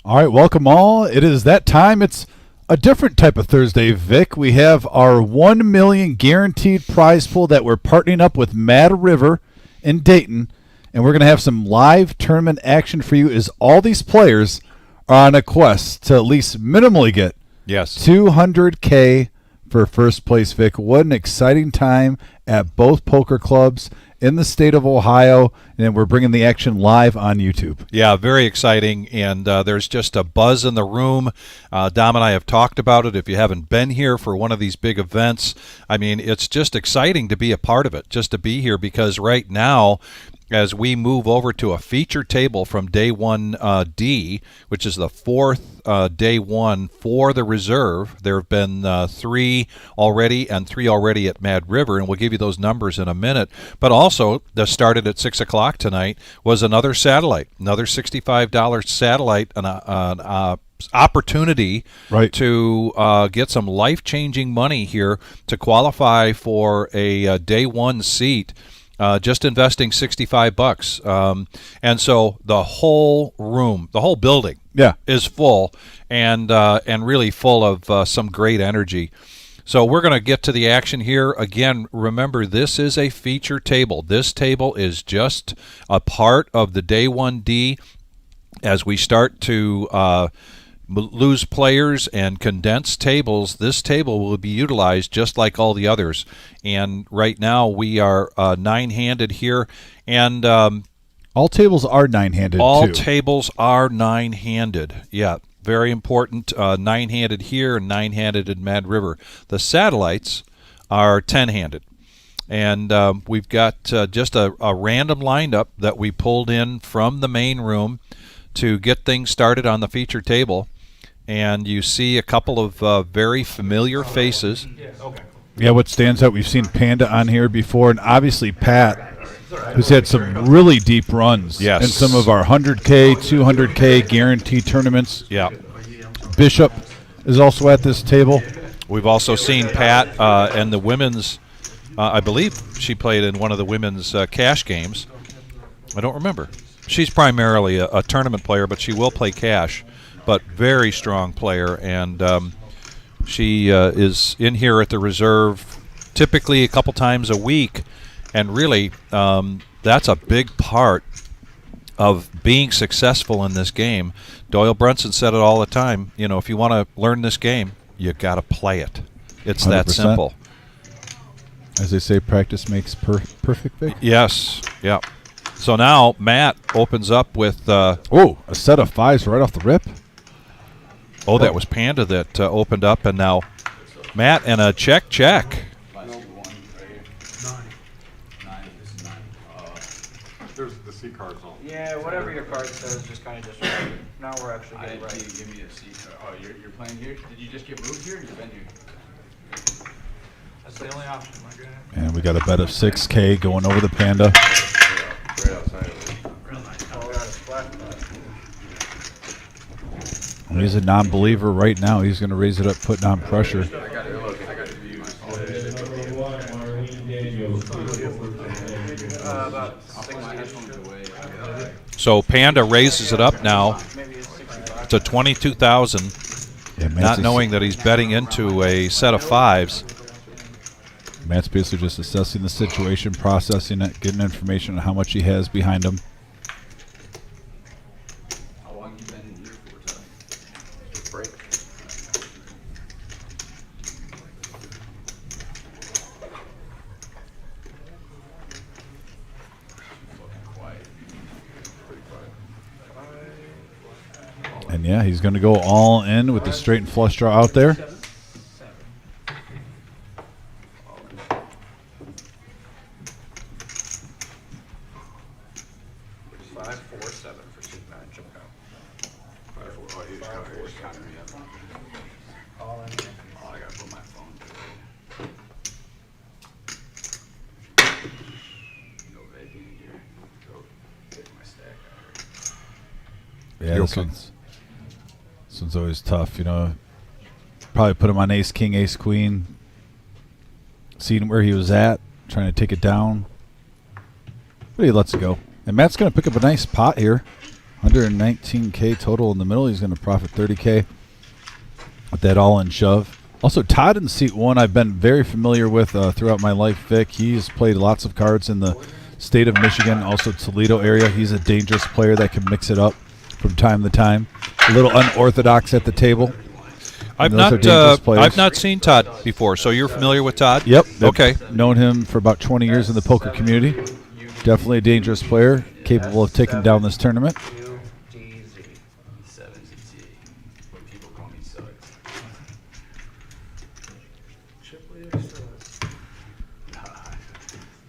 All right, welcome all. It is that time. It's a different type of Thursday, Vic. We have our 1 million guaranteed prize pool that we're partnering up with Mad River in Dayton, and we're going to have some live tournament action for you as all these players are on a quest to at least minimally get $200K for first place, Vic. What an exciting time at both poker clubs in the state of Ohio, and we're bringing the action live on YouTube. Yeah, very exciting, and there's just a buzz in the room. Dom and I have talked about it. If you haven't been here for one of these big events, I mean, it's just exciting to be a part of it, just to be here, because right now, as we move over to a feature table from day 1D, which is the fourth day one for the reserve. There have been 3 already and 3 already at Mad River, and we'll give you those numbers in a minute. But also, that started at 6 o'clock tonight, was another satellite, another $65 satellite, an opportunity to get some life-changing money here to qualify for a day one seat. Just investing $65, and so the whole room, the whole building, is full, and really full of some great energy. So we're going to get to the action here. Again, remember, this is a feature table. This table is just a part of the day 1D. As we start to lose players and condense tables, this table will be utilized just like all the others. And right now we are 9-handed here, and all tables are 9-handed. All too. tables are 9-handed. Yeah, very important. 9-handed here and 9-handed in Mad River. The satellites are 10-handed. And we've got just a random lineup that we pulled in from the main room to get things started on the feature table. And you see a couple of very familiar faces. Yeah, what stands out, we've seen Panda on here before, and obviously Pat, who's had some really deep runs in some of our 100K, 200K guaranteed tournaments. Yeah. Bishop is also at this table. We've also seen Pat and the women's, I believe she played in one of the women's cash games. I don't remember. She's primarily a tournament player, but she will play cash. But very strong player, and she is in here at the reserve typically a couple times a week, and really that's a big part of being successful in this game. Doyle Brunson said it all the time, you know, if you want to learn this game, you got to play it. It's 100%. That simple. As they say, practice makes perfect, Vic? Yes, yeah. So now Matt opens up with a set of 5s right off the rip. Oh, that was Panda that opened up, and now Matt and a check. There's the C cards on. Yeah, whatever your card says, just kind of disregard it. Now we're actually getting right. Give me a C card. Oh, you're playing here? Did you just get moved here, or you've been here? That's the only option, my guy. And we got a bet of 6K going over the Panda. Right outside of it. Real nice. Oh, we got a splash pad. He's a non-believer right now. He's going to raise it up, putting on pressure. So Panda raises it up now to 22,000, not knowing that he's betting into a set of 5s. Matt's basically just assessing the situation, processing it, getting information on how much he has behind him. And yeah, he's going to go all in with the straight and flush draw out there. Yeah, this one's always tough, you know. Probably put him on ace, king, ace, queen. Seeing where he was at, trying to take it down. But he lets it go. And Matt's going to pick up a nice pot here. 119K total in the middle. He's going to profit 30K with that all-in shove. Also, Todd in seat 1, I've been very familiar with throughout my life, Vic. He's played lots of cards in the state of Michigan, also Toledo area. He's a dangerous player that can mix it up from time to time. A little unorthodox at the table. I've not seen Todd before, so you're familiar with Todd? Yep. Okay. Known him for about 20 years in the poker community. Definitely a dangerous player, capable of taking down this tournament. People call me Suggs.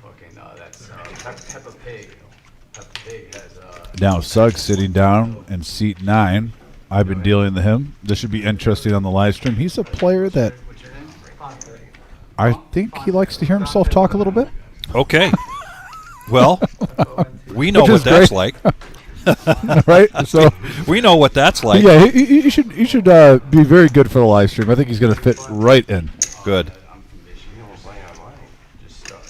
Fucking that's Peppa Pig. Peppa Pig has Now Suggs sitting down in seat 9. I've been dealing with him. This should be interesting on the live stream. He's a player that I think he likes to hear himself talk a little bit. Okay. Well, we know what that's like. Right? So we know what that's like. yeah, he should be very good for the live stream. I think he's going to fit right in. Good. I'm from Michigan. You don't play online. Just start.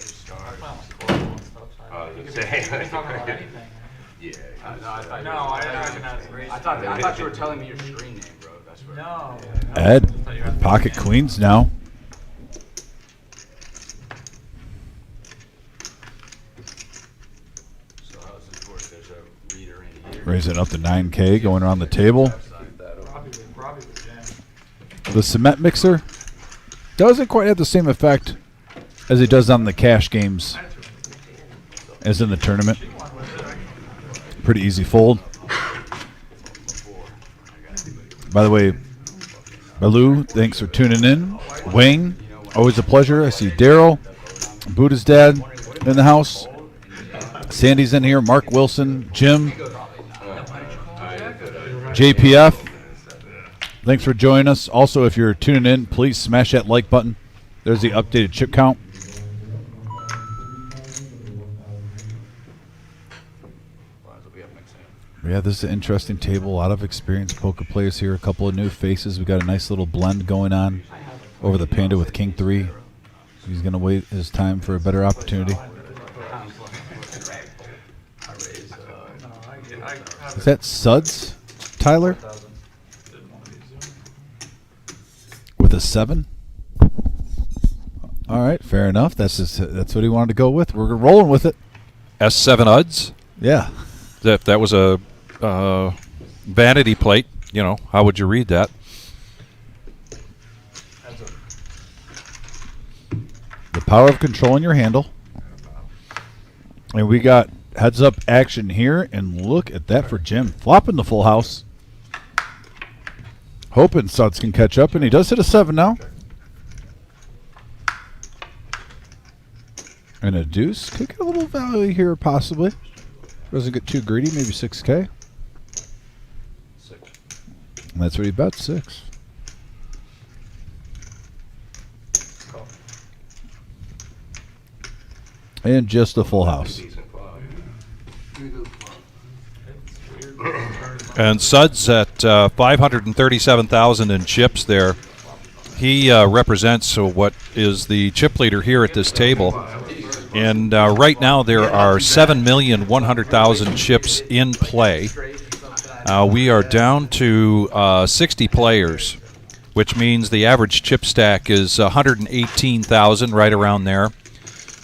I thought you were telling me your screen name, bro. That's what. No. Ed, pocket queens now. So how's this work? There's a reader in here. Raising up to 9K, going around the table. Probably with Jen. The cement mixer doesn't quite have the same effect as it does on the cash games as in the tournament. Pretty easy fold. By the way, Baloo, thanks for tuning in. Wayne, always a pleasure. I see Daryl, Buddha's dad in the house. Sandy's in here. Mark Wilson, Jim, JPF. Thanks for joining us. Also, if you're tuning in, please smash that like button. There's the updated chip count. Yeah, this is an interesting table. A lot of experienced poker players here. A couple of new faces. We got a nice little blend going on over the Panda with King 3. He's going to wait his time for a better opportunity. Is that Suds, Tyler? With a 7? All right, fair enough. That's what he wanted to go with. We're rolling with it. S7 UDs. Yeah. That was a vanity plate. You know, how would you read that? The power of controlling your handle. And we got heads up action here, and look at that for Jim. Flopping the full house. Hoping Suds can catch up, and he does hit a 7 now. And a deuce. Could get a little value here, possibly. Doesn't get too greedy, maybe 6K. And that's what he bets, 6. And just a full house. And Suds at 537,000 in chips there. He represents what is the chip leader here at this table. And right now there are 7,100,000 chips in play. We are down to 60 players, which means the average chip stack is 118,000, right around there.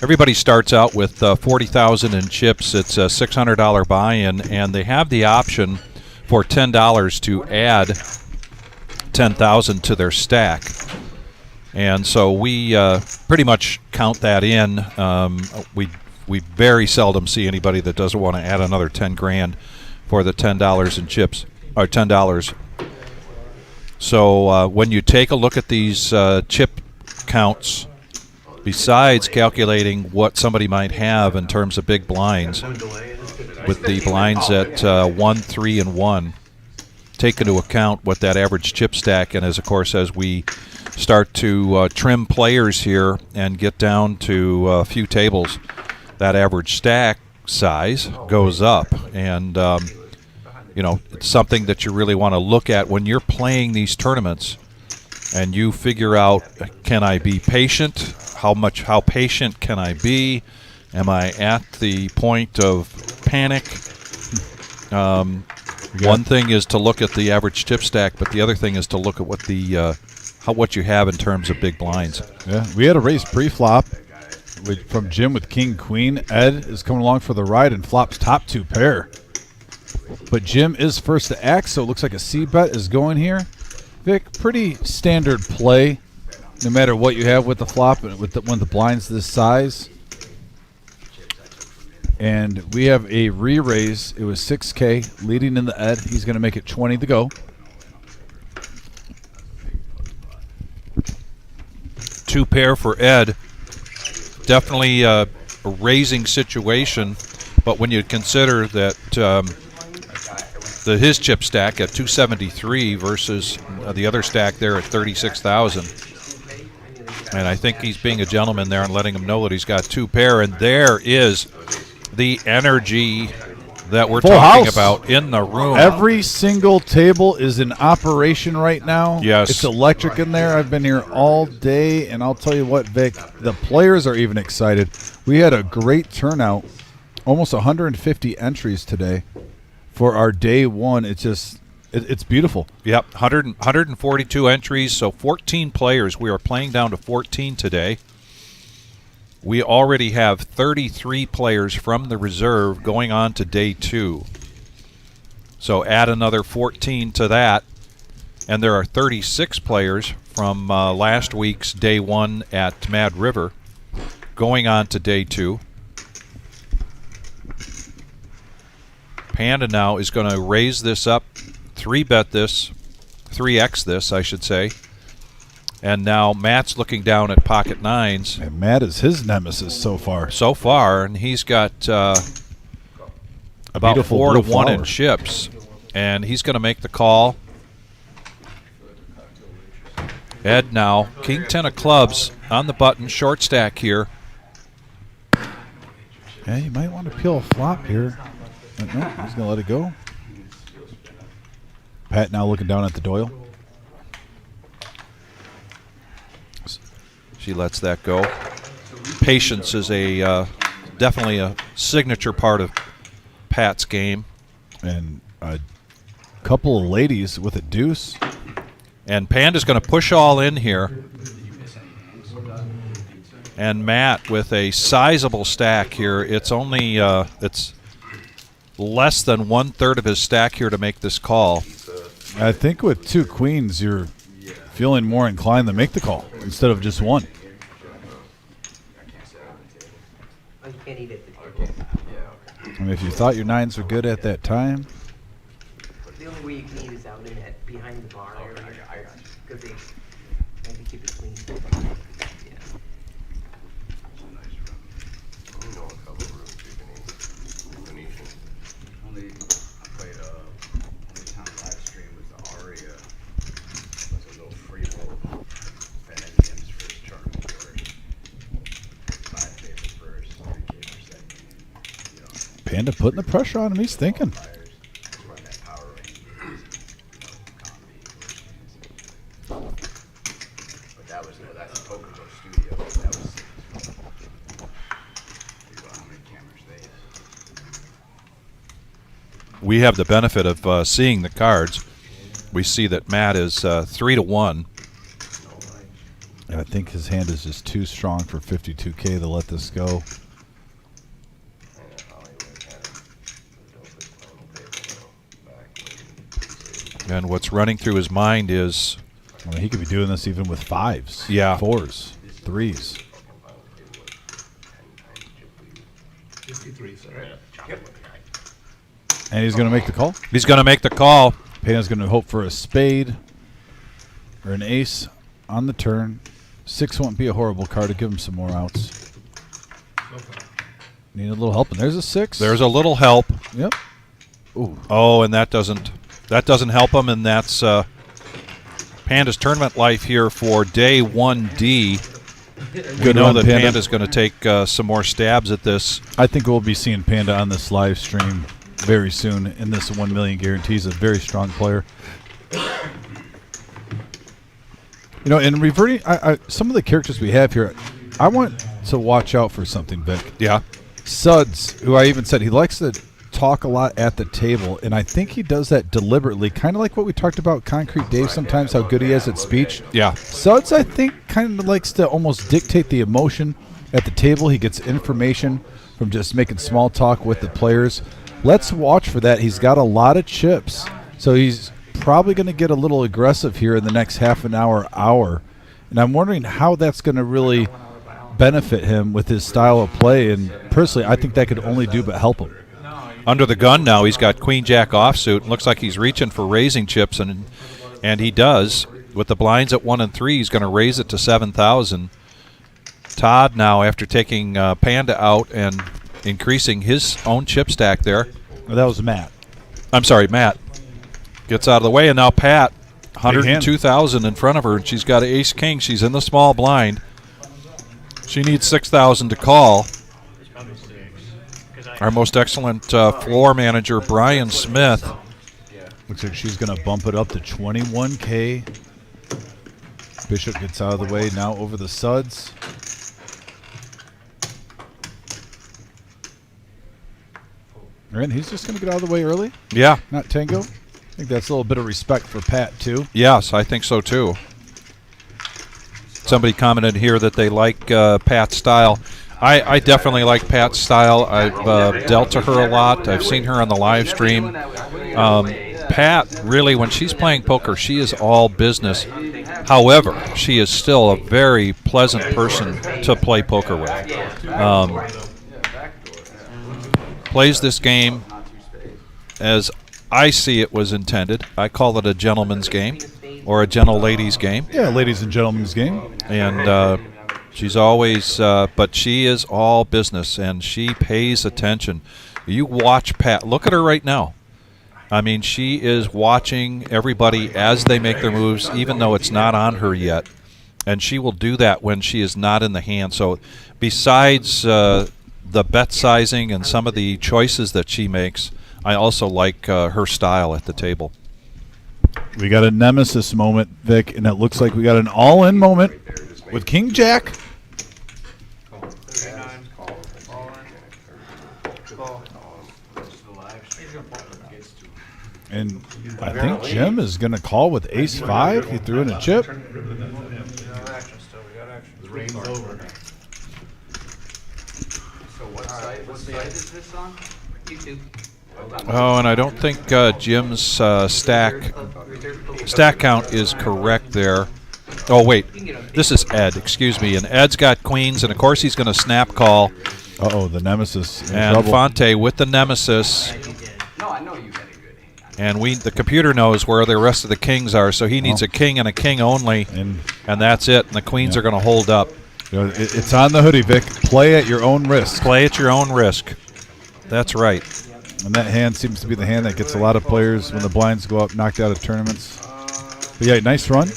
Everybody starts out with 40,000 in chips. It's a $600 buy-in, and they have the option for $10 to add 10,000 to their stack. And so we pretty much count that in. We very seldom see anybody that doesn't want to add another 10 grand for the $10 in chips, or $10. So when you take a look at these chip counts, besides calculating what somebody might have in terms of big blinds, with the blinds at 1, 3, and 1, take into account what that average chip stack, and of course as we start to trim players here and get down to a few tables, that average stack size goes up. And you know, it's something that you really want to look at when you're playing these tournaments, and you figure out, can I be patient? How patient can I be? Am I at the point of panic? One thing is to look at the average chip stack, but the other thing is to look at what the what you have in terms of big blinds. Yeah, we had a raise pre-flop from Jim with King Queen. Ed is coming along for the ride and flops top 2 pair. But Jim is first to act, so it looks like a C bet is going here. Vic, pretty standard play, no matter what you have with the flop and with when the blind's this size. And we have a re-raise. It was 6K leading in the Ed. He's going to make it 20 to go. 2 pair for Ed. Definitely a raising situation, but when you consider that his chip stack at 273 versus the other stack there at 36,000, and I think he's being a gentleman there and letting him know that he's got 2 pair, and there is the energy that we're Full talking house. about in the room. Every single table is in operation right now. Yes. It's electric in there. I've been here all day, and I'll tell you what, Vic, the players are even excited. We had a great turnout, almost 150 entries today for our day one. It's just, it's beautiful. Yep, 142 entries, so 14 players. We are playing down to 14 today. We already have 33 players from the reserve going on to day 2. So add another 14 to that, and there are 36 players from last week's day 1 at Mad River going on to day 2. Panda now is going to raise this up, 3-bet this, 3x this, I should say. And now Matt's looking down at pocket 9s. And Matt is his nemesis so far. So far, and he's got about beautiful 4 to blue 1 in flower. chips, and he's going to make the call. Ed now, King 10 of clubs on the button, short stack here. Yeah, you might want to peel a flop here. But no, he's going to let it go. Pat now looking down at the Doyle. She lets that go. Patience is a definitely a signature part of Pat's game. And a couple of ladies with a deuce. And Panda's going to push all in here. And Matt with a sizable stack here. It's only it's less than 1/3 of his stack here to make this call. I think with 2 queens, you're feeling more inclined to make the call instead of just 1. Oh, you can't eat at the table. I mean, if you thought your 9s were good at that time, The only way you can eat is out in that behind the bar area. Because they like to keep it clean. Yeah. Only I played only time live stream was the Aria. It was a little free roll. That had Jim's first tournament first. 5K for first, 3K for second. You know, Panda putting the pressure on him. He's thinking. players run that power range. But that was that's the PokerGo studio. That was sick. How many cameras they have. We have the benefit of seeing the cards. We see that Matt is 3 to 1. And I think his hand is just too strong for 52K to let this go. And what's running through his mind is, I mean, he could be doing this even with 5s, Yeah. 4s, 3s. 53, sorry. And he's going to make the call. he's going to make the call. Panda's going to hope for a spade or an ace on the turn. 6 won't be a horrible card to give him some more outs. Need a little help, and there's a 6. There's a little help. Yep. Ooh. Oh, and that doesn't help him, and that's Panda's tournament life here for day 1D. We Good know run, that Panda. Panda's going to take some more stabs at this. I think we'll be seeing Panda on this live stream very soon in this 1 million guarantees. A very strong player. You know, and reverting some of the characters we have here, I want to watch out for something, Vic. Yeah. Suds, who I even said he likes to talk a lot at the table, and I think he does that deliberately, kind of like what we talked about Concrete Dave sometimes, how good he is at speech. Yeah. Suds, I think, kind of likes to almost dictate the emotion at the table. He gets information from just making small talk with the players. Let's watch for that. He's got a lot of chips, so he's probably going to get a little aggressive here in the next half an hour. And I'm wondering how that's going to really benefit him with his style of play. And personally, I think that could only do but help him. Under the gun now, he's got Queen Jack offsuit. Looks like he's reaching for raising chips, and he does. With the blinds at 1 and 3, he's going to raise it to 7,000. Todd now, after taking Panda out and increasing his own chip stack there. Well, that was Matt. I'm sorry, Matt. Gets out of the way, and now Pat, 102,000 in front of her, and she's got ace king. She's in the small blind. She needs 6,000 to call. Our most excellent floor manager, Brian Smith. Looks like she's going to bump it up to 21K. Bishop gets out of the way now over the suds. And he's just going to get out of the way early? Yeah. Not tango? I think that's a little bit of respect for Pat, too. Yes, I think so, too. Somebody commented here that they like Pat's style. I definitely like Pat's style. I've dealt to her a lot. I've seen her on the live stream. Pat, really, when she's playing poker, she is all business. However, she is still a very pleasant person to play poker with. Plays this game as I see it was intended. I call it a gentleman's game or a gentle ladies game. Yeah, ladies and gentlemen's game. And she's always, but she is all business, and she pays attention. You watch Pat. Look at her right now. I mean, she is watching everybody as they make their moves, even though it's not on her yet. And she will do that when she is not in the hand. So besides the bet sizing and some of the choices that she makes, I also like her style at the table. We got a nemesis moment, Vic, and it looks like we got an all-in moment with King Jack. And I think Jim is going to call with ace-5. He threw in a chip. We got action still. We got action. The rain's over. So what site is this on? YouTube. Oh, and I don't think Jim's stack count is correct there. Oh, wait. This is Ed. Excuse me. And Ed's got queens, and, of course, he's going to snap call. Uh-oh, the nemesis in And trouble. Fonte with the nemesis. No, I know you had a good hand. And the computer knows where the rest of the kings are, so he needs a king and a king only, and that's it. And the queens are going to hold up. You know, it's on the hoodie, Vic. Play at your own risk. Play at your own risk. That's right. And that hand seems to be the hand that gets a lot of players when the blinds go up, knocked out of tournaments. But yeah, nice run.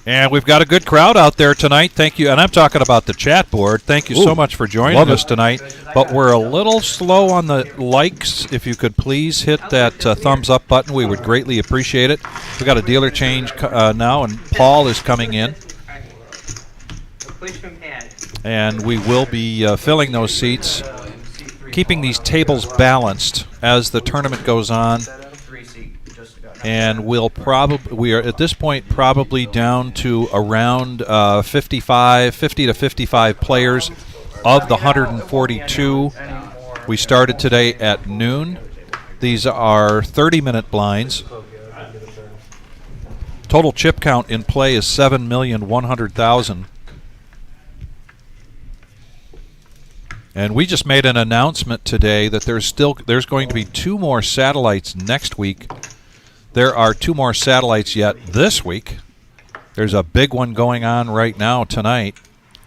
And we've got a good crowd out there tonight. Thank you. And I'm talking about the chat board. Thank you so much for joining us tonight. But we're a little slow on the likes. If you could please hit that thumbs up button, we would greatly appreciate it. We've got a dealer change now, and Paul is coming in. And we will be filling those seats, keeping these tables balanced as the tournament goes on. And we are at this point probably down to around 50 to 55 players of the 142. We started today at noon. These are 30-minute blinds. Total chip count in play is 7,100,000. And we just made an announcement today that there's going to be 2 more satellites next week. There are 2 more satellites yet this week. There's a big one going on right now tonight.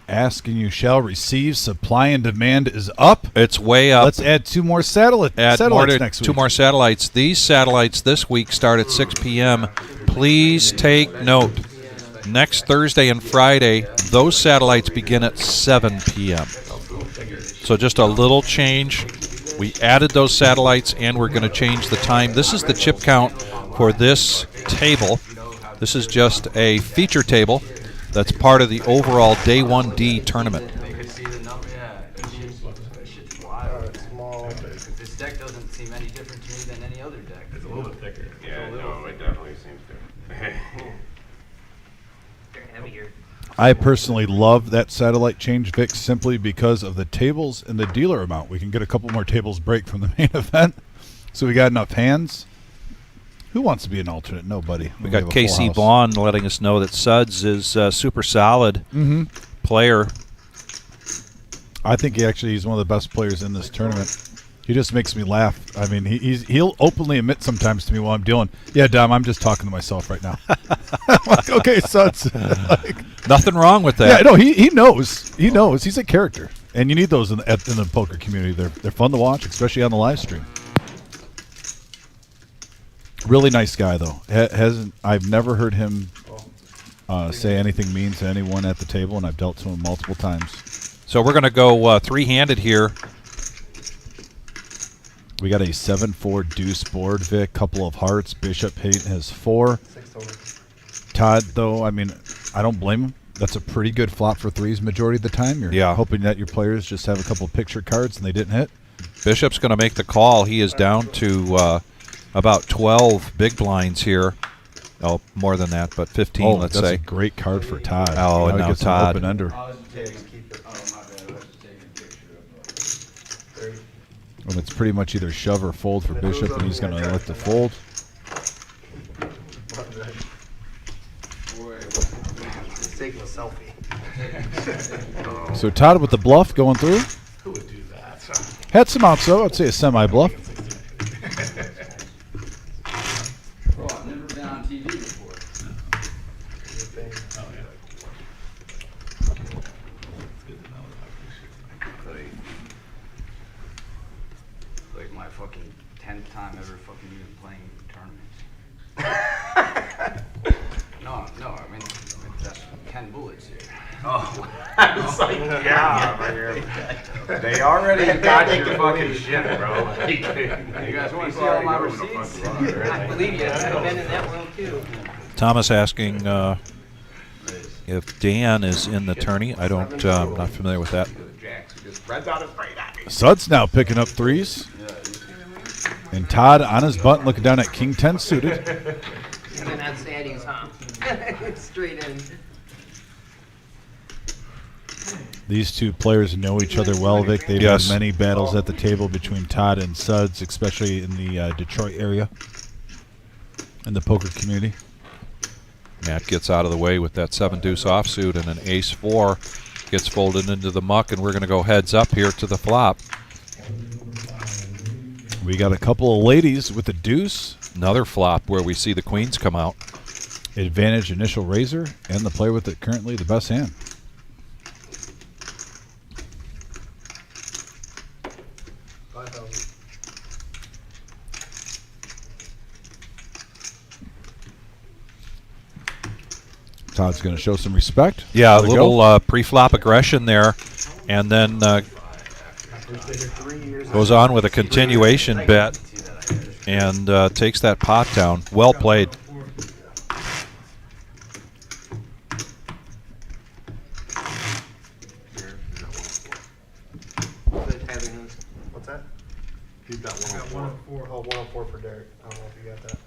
Ask and you shall receive. Supply and demand is up. It's way up. Let's add 2 more satellites next week. 2 more satellites. These satellites this week start at 6 p.m. Please take note. Next Thursday and Friday, those satellites begin at 7 p.m. So just a little change. We added those satellites, and we're going to change the time. This is the chip count for this table. This is just a feature table that's part of the overall Day 1D tournament. I personally love that satellite change, Vic, simply because of the tables and the dealer amount. We can get a couple more tables break from the main event, so we got enough hands. Who wants to be an alternate? Nobody. We When got have a full KC house. Bond letting us know that Suds is a super solid player. I think he's one of the best players in this tournament. He just makes me laugh. I mean, he'll openly admit sometimes to me while I'm dealing, yeah, Dom, I'm just talking to myself right now. I'm like, okay, Suds. Like, Nothing wrong with yeah, that. no, he knows. He knows. He's a character, and you need those in the poker community. They're fun to watch, especially on the live stream. Really nice guy, though. I've never heard him say anything mean to anyone at the table, and I've dealt to him multiple times. So we're going to go three-handed here. We got a 7-4 deuce board, Vic. Couple of hearts. Bishop Hayden has 4. Todd, though, I mean, I don't blame him. That's a pretty good flop for threes majority of the time. You're hoping that your players just have a couple of picture cards and they didn't hit. Bishop's going to make the call. He is down to about 12 big blinds here. Oh, more than that, but 15, let's that's say. a great card for Todd. Oh, and he now gets an Todd. open ender. And it's pretty much either shove or fold for Bishop, and he's going to elect to fold. He's taking a selfie. So Todd with the bluff going through. Who would do that? Had some outs, though. I'd say a semi-bluff. Bro, I've never been on TV before. Oh, yeah. It's good to know that I appreciate Like my fucking 10th time ever fucking even playing tournaments. No, I mean that's 10 bullets here. Oh, I was like, yeah, they already got your fucking shit, bro. You guys want to see all my receipts? I believe you. I've been in that world too. Thomas asking if Dan is in the tourney. I'm not familiar with that. Sud's now picking up threes. And Todd on his button looking down at King 10 suited. Coming on Sandy's, huh? Straight in. These two players know each other well, Vic. They've Yes. had many battles at the table between Todd and Suds, especially in the Detroit area, in the poker community. Matt gets out of the way with that 7-deuce offsuit, and an ace-4 gets folded into the muck, and we're going to go heads up here to the flop. We got a couple of ladies with a deuce. Another flop where we see the queens come out. Advantage initial raiser, and the player with it currently the best hand. Todd's going to show some respect. Yeah, a There we little pre-flop aggression there, and then goes on with a continuation bet and takes that pot down. Well played. What's that? He's got 104. Oh, 104 for Derek. I don't know if you got that.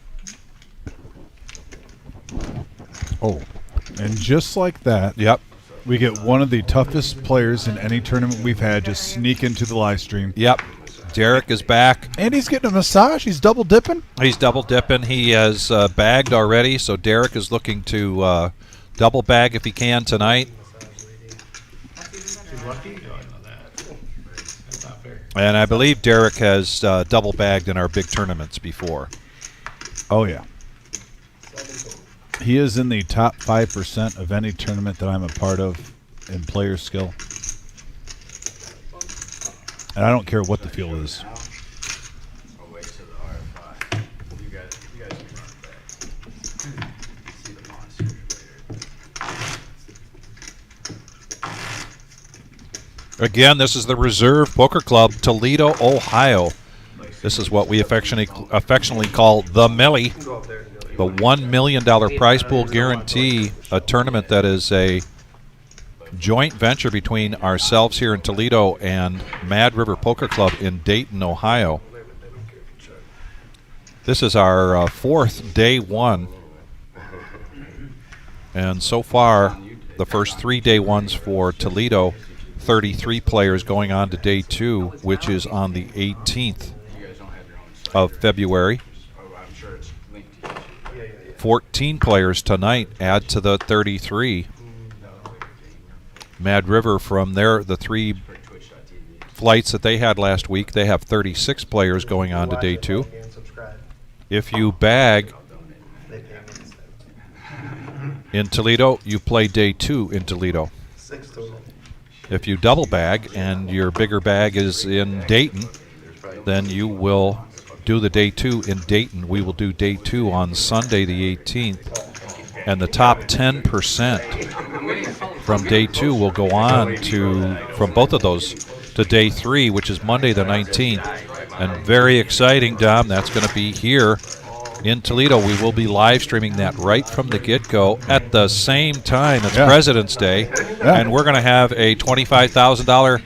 Oh, and just like that, Yep. we get one of the toughest players in any tournament we've had just sneak into the live stream. Yep. Derek is back. And he's getting a massage. He's double dipping. He's double dipping. He has bagged already, so Derek is looking to double bag if he can tonight. She's lucky? Oh, I know that. That's not fair. And I believe Derek has double bagged in our big tournaments before. Oh, yeah. He is in the top 5% of any tournament that I'm a part of in player skill. And I don't care what the field is. I'll wait till the RFI. You guys can run back. See the monsters later. Again, this is the Reserve Poker Club, Toledo, Ohio. This is what we affectionately call the Millie, the $1 million prize pool guarantee, a tournament that is a joint venture between ourselves here in Toledo and Mad River Poker Club in Dayton, Ohio. This is our fourth day one, and so far the first 3 day ones for Toledo, 33 players going on to day 2, which is on the 18th of February. 14 players tonight add to the 33. Mad River, from the 3 flights that they had last week, they have 36 players going on to day 2. If you bag in Toledo, you play day 2 in Toledo. If you double bag and your bigger bag is in Dayton, then you will do the day 2 in Dayton. We will do day 2 on Sunday the 18th. And the top 10% from day 2 will go on to, from both of those, to day 3, which is Monday the 19th. And very exciting, Dom. That's going to be here in Toledo. We will be live streaming that right from the get-go at the same time. It's President's Day. And we're going to have a $25,000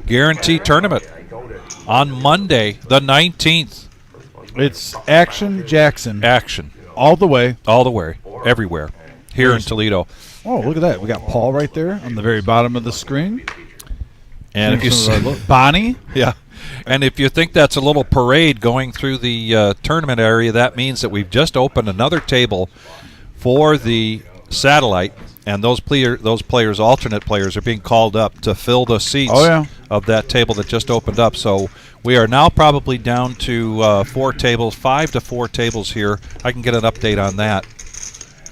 guarantee tournament on Monday the 19th. It's Action Jackson. Action. All the way. All the way. Everywhere. Here in Toledo. Oh, look at that. We got Paul right there on the very bottom of the screen. And if you Bonnie. Yeah. And if you think that's a little parade going through the tournament area, that means that we've just opened another table for the satellite, and those players, alternate players, are being called up to fill the seats of that table that just opened up. So we are now probably down to 4 tables, 5 to 4 tables here. I can get an update on that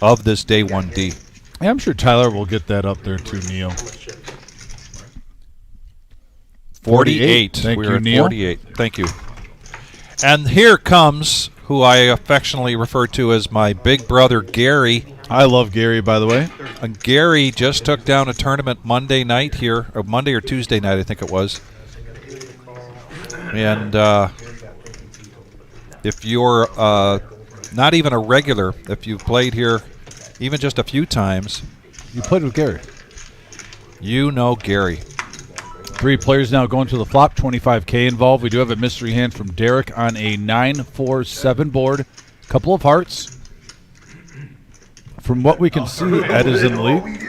of this day 1D. Yeah, I'm sure Tyler will get that up there too, Neil. 48. Thank We're you, at Neil. 48. Thank you. And here comes who I affectionately refer to as my big brother, Gary. I love Gary, by the way. And Gary just took down a tournament Monday night here, or Monday or Tuesday night, I think it was. And if you're not even a regular, if you've played here even just a few times, You played with Gary. you know Gary. 3 players now going to the flop, $25K involved. We do have a mystery hand from Derek on a 9-4-7 board. Couple of hearts. From what we can see, Ed is in the lead.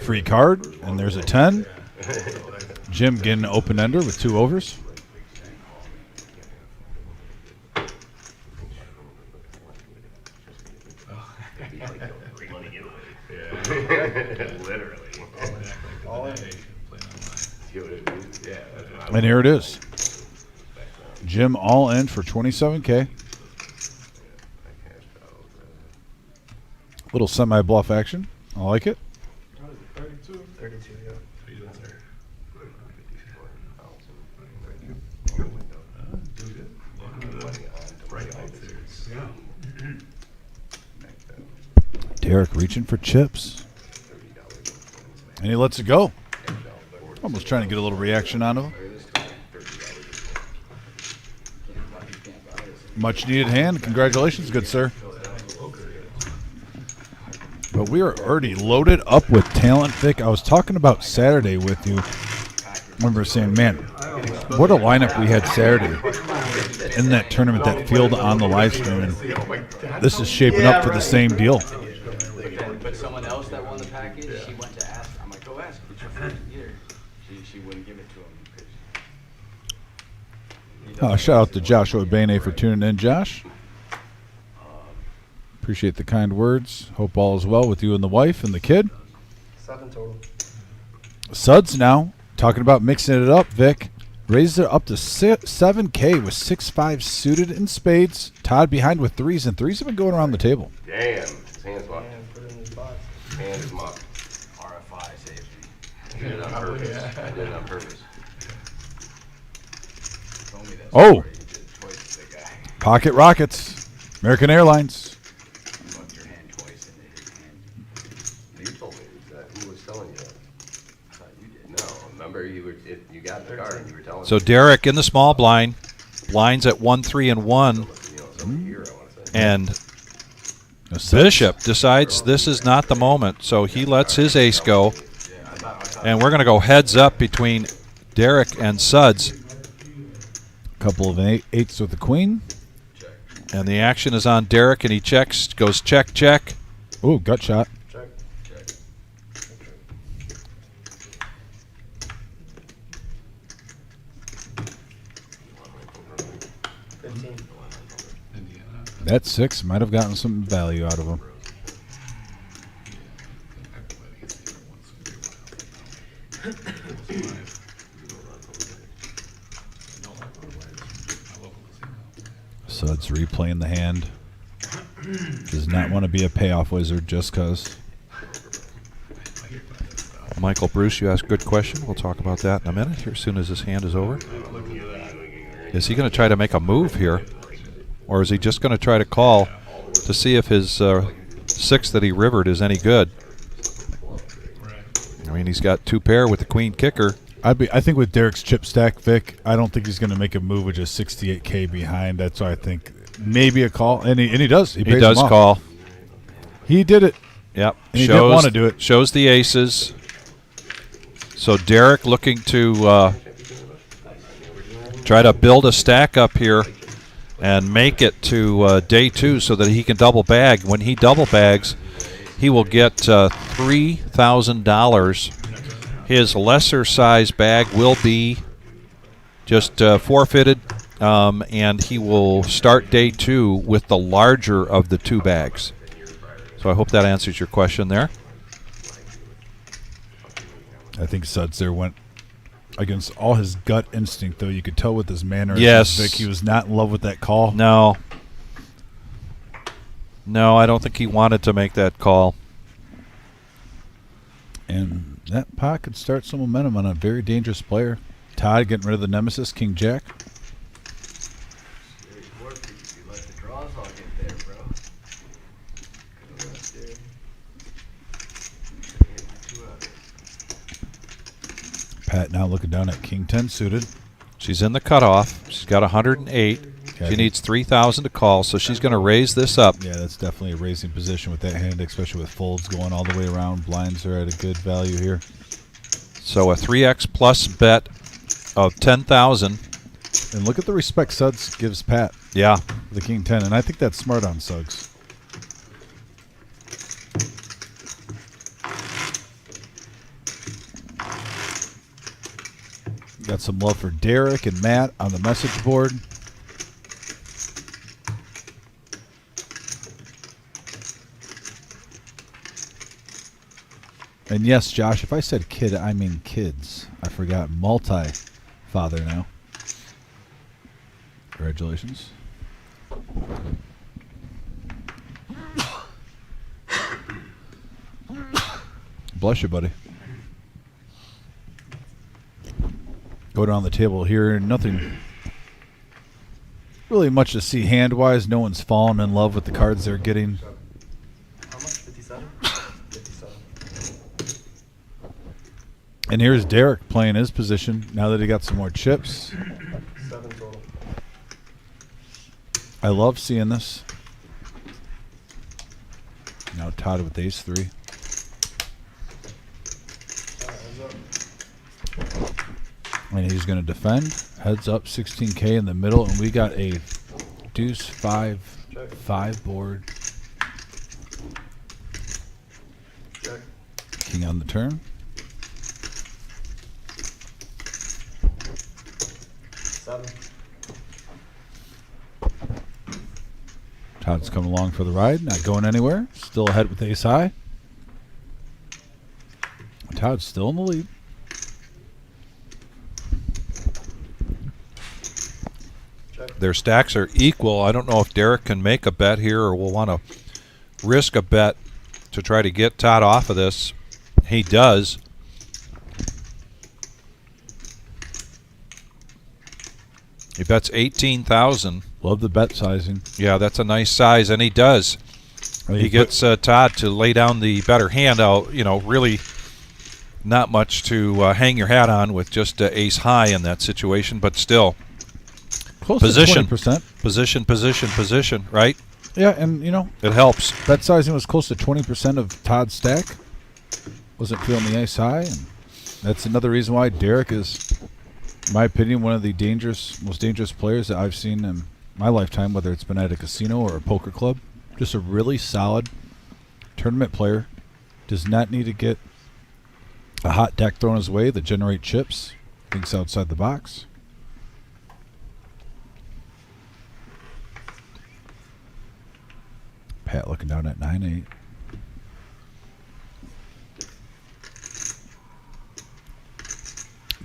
Free card, and there's a 10. Jim getting an open-ender with 2 overs. Literally. And here it is. Jim all in for $27K. Little semi-bluff action. I like it. 32, yeah. Derek reaching for chips. And he lets it go. Almost trying to get a little reaction out of him. Much needed hand. Congratulations, good sir. But we are already loaded up with talent, Vic. I was talking about Saturday with you when we were saying, man, what a lineup we had Saturday in that tournament, that field on the live stream. And this is shaping up for the same deal. But someone else that won the package, she went to ask. I'm like, go ask. It's your first year. She wouldn't give it to him. Shout out to Joshua Bane for tuning in, Josh. Appreciate the kind words. Hope all is well with you and the wife and the kid. 7 total. Suds now talking about mixing it up. Vic raises it up to 7K with 6-5 suited in spades. Todd behind with 3s, and 3s have been going around the table. Damn, his hands locked. And put it in his box. Hands locked. RFI saved me. I did it on purpose. I did it on purpose. Told me that Oh. story. You did twice with the guy. Pocket Rockets, American Airlines. You bumped your hand twice into his hand. You told me that. Who was telling you that? I thought you did. No, remember you got the card and you were telling So me. Derek in the small blind, blinds at 1, 3, and 1, Some year, I want to say. and Bishop decides this is not the moment, so he lets his ace go. And we're going to go heads up between Derek and Suds. Couple of 8s with the queen. And the action is on Derek, and he checks, goes check, check. Ooh, gut shot. That 6 might have gotten some value out of him. Sud's replaying the hand. Does not want to be a payoff wizard just because. Michael Bruce, you asked a good question. We'll talk about that in a minute here as soon as this hand is over. Is he going to try to make a move here? Or is he just going to try to call to see if his 6 that he rivered is any good? I mean, he's got 2 pair with the queen kicker. I think with Derek's chip stack, Vic, I don't think he's going to make a move with just 68K behind. That's why I think maybe a call. And he does. He does call. He did it. Yep. And he didn't want to do it. Shows the aces. So Derek looking to try to build a stack up here and make it to day 2 so that he can double bag. When he double bags, he will get $3,000. His lesser size bag will be just forfeited, and he will start day 2 with the larger of the 2 bags. So I hope that answers your question there. I think Suds there went against all his gut instinct, though. You could tell with his manner. Yes. Vic, he was not in love with that call. No. No, I don't think he wanted to make that call. And that pot could start some momentum on a very dangerous player. Todd getting rid of the nemesis, King Jack. Pat now looking down at King 10 suited. She's in the cutoff. She's got 108. Okay. She needs 3,000 to call, so she's going to raise this up. Yeah, that's definitely a raising position with that hand, especially with folds going all the way around. Blinds are at a good value here. So a 3x plus bet of 10,000. And look at the respect Suggs gives Pat. Yeah. The King 10, and I think that's smart on Suggs. Got some love for Derek and Matt on the message board. And yes, Josh, if I said kid, I mean kids. I forgot. Multi-father now. Congratulations. Bless you, buddy. Go down the table here. Nothing really much to see hand-wise. No one's fallen in love with the cards they're getting. How much? 57? 57. And here's Derek playing his position now that he got some more chips. 7 total. I love seeing this. Now Todd with ace 3. And he's going to defend. Heads up, 16K in the middle, and we got a deuce 5 board. Check. King on the turn. 7. Todd's coming along for the ride, not going anywhere. Still ahead with ace high. Todd's still in the lead. Their stacks are equal. I don't know if Derek can make a bet here or will want to risk a bet to try to get Todd off of this. He does. He bets 18,000. Love the bet sizing. Yeah, that's a nice size, and he does. He gets Todd to lay down the better hand out. You know, really not much to hang your hat on with just ace high in that situation, but still. Close Position. to 20%. Position, right? Yeah, and you know, It helps. bet sizing was close to 20% of Todd's stack. Wasn't feeling the ace high, and that's another reason why Derek is, in my opinion, one of the most dangerous players that I've seen in my lifetime, whether it's been at a casino or a poker club. Just a really solid tournament player. Does not need to get a hot deck thrown his way that generate chips. Thinks outside the box. Pat looking down at 9-8.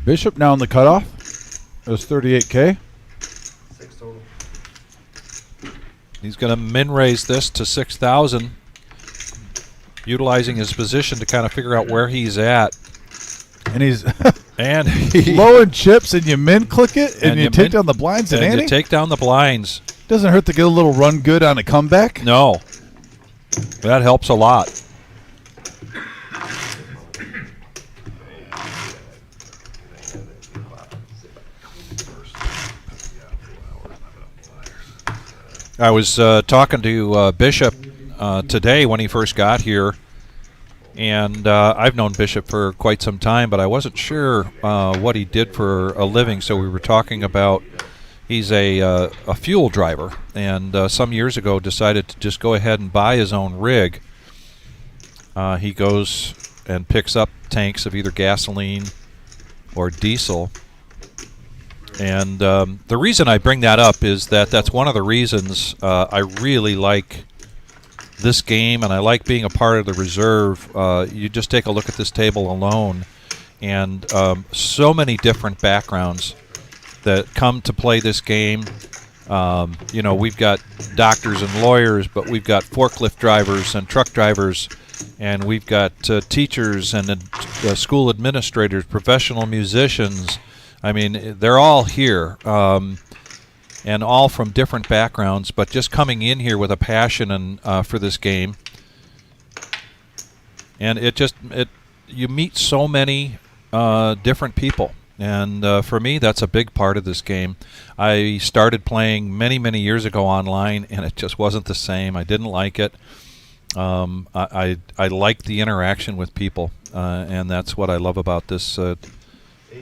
Bishop now in the cutoff. It was 38K. 6 total. He's going to min raise this to 6,000, utilizing his position to kind of figure out where he's at. And he's And he, low in chips, and you min click it, and you you take min- down the blinds and and ante. you take down the blinds. Doesn't hurt to get a little run good on a comeback. No, that helps a lot. I was talking to Bishop today when he first got here, and I've known Bishop for quite some time, but I wasn't sure what he did for a living. So we were talking about he's a fuel driver, and some years ago decided to just go ahead and buy his own rig. He goes and picks up tanks of either gasoline or diesel. And the reason I bring that up is that that's one of the reasons I really like this game, and I like being a part of the reserve. You just take a look at this table alone, and so many different backgrounds that come to play this game. You know, we've got doctors and lawyers, but we've got forklift drivers and truck drivers, and we've got teachers and school administrators, professional musicians. I mean, they're all here, and all from different backgrounds, but just coming in here with a passion and for this game. And you meet so many different people, and for me, that's a big part of this game. I started playing many, many years ago online, and it just wasn't the same. I didn't like it. I like the interaction with people, and that's what I love about this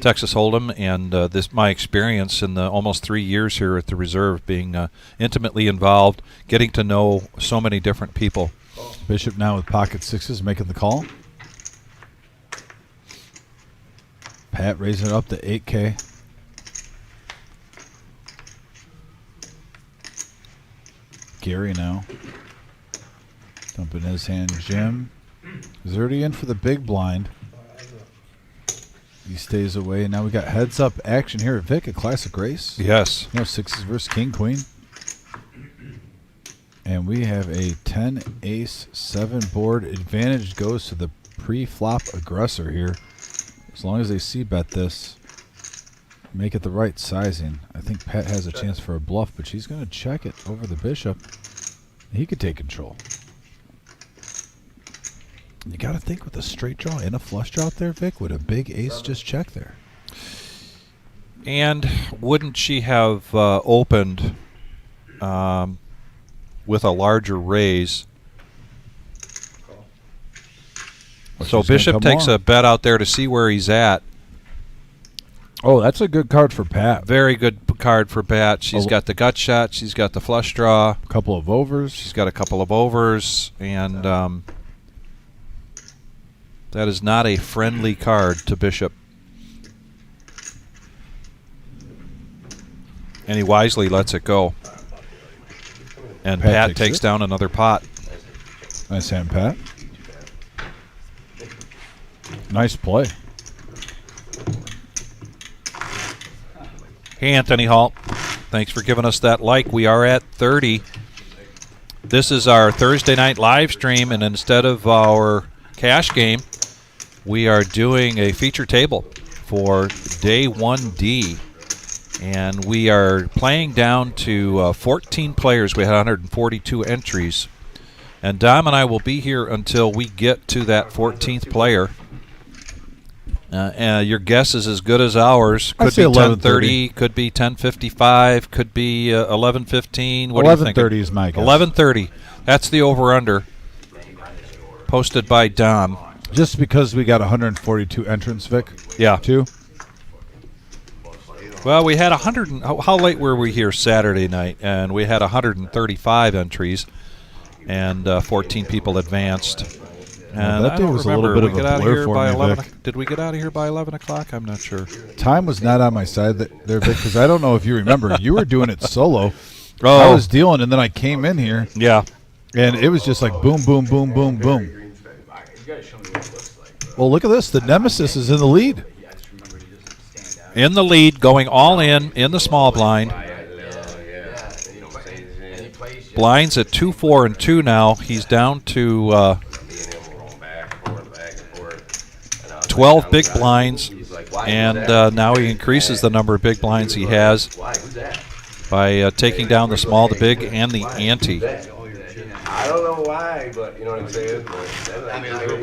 Texas Hold'em, and my experience in the almost 3 years here at the reserve, being intimately involved, getting to know so many different people. Bishop now with pocket sixes making the call. Pat raising it up to 8K. Gary now dumping his hand. Jim is already in for the big blind. He stays away, and now we got heads up action here at Vic, a classic race. Yes. You know, sixes versus king queen, and we have a 10 ace 7 board. Advantage goes to the pre-flop aggressor here, as long as they c-bet this, make it the right sizing. I think Pat has a chance for a bluff, but she's going to check it over the bishop. He could take control. You got to think, with a straight draw and a flush draw out there, Vic, would a big ace just check there? And wouldn't she have opened with a larger raise? So Bishop takes a bet out there to see where he's at. Oh, that's a good card for Pat. Very good card for Pat. She's got the gut shot. She's got the flush draw. A couple of overs. She's got a couple of overs, and that is not a friendly card to Bishop. And he wisely lets it go. And Pat takes down another pot. Nice hand, Pat. Nice play. Hey, Anthony Hall. Thanks for giving us that like. We are at 30. This is our Thursday night live stream, and instead of our cash game, we are doing a feature table for day 1D. And we are playing down to 14 players. We had 142 entries. And Dom and I will be here until we get to that 14th player. Your guess is as good as ours. Could be 10:30, could be 10:55, could be 11:15. What do you think? 11:30 is my guess. 11:30. That's the over/under. Posted by Dom. Just because we got 142 entrants, Vic. Yeah. Too. Well, we had 100. How late were we here Saturday night? And we had 135 entries, and 14 people advanced. And that day was a little bit of a blur for me, Vic. Did we get out of here by 11 o'clock? I'm not sure. Time was not on my side there, Vic, because I don't know if you remember. You were doing it solo. Oh. I was dealing, and then I came in here. Yeah. And it was just like boom, boom, boom, boom, boom. You gotta show me what it looks like, bro. Well, look at this. The Nemesis is in the lead. I just remember he doesn't stand out. In the lead, going all in the small blind. Blinds at 2, 4, and 2 now. He's down to 12 big blinds, and now he increases the number of big blinds he has by taking down the small, the big, and the ante. I don't know why, but you know what I'm saying? I mean, I don't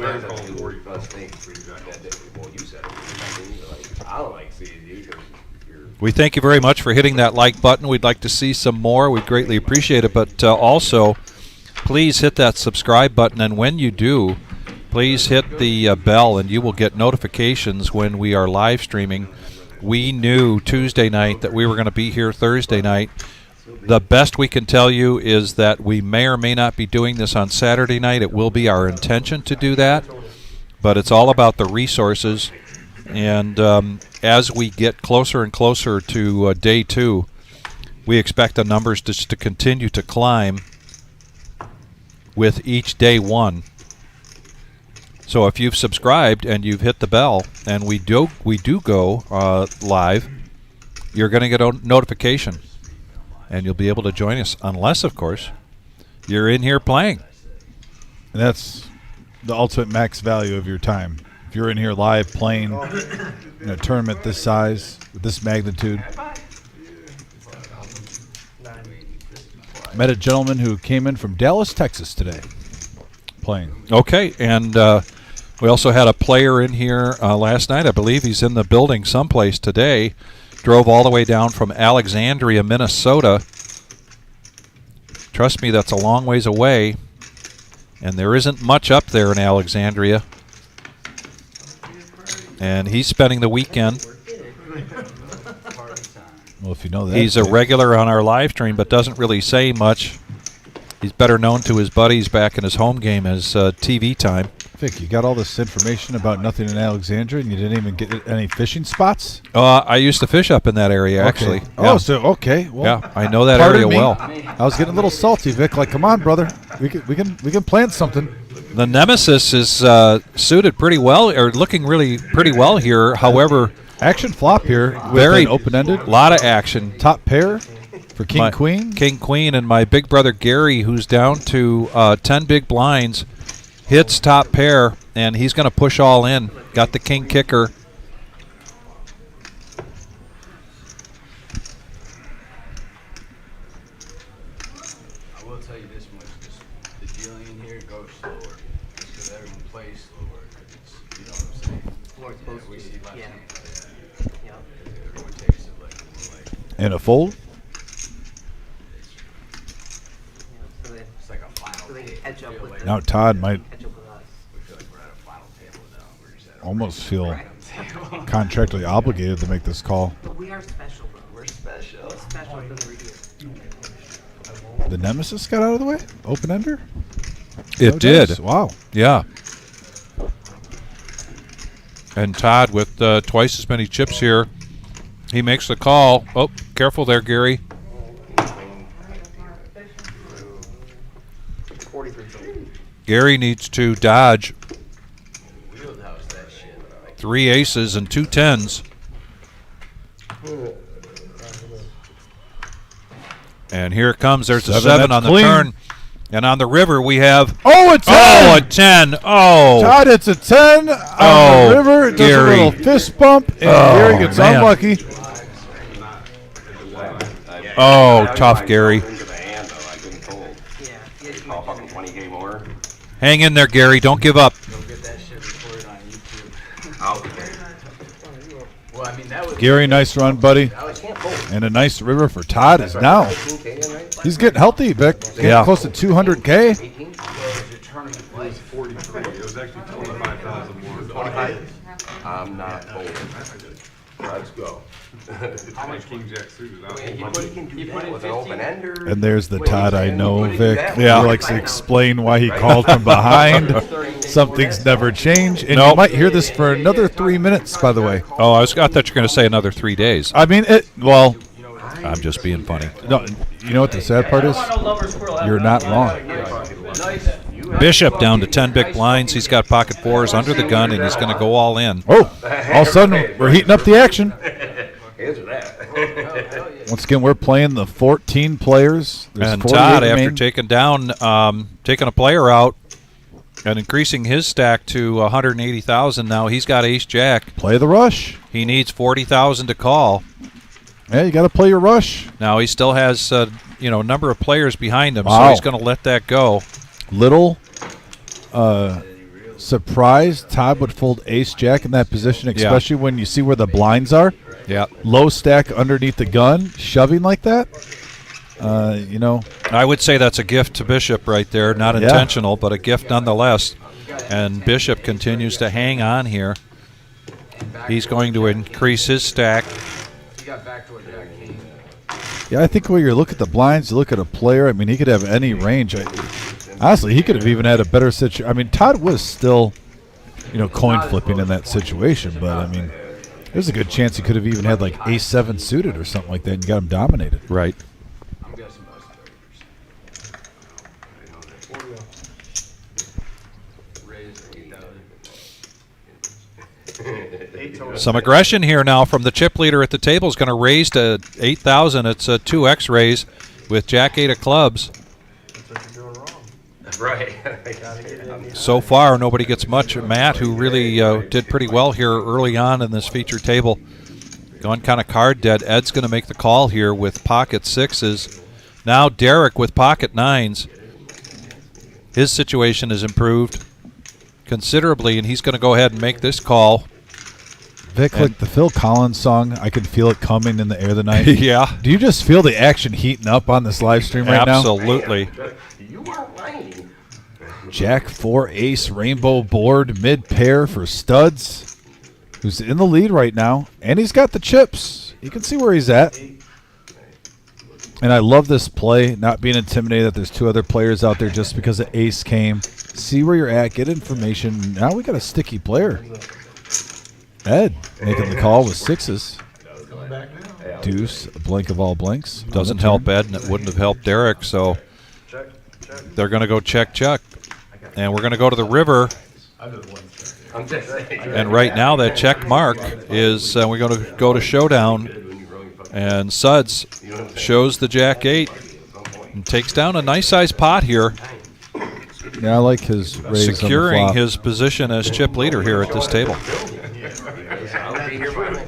like seeing you because you're. We thank you very much for hitting that like button. We'd like to see some more. We'd greatly appreciate it. But also, please hit that subscribe button. And when you do, please hit the bell, and you will get notifications when we are live streaming. We knew Tuesday night that we were going to be here Thursday night. The best we can tell you is that we may or may not be doing this on Saturday night. It will be our intention to do that. But it's all about the resources. And as we get closer and closer to day 2, we expect the numbers just to continue to climb with each day 1. So if you've subscribed and you've hit the bell, and we do go live, you're going to get a notification, and you'll be able to join us, unless, of course, you're in here playing. And that's the ultimate max value of your time. If you're in here live playing in a tournament this size, with this magnitude. Met a gentleman who came in from Dallas, Texas today, playing. Okay, and we also had a player in here last night. I believe he's in the building someplace today. Drove all the way down from Alexandria, Minnesota. Trust me, that's a long ways away. And there isn't much up there in Alexandria. And he's spending the weekend. Well, if you know that. He's a regular on our live stream, but doesn't really say much. He's better known to his buddies back in his home game as TV time. Vic, you got all this information about nothing in Alexandria, and you didn't even get any fishing spots? I used to fish up in that area, actually. Okay. Yeah. Oh, so okay. Well, Yeah, I know that pardon area me. well. I was getting a little salty, Vic. Like, come on, brother. We can plant something. The Nemesis is suited pretty well, or looking really pretty well here. However, Action flop here with very an open-ended. A lot of action. Top pair for King Queen. King Queen, and my big brother Gary, who's down to 10 big blinds, hits top pair, and he's going to push all in. Got the king kicker. I will tell you this much, just the dealing in here goes slower. Just because everyone plays slower. It's, you know what I'm saying? More exposed We to see it. left Yeah. hand players. Yeah. Everyone takes it like And a fold. So they, it's like a final so they table. catch up We feel with like- the, Now Todd might catch up with us. We feel like we're at a final table now. We're just at a almost feel table. contractually obligated to make this call. But we are special, bro. We're special. Special because we're here. The Nemesis got out of the way? Open-ender? It did. Wow. Yeah. And Todd with twice as many chips here. He makes the call. Oh, careful there, Gary. 43. Gary needs to dodge Wheelhouse that shit. Like, 3 aces and 2 tens. And here it comes. There's a 7 That's on the clean. turn. And on the river we have... Oh, a 10! Oh, a 10. Oh. Todd hits a 10 on Oh, the river. Does Gary. a little fist bump, and Oh, Gary gets man. unlucky. Oh, tough, Gary. Into the hand, though. I couldn't fold. Yeah. Yeah, you Oh, might fucking 20K more. Hang in there, Gary. Don't give up. go get that shit recorded on YouTube. Out. Well, I mean, that was... Gary, nice run, buddy. I can't fold. And a nice river for Todd is now. 18K in, right? He's getting healthy, Vic. Getting Yeah. close to 200K. 18? your tournament play. 43. It was actually 25,000 more. I'm not folding. Let's go. How much King Jack suited? Anybody can do that with an open ender. And there's the Todd I know, Vic. Yeah. He likes to explain why he called from behind. Some things never change. And you Nope. might hear this for another 3 minutes, by the way. Oh, I thought you were going to say another 3 days. I mean, well, I'm just being funny. no, you know what the sad part is? You're not wrong. Bishop down to 10 big blinds. He's got pocket fours under the gun, and he's going to go all in. Oh, all of a sudden we're heating up the action. Answer that. Once again, we're playing the 14 players. There's And 48 Todd, after remain. taking a player out and increasing his stack to 180,000, now he's got ace jack. Play the rush. He needs 40,000 to call. Yeah, you got to play your rush. Now he still has a number of players behind him, so Wow. he's going to let that go. Little surprised Todd would fold ace jack in that position, especially when you see where the blinds are. Yeah, Low stack underneath the gun, shoving like that. I would say that's a gift to Bishop right there. Not Yeah. intentional, but a gift nonetheless. And Bishop continues to hang on here. He's going to increase his stack. You got backdoor jack king. Yeah, I think when you look at the blinds, you look at a player, I mean, he could have any range. Honestly, he could have even had a better situation. I mean, Todd was still, coin flipping in that situation, but I mean, there's a good chance he could have even had like ace-7 suited or something like that and got him dominated. Right. I'm guessing most 30%. Raise 8,000. Some aggression here now from the chip leader at the table is going to raise to 8,000. It's a 2x raise with jack 8 of clubs. That's what you're doing wrong. Right. So far, nobody gets much. Matt, who really did pretty well here early on in this feature table, gone kind of card dead. Ed's going to make the call here with pocket 6s. Now Derek with pocket 9s. His situation has improved considerably, and he's going to go ahead and make this call. Vic, like the Phil Collins song, I can feel it coming in the air tonight. Yeah, Do you just feel the action heating up on this live stream right now? absolutely. You weren't lying. Jack 4 ace rainbow board mid pair for Studs, who's in the lead right now, and he's got the chips. You can see where he's at. And I love this play, not being intimidated that there's two other players out there just because the ace came. See where you're at, get information. Now we got a sticky player. Ed making the call with 6s. Deuce, a blank of all blanks. Doesn't help Ed, and it wouldn't have helped Derek, so they're going to go check. And we're going to go to the river. I'm just saying. And right now that check mark is we're going to go to showdown. And Suds shows the jack 8 and takes down a nice sized pot here, Yeah, I like his raise on the securing flop. his position as chip leader here at this table. I'll be here by my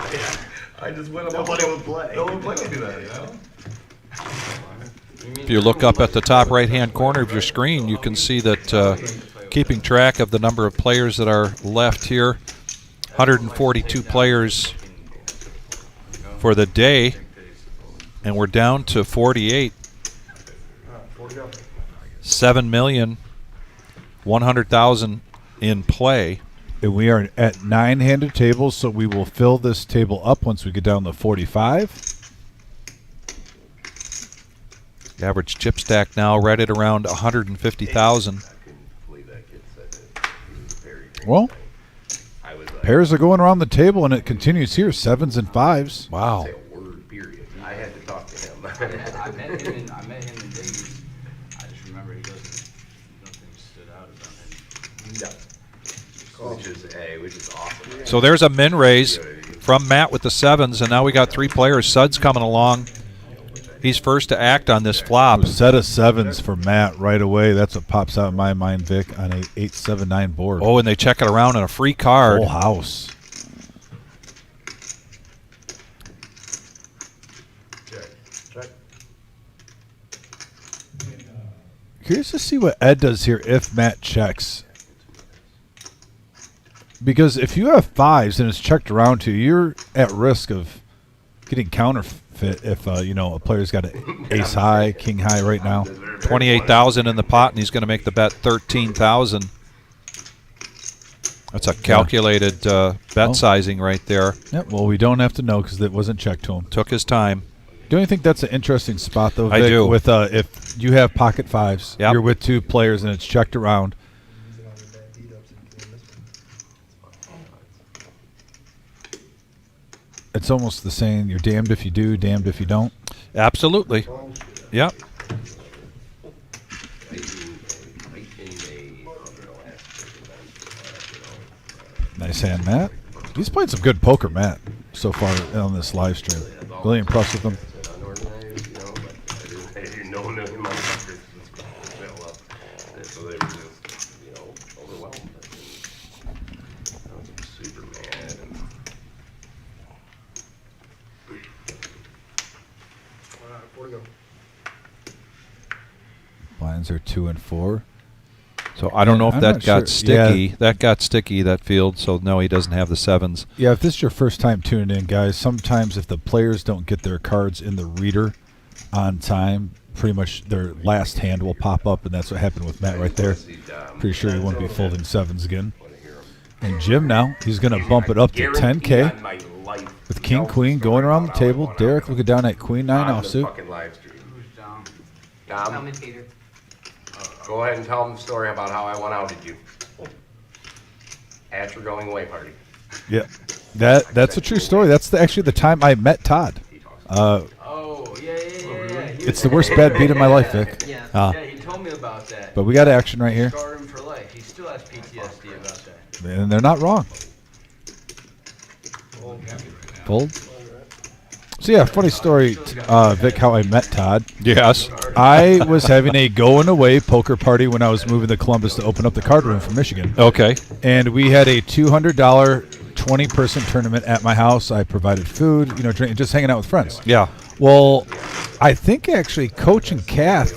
I just went up. Nobody would play. No one played me that, If you look up at the top right-hand corner of your screen, you can see that keeping track of the number of players that are left here, 142 players for the day, and we're down to 48. 7,100,000 in play. And we are at 9-handed tables, so we will fill this table up once we get down to 45. The average chip stack now right at around 150,000. Well, pairs are going around the table, and it continues here, 7s and 5s. Wow. Say a word, period. I had to talk to him. I met him in Vegas. I just remember nothing stood out about him. Which is awesome. So there's a min raise from Matt with the 7s, and now we got 3 players. Suds coming along. He's first to act on this flop. A set of 7s for Matt right away. That's what pops out in my mind, Vic, on a 8-7-9 board. Oh, and they check it around in a free card. Full house. Check. Curious to see what Ed does here if Matt checks. Because if you have 5s and it's checked around to you, you're at risk of getting counterfeit if a player's got an ace high, king high right now. 28,000 in the pot, and he's going to make the bet 13,000. That's a calculated bet sizing right there. Yep, well, we don't have to know because it wasn't checked to him. Took his time. Don't you think that's an interesting spot, though, I Vic? do. With if you have pocket 5s, Yep. you're with 2 players and it's checked around. It's almost the saying, you're damned if you do, damned if you don't. Absolutely. Yep. Nice hand, Matt. He's played some good poker, Matt, so far on this live stream. Really impressed with him. Unorganized, you know, but I didn't know none of my numbers was fill up. And so they were just, you know, overwhelmed. I was super mad. And All right, 4 to go. Blinds are 2 and 4. So I don't know if I'm that not got sure. sticky. Yeah. That got sticky, that field, so no, he doesn't have the 7s. Yeah, if this is your first time tuning in, guys, sometimes if the players don't get their cards in the reader on time, pretty much their last hand will pop up, and that's what happened with Matt right there. Pretty sure he won't be folding 7s again. And Jim now, he's going to bump it up to guaranteed on 10K my life, with King, no Queen story going around the about how table. it's Derek going looking down at Queen 9 on the offsuit. fucking live stream. Who's down? Dom, Commentator. go ahead and tell them the story about how I went out at you. At your going away party. Yeah, that's a true story. That's actually the time I met Todd. Oh, yeah. It's the worst bad beat of my life, Vic. Yeah. Ah. Yeah, he told me about that. But we got action right here, Scarred him for life. He still has PTSD about that. and they're not wrong. Fold. So yeah, funny story, Vic, how I met Todd. Yes. I was having a going away poker party when I was moving to Columbus to open up the card room for Michigan. Okay. And we had a $200 20-person tournament at my house. I provided food, drink, just hanging out with friends. Yeah. Well, I think actually Coach and Kath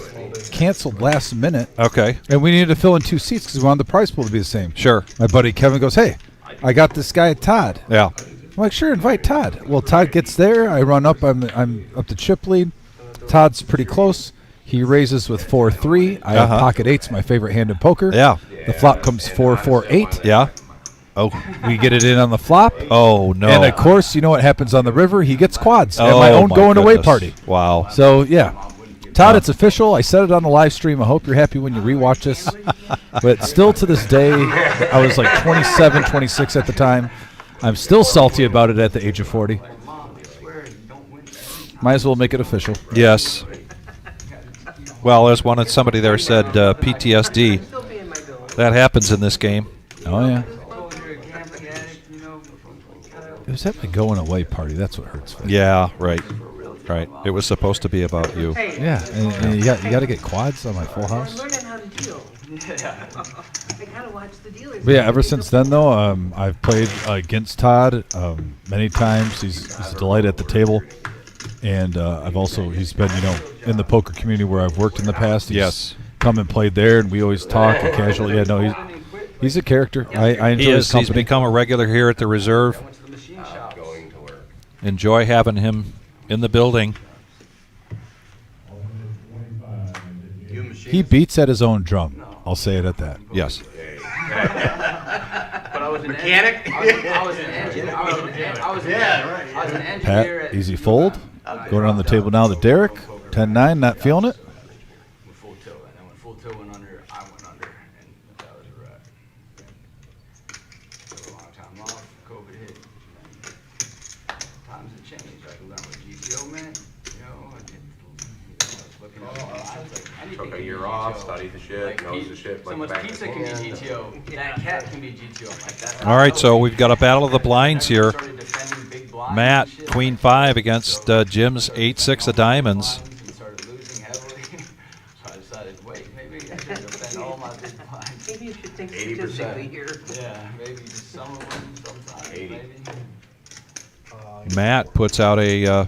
canceled last minute, Okay. and we needed to fill in 2 seats because we wanted the prize pool to be the same. Sure. My buddy Kevin goes, "Hey, I got this guy Todd." Yeah. I'm like, "Sure, invite Todd." Well, Todd gets there. I run up. I'm up the chip lead. Todd's pretty close. He raises with 4-3. I have pocket 8's my favorite hand in poker. Yeah. The flop comes 4-4-8. Yeah. Oh. We get it in on the flop. Oh no. And of course, you know what happens on the river? He gets quads at Oh, my own my going away goodness. party. Wow. So yeah, Todd, it's official. I said it on the live stream. I hope you're happy when you rewatch this. But still to this day, I was like 27, 26 at the time. I'm still salty about it at the age of 40. Might as well make it official. Yes. Well, as somebody there said, PTSD. Still paying my bill. That happens in this game. Oh yeah. Oh, you're a gambling addict, you know. It was at my going away party. That's what hurts. Vic. Yeah. Right. Right. It was supposed to be about you. Hey, Yeah, and you got to get quads on my full I'm house. learning how to deal. I gotta watch the dealers. But yeah, ever since then though, I've played against Todd many times. He's a delight at the table, and he's been in the poker community where I've worked in the past. He's Yes. come and played there, and we always talk and casually. Yeah, no, he's a character. I enjoy He his is. He's company. become a regular here at the reserve. Went to the machine shop. Going to work. Enjoy having him in the building. You machine. He beats at his own drum. I'll say it at that. Yes. But I was an Mechanic? I was an engineer. I was an engineer. Pat, at- easy fold. Going around the table now to Derek. 10-9, not feeling it. With full tilt, and then when full tilt went under, I went under, and that was a wrap. Took a long time off. COVID hit. Times have changed. I learned what GTO meant. I was looking at the lines, like anything Took a can year be off, GTO. studied the shit, knows the shit. So like much the back of pizza his can be hand. GTO. That cat can be GTO. Like that. All right, so we've got a battle of the blinds here. Started defending big blinds Matt, and shit. Queen 5 against Jim's 8-6 of diamonds. And started losing heavily. So I decided, wait, maybe I should defend all my big blinds. Maybe you should think 80%. statistically here. Yeah, maybe just some of them sometimes. 80. Maybe. Matt puts out a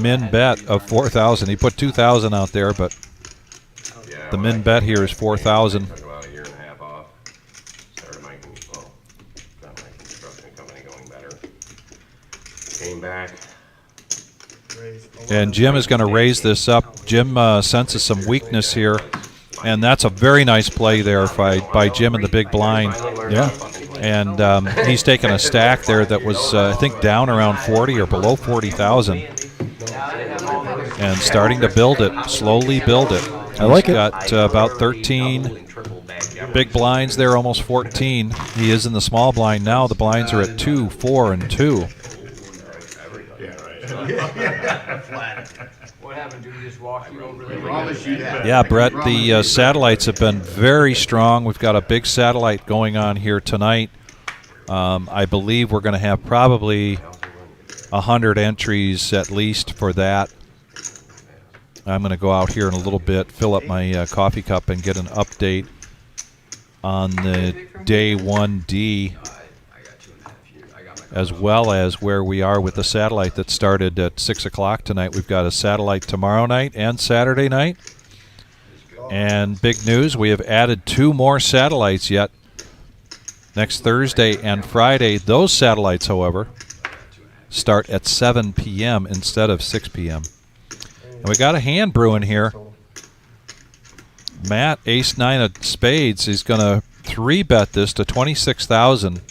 min bet of 4,000. He put 2,000 out there, but Yeah, the when min I bet came here back, is 4,000. Took about a year and a half off. Started got my construction company going better. Came back. And Jim is going to raise this up. Jim senses some weakness here, and that's a very nice play there by Jim in the big blind. Yeah. And he's taken a stack there that was, I think, down around 40 or below 40,000, and starting to build it, slowly build it. I like He's it. got about 13 big blinds there, almost 14. He is in the small blind now. The blinds are at 2, 4, and 2. What happened? Did we just walk you over there? Promise you that. Yeah, Brett, the satellites have been very strong. We've got a big satellite going on here tonight. I believe we're going to have probably 100 entries at least for that. I'm going to go out here in a little bit, fill up my coffee cup, and get an update on the day 1D, as well as where we are with the satellite that started at 6 o'clock tonight. We've got a satellite tomorrow night and Saturday night. And big news, we have added 2 more satellites yet. Next Thursday and Friday. Those satellites, however, start at 7 p.m. instead of 6 p.m. And we got a hand brewing here. Matt, ace-9 of spades. He's going to 3-bet this to 26,000.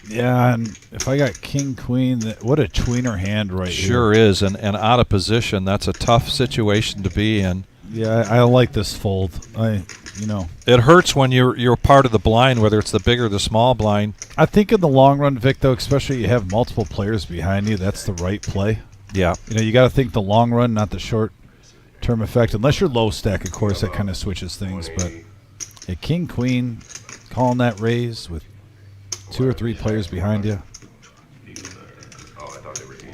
Yeah, and if I got king, queen, what a tweener hand right here. Sure is, and out of position. That's a tough situation to be in. Yeah, I like this fold. It hurts when you're part of the blind, whether it's the big or the small blind. I think in the long run, Vic, though, especially you have multiple players behind you, that's the right play. Yeah. You got to think the long run, not the short-term effect. Unless you're low stack, of course, that kind of switches things. But a king, queen, calling that raise with 2 or 3 players behind you. Oh, I thought they were 80.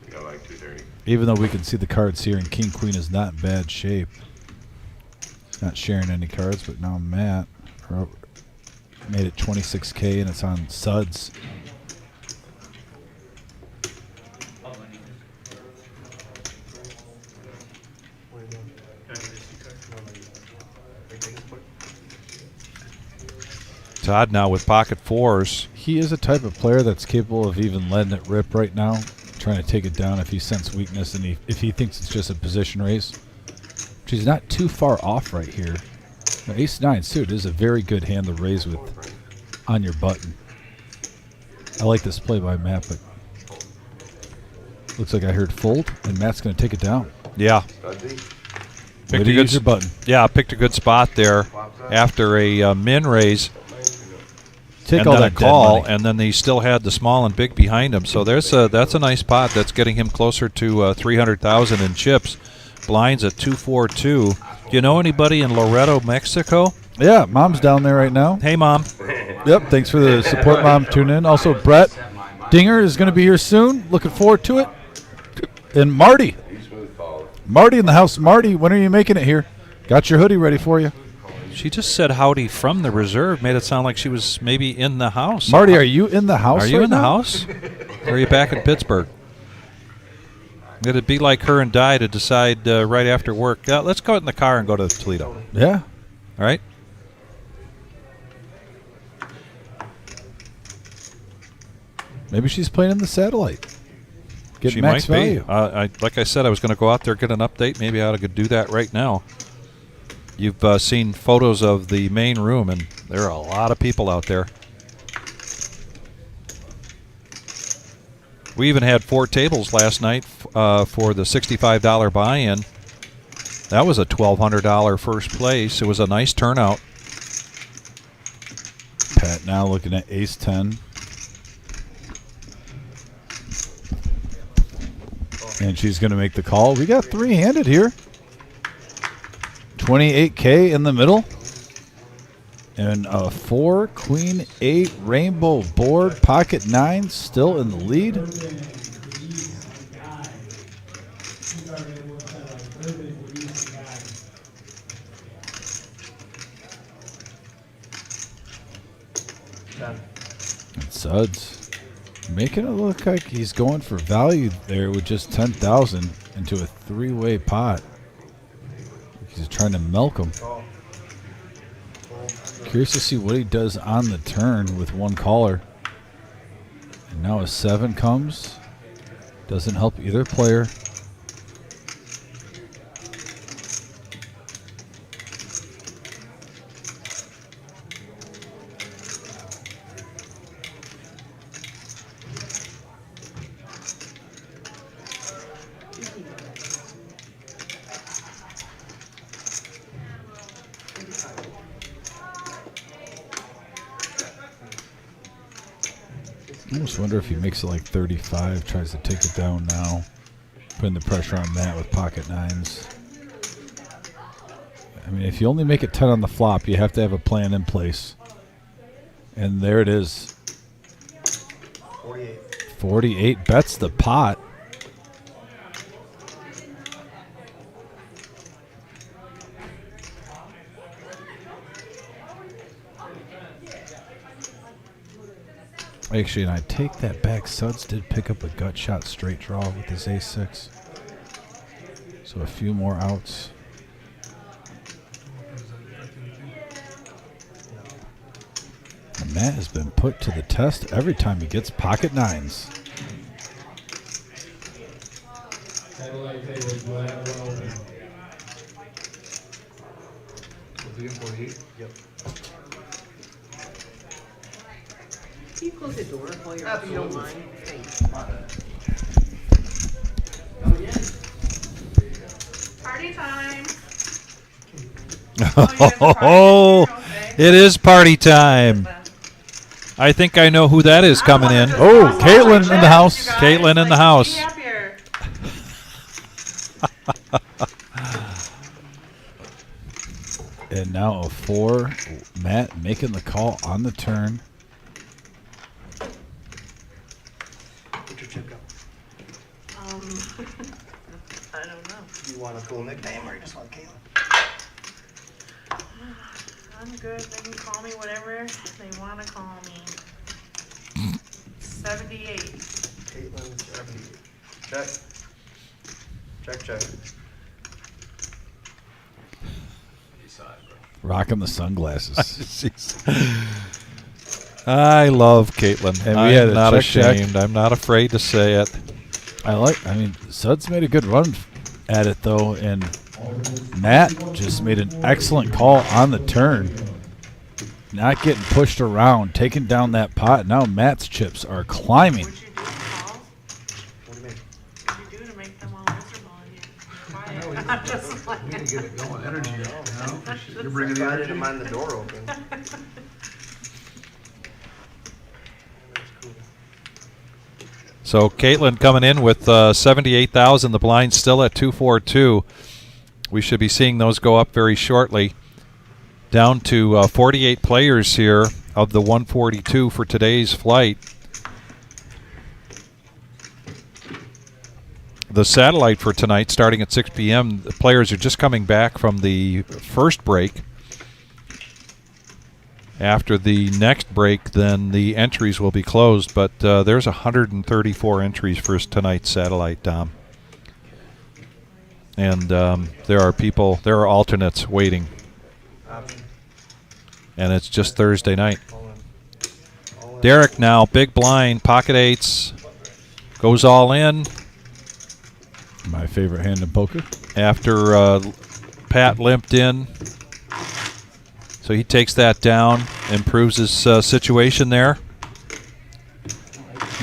We got like 230. Even though we can see the cards here, and king, queen is not in bad shape. Not sharing any cards, but now Matt made it 26K, and it's on suds. Todd now with pocket 4s. He is a type of player that's capable of even letting it rip right now, trying to take it down if he senses weakness and if he thinks it's just a position raise. Which he's not too far off right here. Now, ace-9 suit is a very good hand to raise with on your button. I like this play by Matt, but looks like I heard fold, and Matt's going to take it down. Yeah. Way to use your button. Yeah, picked a good spot there after a min raise. Take and all then that a call, dead money. and then he still had the small and big behind him. So that's a nice pot. That's getting him closer to 300,000 in chips. Blinds at 242. Do you know anybody in Loreto, Mexico? Yeah, Mom's down there right now. Hey, Mom. Yep, thanks for the support, Mom. Tune in. Also, Brett Dinger is going to be here soon. Looking forward to it. And Marty. Marty in the house. Marty, when are you making it here? Got your hoodie ready for you. She just said howdy from the reserve. Made it sound like she was maybe in the house. Marty, are you in the house? Are you right in the now? house? Or are you back in Pittsburgh? It'd be like her and Di to decide right after work. Let's go out in the car and go to Toledo. Yeah. All right? Maybe she's playing in the satellite. Get She max might value. be. Like I said, I was going to go out there, get an update. Maybe I ought to do that right now. You've seen photos of the main room, and there are a lot of people out there. We even had 4 tables last night for the $65 buy-in. That was a $1,200 first place. It was a nice turnout. Pat now looking at ace-10. And she's going to make the call. We got 3-handed here. 28K in the middle. And a 4, queen, 8, rainbow board, pocket 9, still in the lead. And Suds making it look like he's going for value there with just 10,000 into a 3-way pot. He's trying to milk him. Curious to see what he does on the turn with one caller. And now a 7 comes. Doesn't help either player. I almost wonder if he makes it like 35, tries to take it down now. Putting the pressure on Matt with pocket 9s. I mean, if you only make it 10 on the flop, you have to have a plan in place. And there it is. 48. 48 bets the pot. Actually, and I take that back. Suds did pick up a gut shot straight draw with his ace-6. So a few more outs. And Matt has been put to the test every time he gets pocket nines. Yep. Can you close the door while you're up, if you don't mind? Thanks. Party time. Oh, it is party time. I think I know who that is coming in. Oh, Caitlin in the house. Caitlin in the house. Be happier. And now a 4. Matt making the call on the turn. What's your chip go? I don't know. Do you want a cool nickname or you just want Caitlin? I'm good. They can call me whatever they want to call me. 78. Caitlin 78. Check. Check, check. Rocking the sunglasses. I love Caitlin. And we had I'm a not check. ashamed. I'm not afraid to say it. I mean, Suds made a good run at it, though, and Matt just made an excellent call on the turn. Not getting pushed around, taking down that pot. Now Matt's chips are climbing. What'd you do, Paul? What do you mean? What'd you do to make them all miserable and you quiet? I'm just like, We need to get it going, energy, you know? You're bringing I the didn't energy. mind the door open. That's cool. So Caitlin coming in with 78,000. The blind still at 242. We should be seeing those go up very shortly. Down to 48 players here of the 142 for today's flight. The satellite for tonight starting at 6 p.m. The players are just coming back from the first break. After the next break, then the entries will be closed. But there's 134 entries for tonight's satellite, Dom. And there are alternates waiting. Option. And it's just Thursday night. All in. Derek now, big blind, pocket eights, goes all in My favorite hand in poker. after Pat limped in. So he takes that down, improves his situation there.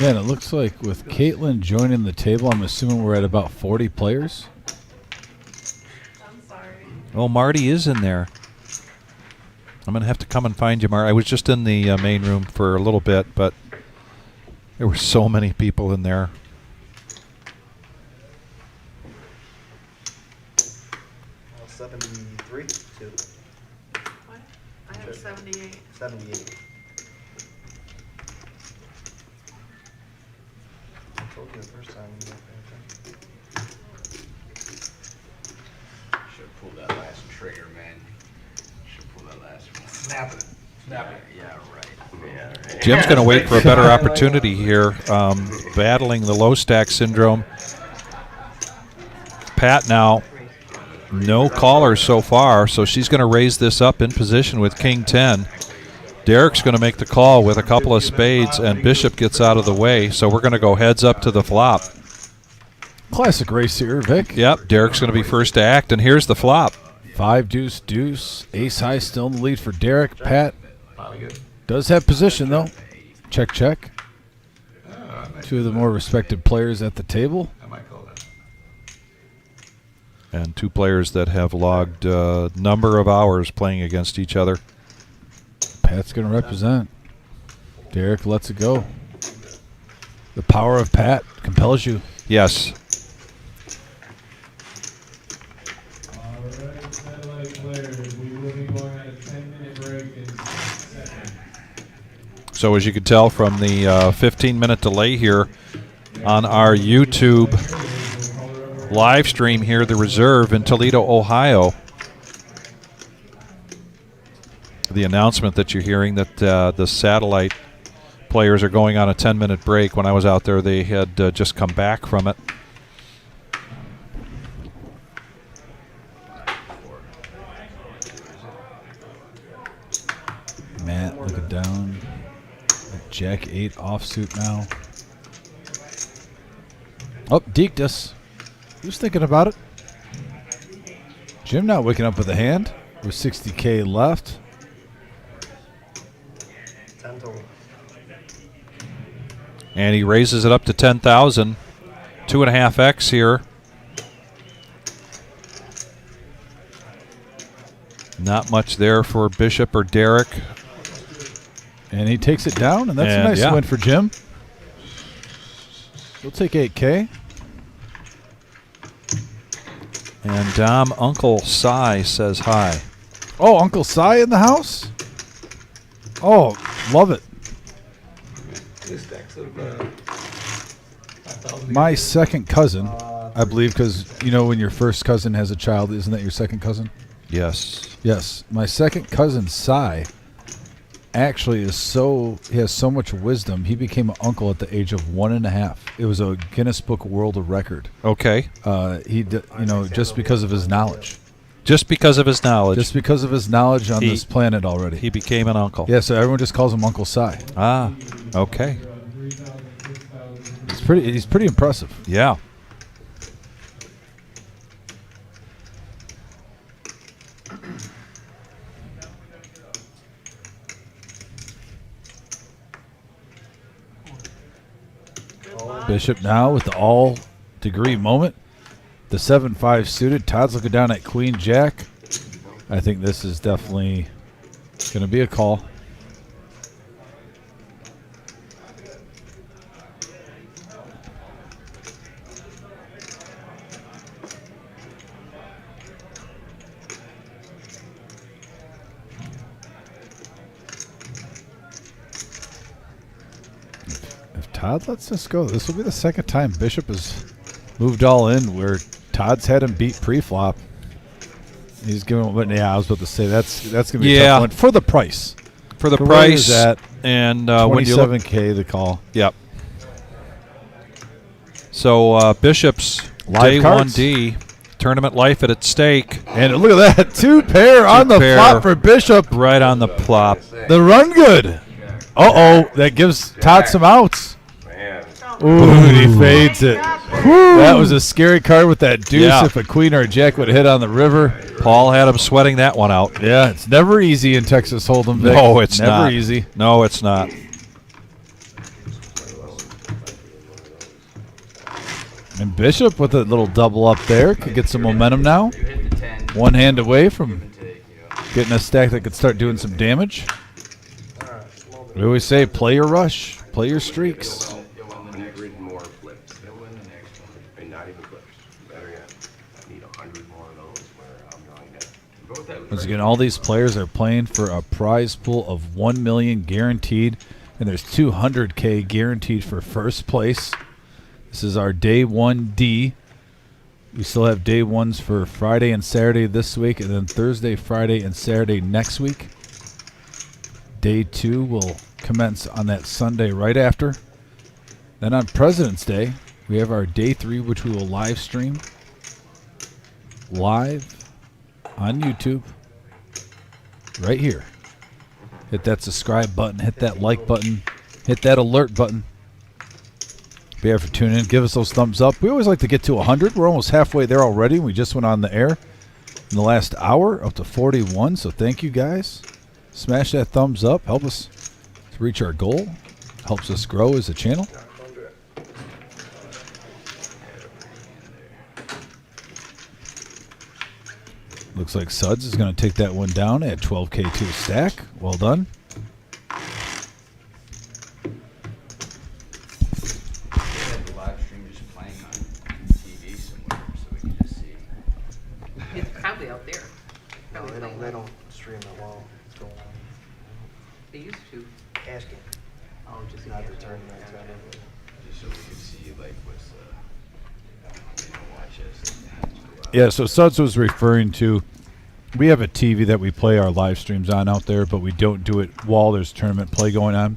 Man, it looks like with Caitlin joining the table, I'm assuming we're at about 40 players. I'm sorry. Oh, Marty is in there. I'm going to have to come and find you, Marty. I was just in the main room for a little bit, but there were so many people in there. Oh, 73? 2. What? I have 78. 78. I told you the first time. You weren't paying attention. Should pull that last trigger, man. Should pull that last one. Snap it. Snap it. Yeah, right. Yeah, right. Jim's going to wait for a better opportunity here, battling the low stack syndrome. Pat now, no caller so far, so she's going to raise this up in position with King 10. Derek's going to make the call with a couple of spades, and Bishop gets out of the way, so we're going to go heads up to the flop. Classic race here, Vic. Yep, Derek's going to be first to act, and here's the flop. 5 deuce deuce. Ace high still in the lead for Derek. Pat does have position though. Check check. Two of the more respected players at the table. I might call that. And two players that have logged a number of hours playing against each other. Pat's going to represent. Derek lets it go. The power of Pat compels you. Yes. All right, satellite players, we will be going at a 10-minute break in seconds. So as you can tell from the 15-minute delay here on our YouTube live stream here, the reserve in Toledo, Ohio, the announcement that you're hearing that the satellite players are going on a 10-minute break. When I was out there, they had just come back from it. Matt looking down. Jack 8 offsuit now. Oh, deked us. He was thinking about it. Jim not waking up with a hand. With 60K left. 10 total. And he raises it up to 10,000. 2.5x here. Not much there for Bishop or Derek. And he takes it down, and that's a nice win for Jim. We'll take 8K. And Dom Uncle Cy says hi. Oh, Uncle Cy in the house? Oh, love it. My second cousin, I believe, because, you know, when your first cousin has a child, isn't that your second cousin? Yes. Yes. My second cousin, Cy, actually he has so much wisdom. He became an uncle at the age of 1.5. It was a Guinness Book World Record. Okay. Just because of his knowledge. Just because of his knowledge. Just because of his knowledge on this planet already. He became an uncle. Yeah, so everyone just calls him Uncle Cy. Ah, okay. He's pretty impressive. Yeah. Bishop now with the all-degree moment. The 7-5 suited. Todd's looking down at Queen Jack. I think this is definitely going to be a call. Todd lets this go. This will be the second time Bishop has moved all in where Todd's had him beat pre-flop. He's giving, but yeah, I was about to say that's going to be a tough one for the price. For the price, at and when you look, 27K the call. Yep. So Bishop's Live day cards. 1D tournament life at stake, and look at that, two pair on the flop for Bishop. Right on the plop. The run good. That gives Todd some outs. Ooh, and he fades it. That was a scary card with that deuce. Yeah. If a queen or a jack would have hit on the river. Paul had him sweating that one out. Yeah, it's never easy in Texas Hold'em, Vic. No, it's never not. easy. No, it's not. And Bishop with a little double up there could get some momentum now. One hand away from getting a stack that could start doing some damage. We always say play your rush, play your streaks. 100 more flips. They'll win the next one. And not even flips. Better yet, I need 100 more of those where I'm going to go with that. Once again, all these players are playing for a prize pool of $1 million guaranteed, and there's $200K guaranteed for first place. This is our day 1D. We still have day ones for Friday and Saturday this week, and then Thursday, Friday, and Saturday next week. Day 2 will commence on that Sunday right after. Then on President's Day, we have our day 3, which we will live stream live on YouTube right here. Hit that subscribe button, hit that like button, hit that alert button. Be here for tuning in. Give us those thumbs up. We always like to get to 100. We're almost halfway there already. We just went on the air in the last hour, up to 41. So thank you guys. Smash that thumbs up. Help us to reach our goal. Helps us grow as a channel. Looks like Suds is going to take that one down at 12K to a stack. Well done. It's probably out there. No, they don't stream the wall. What's going on? They used to. Asking. Oh, just Not again. the tournament, kind of. Just so we can see like what's watch us. Yeah, so Suds was referring to, we have a TV that we play our live streams on out there, but we don't do it while there's tournament play going on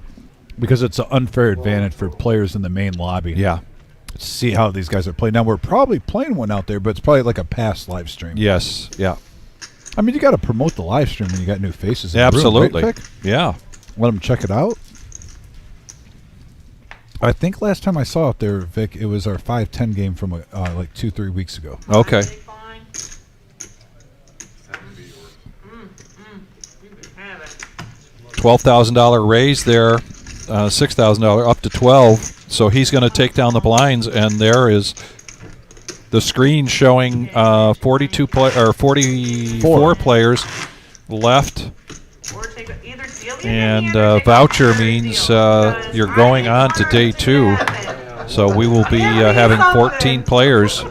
because it's an unfair advantage for players in the main lobby. Yeah. To see how these guys are playing. Now, we're probably playing one out there, but it's probably like a past live stream. Yes. Yeah. I mean, you got to promote the live stream when you got new faces in Absolutely. the room, right, Vic? Yeah. Let them check it out. I think last time I saw it there, Vic, it was our 5-10 game from like 2-3 weeks ago. Okay. Fine. You can have it. $12,000 raise there, $6,000 up to 12. So he's going to take down the blinds, and there is the screen showing 44 players left, Or take either deal and voucher means you're going on to day 2. So we will be having 14 players.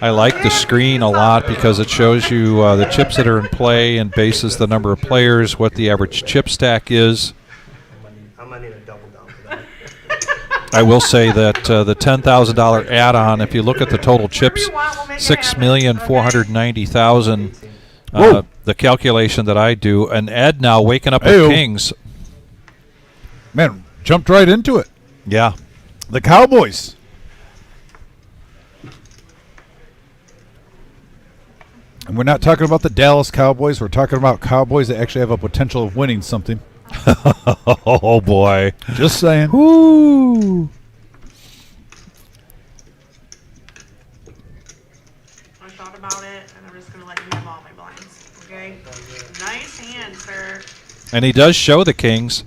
I like the screen a lot because it shows you the chips that are in play and bases the number of players, what the average chip stack is. I'm gonna need a double down for that. I will say that the $10,000 add-on, if you look at the total chips, 6,490,000. The calculation that I do, and Ed now waking up Hey-o. with Kings. Man, jumped right into it. Yeah. The Cowboys. And we're not talking about the Dallas Cowboys. We're talking about Cowboys that actually have a potential of winning something. Oh, boy. Just saying. Woo. I thought about it, and I'm just going to let you have all my blinds. Okay? Nice hand, sir. And he does show the Kings.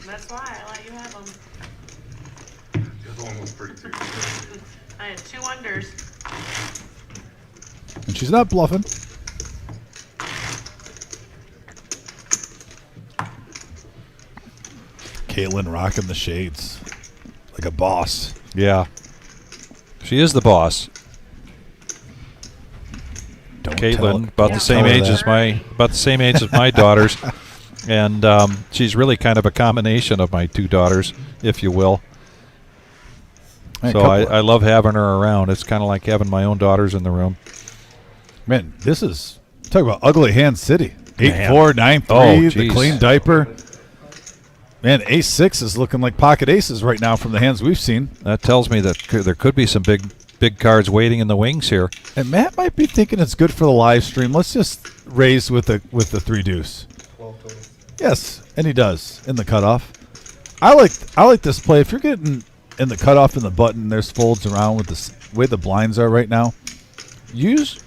That's why I let you have them. The other one was pretty too. I had 2 unders. And she's not bluffing. Caitlin rocking the shades like a boss. Yeah. She is the boss. Don't Caitlin, tell- about don't the same tell her age that. as my daughters, and she's really kind of a combination of my 2 daughters, if you will. Hey, So I love having her around. It's kind of like having my own daughters in the room. Man, this is talk about ugly hand city. Man. 8-4, 9-3, Oh, the geez. clean diaper. Man, ace-6 is looking like pocket aces right now from the hands we've seen. That tells me that there could be some big cards waiting in the wings here. And Matt might be thinking it's good for the live stream. Let's just raise with the 3 deuce. 12 total. Yes, and he does in the cutoff. I like this play. If you're getting in the cutoff and the button, there's folds around with the way the blinds are right now. Use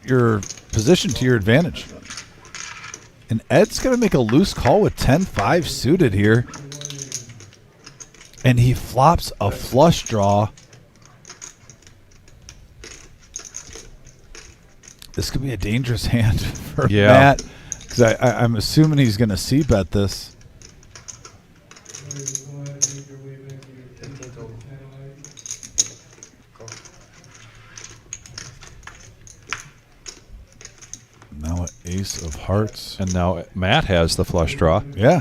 your position to your advantage. And Ed's going to make a loose call with 10-5 suited here. And he flops a flush draw. This could be a dangerous hand for Yeah. Matt. Because I'm assuming he's going to c-bet this. 15 total. Call. Now an ace of hearts. And now Matt has the flush draw. Yeah.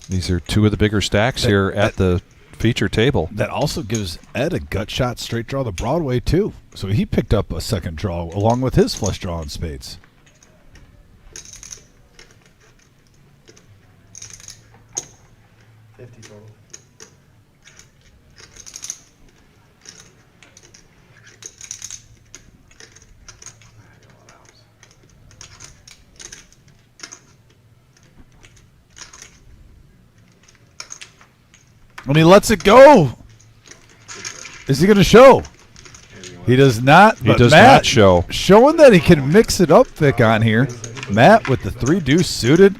These are 2 of the bigger stacks here at the feature table. That also gives Ed a gut shot straight draw to Broadway, too. So he picked up a second draw along with his flush draw in spades. $50 total. When he lets it go, is he going to show? He does not. He but does Matt not show. Showing that he can mix it up, Vic, on here. Matt with the 3 deuce suited.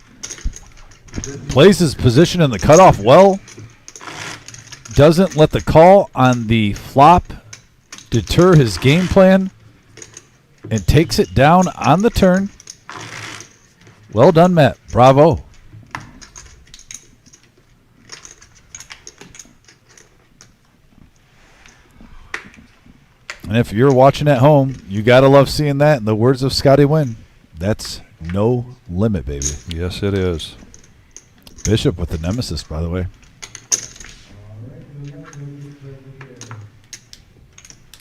Plays his position in the cutoff well. Doesn't let the call on the flop deter his game plan. And takes it down on the turn. Well done, Matt. Bravo. And if you're watching at home, you got to love seeing that. In the words of Scotty Wynn, that's No limit, baby. Yes, it is. Bishop with the nemesis, by the way.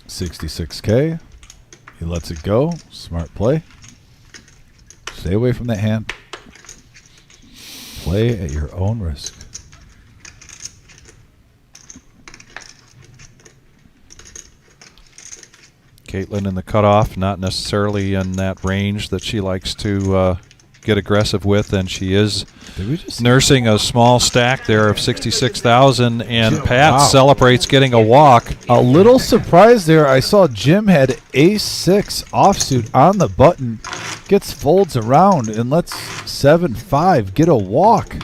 66K. He lets it go. Smart play. Stay away from that hand. Play at your own risk. Caitlin in the cutoff, not necessarily in that range that she likes to get aggressive with, and she is nursing a small stack there of 66,000, and Pat celebrates getting a walk. A little surprise there. I saw Jim had ace-6 offsuit on the button. Gets folds around and lets 7-5 get a walk.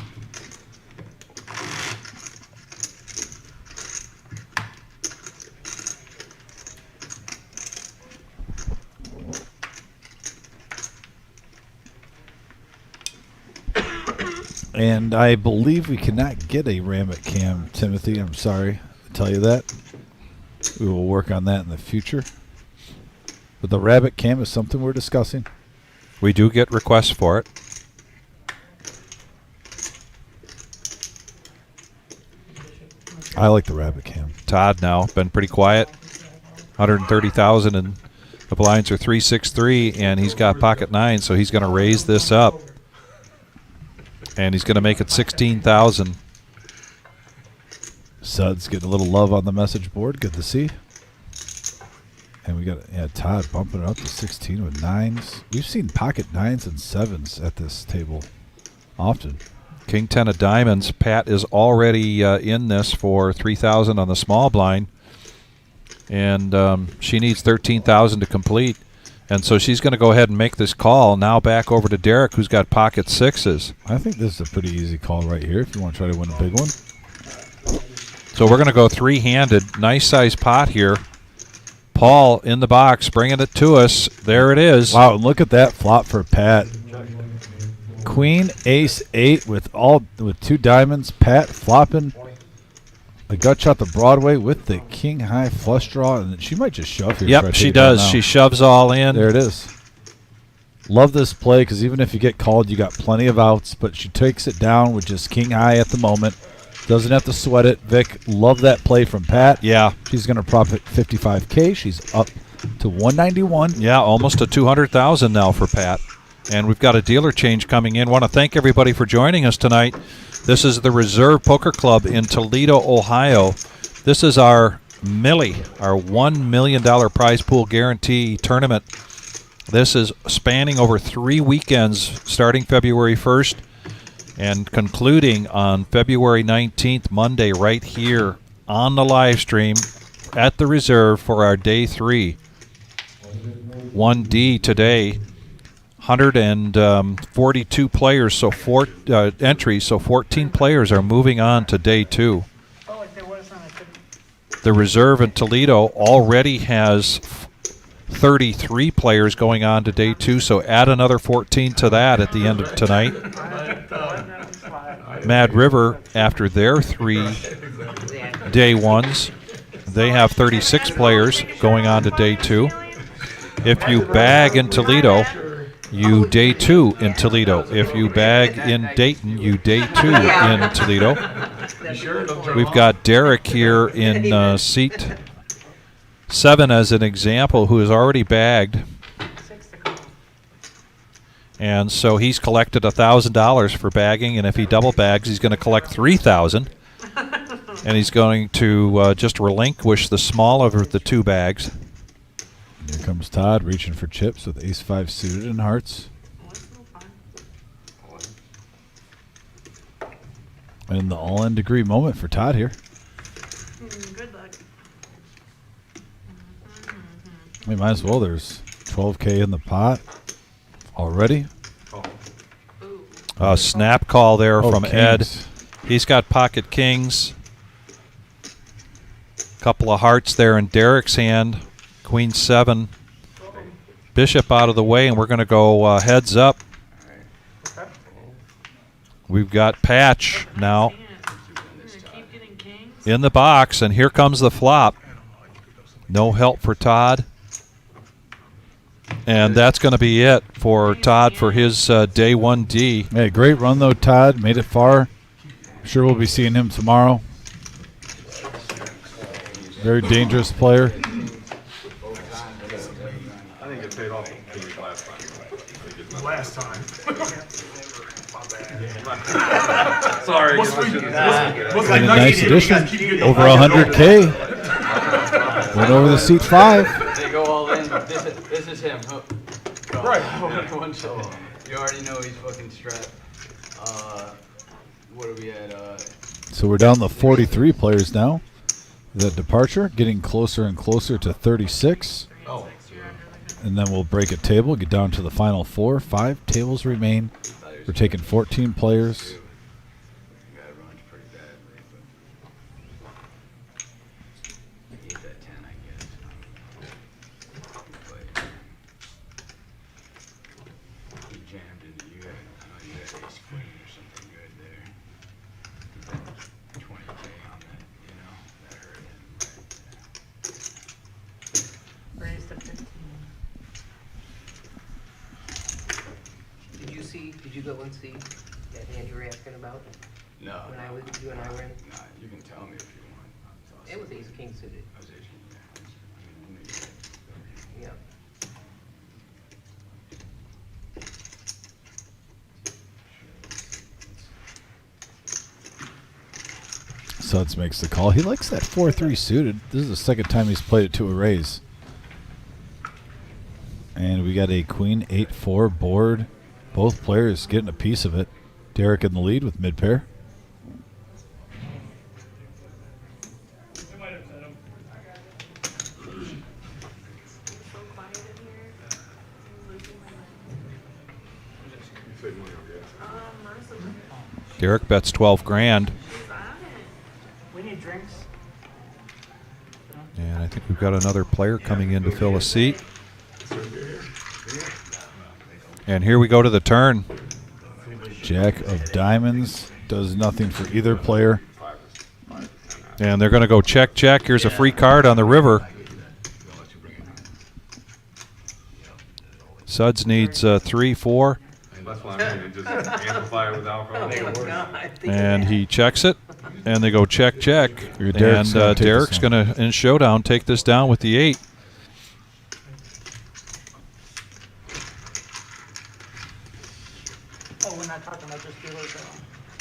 And I believe we cannot get a Rabbit Cam, Timothy. I'm sorry to tell you that. We will work on that in the future. But the Rabbit Cam is something we're discussing. We do get requests for it. I like the Rabbit Cam. Todd now been pretty quiet. 130,000 and the blinds are 363, and he's got pocket 9, so he's going to raise this up. And he's going to make it 16,000. Sud's getting a little love on the message board. Good to see. And we got Todd bumping it up to 16 with 9s. We've seen pocket 9s and 7s at this table often. King 10 of diamonds. Pat is already in this for 3,000 on the small blind. And she needs 13,000 to complete. And so she's going to go ahead and make this call. Now back over to Derek, who's got pocket 6s. I think this is a pretty easy call right here if you want to try to win a big one. So we're going to go three-handed. Nice size pot here. Paul in the box, bringing it to us. There it is. Wow, and look at that flop for Pat. Queen, ace, 8 with 2 diamonds. Pat flopping a gut shot to Broadway with the king high flush draw, and she might just shove here. Yep, she does. She shoves all in. There it is. Love this play because even if you get called, you got plenty of outs, but she takes it down with just king high at the moment. Doesn't have to sweat it. Vic, love that play from Pat. Yeah. She's going to profit 55K. She's up to 191. Yeah, almost to 200,000 now for Pat. And we've got a dealer change coming in. Want to thank everybody for joining us tonight. This is the Reserve Poker Club in Toledo, Ohio. This is our Millie, our $1 million prize pool guarantee tournament. This is spanning over 3 weekends, starting February 1st and concluding on February 19th, Monday, right here on the live stream at the Reserve for our Day 3. 1D today. 142 players, so 4 entries, so 14 players are moving on to Day 2. The Reserve in Toledo already has 33 players going on to Day 2, so add another 14 to that at the end of tonight. Mad River, after their 3 Day 1s, they have 36 players going on to Day 2. If you bag in Toledo, you Day 2 in Toledo. If you bag in Dayton, you Day 2 in Toledo. We've got Derek here in seat 7 as an example, who has already bagged. And so he's collected $1,000 for bagging, and if he double bags, he's going to collect $3,000. And he's going to just relinquish the smaller of the 2 bags. Here comes Todd reaching for chips with ace-5 suited and hearts. And the all-in degree moment for Todd here. Good luck. We might as well. There's 12K in the pot already. A snap call there from kings. Ed. He's got pocket kings. Couple of hearts there in Derek's hand. Queen 7. Bishop out of the way, and we're going to go heads up. We've got Patch now in the box, and here comes the flop. No help for Todd. And that's going to be it for Todd for his day 1D. Hey, great run though, Todd. Made it far. Sure we'll be seeing him tomorrow. Very dangerous player. I think it paid off last time. Sorry. And a nice addition. Over 100K. Went over the seat 5. They go all in. This is him. Oh. Right. One shot. You already know he's fucking strapped. What are we at? So we're down to 43 players now. The departure getting closer and closer to 36. Oh. And then we'll break a table, get down to the final 4. 5 tables remain. We're taking 14 players. Guy runs pretty badly, but he's at 10, I guess. But he jammed into you. I know you had ace queen or something good there. 20K on that, you know, that hurt him right Raise to 15. Did you go and see that hand you were asking about? there. No. When you and I were in? Nah, you can tell me if you want. It was ace king suited. I was ace king, yeah. Yeah. Suds makes the call. He likes that 4-3 suited. This is the second time he's played it to a raise. And we got a queen 8-4 board. Both players getting a piece of it. Derek in the lead with mid pair. So quiet in here. I'm losing my mind. Marissa, Derek bets 12 grand. she's on it. We need drinks. And I think we've got another player coming in to fill a seat. And here we go to the turn. Jack of diamonds does nothing for either player. And they're going to go check, check. Here's a free card on the river. Suds needs 3, 4. That's what I mean. Just amplify it with alcohol. And he checks it. And they go check, check. Derek's And gonna take Derek's this going one. to, in showdown, take this down with the 8. Oh, we're not talking about just dealers,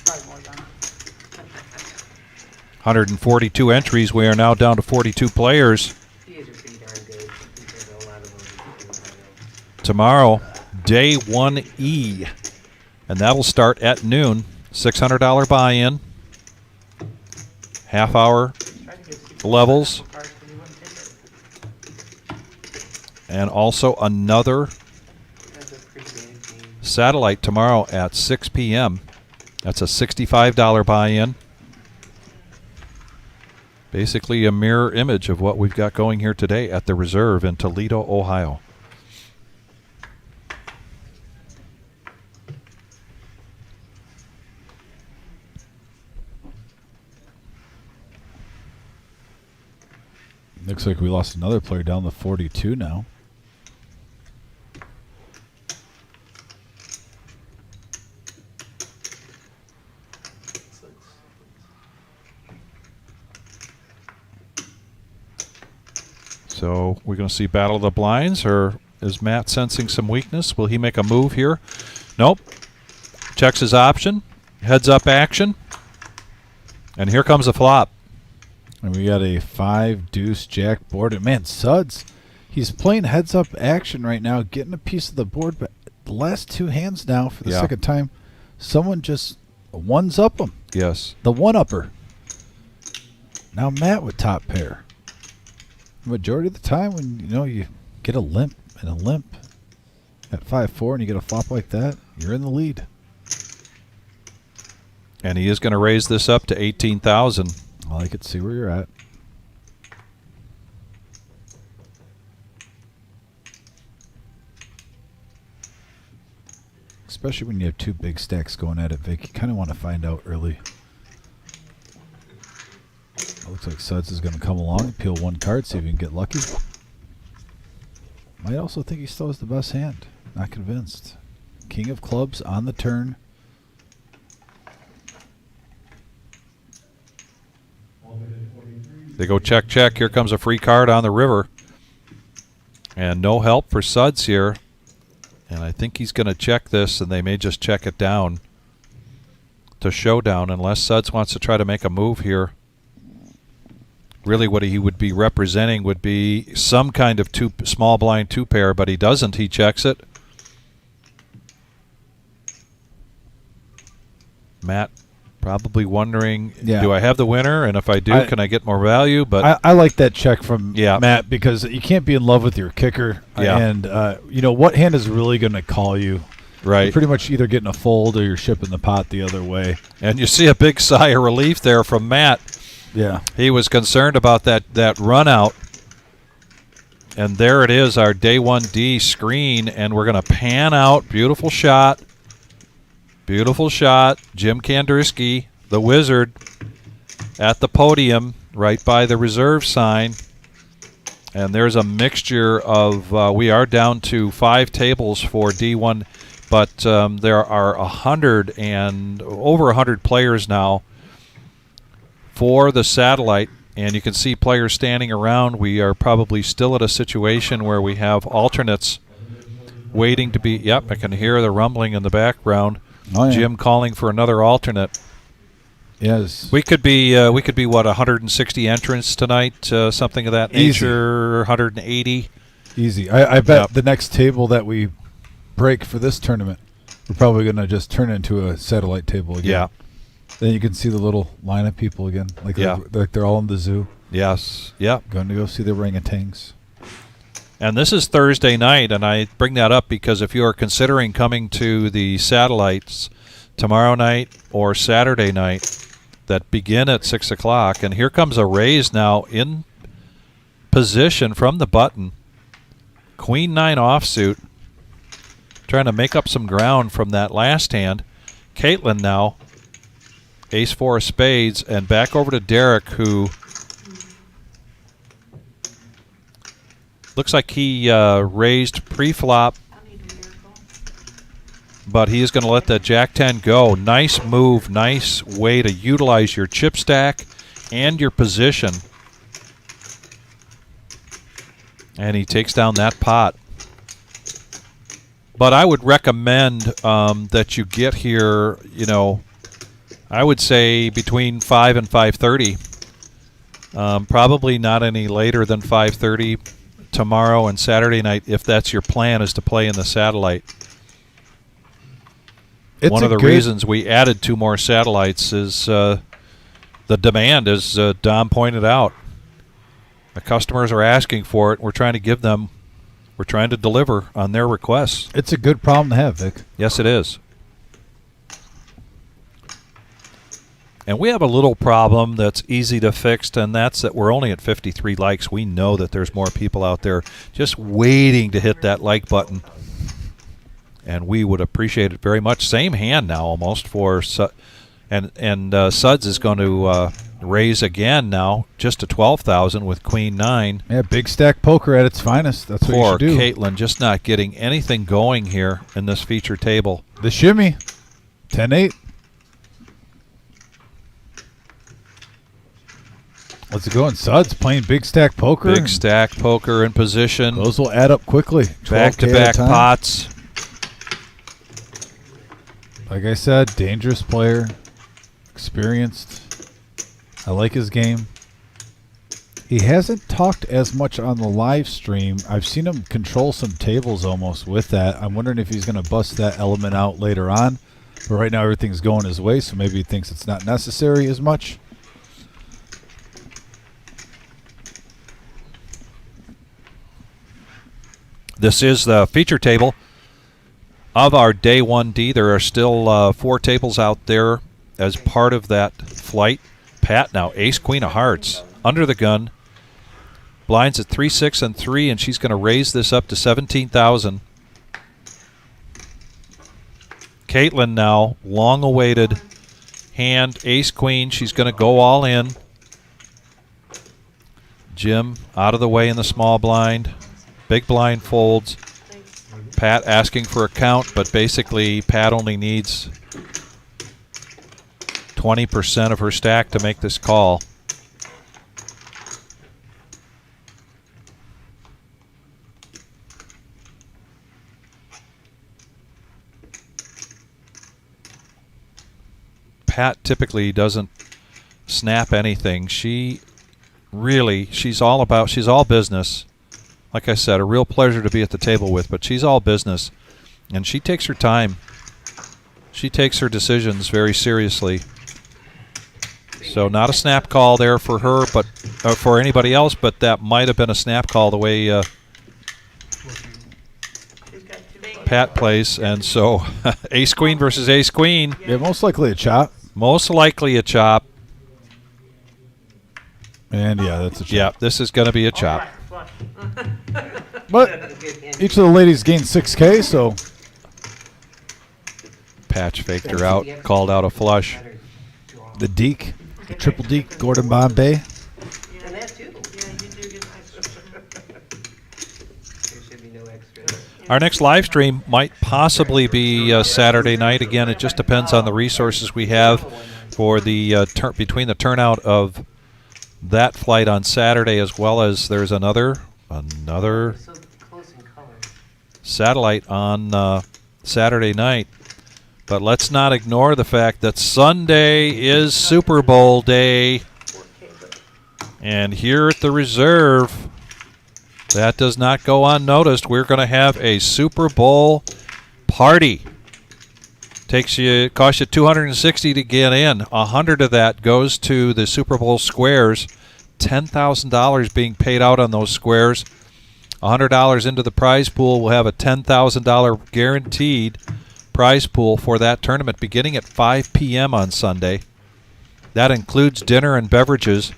probably more than 142 entries. We are now down to 42 players. These are pretty darn good compared to a lot of them. Tomorrow, day 1E. And that'll start at noon. $600 buy-in. Half hour levels. cards, but you wouldn't take it. And also another That's a pretty big game. satellite tomorrow at 6 p.m. That's a $65 buy-in. Basically a mirror image of what we've got going here today at the Reserve in Toledo, Ohio. Looks like we lost another player down to 42 now. So we're going to see Battle of the Blinds, or is Matt sensing some weakness? Will he make a move here? Nope. Checks his option. Heads up action. And here comes a flop. And we got a 5 deuce jack board. And man, Suds, he's playing heads up action right now, getting a piece of the board. But the last 2 hands now for the Yeah. second time, someone just ones up him. Yes. The one upper. Now Matt with top pair. Majority of the time when you get a limp and a limp at 5-4 and you get a flop like that, you're in the lead. And he is going to raise this up to 18,000. Well, I could see where you're at. Especially when you have 2 big stacks going at it, Vic. You kind of want to find out early. Looks like Suds is going to come along and peel 1 card, see if he can get lucky. I also think he still has the best hand. Not convinced. King of clubs on the turn. They go check, check. Here comes a free card on the river. And no help for Suds here. And I think he's going to check this, and they may just check it down to showdown unless Suds wants to try to make a move here. Really what he would be representing would be some kind of small blind two pair, but he doesn't. He checks it. Matt probably wondering, do I have the winner? And if I do, can I get more value? But I like that check from Matt because you can't be in love with your kicker. Yeah. And, you know, what hand is really going to call you? Right. You're pretty much either getting a fold or you're shipping the pot the other way. And you see a big sigh of relief there from Matt. Yeah. He was concerned about that run out. And there it is, our day 1D screen, and we're going to pan out. Beautiful shot. Beautiful shot. Jim Kandersky, the wizard, at the podium right by the reserve sign. And there's a mixture of, we are down to 5 tables for D1, but there are over 100 players now for the satellite, and you can see players standing around. We are probably still at a situation where we have alternates waiting to be, yep, I can hear the rumbling in the background. Oh, yeah. Jim calling for another alternate. Yes. We could be what, 160 entrants tonight, something of that nature, 180. Easy. I bet the next table that we break for this tournament, we're probably going to just turn it into a satellite table again. Yeah. Then you can see the little line of people again, like they're all in the zoo. Yes. Yeah. Going to go see the orangutans. And this is Thursday night, and I bring that up because if you are considering coming to the satellites tomorrow night or Saturday night that begin at 6 o'clock, and here comes a raise now in position from the button. Queen 9 offsuit, trying to make up some ground from that last hand. Caitlin now, ace 4 of spades, and back over to Derek, who looks like he raised pre-flop, but he is going to let that Jack 10 go. Nice move, nice way to utilize your chip stack and your position. And he takes down that pot. But I would recommend that you get here, you know, I would say between 5 and 5:30. Probably not any later than 5:30 tomorrow and Saturday night, if that's your plan, is to play in the satellite. One of the reasons we added 2 more satellites is the demand, as Dom pointed out. The customers are asking for it. We're trying to give them, we're trying to deliver on their requests. It's a good problem to have, Vic. Yes, it is. And we have a little problem that's easy to fix, and that's that we're only at 53 likes. We know that there's more people out there just waiting to hit that like button. And we would appreciate it very much. Same hand now almost for Suds is going to raise again now just to 12,000 with Queen 9. Yeah, big stack poker at its finest. That's what you should do. Poor Caitlin just not getting anything going here in this feature table. The shimmy, 10-8. What's it going? Suds playing big stack poker. Big stack poker in position. Those will add up quickly. Back-to-back pots. Like I said, dangerous player, experienced. I like his game. He hasn't talked as much on the live stream. I've seen him control some tables almost with that. I'm wondering if he's going to bust that element out later on. But right now everything's going his way, so maybe he thinks it's not necessary as much. This is the feature table of our day 1D. There are still 4 tables out there as part of that flight. Pat now, ace, queen of hearts, under the gun. Blinds at 3, 6, and 3, and she's going to raise this up to 17,000. Caitlin now, long-awaited hand, ace, queen. She's going to go all in. Jim out of the way in the small blind. Big blind folds. Pat asking for a count, but basically Pat only needs 20% of her stack to make this call. Pat typically doesn't snap anything. She's all business. Like I said, a real pleasure to be at the table with, but she's all business. And she takes her time. She takes her decisions very seriously. So not a snap call there for her, but for anybody else, but that might have been a snap call the way Pat plays. And so ace queen versus ace queen. Yeah, most likely a chop. Most likely a chop. And yeah, that's a chop. Yeah, this is going to be a chop. But each of the ladies gained 6K, so Patch faked her out, called out a flush. the deke, the triple deke, Gordon Bombay. And that too. Yeah, you do get extra. There should be no extra. Our next live stream might possibly be Saturday night. Again, it just depends on the resources we have for the between the turnout of that flight on Saturday, as well as there's another So close in color. satellite on Saturday night. But let's not ignore the fact that Sunday is Super Bowl day. And here at the Reserve, that does not go unnoticed. We're going to have a Super Bowl party. Costs you $260 to get in. $100 of that goes to the Super Bowl squares. $10,000 being paid out on those squares. $100 into the prize pool. We'll have a $10,000 guaranteed prize pool for that tournament beginning at 5 p.m. on Sunday. That includes dinner and beverages.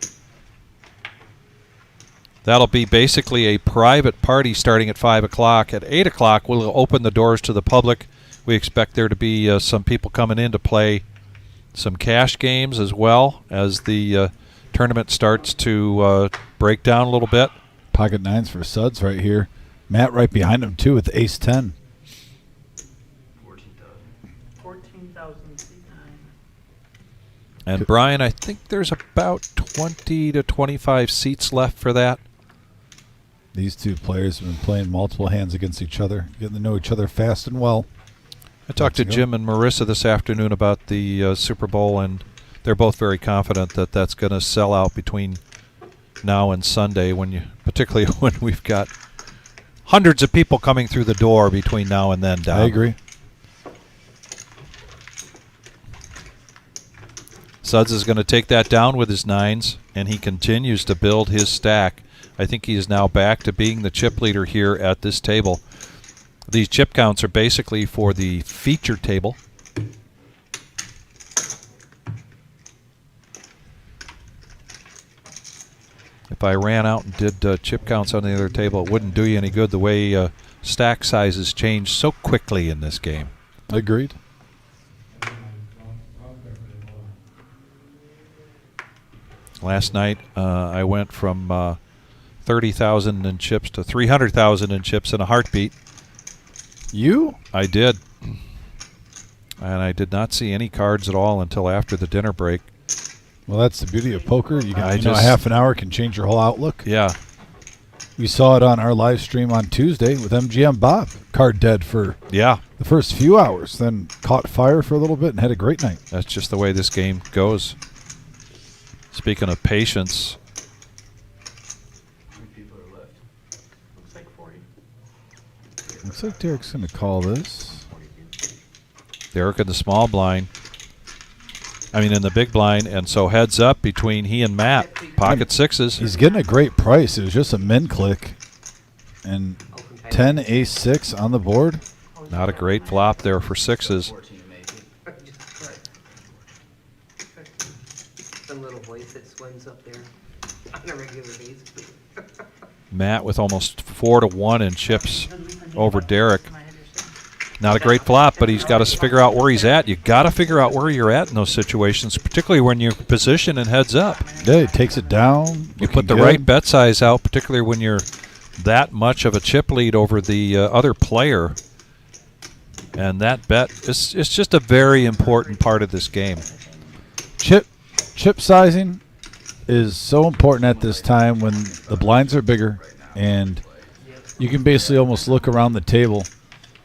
That'll be basically a private party starting at 5 o'clock. At 8 o'clock, we'll open the doors to the public. We expect there to be some people coming in to play some cash games as well as the tournament starts to break down a little bit. Pocket nines for Suds right here. Matt right behind him, too, with ace 10. 14,000. And Brian, I think there's about 20 to 25 seats left for that. These two players have been playing multiple hands against each other, getting to know each other fast and well. I talked to Jim and Marissa this afternoon about the Super Bowl, and they're both very confident that that's going to sell out between now and Sunday, particularly when we've got hundreds of people coming through the door between now and then. Dom. I agree. Suds is going to take that down with his nines, and he continues to build his stack. I think he is now back to being the chip leader here at this table. These chip counts are basically for the feature table. If I ran out and did chip counts on the other table, it wouldn't do you any good the way stack sizes change so quickly in this game. Agreed. Last night, I went from 30,000 in chips to 300,000 in chips in a heartbeat. You? I did. And I did not see any cards at all until after the dinner break. Well, that's the beauty of poker. You I can, a half an hour can change your whole outlook. Yeah. We saw it on our live stream on Tuesday with MGM Bob. Card dead for the first few hours, then caught fire for a little bit and had a great night. That's just the way this game goes. Speaking of patience, How many people are left? Looks like 40. Looks like Derek's going to call this. Derek in the small blind. In the big blind, and so heads up between he and Matt. Pocket sixes. He's getting a great price. It was just a min click. And 10 ace 6 on the board. Not a great flop there for sixes. 14 maybe. The little voice that swims up there on a regular basis. Matt with almost 4-1 in chips over Derek. Not a great flop, but he's got to figure out where he's at. You got to figure out where you're at in those situations, particularly when you're positioned and heads up. Yeah, he takes it down. You put the right bet size out, particularly when you're that much of a chip lead over the other player. And that bet is just a very important part of this game. Chip sizing is so important at this time when the blinds are bigger, and you can basically almost look around the table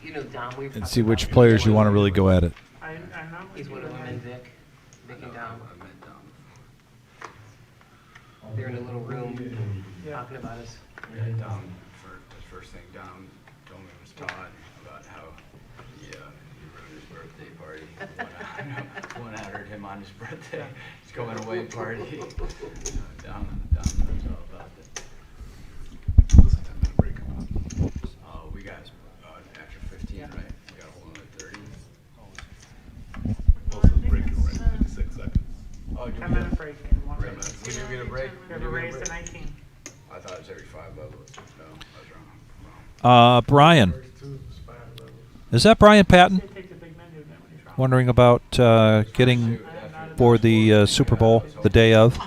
You know, Dom, we've and talked see about which it. players you want to really go at it. I'm not He's one of them and Vic and Dom. They're in a little room talking about us. Dom, the first thing Dom told me was Todd about how he ruined his birthday party. One honored him on his birthday. He's going away party. Dom knows all about that. We got after 15, right? We got a whole another 30. Most of the break is right, 56 seconds. Oh, do we 10-minute get break in one. When do we get a break? We have a raise to 19. I thought it was every 5 levels. No, I was wrong. Brian. Is that Brian Patton? They take the big menu, then when you drop. Wondering about getting for the Super Bowl the day of.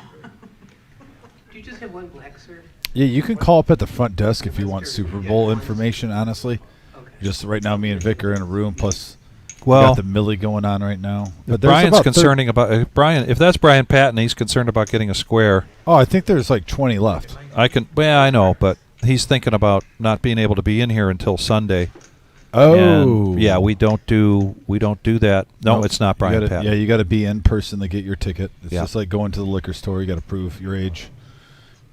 Do you just have one black, sir? Yeah, you can call up at the front desk if you want Super Bowl information, honestly. Okay. Just right now, me and Vic are in a room, plus we Well, got the Millie going on right now. But there's Brian's about concerning about Brian. If that's Brian Patton, he's concerned about getting a square. Oh, I think there's like 20 left. Well, I know, but he's thinking about not being able to be in here until Sunday. Oh, And, yeah, we don't do that. No, Nope. it's not Brian You gotta, Patton. Yeah, you got to be in person to get your ticket. It's Yeah. just like going to the liquor store. You got to prove your age,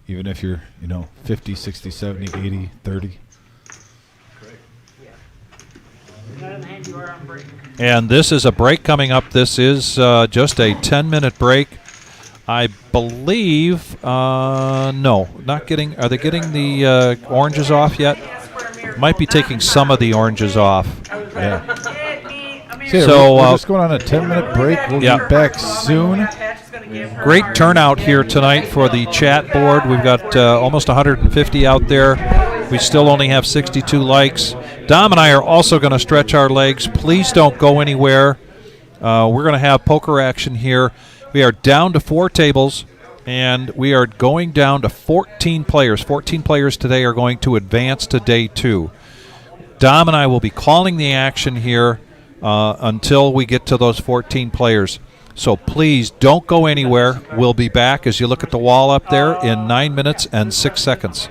even if you're 50, 60, 70, 80, 30. Go ahead and hand you are on break. And this is a break coming up. This is just a 10-minute break. I believe, no, not getting. Are they getting the oranges off yet? Might be taking some of the oranges off. Yeah. So, So, we're just going on a 10-minute break. We'll yeah. be back soon. Great turnout here tonight for the chat board. We've got almost 150 out there. We still only have 62 likes. Dom and I are also going to stretch our legs. Please don't go anywhere. We're going to have poker action here. We are down to 4 tables, and we are going down to 14 players. 14 players today are going to advance to day 2. Dom and I will be calling the action here until we get to those 14 players. So please don't go anywhere. We'll be back as you look at the wall up there in 9 minutes and 6 seconds.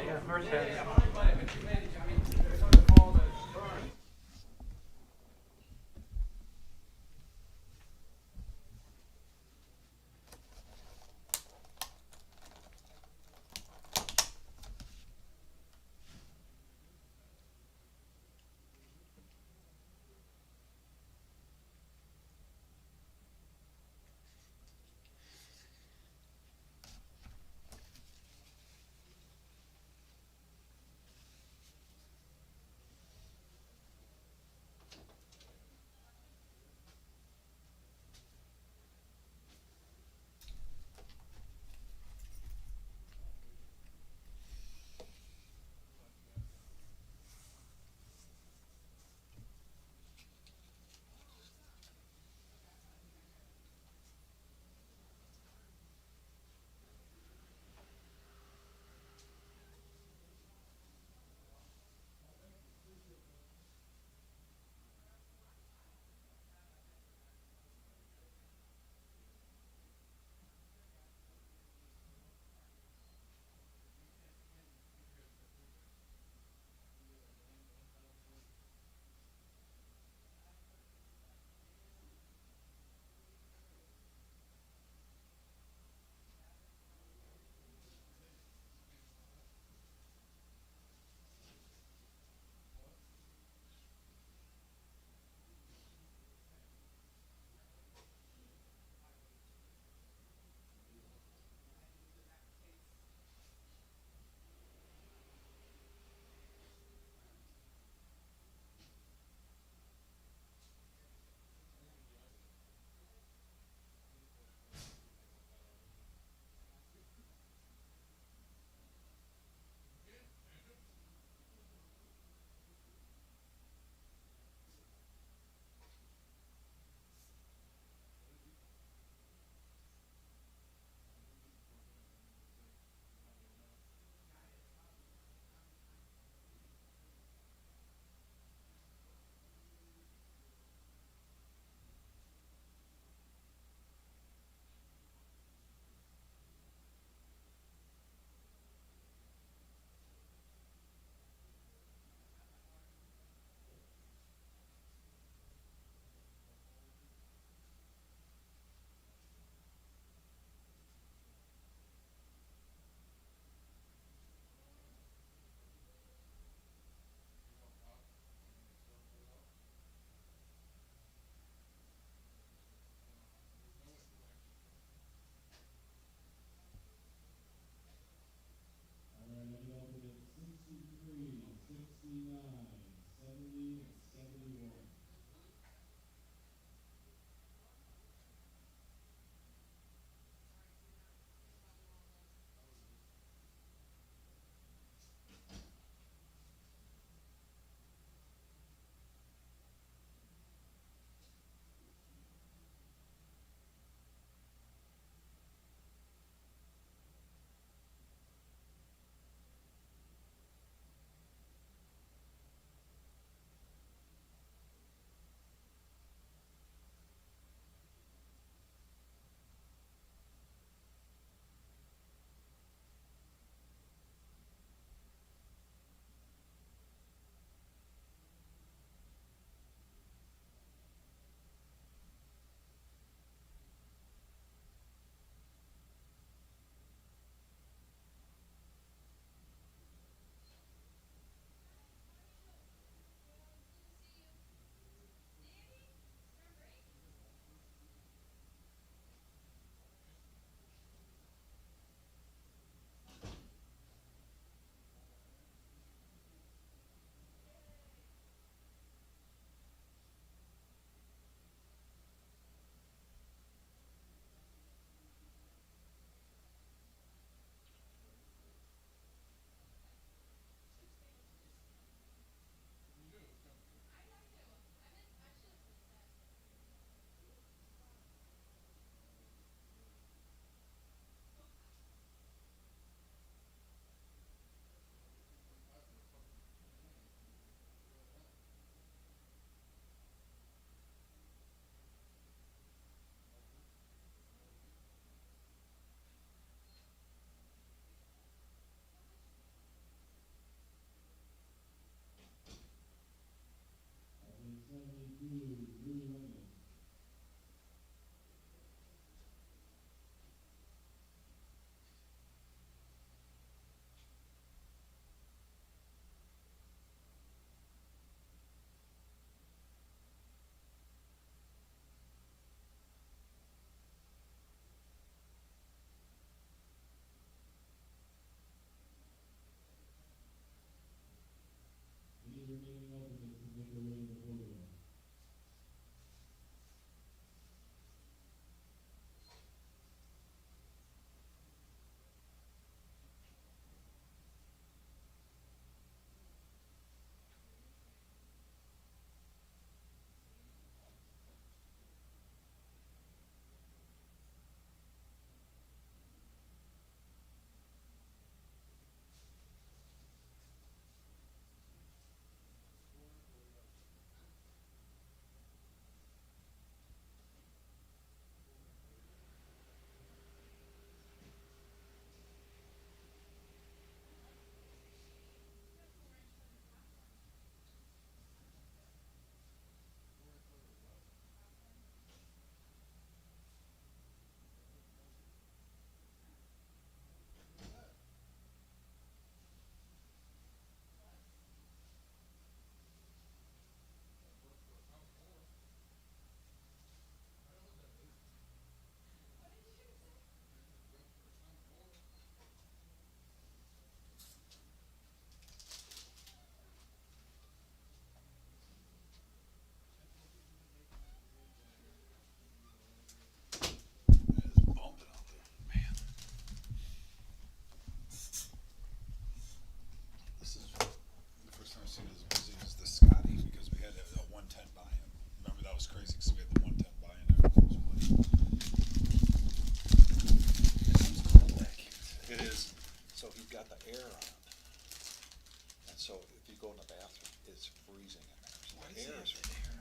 go in the bathroom, it's freezing in there. So the air is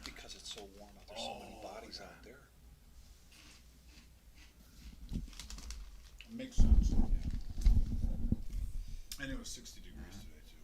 because it's so warm out. There's so many bodies out there. Makes sense. And it was 60 degrees today, too.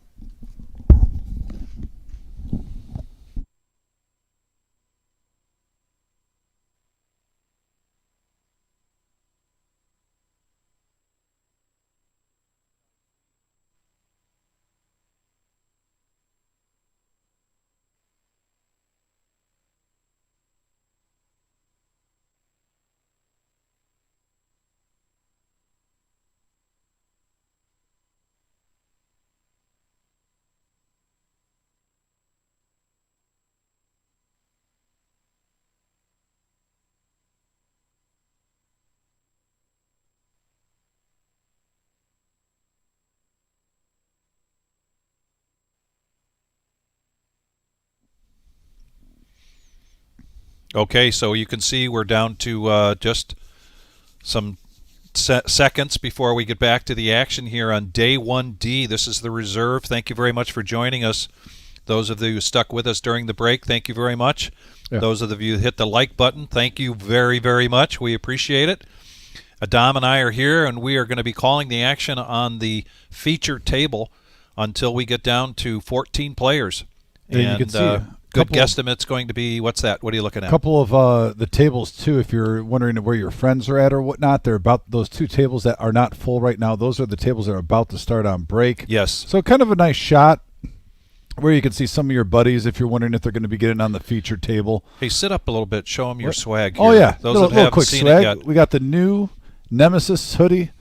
Okay, so you can see we're down to just some seconds before we get back to the action here on day 1D. This is the reserve. Thank you very much for joining us. Those of you who stuck with us during the break, thank you very much. Yeah. Those of you who hit the like button, thank you very, very much. We appreciate it. Adam and I are here, and we are going to be calling the action on the feature table until we get down to 14 players. Yeah, and you can see good guesstimate's going to be, what's that? What are you looking at? A couple of the tables, too, if you're wondering where your friends are at or whatnot. They're about those 2 tables that are not full right now. Those are the tables that are about to start on break. Yes. So kind of a nice shot where you can see some of your buddies if you're wondering if they're going to be getting on the feature table. Hey, sit up a little bit. Show them your swag here. Oh, yeah. Those little, that haven't quick seen swag. it yet. We got the new Nemesis hoodie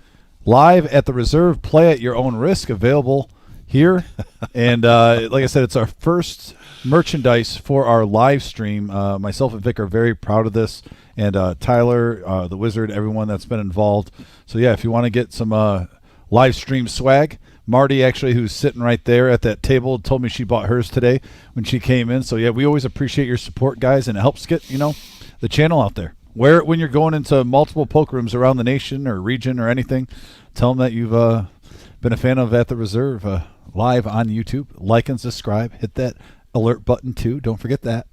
live at the reserve. Play at your own risk. Available here. And like I said, it's our first merchandise for our live stream. Myself and Vic are very proud of this, and Tyler, the Wizard, everyone that's been involved. So yeah, if you want to get some live stream swag, Marty actually, who's sitting right there at that table, told me she bought hers today when she came in. So yeah, we always appreciate your support, guys, and it helps get the channel out there. When you're going into multiple poker rooms around the nation or region or anything, tell them that you've been a fan of At the Reserve live on YouTube. Like and subscribe. Hit that alert button too. Don't forget that.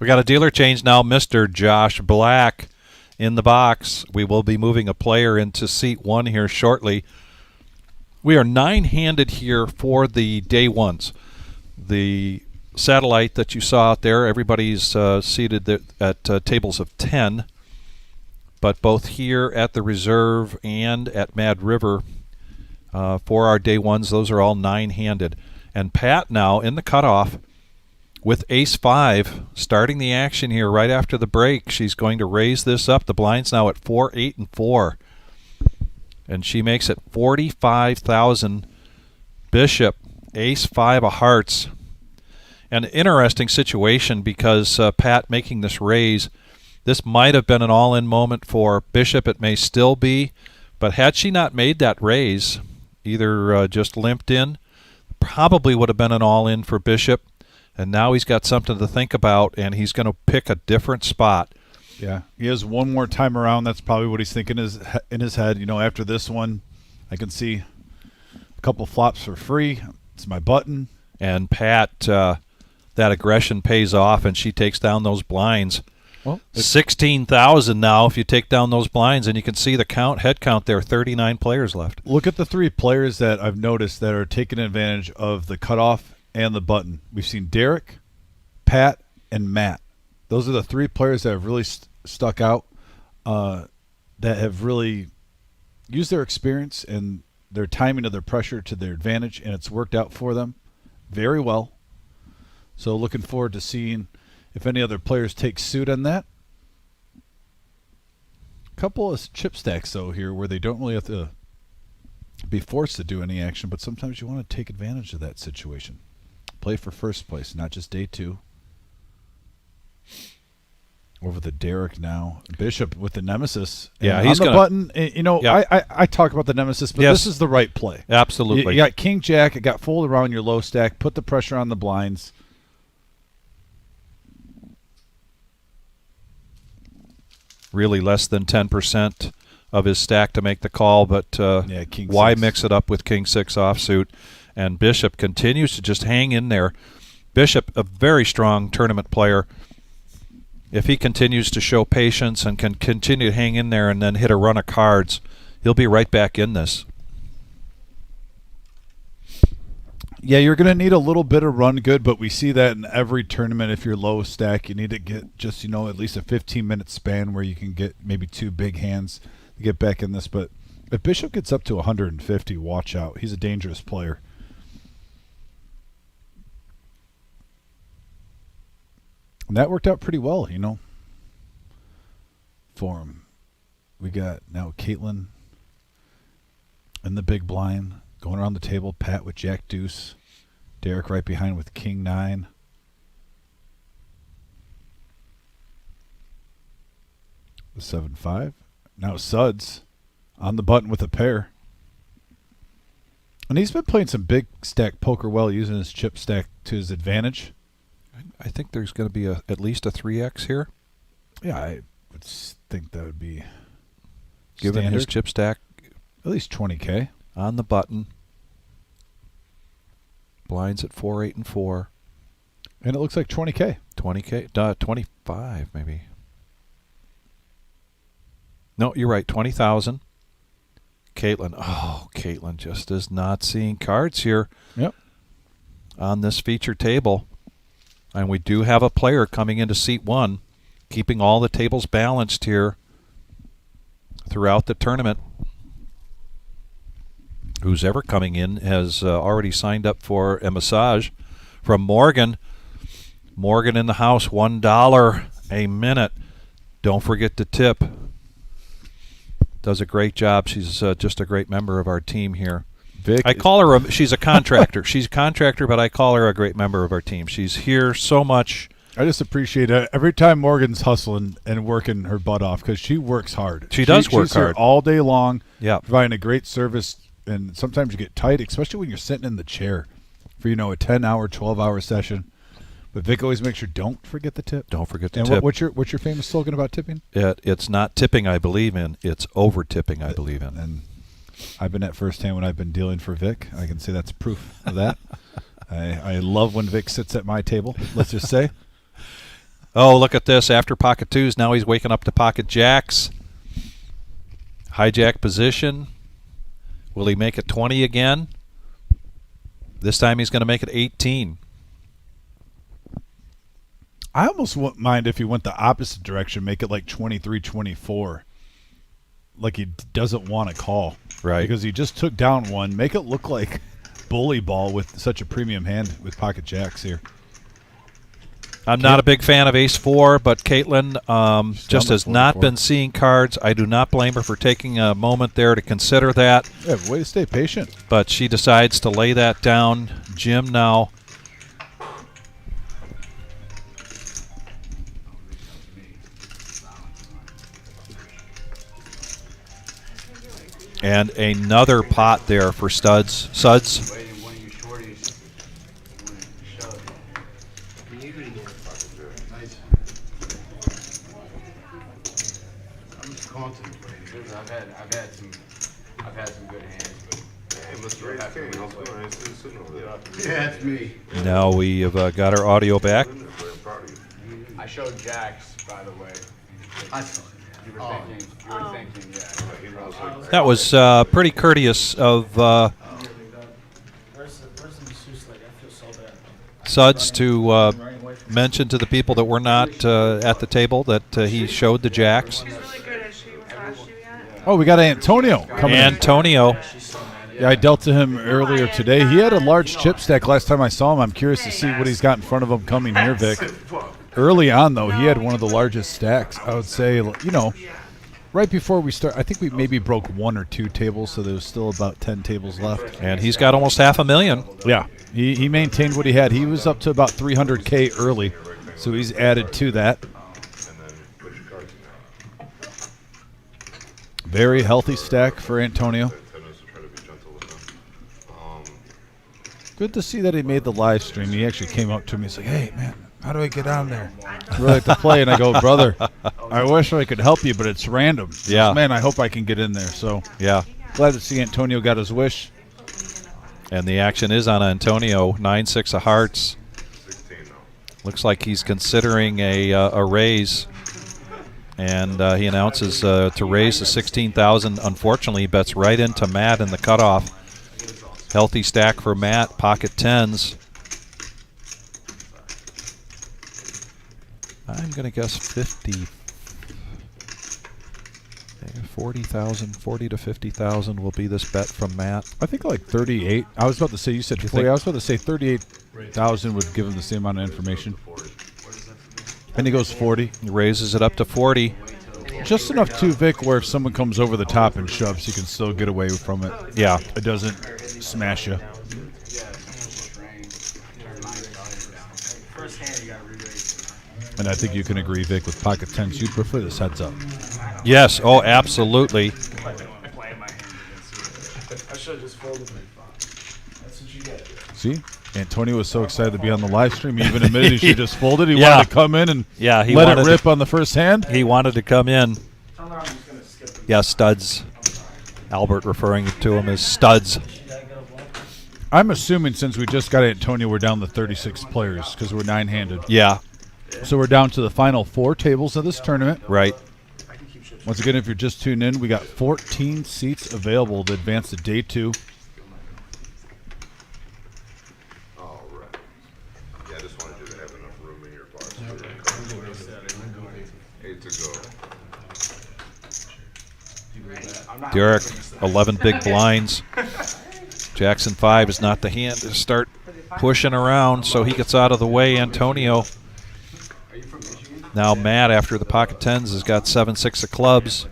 We got a dealer change now. Mr. Josh Black in the box. We will be moving a player into seat 1 here shortly. We are 9-handed here for the day ones. The satellite that you saw out there, everybody's seated at tables of 10. But both here at the reserve and at Mad River for our day ones, those are all 9-handed. And Pat now in the cutoff with ace-5 starting the action here right after the break. She's going to raise this up. The blind's now at 4, 8, and 4. And she makes it 45,000. Bishop, ace-5 of hearts. An interesting situation because Pat making this raise, this might have been an all-in moment for Bishop. It may still be. But had she not made that raise, either just limped in, probably would have been an all-in for Bishop. And now he's got something to think about, and he's going to pick a different spot. Yeah, he has one more time around. That's probably what he's thinking in his head. After this one, I can see a couple flops for free. It's my button. And Pat, that aggression pays off, and she takes down those blinds. Well, 16,000 now if you take down those blinds, and you can see the head count there, 39 players left. Look at the 3 players that I've noticed that are taking advantage of the cutoff and the button. We've seen Derek, Pat, and Matt. Those are the 3 players that have really stuck out, that have really used their experience and their timing of their pressure to their advantage, and it's worked out for them very well. So looking forward to seeing if any other players take suit on that. A couple of chip stacks, though, here where they don't really have to be forced to do any action, but sometimes you want to take advantage of that situation. Play for first place, not just day 2. Over the Derek now. Bishop with the Nemesis. Yeah, he's on the button. Yeah. I talk about the Nemesis, but yes, this is the right play. Absolutely. You got King Jack. It got folded around your low stack. Put the pressure on the blinds. Really less than 10% of his stack to make the call, but Yeah, king why six. mix it up with king six offsuit? And Bishop continues to just hang in there. Bishop, a very strong tournament player. If he continues to show patience and can continue to hang in there and then hit a run of cards, he'll be right back in this. Yeah, you're going to need a little bit of run good, but we see that in every tournament. If you're low stack, you need to get just, at least a 15-minute span where you can get maybe 2 big hands to get back in this. But if Bishop gets up to 150, watch out. He's a dangerous player. And that worked out pretty well, for him. We got now Caitlin in the big blind. Going around the table, Pat with Jack Deuce. Derek right behind with King 9. The 7-5. Now Suds on the button with a pair. And he's been playing some big stack poker well, using his chip stack to his advantage. I think there's going to be at least a 3x here. Yeah, I would think that would be Given his standard. chip stack At least 20K. on the button. Blinds at 4, 8, and 4. And it looks like 20K. 20K, 25 maybe. No, you're right, 20,000. Caitlin just is not seeing cards here. Yep. On this feature table. And we do have a player coming into seat 1, keeping all the tables balanced here throughout the tournament. Who's ever coming in has already signed up for a massage from Morgan. Morgan in the house, $1 a minute. Don't forget to tip. Does a great job. She's just a great member of our team here. Vic, I call her she's a contractor. She's a contractor, but I call her a great member of our team. She's here so much. I just appreciate it. Every time Morgan's hustling and working her butt off, because she works hard. She does work she's here hard. all day long, Yeah. providing a great service. And sometimes you get tight, especially when you're sitting in the chair for, a 10-hour, 12-hour session. But Vic always makes sure, don't forget the tip. Don't forget to And tip. what's your famous slogan about tipping? It's not tipping I believe in. It's over tipping I believe in. And I've been at firsthand when I've been dealing for Vic. I can say that's proof of that. I love when Vic sits at my table, let's just say. Oh, look at this. After pocket twos, now he's waking up to pocket jacks. Hijack position. Will he make it 20 again? This time he's going to make it 18. I almost wouldn't mind if he went the opposite direction, make it like 23, 24. Like he doesn't want to call. Right. Because he just took down one. Make it look like bully ball with such a premium hand with pocket jacks here. I'm not a big fan of ace-4, but Caitlin just to has not 44. been seeing cards. I do not blame her for taking a moment there to consider that. Yeah, way to stay patient. But she decides to lay that down. Jim now. And another pot there for Suds. Waiting one of you shorties. Nice. I'm just contemplating. I've had some good hands, but Hey, Mr. Ace King, how's it going? I see you sitting over there. Yeah, it's me. Now we have got our audio back. I'm proud of you. I showed Jax, by the way. I saw it. You were thinking, yeah. He knows like That was pretty courteous of Where's the masseuse lady? I feel so bad. Suds to mention to the people that were not at the table that he showed the jacks. She's really good. Has she massaged you yet? Oh, we got Antonio coming in. Antonio. Yeah, I dealt to him earlier today. He had a large chip stack last time I saw him. I'm curious to see what he's got in front of him coming here, Vic. Early on, though, he had one of the largest stacks. I would say, right before we start, I think we maybe broke 1 or 2 tables, so there's still about 10 tables left. And he's got almost $500,000. Yeah, he maintained what he had. He was up to about 300K early, so he's added to that. and then put your cards in there. Very healthy stack for Antonio. Tennis to try to be gentle with them. Good to see that he made the live stream. He actually came up to me and said, hey, man, how do I get on there? I really like to play, and I go, brother, I wish I could help you, but it's random. Yeah. Man, I hope I can get in there. So Yeah. glad to see Antonio got his wish. And the action is on Antonio. 9-6 of hearts. 16 now. Looks like he's considering a raise. And he announces to raise to 16,000. Unfortunately, he bets right into Matt in the cutoff. Healthy stack for Matt. Pocket tens. I'm going to guess 40,000, 40 to 50,000 will be this bet from Matt. I think like 38. I was about to say, you said 40. I was about to say 38,000 would give him the same amount of information. And he goes 40. He raises it up to 40. Just enough too, Vic, where if someone comes over the top and shoves, you can still get away from it. Yeah. It doesn't smash you. First hand, you got to re-raise. And I think you can agree, Vic, with pocket tens, you'd prefer this heads up. Yes. Oh, absolutely. I should have just folded my phone. That's what you get. See? Antonio was so excited to be on the live stream, he even admitted he should just fold it. He Yeah. wanted to come in and He let wanted it rip on the first hand. He wanted to come in. Tell her I'm just going to skip it. Yeah, studs. Albert referring to him as studs. I'm assuming since we just got Antonio, we're down to 36 players because we're 9-handed. Yeah, So we're down to the final 4 tables of this tournament. right. Once again, if you're just tuned in, we got 14 seats available to advance to day 2. All right. Yeah, I just wanted you to have enough room in your bar. 8 to go. Derek, 11 big blinds. Jackson 5 is not the hand to start pushing around, so he gets out of the way. Antonio. Now Matt, after the pocket tens, has got 7-6 of clubs.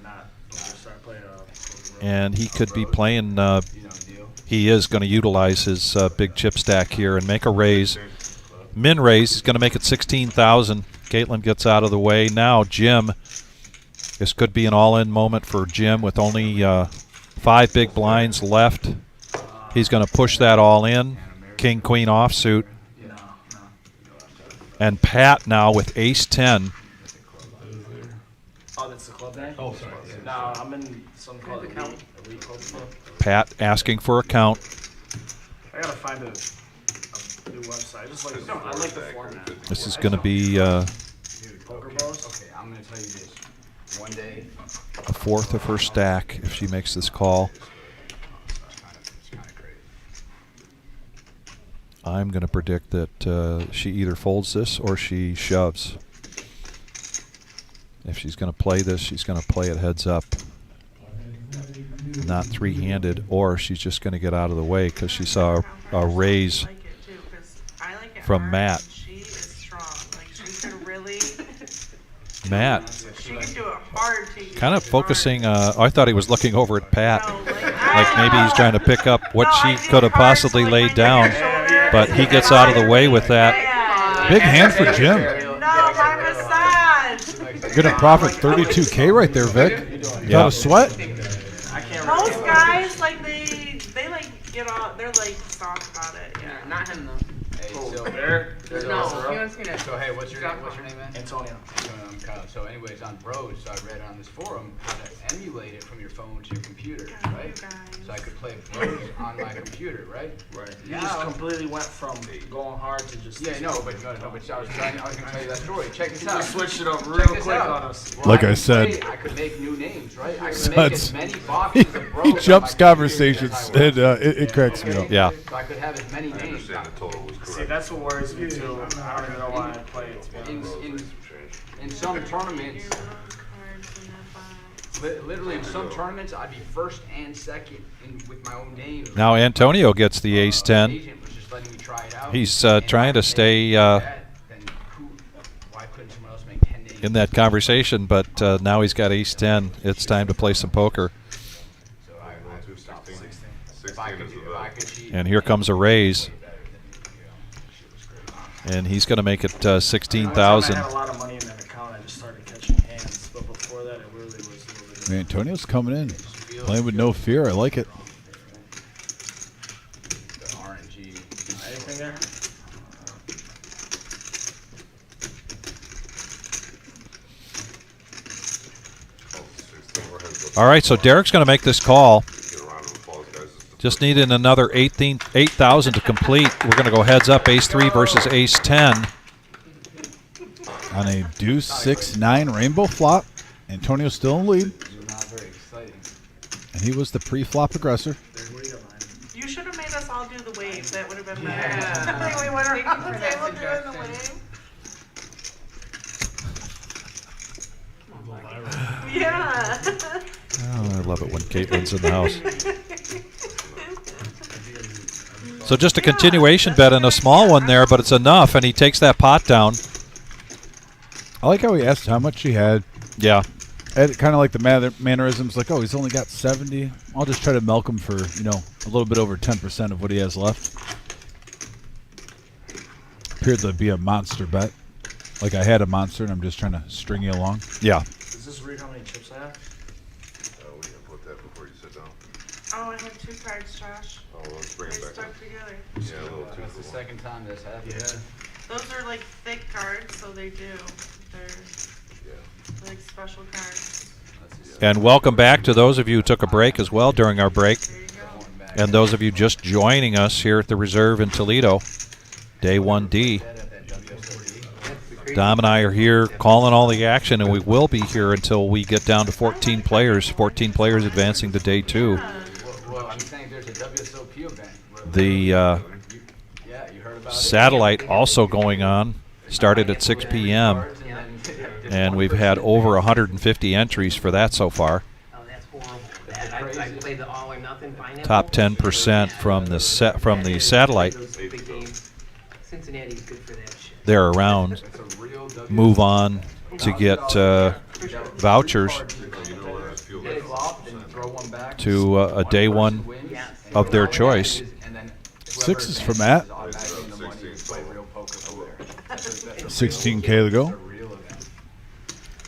And he could be playing, he is going to utilize his big chip stack here and make a raise. Min raise, he's going to make it 16,000. Caitlin gets out of the way. Now Jim, this could be an all-in moment for Jim with only 5 big blinds left. He's going to push that all in. King, queen offsuit. And Pat now with ace-10. Oh, that's the club deck? Oh, sorry. No, I'm in some called Elite Club. Pat asking for a count. I gotta find a new website. I just like I like the format. This is going to be Poker Bros. Okay, I'm gonna tell you this. One day, a fourth of her stack if she makes this call. it's kind of great. I'm going to predict that she either folds this or she shoves. If she's going to play this, she's going to play it heads up. Not 3-handed, or she's just going to get out of the way because she saw a raise from Matt. She is strong. Like, she could really, Matt, she can do it hard to kind of focusing. I thought he was looking over at Pat. No, Like maybe he's trying to pick up what she could have possibly laid down. But he gets out of the way with that. Big hand for Jim. No, my massage. Gonna profit 32K right there, Vic. Yeah. Without a sweat. Most guys, like, they like get all, they're like soft about it. Yeah. Not him though. Hey, so No, he wants me to. So hey, what's your name? Man? Antonio. I'm Kyle. So anyways, on Bros, so I read on this forum how to emulate it from your phone to your computer, right? So I could play Bros on my computer, right? Right. You just completely went from going hard to just. Yeah, no, but I was gonna tell you that story. Check this You out. just switched it up real Check this quick out. on us. Well, Like I could said. I could make new names, right? I So could make it's- as many boxes of Bros. He on jumps my conversations, computer as I and it cracks me up. Yeah. So I could have as many I names. understand the total was correct. See, that's what worries me too. I don't even know why I play it. To be honest. In some tournaments, literally in some tournaments, I'd be first and second with my own name. Now Antonio gets the ace-10. Agent was just letting me try it out. He's And trying to if stay then why couldn't someone else make 10 names? in that conversation, but now he's got ace-10. It's time to play some poker. So I Going to 16. if I 16 could, is the if I could cheat, And here comes a raise. And he's going to make it 16,000. I had a lot of money in that account. I just started catching hands, but before that, it really was a little bit. Antonio's coming in. Playing with no fear. I like it. the RNG. Anything there? All right, so Derek's going to make this call. Just needing another 8,000 to complete. We're going to go heads up, ace 3 versus ace 10. On a deuce 6-9 rainbow flop, Antonio's still in the lead. Not very exciting. And he was the pre-flop aggressor. You should have made us all do the wave. That would have been better. Yeah. Like we went Thank you around for the that table doing the suggestion. wave. Yeah. Oh, I love it when Caitlin's in the house. So just a continuation bet and a small one there, but it's enough, and he takes that pot down. I like how he asked how much he had. Yeah. Kind of like the mannerisms, like, oh, he's only got 70. I'll just try to milk him for, you know, a little bit over 10% of what he has left. Appeared to be a monster bet. Like I had a monster, and I'm just trying to string you along. Yeah. Does this read how many chips I have? We can put that before you sit down. Oh, I have 2 cards, Josh. Oh, let's bring They it back stuck up. together. Yeah, a little too That's the cool. second time this happened. Yeah. Those are like thick cards, so they do. They're Yeah. like special cards. And welcome back to those of you who took a break as well during our break. There you go. And those of you just joining us here at the Reserve in Toledo, Day 1D. Dom and I are here calling all the action, and we will be here until we get down to 14 players. 14 players advancing to Day 2. Well, I'm saying there's a WSOP event. The Yeah, you heard about it. satellite also going on. Started at 6 p.m. And we've had over 150 entries for that so far. Oh, that's horrible. I play the all or nothing pineapple. Top 10% from the satellite. Those big games. Cincinnati's good for that shit. They're around. Move on to get vouchers to a Day 1 of their choice. 6 is for Matt. 16K to go.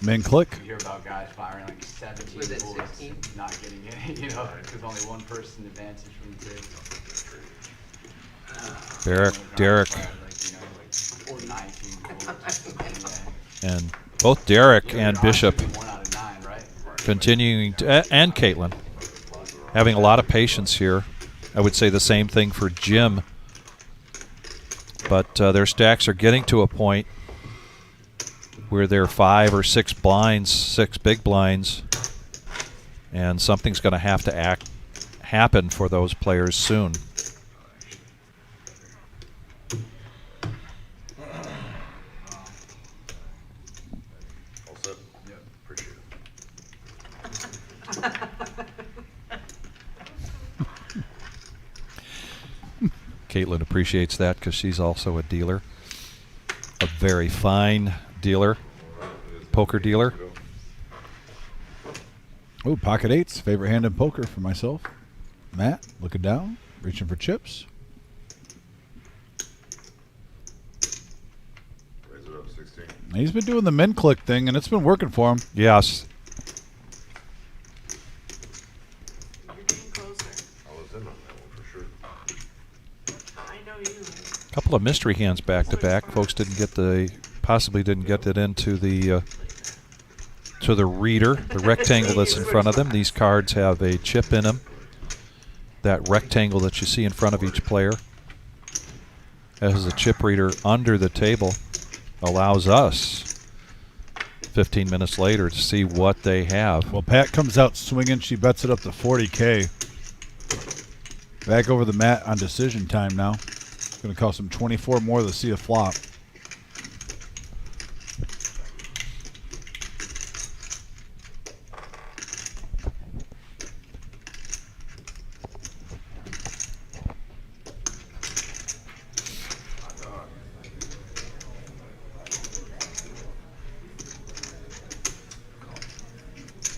Min click. You hear about guys firing like 17 Was it bullets, 16? not getting any, you know, because only one person advances from the table. Derek. Like, you know, like 19 bullets. And both Derek and Bishop 1 out of 9, right? continuing to, and Caitlin, having a lot of patience here. I would say the same thing for Jim. But their stacks are getting to a point where they're 5 or 6 blinds, 6 big blinds, and something's going to have to happen for those players soon. All set? Yeah, appreciate it. Caitlin appreciates that because she's also a dealer, a very fine dealer, poker dealer. Oh, pocket 8s. Favorite hand in poker for myself. Matt, looking down, reaching for chips. Raise it up 16. He's been doing the min click thing, and it's been working for him. Yes. You're getting closer. I was in on that one for sure. I know you. A couple of mystery hands back to back. Folks possibly didn't get it into the reader, the rectangle that's in front of them. These cards have a chip in them. That rectangle that you see in front of each player has a chip reader under the table. Allows us 15 minutes later to see what they have. Well, Pat comes out swinging. She bets it up to 40K. Back over the mat on decision time now. It's going to cost him 24 more to see a flop.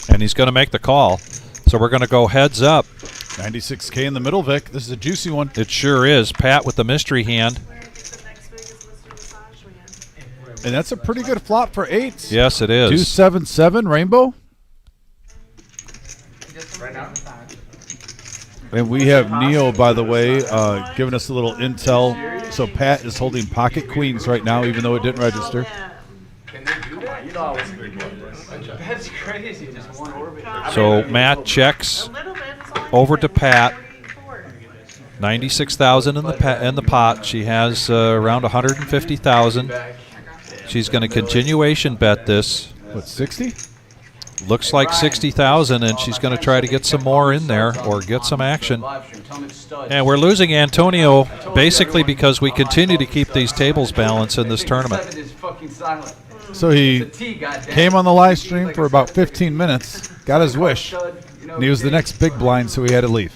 And he's going to make the call. So we're going to go heads up. 96K in the middle, Vic. This is a juicy one. It sure is. Pat with the mystery hand. Where I think the next week is Mr. Massage Man. And that's a pretty good flop for 8s. Yes, it is. 277 rainbow. Right now? And we have Neil, by the way, giving us a little intel. So Pat is holding pocket queens right now, even though it didn't register. Yeah. Can they do that? You know I was a big one. That's crazy. Just one orbit. So Matt checks A little bit. It's all I over needed to was Pat. 44. 96,000 in the pot. She has around 150,000. She's going to continuation bet this. What, 60? Looks like 60,000, and she's going to try to get some more in there or get some action. And we're losing Antonio basically because we continue to keep these tables balanced in this tournament. So he came on the live stream for about 15 minutes, got his wish, and he was the next big blind, so he had to leave.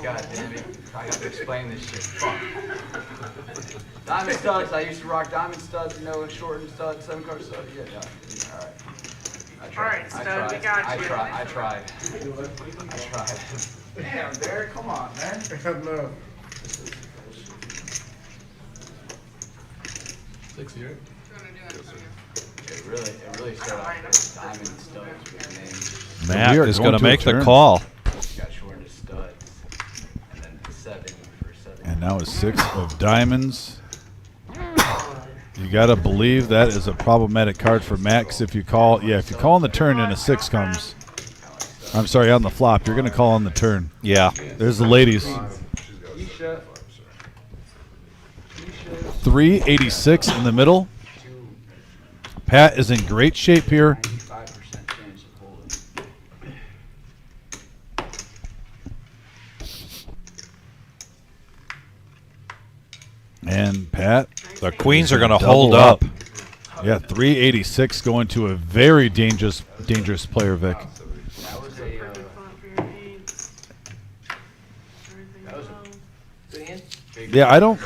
God damn it. I have to explain this shit. Fuck. Diamond studs. I used to rock diamond studs, shortened studs, 7-card studs. Yeah. All right. All right, stud, we got you. I tried. Damn, Derek, come on, man. No. 60, right? It really started off with diamond studs with names. Matt We are is going going to to a make the turn. call. Got shortened to studs. And then 7 for 7. And now a 6 of diamonds. You got to believe that is a problematic card for Matt, 'cause if you call on the turn and a 6 comes, I'm sorry, on the flop, you're going to call on the turn. Yeah. There's the ladies. 386 in the middle. Pat is in great shape here. 95% chance of holding. And Pat, The queens are going to double hold up. Yeah, 386 going to a very dangerous player, Vic. That was a, Perfect font for your eights. Everything That was a- else. Good hand? Yeah, I don't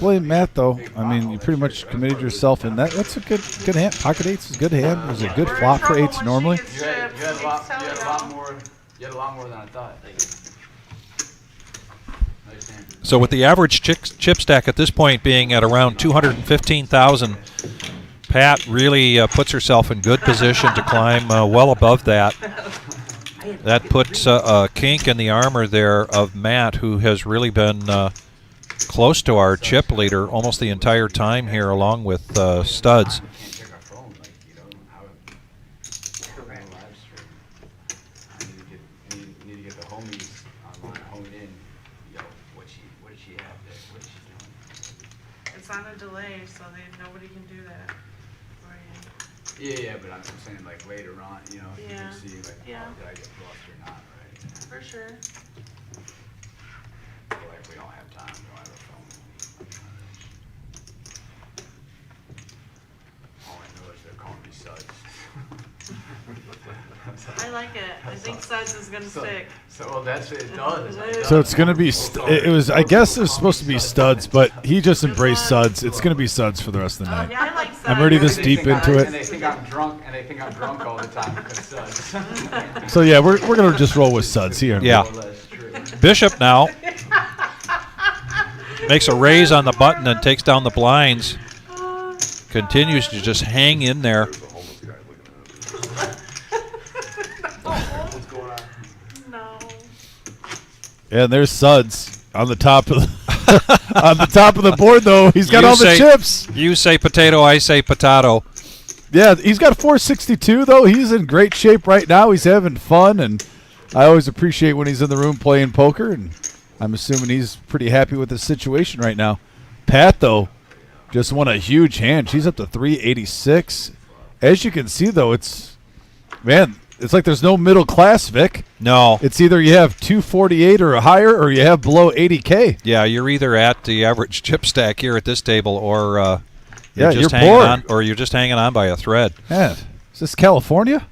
blame Matt though. I mean, you pretty much committed yourself in that. That's a good hand. Pocket 8's a good hand. It was a good We're in flop for trouble 8s when normally. she gets you had chipped. a lot TOLEDO. more. You had a lot more than I thought. Nice hand. So with the average chip stack at this point being at around 215,000, Pat really puts herself in good position to climb well above that. That puts a kink in the armor there of Matt, who has really been close to our chip leader almost the entire time here, along with studs. We can't check our phone, how it live stream. I need to get the homies online, hone in. What did she have there? What is she doing? It's on a delay, so nobody can do that for you. Yeah, but I'm saying later on, you Yeah. can see Yeah. did I get lost or not, right? For sure. We don't have time, we don't have a phone. All I know is they're calling me suds. I like it. I think suds is gonna stick. So that's it does. So it's going to be. It was. I guess it was supposed to be studs, but he just embraced suds. It's going to be suds for the rest of the night. Yeah, I like suds. I'm already this deep into And they it. think I'm drunk, all the time because suds. So yeah, we're going to just roll with suds here. Yeah. Well, that's true. Bishop now makes a raise on the button and takes down the blinds. Continues to just hang in there. There's a homeless guy looking at us. What's going on? No. And there's suds on the top of the on the top of the board though. He's got You all the say- chips. You say potato, I say potato. Yeah, he's got 462 though. He's in great shape right now. He's having fun, and I always appreciate when he's in the room playing poker. And I'm assuming he's pretty happy with his situation right now. Pat though just won a huge hand. She's up to 386. As you can see though, it's like there's no middle class, Vic. No. It's either you have 248 or higher, or you have below 80K. Yeah, you're either at the average chip stack here at this table, or Yeah, just you're hanging poor. on, or you're just hanging on by a thread. Man, is this California?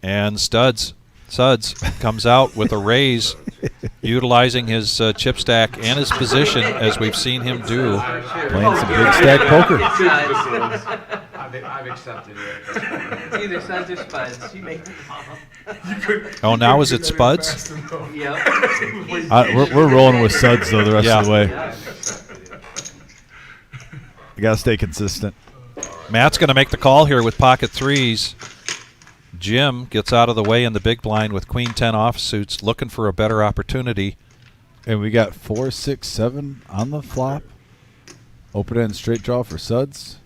And Suds comes out with a raise, utilizing his chip stack and his position, as we've seen him do. Playing some big stack poker. I've accepted it. It's either suds or spuds. You make the call. Oh, now is it Spuds? Yep. We're rolling with suds though the rest of the way. Yeah. You gotta stay consistent. Matt's going to make the call here with pocket threes. Jim gets out of the way in the big blind with queen 10 offsuits, looking for a better opportunity. And we got 4, 6, 7 on the flop. Open end straight draw for Suds.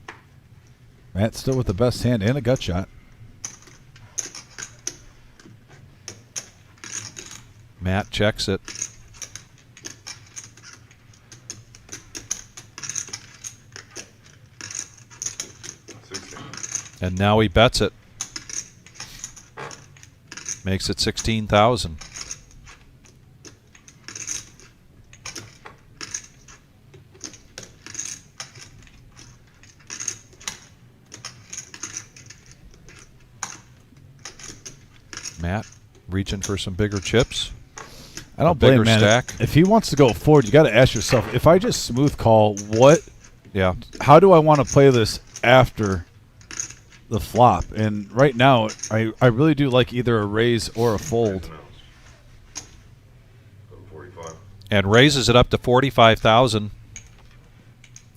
Matt still with the best hand and a gut shot. Matt checks it. And now he bets it. Makes it 16,000. Matt reaching for some bigger chips. I don't blame bigger Matt. stack. If he wants to go forward, you got to ask yourself, if I just smooth call, Yeah. how do I want to play this after the flop? And right now, I really do like either a raise or a fold. 45. And raises it up to 45,000.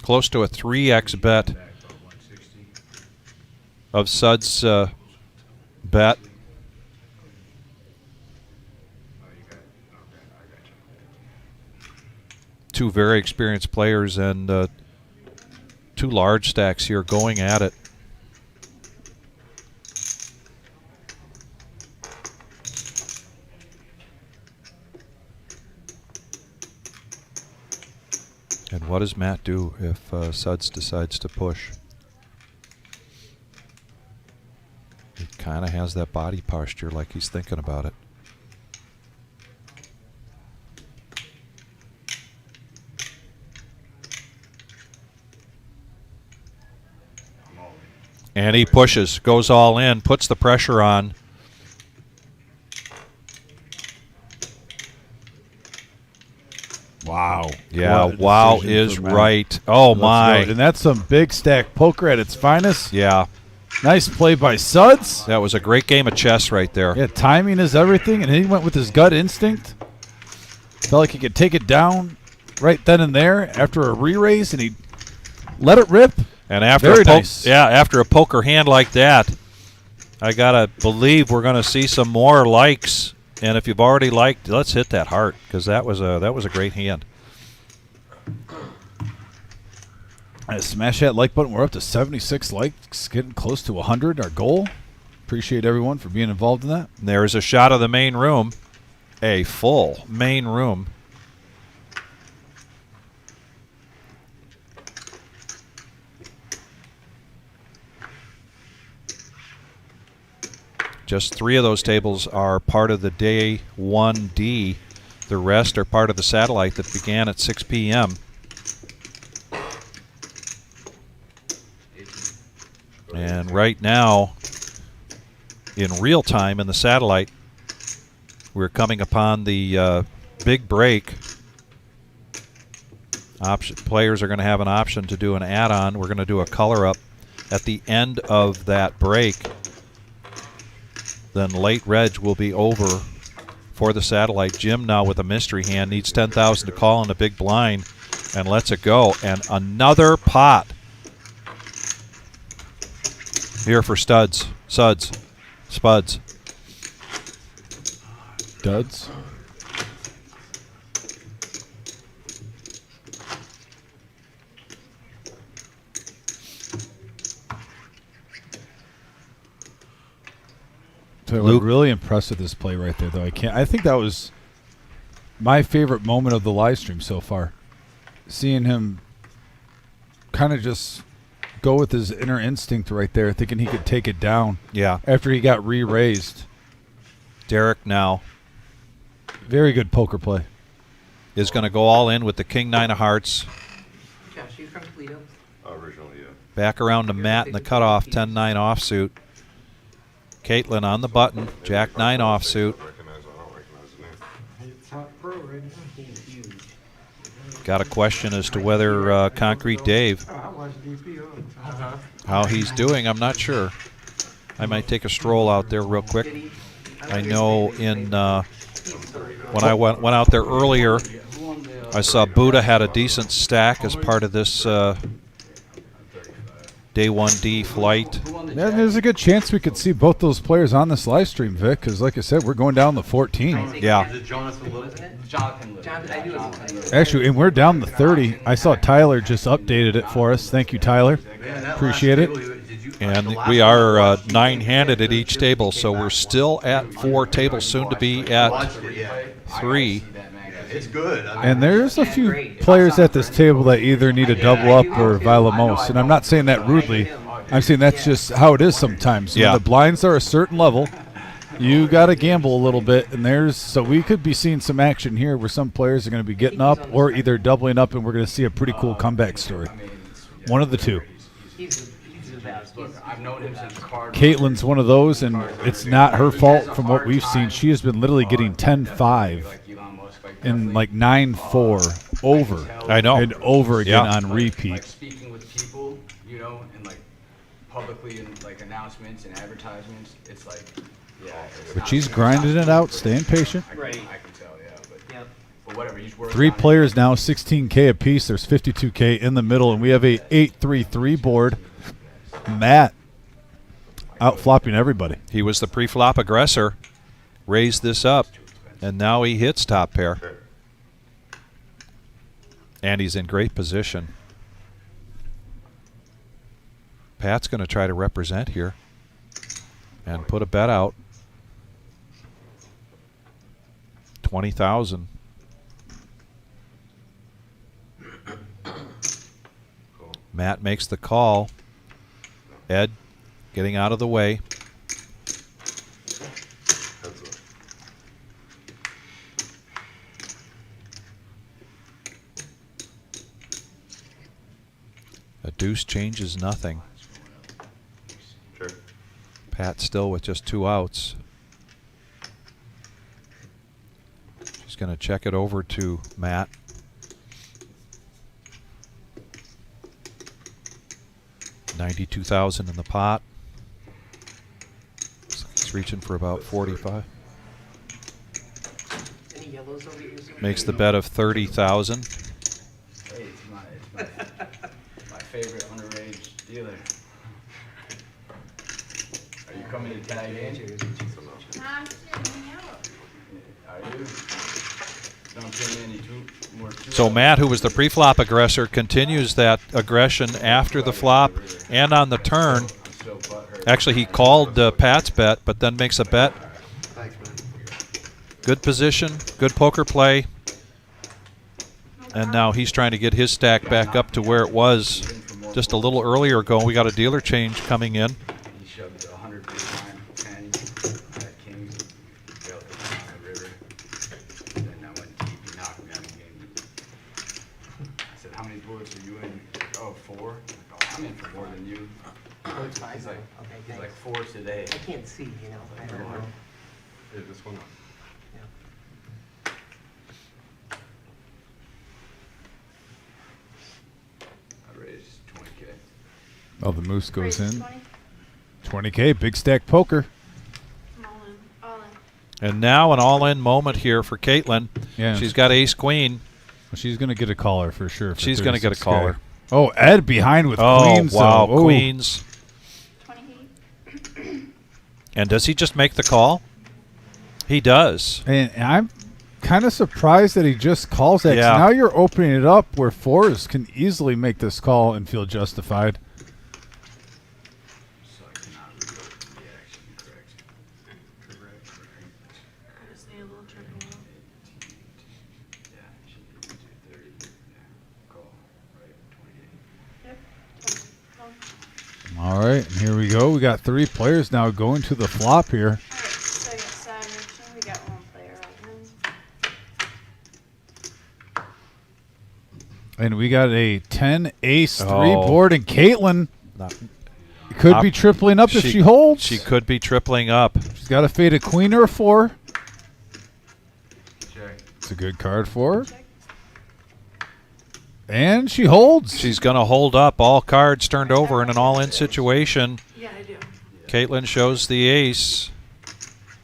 Close to a 3x bet of Sud's bet. Two very experienced players and two large stacks here going at it. And what does Matt do if Suds decides to push? He kind of has that body posture like he's thinking about it. And he pushes, goes all in, puts the pressure on. Wow. Yeah, What a wow decision is for Matt. right. Oh, Let's my. go. And that's some big stack poker at its finest. Yeah, Nice play by Suds. that was a great game of chess right there. Yeah, timing is everything, and he went with his gut instinct. Felt like he could take it down right then and there after a re-raise, and he let it rip. And after Very a nice. after a poker hand like that, I gotta believe we're gonna see some more likes. And if you've already liked, let's hit that heart because that was a great hand. Smash that like button. We're up to 76 likes, getting close to 100, our goal. Appreciate everyone for being involved in that. And there's a shot of the main room, a full main room. Just 3 of those tables are part of the day 1D. The rest are part of the satellite that began at 6 p.m. And right now, in real time in the satellite, we're coming upon the big break. Players are going to have an option to do an add-on. We're going to do a color up at the end of that break. Then late reg will be over for the satellite. Jim now with a mystery hand needs 10,000 to call in a big blind and lets it go. And another pot here for Spuds. Duds. So Luke. I'm really impressed with this play right there, though. I think that was my favorite moment of the live stream so far. Seeing him kind of just go with his inner instinct right there, thinking he could take it down. Yeah. After he got re-raised. Derek now Very good poker play. is going to go all in with the king 9 of hearts. Josh, you from Toledo? Originally, yeah. Back around to Matt in the cutoff, 10-9 offsuit. Caitlin on the button, Jack 9 offsuit. I don't recognize the name. It's top pro right now. He's huge. Got a question as to whether Concrete Dave, Oh, I watched DP on. how he's doing. I'm not sure. I might take a stroll out there real quick. I know in when I went out there earlier, I saw Buddha had a decent stack as part of this day day 1D flight. Yeah, there's a good chance we could see both those players on this live stream, Vic, because like I said, we're going down to 14. Yeah. Is it Jonathan Little? Jonathan Little. Jonathan, I do have Actually, and we're down to 30. I saw Tyler just updated it for us. Thank you, Tyler. Man, that Appreciate last it. table, did you- And the last we one are was 9-handed at each table, so we're still at 4 tables, soon to be at watched it, yeah. 3. It's good. I mean, And there's a few players at this table that either need a double up or Vilamos. And I'm not saying that rudely. I'm saying that's just how it is sometimes. Yeah. When the blinds are a certain level, you got to gamble a little bit. And so we could be seeing some action here where some players are going to be getting up or either doubling up, and we're going to see a pretty cool comeback story. One of the two. He's the best. Look, I've known him since card. Caitlin's one of those, and it's not her fault from what we've seen. She has been literally getting 10-5 and like 9-4 over. I know. And over again Yeah. on repeat. Like speaking with people, you know, and like publicly in like announcements and advertisements, it's like, yeah. it's But not- she's grinding it out, staying patient. I can tell, yeah, but, Yep. but whatever. He's working 3 on it. players now, 16K apiece. There's 52K in the middle, and we have a 8-3-3 board. Matt out flopping everybody. He was the pre-flop aggressor, raised this up, and now he hits top pair. And he's in great position. Pat's going to try to represent here and put a bet out. 20,000. Matt makes the call. Ed getting out of the way. A deuce changes nothing. Sure. Pat still with just 2 outs. She's going to check it over to Matt. $92,000 in the pot. He's reaching for about 45. Any yellows over here? Makes the bet of 30,000. Hey, it's my favorite underage dealer. Are you coming to tag in? I'm sitting out. Are you? Don't put in any more. So Matt, who was the pre-flop aggressor, continues that aggression after the flop and on the turn. Actually, he called Pat's bet, but then makes a bet. Thanks, man. Good position, good poker play. And now he's trying to get his stack back up to where it was just a little earlier ago. We got a dealer change coming in. He shoved 100 big time, 10 at Kings, bailed it down the river. Then I went deep, he knocked me out of the game. I said, how many bullets are you in? Oh, 4? I'm like, oh, I'm in for more than you. Oh, it's fine. He's like, Okay, he's like thanks. 4 today. I can't see, you know. I don't know. Hey, this one. Yeah. I raised 20K. Oh, the moose goes Raise in. 20. 20K, big stack poker. I'm all in. All in. And now an all-in moment here for Caitlin. Yeah. She's got ace-queen. She's going to get a caller for sure. For She's going to get a 36K. caller. Oh, Ed behind with Oh, queens. wow, though. Oh. queens. 28. And does he just make the call? He does. And I'm kind of surprised that he just calls that. 'Cause Yeah. now you're opening it up where 4s can easily make this call and feel justified. So I cannot revoke the action, correct? Correct. I just need a little triple. Yeah, should be 230. Yeah, call, right? 28. Yep. 20. All right, and here we go. We got 3 players now going to the flop here. All right, so I got 7 action. We got 1 player open. And we got a 10 ace 3 Oh. board, and Caitlin Not- could be tripling up if she holds. She could be tripling up. She's got to fade a queen or a 4. Check. It's a good card for her. And she holds. She's going to hold up. All cards turned over in an all-in situation. Yeah, I do. Caitlin shows the ace.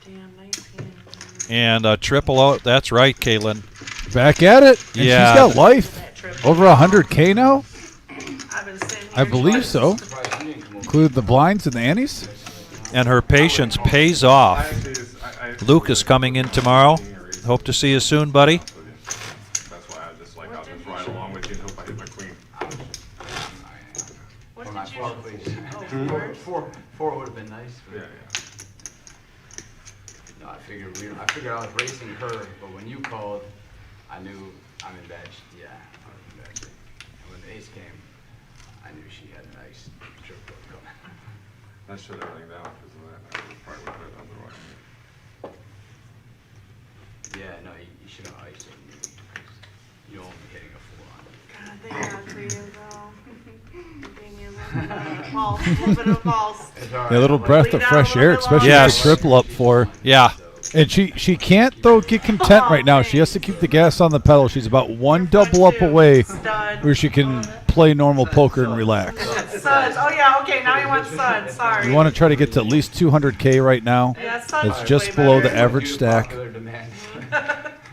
Damn, nice hand. And a triple out. That's right, Caitlin. Back at it. And Yeah. she's got life. That triple. Over 100K now? I've been sitting here I believe twice. so. Surprised me. Include the blinds and the antes? And her patience pays off. Luke is coming in tomorrow. Hope to see you soon, buddy. That's why I just like, I'll just ride along with you and hope I hit my queen. What For did my you? four, please. Four would have been nice. But Yeah, no, I figured I was racing her, but when you called, I knew I'm in bad. Yeah, I was in bad shape. And when the ace came, I knew she had a nice trip coming. I shut everything down because of that. I probably would have hit otherwise. Yeah, no, you should have iced it. You won't be hitting a full on. God, thank God for you, though. Gave me a little bit of pulse. It's all A right. little breath of fresh air, especially Yes. with the triple up for her. Yeah. And she can't, though, get content right now. She has to keep the gas on the pedal. She's about one double up away Stud. where she can play normal poker and relax. Suds. Oh, yeah, okay, now you want suds. Sorry. You want to try to get to at least 200K right now. Yeah, suds It's is just way below better. the average stack. Popular demand.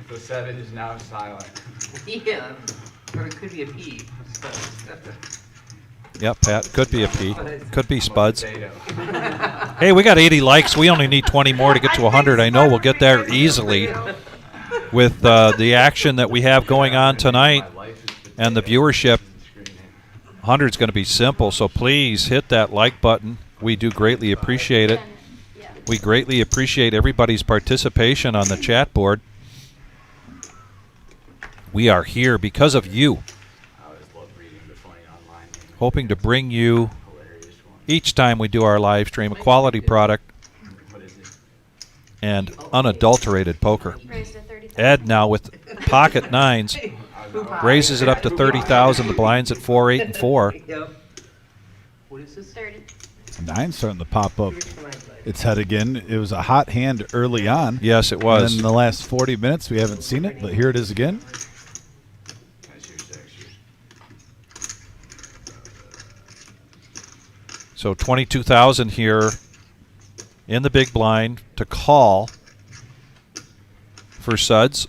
The 7 is now silent. Yeah, or it could be a P. Yep, Pat. Could be a P. Could be Spuds. Potato. Hey, we got 80 likes. We only need 20 more to get to 100. I know we'll get there easily with the action that we have going on tonight and the viewership. 100 is going to be simple, so please hit that like button. We do greatly appreciate it. We greatly appreciate everybody's participation on the chat board. We are here because of you, I always love reading the funny online. hoping to bring you Hilarious one. each time we do our live stream a quality product What is it? and unadulterated poker. Raised to 30,000. Ed now with pocket nines raises it up to 30,000. The blinds at 4, 8, and 4. Yep. What is this? 30. Nine's starting to pop up its head again. It was a hot hand early on. Yes, it And was. then in the last 40 minutes, we haven't seen it, but here it is again. That's your 6 years. So 22,000 here in the big blind to call for Suds.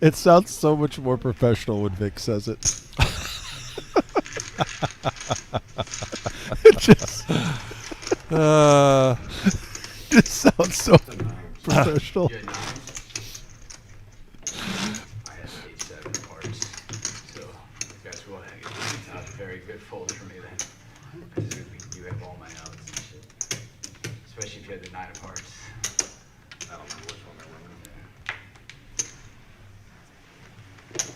It sounds so much more professional when Vic says it. It just it sounds so professional. You had 9? I had 8, 7 parts. So guess what? Not a very good fold for me then. You have all my outs and shit. Especially if you had the 9 of hearts. I don't know which one I went with.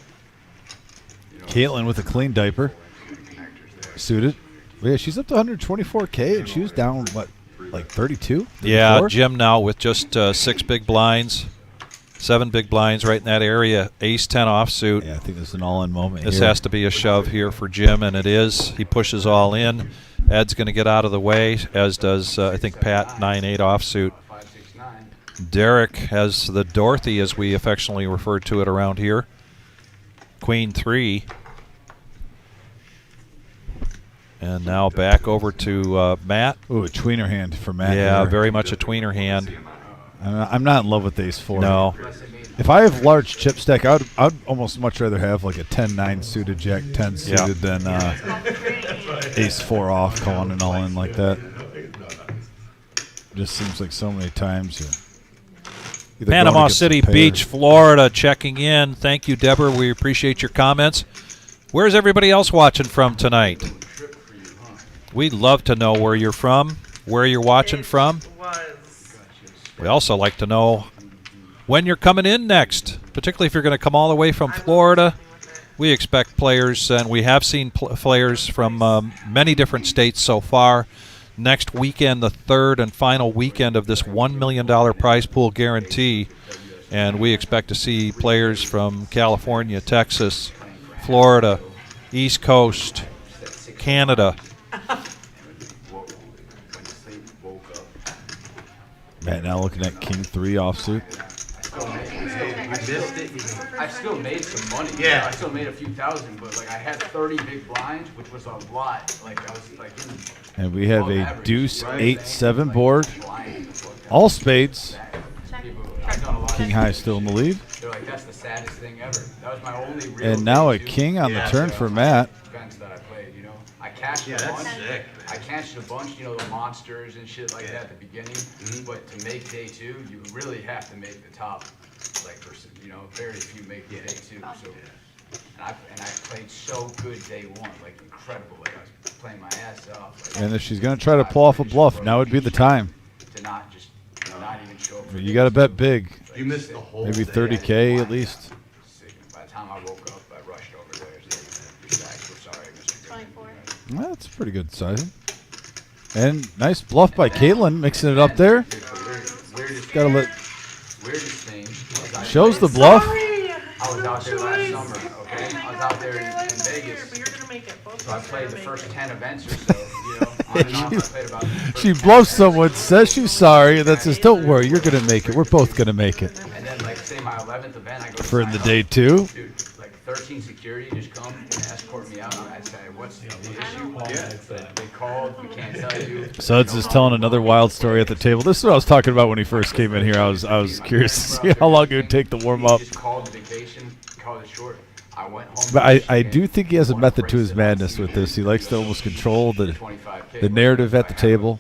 You know, Caitlin with a clean diaper, connectors there. suited. But yeah, she's up to 124K, and she was down, what, like 32? Yeah, 34? Jim now with just 6 big blinds, 7 big blinds right in that area. Ace 10 offsuit. Yeah, I think this is an all-in moment This here. has to be a shove here for Jim, and it is. He pushes all in. Ed's going to get out of the way, as does, I think, Pat, 9-8 offsuit. 5, 6, 9. Derek has the Dorothy, as we affectionately refer to it around here. Queen 3. And now back over to Matt. Ooh, a tweener hand for Matt. Yeah, here. very much a tweener hand. I'm not in love with ace 4. No. If I have large chip stack, I'd almost much rather have like a 10-9 suited, Jack 10 suited than ace 4 off calling and all in like that. Just seems like so many times you either going Panama against City a pair. Beach, Florida, checking in. Thank you, Deborah. We appreciate your comments. Where's everybody else watching from tonight? We'd love to know where you're from, where you're watching from. We also like to know when you're coming in next, particularly if you're going to come all the way from Florida. We expect players, and we have seen players from many different states so far. Next weekend, the third and final weekend of this $1 million prize pool guarantee, and we expect to see players from California, Texas, Florida, East Coast, Canada. Matt now looking at King 3 offsuit. I still made some money. Yeah. I still made a few thousand, but like I had 30 big blinds, which was a lot. Like I was like And we have a average, deuce right? 8-7 board. blind. All spades. I've done a lot King high still in the lead. They're like, that's the saddest thing ever. That was my only real And now a day two king on the turn for Matt. events that I played, you know. I catched Yeah, a that's bunch. sick. I catched a bunch, you know, the monsters and shit like that at the beginning. But to make day two, you really have to make the top, like, you know, very few make the day two. So, and I played so good day one, like incredible. Like I was playing my ass off. Like, And if she's going to try to pull off a bluff, now would be the time. to not just not even show up. You got to bet big. You missed the whole Maybe day. 30K at least. By the time I woke up, I rushed over there. We're sorry, Mr. 24. Well, that's pretty good sizing. And nice bluff by Caitlin, mixing it up there. Weirdest Got to let thing. Was shows the bluff. I was out there last summer, okay? I was out there in Vegas. But you're gonna make it. Both So I of us are played the gonna first make it. 10 events or so, you know. On and off, I played about the first She 10 bluffs events. someone, says she's sorry, and then says, "Don't worry, you're going to make it. We're both going to make it." And then, like, say my 11th event, I go to For sign the up. day two. Dude, like 13 security just come and escort me out. I say, what's the issue? They called, we can't tell you. Suds is telling another wild story at the table. This is what I was talking about when he first came in here. I was curious to see how long it would take to warm up. Just called vacation, called it short. I went home. But I do think he has a method to his madness with this. He likes to almost control the narrative at the table,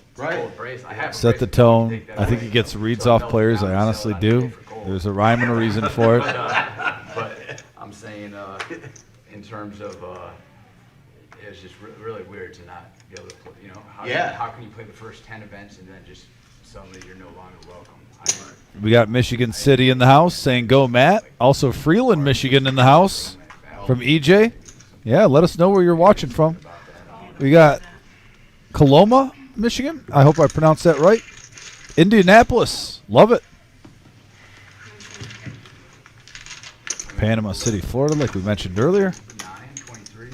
set the tone. I think he gets reads off players. I honestly do. There's a rhyme and a reason for it. But I'm saying, in terms of, it's just really weird to not be able to play, you know, how can you play the first 10 events and then just suddenly you're no longer welcome? We got Michigan City in the house saying go Matt. Also Freeland, Michigan in the house from EJ. Yeah, let us know where you're watching from. We got Coloma, Michigan. I hope I pronounced that right. Indianapolis. Love it. Panama City, Florida, like we mentioned earlier. 23,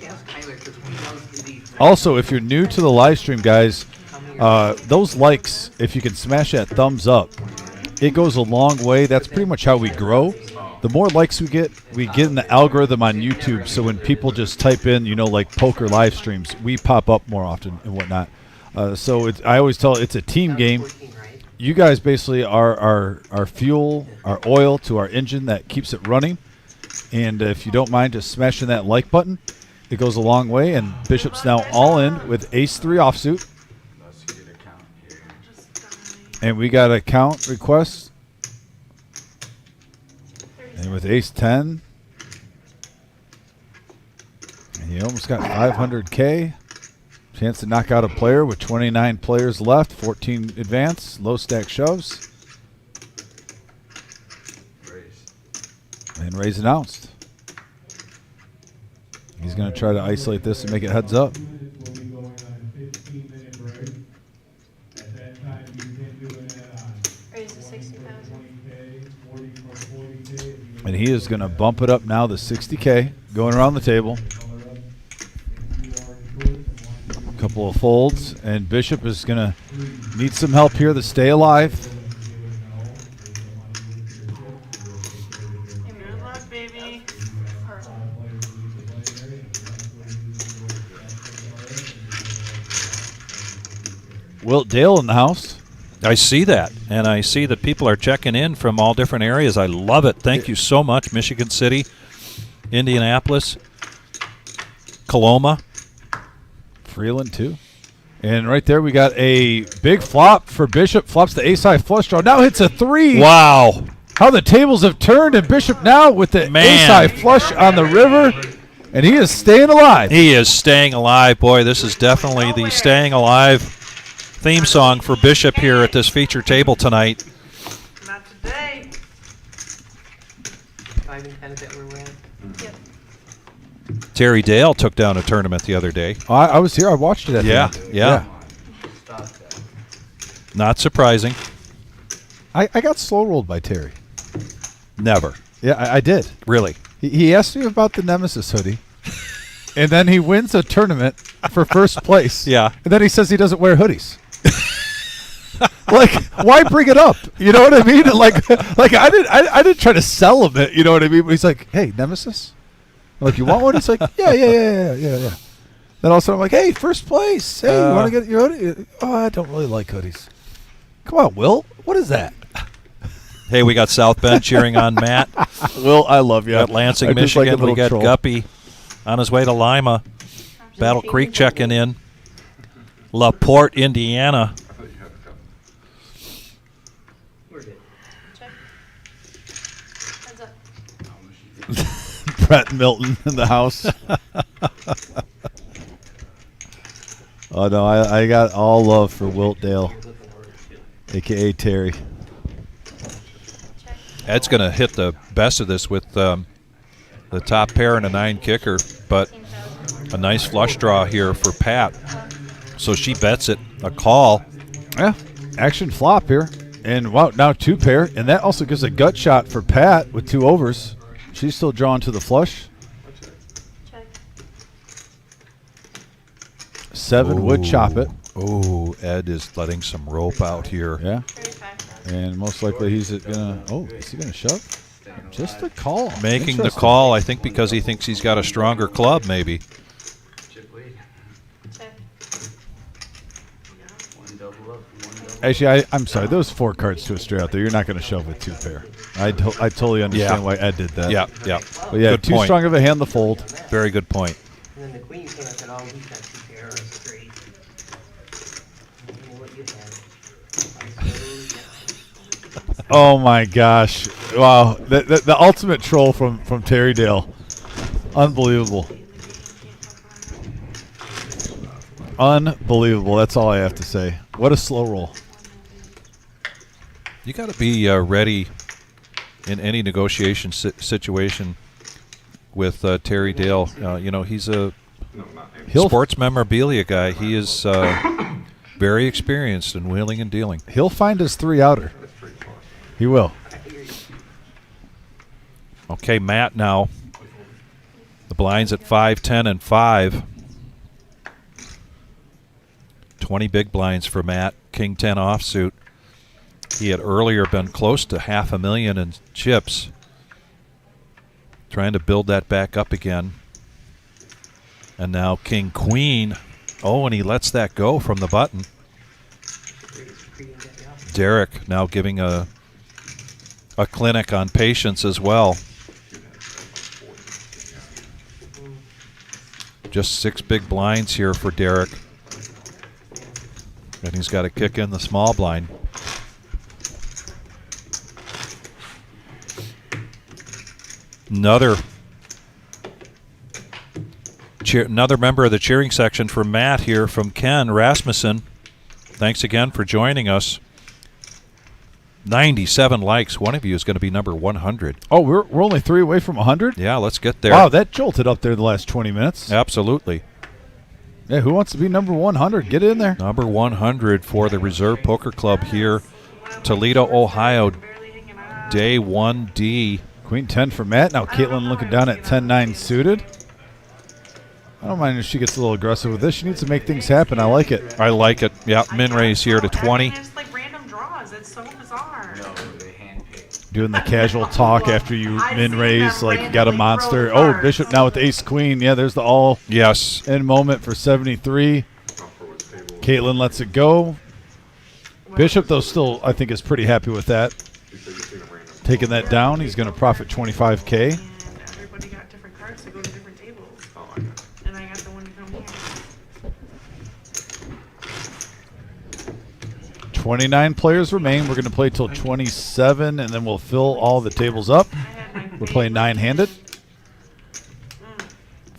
Yes, Tyler, 'cause we know these. Also, if you're new to the live stream, guys, those likes, if you can smash that thumbs up, it goes a long way. That's pretty much how we grow. The more likes we get in the algorithm on YouTube. So when people just type in, you know, like poker live streams, we pop up more often and whatnot. So I always tell it's a team game. You guys basically are our fuel, our oil to our engine that keeps it running. And if you don't mind just smashing that like button, it goes a long way. And Bishop's now all in with ace-3 offsuit. And we got a count request. And with ace-10. And he almost got 500K. Chance to knock out a player with 29 players left. 14 advance. Low stack shoves. And raise announced. He's going to try to isolate this and make it heads up. Raise to 60,000. And he is going to bump it up now to 60K. Going around the table. Couple of folds, and Bishop is going to need some help here to stay alive. Good luck, baby. Wilt Dale in the house. I see that, and I see that people are checking in from all different areas. I love it. Thank you so much, Michigan City, Indianapolis, Coloma. Freeland, too. And right there we got a big flop for Bishop. Flops the ace-high flush draw. Now hits a 3. Wow. How the tables have turned, and Bishop now with the ace-high flush on the river. And he is staying alive. He is staying alive. Boy, this is definitely the staying alive theme song for Bishop here at this feature table tonight. Not today. 5 and 10 is that where we're at? Yep. Terry Dale took down a tournament the other day. I was here. I watched it at the end. Yeah. Not surprising. I got slow rolled by Terry. Never. Yeah, I did. Really? He asked me about the Nemesis hoodie. And then he wins a tournament for first place. Yeah. And then he says he doesn't wear hoodies. Like, why bring it up? You know what I mean? Like I didn't try to sell him it. You know what I mean? But he's like, hey, Nemesis. I'm like, you want one? He's like, yeah. Then all of a sudden I'm like, hey, first place. Hey, you want to get your hoodie? Oh, I don't really like hoodies. Come on, Will. What is that? Hey, we got South Bend cheering on Matt. Will, I love you. Got Lansing, Michigan. We got Guppy on his way to Lima. Battle Creek checking in. LaPorte, Indiana. We're good. Check. Heads up. Brett Milton in the house. Oh, no, I got all love for Wilt Dale, a.k.a. Terry. Ed's going to hit the best of this with the top pair and a 9 kicker, but a nice flush draw here for Pat. So she bets it a call. Yeah, action flop here. And wow, now 2 pair. And that also gives a gut shot for Pat with 2 overs. She's still drawn to the flush. Check. 7 would chop it. Oh, Ed is letting some rope out here. Yeah. 35. And most likely he's gonna. Oh, is he gonna shove? Just a call. Making the Interesting. call, I think, because he thinks he's got a stronger club, maybe. Chip lead. Check. One double up, one double. Actually, I'm sorry. Those 4 cards to a straight out there. You're not gonna shove with 2 pair. I totally understand why Ed did that. Yeah, yeah. But yeah, Good too point. strong of a hand to fold. Very good point. And then the queen came up and all we've got 2 pair or straight. I don't know what you had. Oh my gosh! Wow, the ultimate troll from Terry Dale. Unbelievable. Unbelievable. That's all I have to say. What a slow roll. You got to be ready in any negotiation situation with Terry Dale. You know, he's a sports memorabilia guy. He is very experienced in wheeling and dealing. He'll find his 3 outer. He will. Okay, Matt now. The blinds at 5, 10, and 5. 20 big blinds for Matt. King 10 offsuit. He had earlier been close to $500,000 in chips. Trying to build that back up again. And now King Queen. Oh, and he lets that go from the button. Derek now giving a clinic on patience as well. Just 6 big blinds here for Derek. And he's got to kick in the small blind. Another member of the cheering section for Matt here from Ken Rasmussen. Thanks again for joining us. 97 likes. One of you is going to be number 100. Oh, we're only 3 away from 100? Yeah, let's get there. Wow, that jolted up there the last 20 minutes. Absolutely. Yeah, who wants to be number 100? Get in there. Number 100 for the Reserve Poker Club here, Toledo, Ohio, day 1D. Queen 10 for Matt. Now Caitlin looking down at 10-9 suited. I don't mind if she gets a little aggressive with this. She needs to make things happen. I like it. I like it. Yeah, min raise here to 20. It's like random draws. It's so bizarre. No, they handpicked. Doing the casual talk after you I've min seen raise, them like you got a randomly monster. throw Oh, cards. Bishop now with ace queen. Yeah, there's the all Yes. in moment for 73. Caitlin lets it go. Bishop, though, still I think is pretty happy with that. Taking that down, he's going to profit 25K. And everybody got different cards to go to different tables. And I got the one to come here. 29 players remain. We're going to play till 27, and then we'll fill all the tables up. We're playing 9-handed.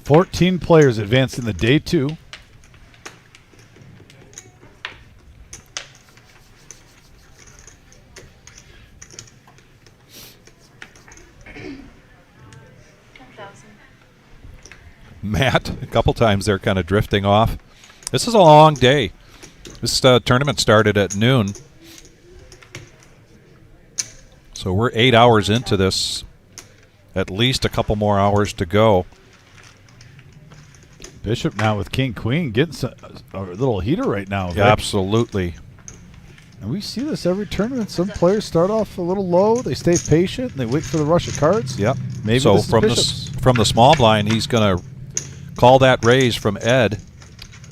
14 players advanced in the day 2. Matt, a couple times they're kind of drifting off. This is a long day. This tournament started at noon. So we're 8 hours into this. At least a couple more hours to go. Bishop now with king queen getting a little heater right now. Vic. Yeah, absolutely. And we see this every tournament. Some players start off a little low. They stay patient. And they wait for the rush of cards. Yep. Maybe so this is from Bishop's. the small blind, he's going to call that raise from Ed.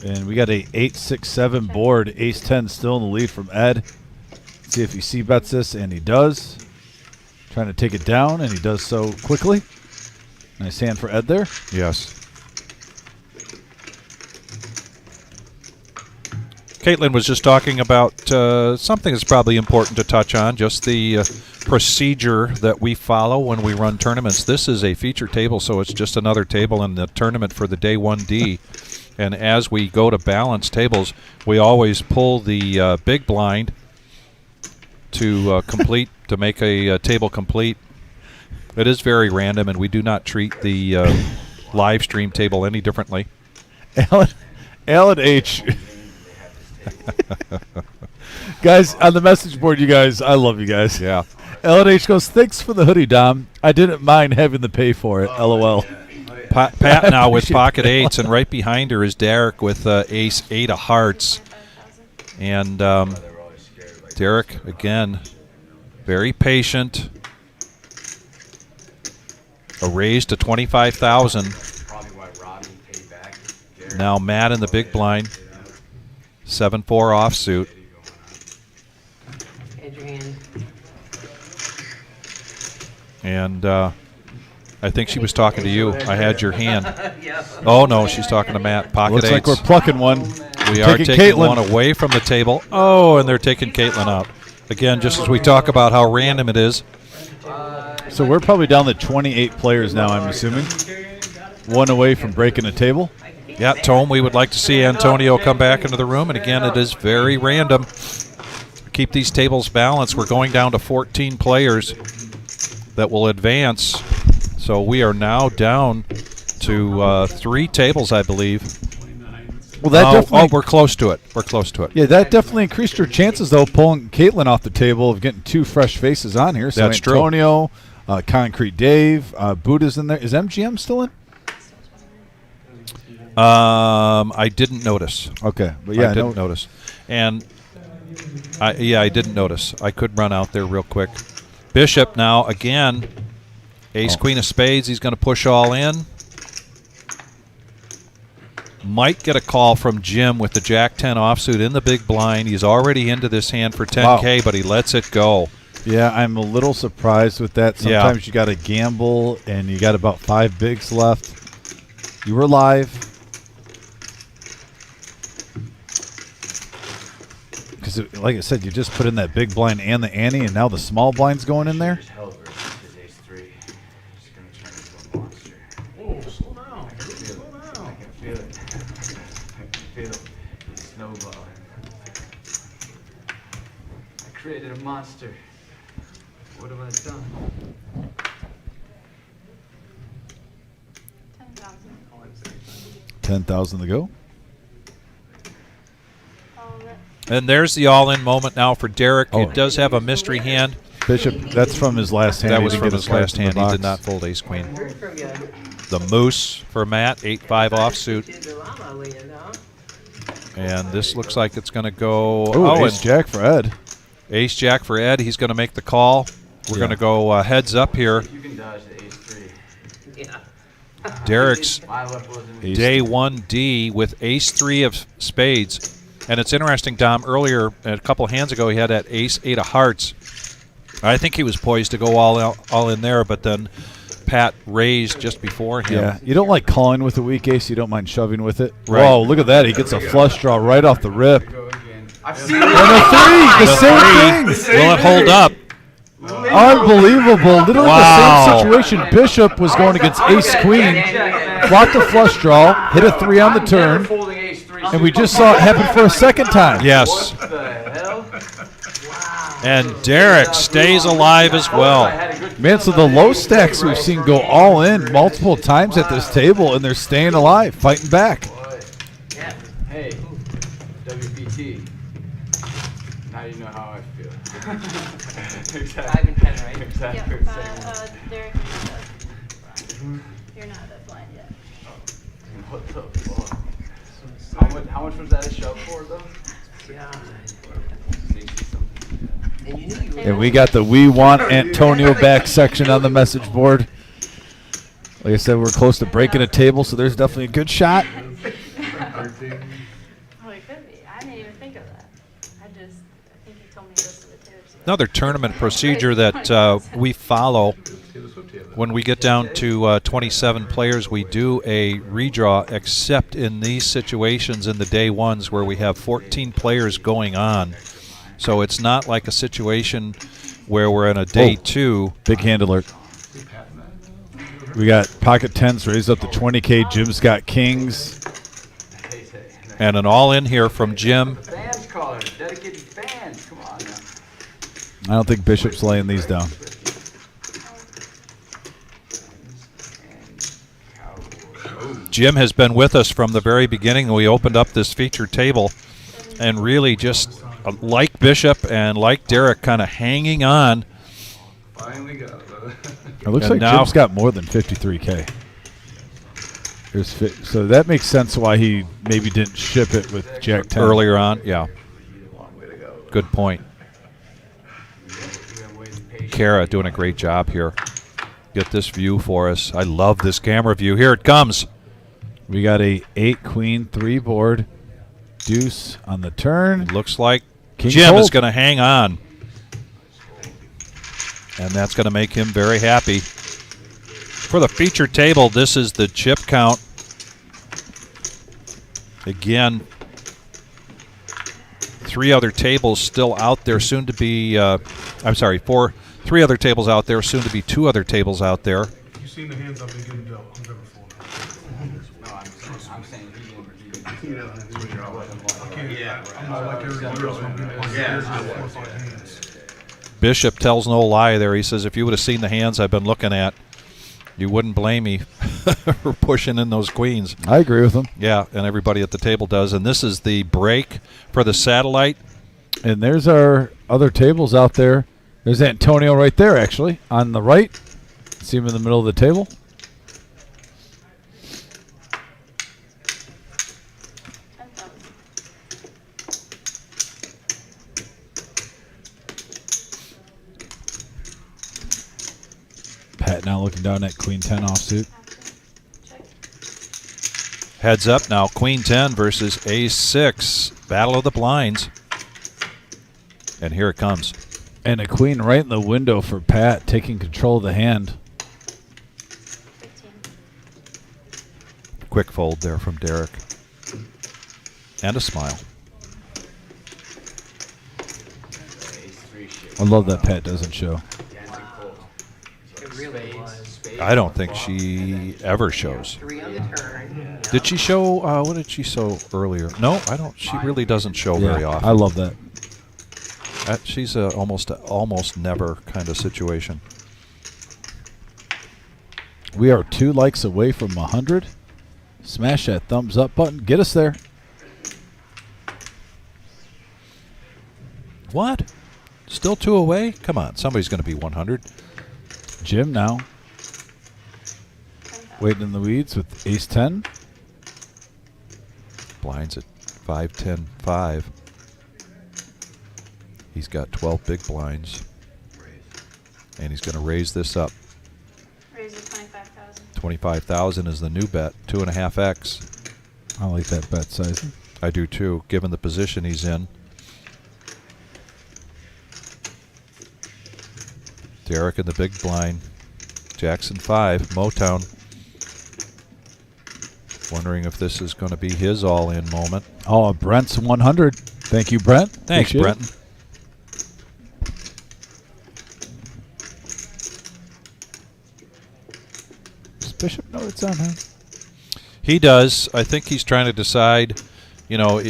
And we got a 8-6-7 board. Ace 10 still in the lead from Ed. See if he c-bets this, and he does. Trying to take it down, and he does so quickly. Nice hand for Ed there. Yes. Caitlin was just talking about something that's probably important to touch on, just the procedure that we follow when we run tournaments. This is a feature table, so it's just another table in the tournament for the day 1D. And as we go to balance tables, we always pull the big blind to complete, to make a table complete. It is very random, and we do not treat the live stream table any differently. Alan H. Guys, on the message board, you guys, I love you guys. Yeah. Alan H goes, thanks for the hoodie, Dom. I didn't mind having to pay for it. LOL. Pat now with pocket eights, and right behind her is Derek with ace 8 of hearts. And Derek, again, very patient. A raise to 25,000. Now Matt in the big blind. 7-4 offsuit. And I think she was talking to you. I had your hand. Oh, no, she's talking to Matt. Pocket Looks eights. like we're plucking one. We are taking one away from the table. Oh, and they're taking Caitlin out. Again, just as we talk about how random it is. So we're probably down to 28 players now, I'm assuming. One away from breaking a table. Yeah, Tome, we would like to see Antonio come back into the room. And again, it is very random. Keep these tables balanced. We're going down to 14 players that will advance. So we are now down to 3 tables, I believe. Well, that definitely. We're close to it. We're close to it. Yeah, that definitely increased your chances, though, pulling Caitlin off the table of getting 2 fresh faces on here. So That's true. Antonio, Concrete Dave, Buddha's in there. Is MGM still in? I didn't notice. Okay, but yeah, I didn't notice. And I didn't notice. I could run out there real quick. Bishop now again. Ace Queen of Spades. He's going to push all in. Might get a call from Jim with the Jack 10 offsuit in the big blind. He's already into this hand for 10K, but he lets it go. Yeah, I'm a little surprised with that. Sometimes you got to gamble, and you got about 5 bigs left. You were live. Because, like I said, you just put in that big blind and the ante, and now the small blind's going in there. Oh, slow down. Slow down. I can feel it. I can feel it. It's snowballing. I created a monster. What have I done? 10,000 to go. And there's the all-in moment now for Derek. It does have a mystery hand. Bishop, that's from his last hand. That was from his last hand. He did not fold ace queen. The moose for Matt, 8-5 offsuit. And this looks like it's going to go. Ace Jack for Ed. Ace Jack for Ed. He's going to make the call. We're going to go heads up here. You can dodge the ace 3. Derek's day 1D with ace 3 of spades. And it's interesting, Dom, earlier, a couple hands ago, he had that ace 8 of hearts. I think he was poised to go all in there, but then Pat raised just before him. Yeah, you don't like calling with a weak ace. You don't mind shoving with it. Right. Whoa, look at that. He gets a flush draw right off the rip. I've seen And a 3, the same thing. Will it hold up? Unbelievable. Literally the same situation. Bishop was going against ace queen, blocked the flush draw, hit a 3 on the turn, and we just saw it happen for a second time. Yes. What the hell? And Derek stays alive as well. Man, so the low stacks we've seen go all in multiple times at this table, and they're staying alive, fighting back. Hey, WPT. Now you know how I feel. Five and 10, right? Exactly. Derek, you're not that blind yet. What the fuck? How much was that a shove for, though? And we got the We Want Antonio Back section on the message board. Like I said, we're close to breaking a table, so there's definitely a good shot. Oh, it could be. I didn't even think of that. I just think he told me this in the tips. Another tournament procedure that we follow when we get down to 27 players, we do a redraw, except in these situations in the day ones where we have 14 players going on. So it's not like a situation where we're in a day two. Big hand alert. We got pocket 10s raised up to 20K. Jim's got kings. And an all-in here from Jim. Fans caller, dedicated fans. Come on now. I don't think Bishop's laying these down. Jim has been with us from the very beginning. We opened up this feature table and really just, like Bishop and like Derek, kind of hanging on. Finally got it. It looks And like now- Jim's got more than 53K. So that makes sense why he maybe didn't ship it with Jack 10. Earlier on, yeah. Good point. Kara doing a great job here. Get this view for us. I love this camera view. Here it comes. We got a 8 queen 3 board. Deuce on the turn. Looks like King Jim fold. is going to hang on. And that's going to make him very happy. For the feature table, this is the chip count. Again, 3 other tables still out there, soon to be, I'm sorry, 3 other tables out there, soon to be 2 other tables out there. You seen the hands I've been getting dealt. I'm never full. No, I'm saying he didn't. I'm not like everybody else. I'm getting my 4 or 5 hands. Bishop tells no lie there. He says, if you would have seen the hands I've been looking at, you wouldn't blame me for pushing in those queens. I agree with him. Yeah, and everybody at the table does. And this is the break for the satellite. And there's our other tables out there. There's Antonio right there, actually, on the right. See him in the middle of the table. Pat now looking down at Queen 10 offsuit. Heads up now, Queen 10 versus Ace 6. Battle of the blinds. And here it comes. And a queen right in the window for Pat, taking control of the hand. 15. Quick fold there from Derek. And a smile. I love that Pat doesn't show. It really was. I don't think she ever shows. 3 on the turn. Did she show, what did she show earlier? No, I don't. She really doesn't show very often. I love that. She's a almost never kind of situation. We are 2 likes away from 100. Smash that thumbs up button. Get us there. What? Still 2 away? Come on, somebody's going to be 100. Jim now. Waiting in the weeds with Ace 10. Blinds at 5, 10, 5. He's got 12 big blinds. And he's going to raise this up. Raise it 25,000. 25,000 is the new bet. 2.5x. I like that bet size. I do too, given the position he's in. Derek in the big blind. Jackson 5, Motown. Wondering if this is going to be his all-in moment. Oh, Brent's 100. Thank you, Brent. Thanks, Appreciate Brenton. it. Does Bishop know it's on him? He does. I think he's trying to decide, you know,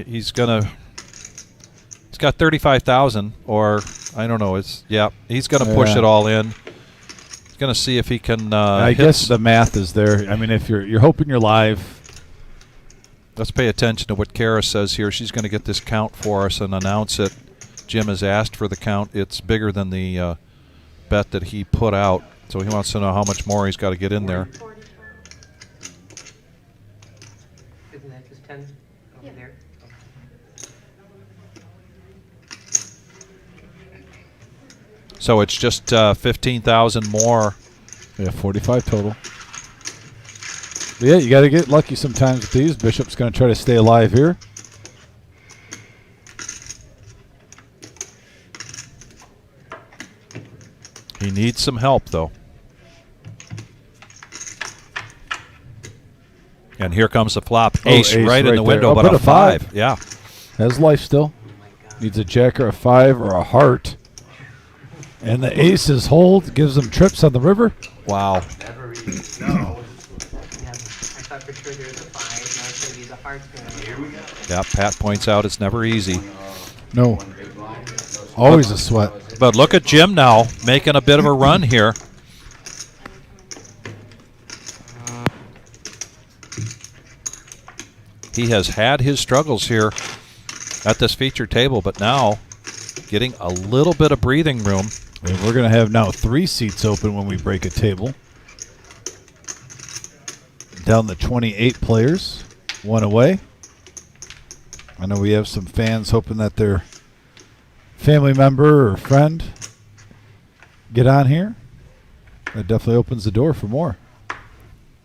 he's got 35,000, or I don't know. He's going to push it all in. He's going to see if he can. I guess the math is there. I mean, if you're hoping you're live. Let's pay attention to what Kara says here. She's going to get this count for us and announce it. Jim has asked for the count. It's bigger than the bet that he put out, so he wants to know how much more he's got to get in there. 40. Isn't that just 10 over there? So it's just 15,000 more. Yeah, 45 total. But yeah, you got to get lucky sometimes with these. Bishop's going to try to stay alive here. He needs some help, though. And here comes the flop. Ace, ace right in right the there. window, Oh, but but a a five. 5. Yeah. Has life still. Needs a jack or a 5 or a heart. And the aces hold, gives them trips on the river. Wow. Never even. No. Yeah, I thought for sure there was a 5. Now it's going to be the heart's going to. Here we go. Yeah, Pat points out it's never easy. No. One big blind. Always a sweat. But look at Jim now making a bit of a run here. He has had his struggles here at this feature table, but now getting a little bit of breathing room. And we're going to have now 3 seats open when we break a table. Down to 28 players, 1 away. I know we have some fans hoping that their family member or friend get on here. That definitely opens the door for more.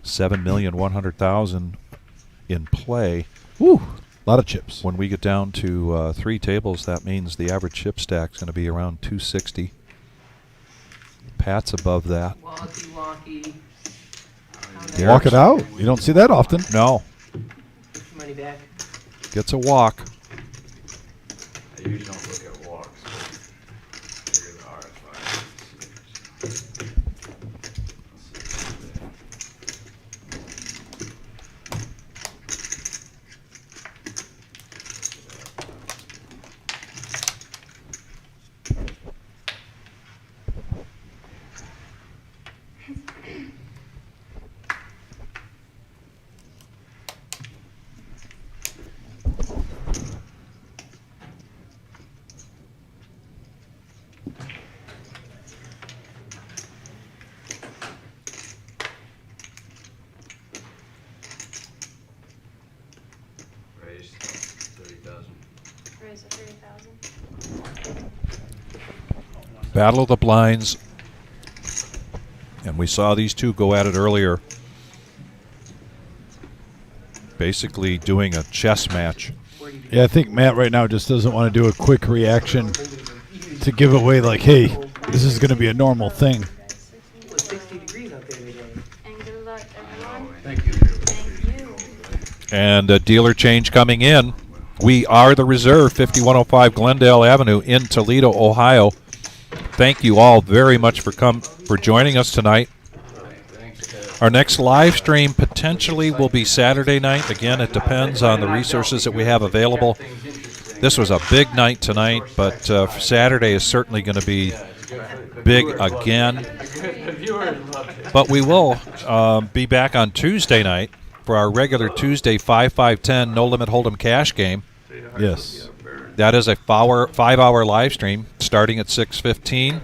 7,100,000 in play. Woo! A lot of chips. When we get down to 3 tables, that means the average chip stack is going to be around 260. Pat's above that. Walkie. Walk it out. You don't see that often. No. Put your money back. Gets a walk. I usually don't look at walks, but figure the RS5. Raised 30,000. Raise it 30,000. Battle of the blinds. And we saw these two go at it earlier. Basically doing a chess match. Yeah, I think Matt right now just doesn't want to do a quick reaction to give away like, hey, this is going to be a normal thing. It was 60 degrees out there today. And good luck, everyone. Thank you. Thank you. And a dealer change coming in. We are the reserve, 5105 Glendale Avenue in Toledo, Ohio. Thank you all very much for joining us tonight. Our next live stream potentially will be Saturday night. Again, it depends on the resources that we have available. This was a big night tonight, but Saturday is certainly going to be big again. But we will be back on Tuesday night for our regular Tuesday 5-5-10 No Limit Hold'em cash game. Yes. That is a 5-hour live stream starting at 6:15.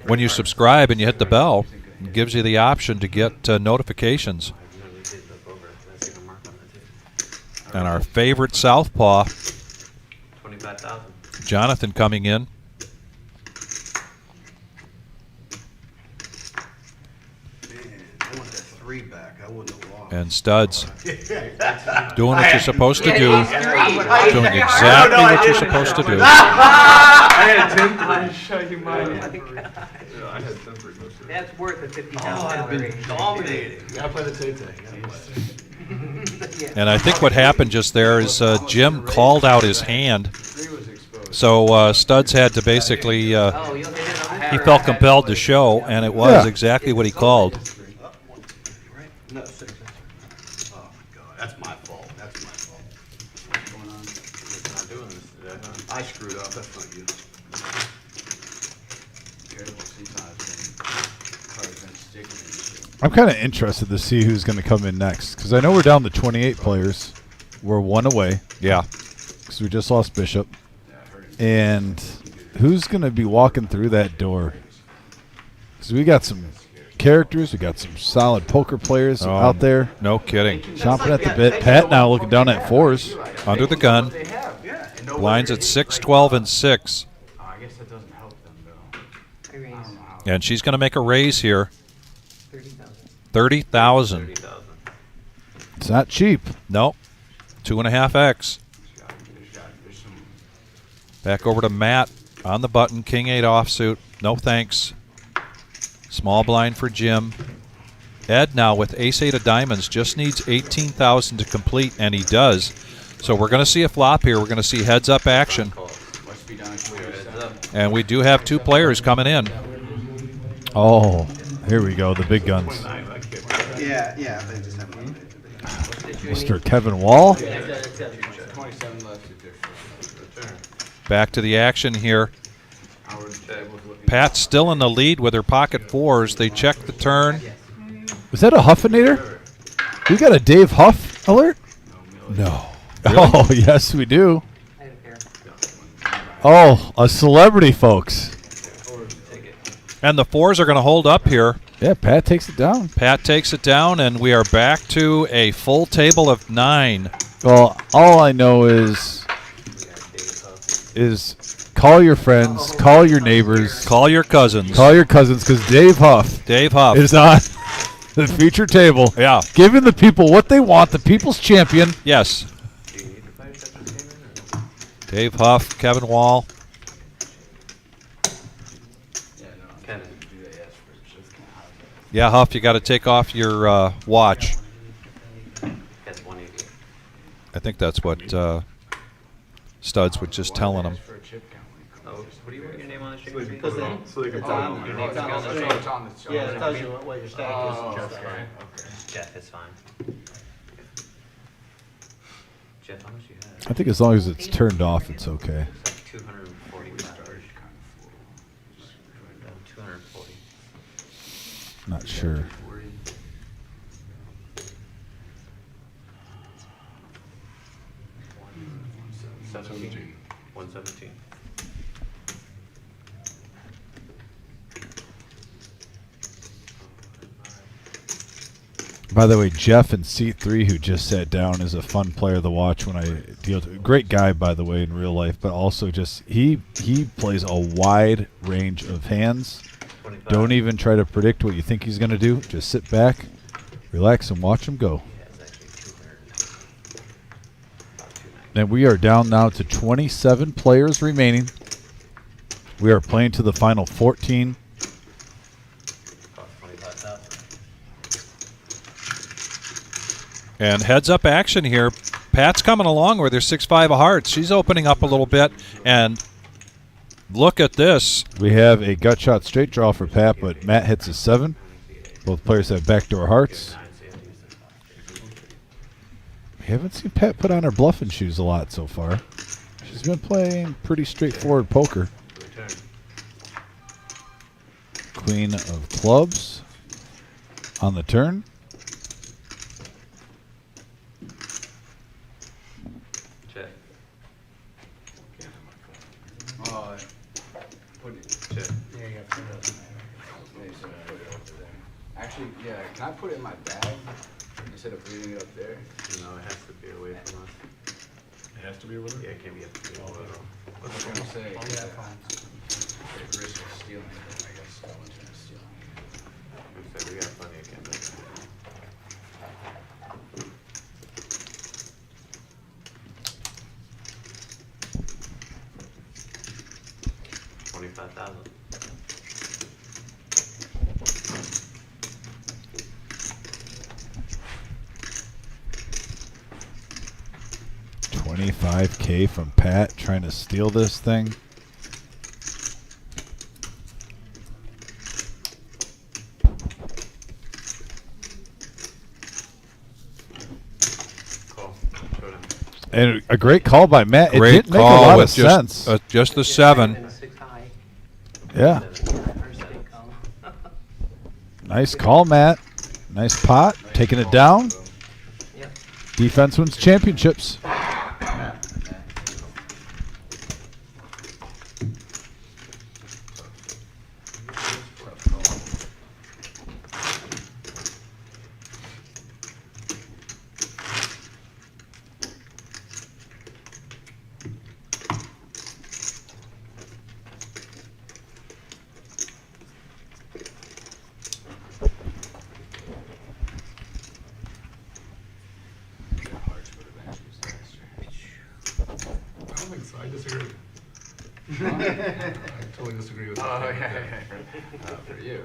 When you subscribe and you hit the bell, it gives you the option to get notifications. And our favorite southpaw, 25,000. Jonathan, coming in. I want that 3 back. I wouldn't have lost. And Studs doing what you're supposed to do. Yeah, Doing exactly what you're supposed to do. I had 10 to show you mine. I had 10 for most of it. That's worth a $50,000 Oh, I've been raise. dominating. Gotta play the Tay-Tay. Yeah. And I think what happened just there is Jim called out his hand. So Studs had to basically, Oh, you'll hit it on he that. felt compelled to show, and it was Yeah. exactly what he called. No, 6. Oh, my God. That's my fault. That's my fault. What's going on? It's not doing this today, huh? I screwed up. That's not you. I'm kind of interested to see who's going to come in next because I know we're down to 28 players. We're 1 away Yeah. because we just lost Bishop. And who's going to be walking through that door? Because we got some characters. We got some solid poker players out there No kidding. chomping at the bit. Pat now looking down at 4s. Under the gun. Blinds at 6, 12, and 6. I guess that doesn't help them, though. I raised And she's going to make a raise here. 30,000. 30,000. 30,000. It's not cheap. Nope. 2.5x. Back over to Matt on the button. King 8 offsuit. No thanks. Small blind for Jim. Ed now with ace-8 of diamonds just needs 18,000 to complete, and he does. So we're going to see a flop here. We're going to see heads-up action. Must be down at 27. And we do have two players coming in. Oh, here we go, the big guns. Yeah, they just have one. Mr. Kevin Wall. 27 left to difference. Back to the action here. Howard was looking. Pat's still in the lead with her pocket fours. They check the turn. Was that a Huffinator? We got a Dave Huff alert? No. Oh, yes, we do. I don't care. Oh, a celebrity, folks. And the fours are going to hold up here. Yeah, Pat takes it down. Pat takes it down, and we are back to a full table of 9. Well, all I know is call your friends, call your neighbors, Call your cousins. because Dave Huff Dave Huff. is on the feature table. Yeah. Giving the people what they want, the people's champion. Yes. Dave Huff, Kevin Wall. Yeah, Huff, you got to take off your watch. I think that's what Studs was just telling him. Oh, what do you want your name on the stream? Because then So they can it's put it on, on your there. name's on the stream. It's on the Yeah, it tells you what your stake is. and Oh, stuff. okay. Jeff, it's fine. Jeff, how much you had? I think as long as it's turned off, it's okay. It's like 245. 240. Not sure. $17. 117. By the way, Jeff in seat 3, who just sat down, is a fun player to watch when I deal to. Great guy, by the way, in real life, but also just he plays a wide range of hands. 25. Don't even try to predict what you think he's going to do. Just sit back, relax, and watch him go. Yeah, it's actually 200. About 290. And we are down now to 27 players remaining. We are playing to the final 14. Cost 25,000. And heads up action here. Pat's coming along with her 6-5 of hearts. She's opening up a little bit. And look at this. We have a gut shot straight draw for Pat, but Matt hits a 7. Both players have backdoor hearts. We haven't seen Pat put on her bluffing shoes a lot so far. She's been playing pretty straightforward poker. Return. Queen of clubs on the turn. Check. Put it. Check. Yeah, you have to do it. Actually, yeah, can I put it in my bag instead of leaving it up there? No, it has to be away from us. It has to be a winner? Yeah, it can't be up to you. I was gonna say, Oh, yeah, fine. take risk of stealing it, I guess no one's gonna steal it. We said we got plenty of candidates. $25,000. $25K from Pat trying to steal this thing. Call. Showdown. And a great call by Matt. It Great didn't make a call lot with of sense. just the 7. And 6 high. Yeah. First stake call. Nice call, Matt. Nice pot. Taking it down. Yep. Defense wins championships. I don't think so. I disagree. I totally disagree with that. Oh, yeah. For you.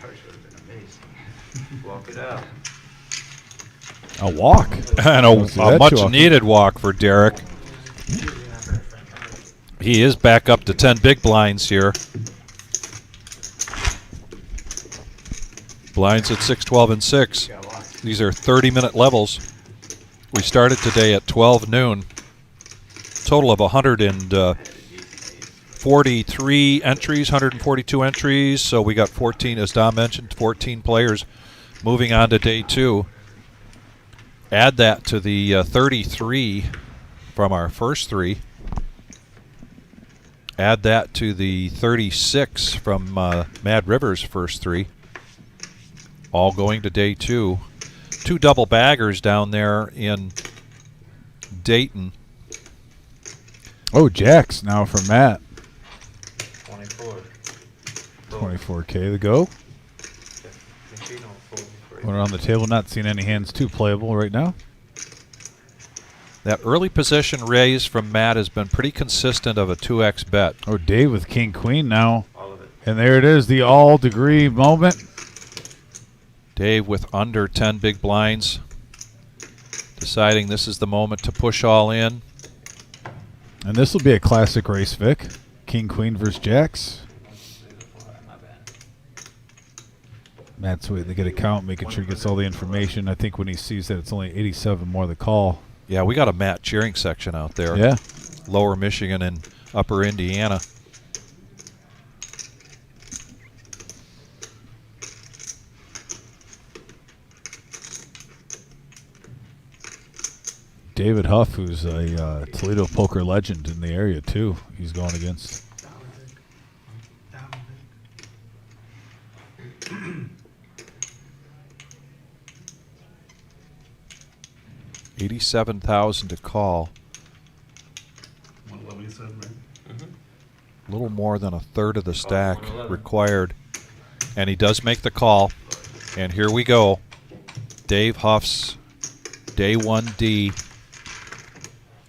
Ours would have been amazing. Walk it out. A walk. And Don't see a that much too often. needed walk for Derek. He is back up to 10 big blinds here. Blinds at 6, 12, and 6. These are 30-minute levels. We started today at 12 noon. Total of 143 entries, 142 entries. So we got 14, as Dom mentioned, 14 players moving on to day 2. Add that to the 33 from our first 3. Add that to the 36 from Mad River's first 3. All going to day 2. 2 double baggers down there in Dayton. Oh, Jacks now for Matt. 24. 24K to go. One on the table, not seeing any hands too playable right now. That early position raise from Matt has been pretty consistent of a 2x bet. Oh, Dave with King Queen now. All of it. And there it is, the all degree moment. Dave with under 10 big blinds, deciding this is the moment to push all in. And this will be a classic race, Vic. King Queen versus Jacks. Matt's waiting to get a count, making sure he gets all the information. I think when he sees that it's only 87 more the call. Yeah, we got a Matt cheering section out there. Yeah. Lower Michigan and Upper Indiana. David Huff, who's a Toledo poker legend in the area, too. He's going against. $87,000 to call. 111 you said, right? A little more than a third of the stack required. And he does make the call. And here we go. Dave Huff's Day 1D.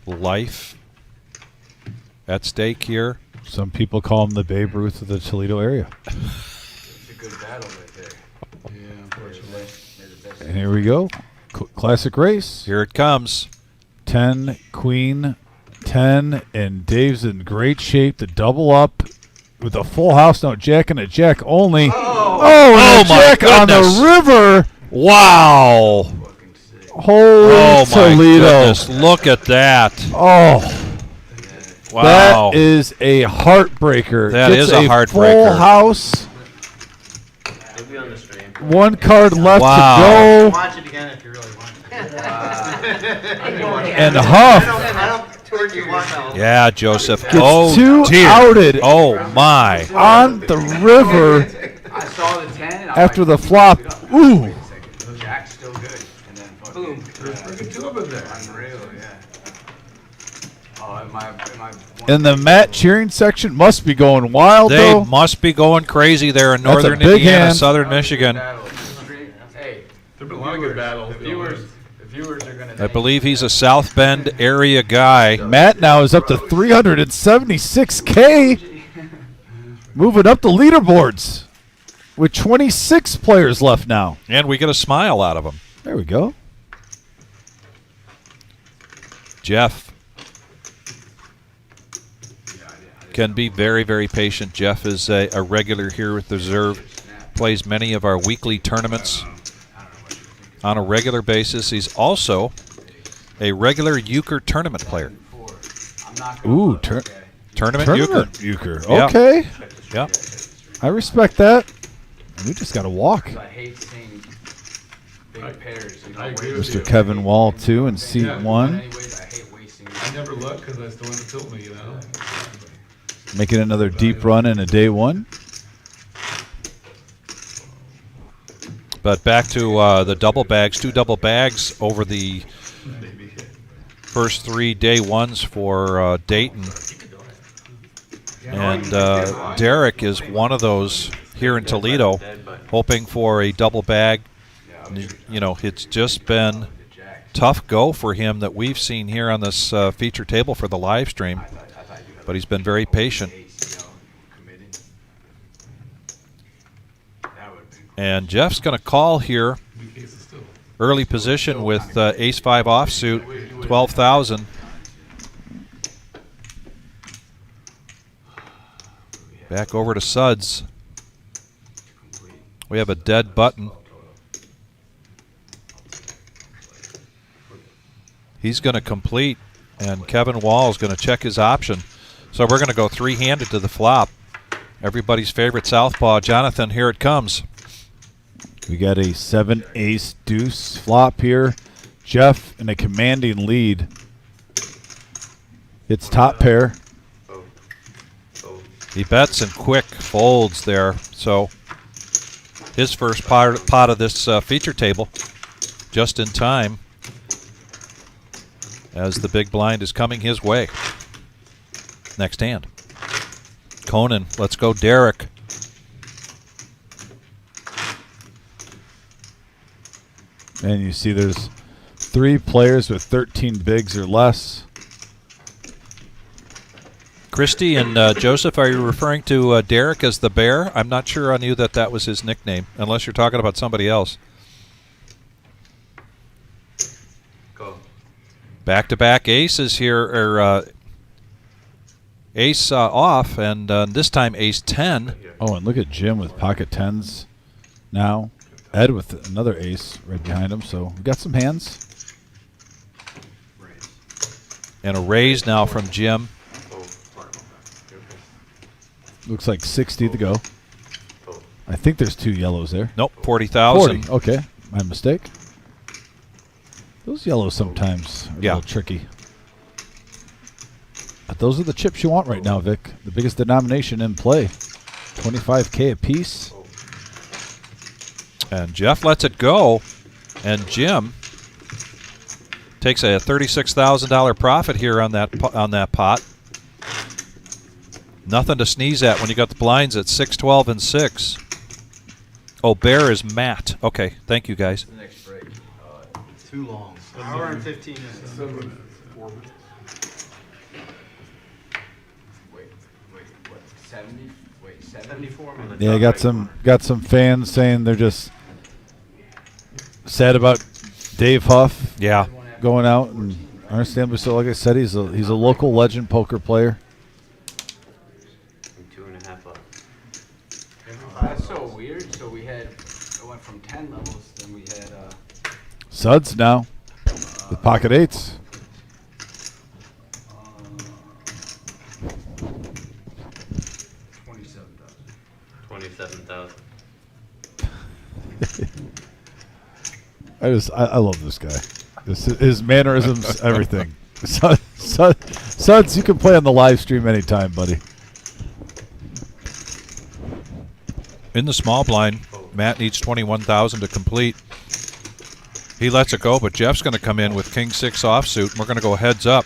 Life at stake here. Some people call him the Babe Ruth of the Toledo area. It's a good battle right there. Yeah, unfortunately. And here we go. Classic race. Here it comes. 10, Queen, 10, and Dave's in great shape to double up with a full house. No, Jack and a Jack only. Oh, and a my Jack on goodness. the river. Wow. Holy Oh, my Toledo. goodness. Look at that. Oh, Wow. that is a heartbreaker. That Gets is a Full heartbreaker. house. It'll be on the stream. One card left Wow. to go. Watch it again if you really want to. And Huff I don't torture yourself. Yeah, Joseph. gets Oh, 2 dear. outed Oh, my. on the river I saw the 10 and I'm after like, the flop. Ooh. wait a second. Jack's still good. And then fucking, Boom. There's freaking 2 of them there. Unreal, yeah. Oh, am I And the Matt cheering section must be going wild, They though. must be going crazy there in That's a northern big Indiana, hand. southern Michigan. Hey, There have been a lot of good battles. the viewers are gonna. I believe he's a South Bend area guy. Matt now is up to 376K. Moving up the leaderboards with 26 players left now. And we get a smile out of him. There we go. Jeff can be very, very patient. Jeff is a regular here with the Reserve. Plays many of our weekly tournaments on a regular basis. He's also a regular euchre tournament player. Ooh, Tournament euchre. euchre. Yeah. Okay. Yeah. I respect that. We just got to walk. I hate seeing big pairs. You know, I agree with Mr. Kevin Wall, too, in seat Yeah. 1. Anyways, I hate wasting. I never look because I still want to tilt me, you know? Making another deep run in a day 1. But back to the double bags. 2 double bags over the first 3 day 1s for Dayton. And Derek is one of those here in Toledo, hoping for a double bag. You know, it's just been tough go for him that we've seen here on this feature table for the live stream, but he's been very patient. And Jeff's going to call here. Early position with ace-5 offsuit, 12,000. Back over to Suds. We have a dead button. He's going to complete, and Kevin Wall is going to check his option. So we're going to go three-handed to the flop. Everybody's favorite southpaw. Jonathan, here it comes. We got a 7 ace deuce flop here. Jeff in a commanding lead. It's top pair. He bets and quick folds there. So his first pot of this feature table, just in time, as the big blind is coming his way. Next hand. Conan, let's go Derek. And you see there's 3 players with 13 bigs or less. Christy and Joseph, are you referring to Derek as the bear? I'm not sure I knew that was his nickname, unless you're talking about somebody else. Go. Back-to-back aces here, or ace off, and this time ace 10. Oh, and look at Jim with pocket 10s now. Ed with another ace right behind him, so we got some hands. And a raise now from Jim. Looks like 60 to go. I think there's 2 yellows there. Nope, 40,000. 40, okay. My mistake. Those yellows sometimes are a little tricky. But those are the chips you want right now, Vic. The biggest denomination in play. 25K a piece. And Jeff lets it go, and Jim takes a $36,000 profit here on that pot. Nothing to sneeze at when you got the blinds at 6, 12, and 6. Oh, bear is Matt. Okay, thank you guys. The next break. Too long. Hour and 15 minutes. Wait, what? 70? Wait, 74 minutes. Yeah, got some fans saying they're just sad about Dave Huff. Yeah, going out, and understandably so. Like I said, he's a local legend poker player. 2.5 up. That's so weird. So we had, it went from 10 levels, then we had Suds now with pocket 8s. $27,000. I love this guy. His mannerisms, everything. Suds, you can play on the live stream anytime, buddy. in the small blind. Matt needs 21,000 to complete. He lets it go, but Jeff's going to come in with king 6 offsuit. We're going to go heads up.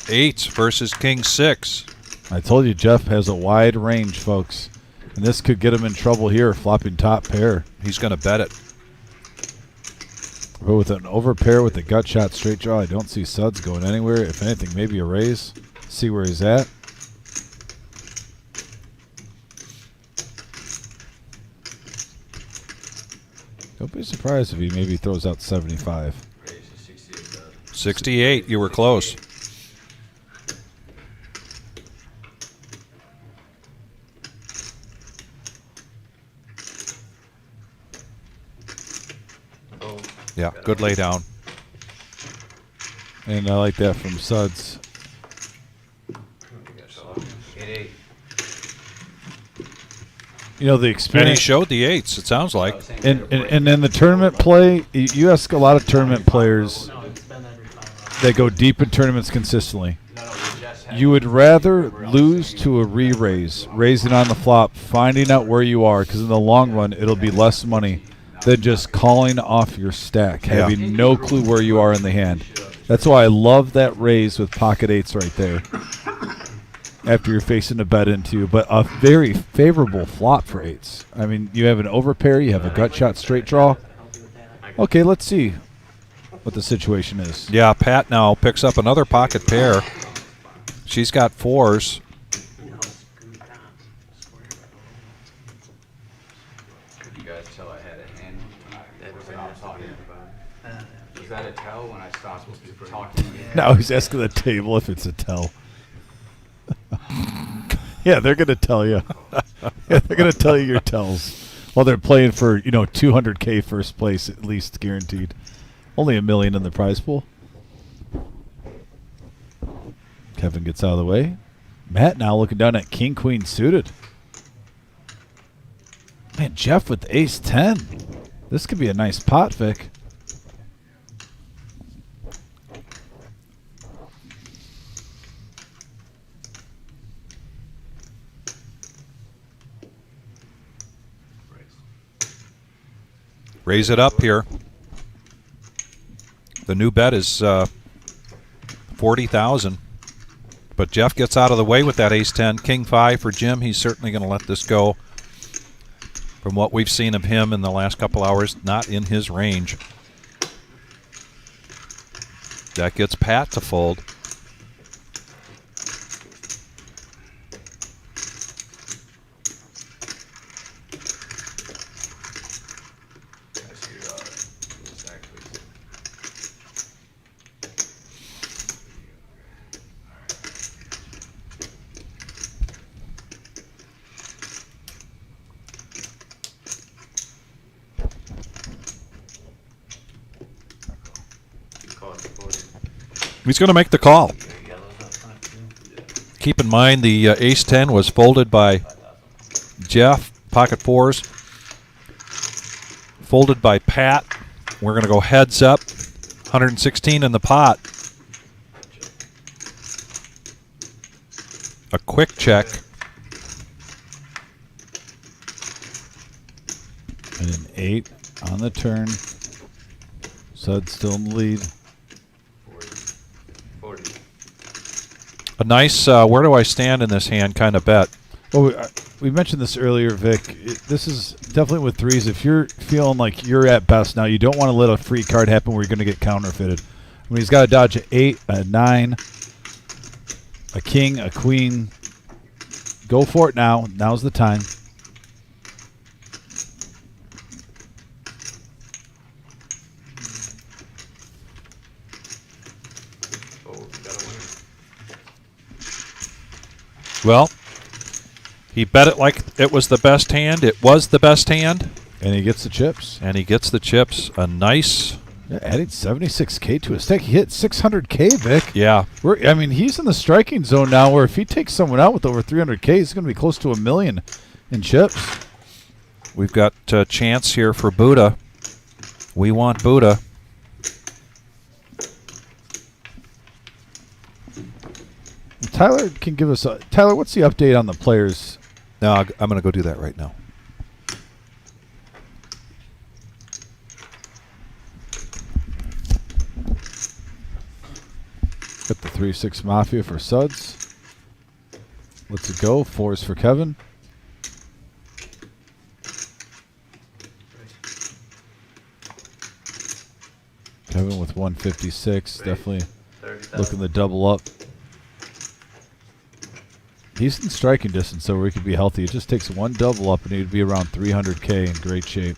Eights versus king 6. I told you Jeff has a wide range, folks. And this could get him in trouble here, flopping top pair. He's going to bet it. But with an over pair with the gut shot straight draw, I don't see Suds going anywhere. If anything, maybe a raise. See where he's at. Don't be surprised if he maybe throws out 75. 68. You were close. Yeah, good lay down. And I like that from Suds. You know, the And experience. he showed the eights, it sounds like. And in the tournament play, you ask a lot of tournament players that go deep in tournaments consistently. You would rather lose to a re-raise, raising on the flop, finding out where you are, because in the long run, it'll be less money than just calling off your stack, having no clue where you are in the hand. That's why I love that raise with pocket eights right there. after you're facing a bet into, but a very favorable flop for eights. I mean, you have an overpair, you have a gut shot straight draw. Okay, let's see what the situation is. Yeah, Pat now picks up another pocket pair. She's got fours. Could you guys tell I had a hand when I stopped talking about it? Was that a tell when I stopped talking? Now he's asking the table if it's a tell. Yeah, they're gonna tell you. Yeah, they're gonna tell you your tells. Well, they're playing for 200K first place at least guaranteed. Only $1 million in the prize pool. Kevin gets out of the way. Matt now looking down at King Queen suited. Man, Jeff with Ace 10. This could be a nice pot, Vic. Raise it up here. The new bet is 40,000. But Jeff gets out of the way with that ace-10. King-5 for Jim. He's certainly going to let this go. From what we've seen of him in the last couple hours, not in his range. That gets Pat to fold. He's going to make the call. Keep in mind the ace-10 was folded by Jeff, pocket fours. Folded by Pat. We're going to go heads up. 116 in the pot. A quick check. And an 8 on the turn. Sud still in the lead. A nice, where do I stand in this hand kind of bet. Well, we mentioned this earlier, Vic. This is definitely with threes. If you're feeling like you're at best now, you don't want to let a free card happen where you're going to get counterfeited. When he's got to dodge an 8, a 9, a king, a queen. Go for it now. Now's the time. Well, he bet it like it was the best hand. It was the best hand. And he gets the chips. And he gets the chips. A nice... Yeah, adding 76K to his stack. He hit 600K, Vic. Yeah. I mean, he's in the striking zone now where if he takes someone out with over 300K, he's going to be close to $1 million in chips. We've got a chance here for Buddha. We want Buddha. Tyler can give us Tyler, what's the update on the players? No, I'm going to go do that right now. Got the 3-6 Mafia for Suds. Let's it go. 4s for Kevin. Kevin with 156. Definitely looking to double up. He's in striking distance, so where he could be healthy. It just takes one double up, and he'd be around 300K in great shape.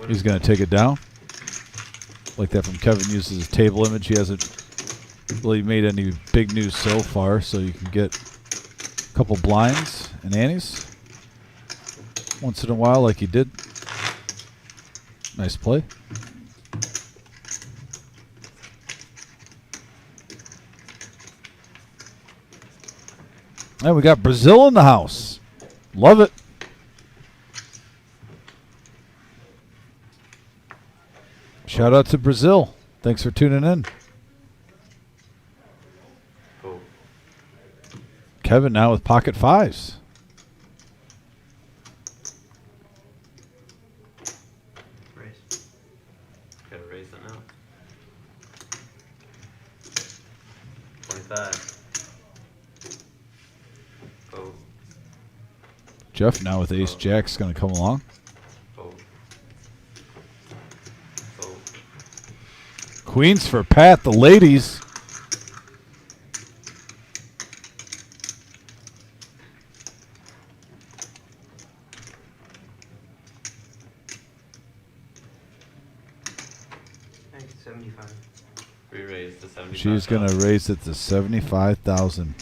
He's going to take it down. Like that from Kevin uses his table image. He hasn't really made any big news so far, so you can get a couple blinds and antes once in a while like he did. Nice play. And we got Brazil in the house. Love it. Shout out to Brazil. Thanks for tuning in. Cool. Kevin now with pocket 5s. Raise. Gotta raise it now. 20,000. 75. Fold. Jeff now with ace jack's going to come along. Fold. Fold. Queens for Pat, the ladies. I think 75. Re-raise to 75. She's going to raise it to 75,000.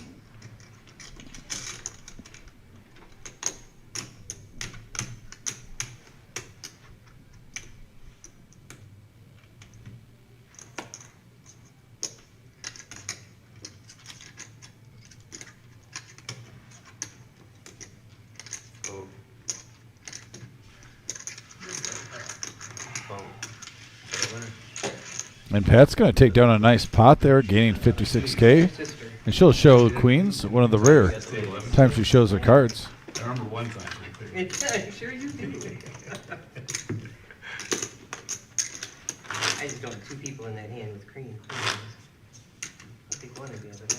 Fold. Fold. For the winner. And Pat's going to take down a nice pot there, gaining 56K. Sister. And she'll show queens, one of the rare times she shows her cards. I remember one time. Yeah, sure you do. I just don't have two people in that hand with cream. I'll pick one of the other, not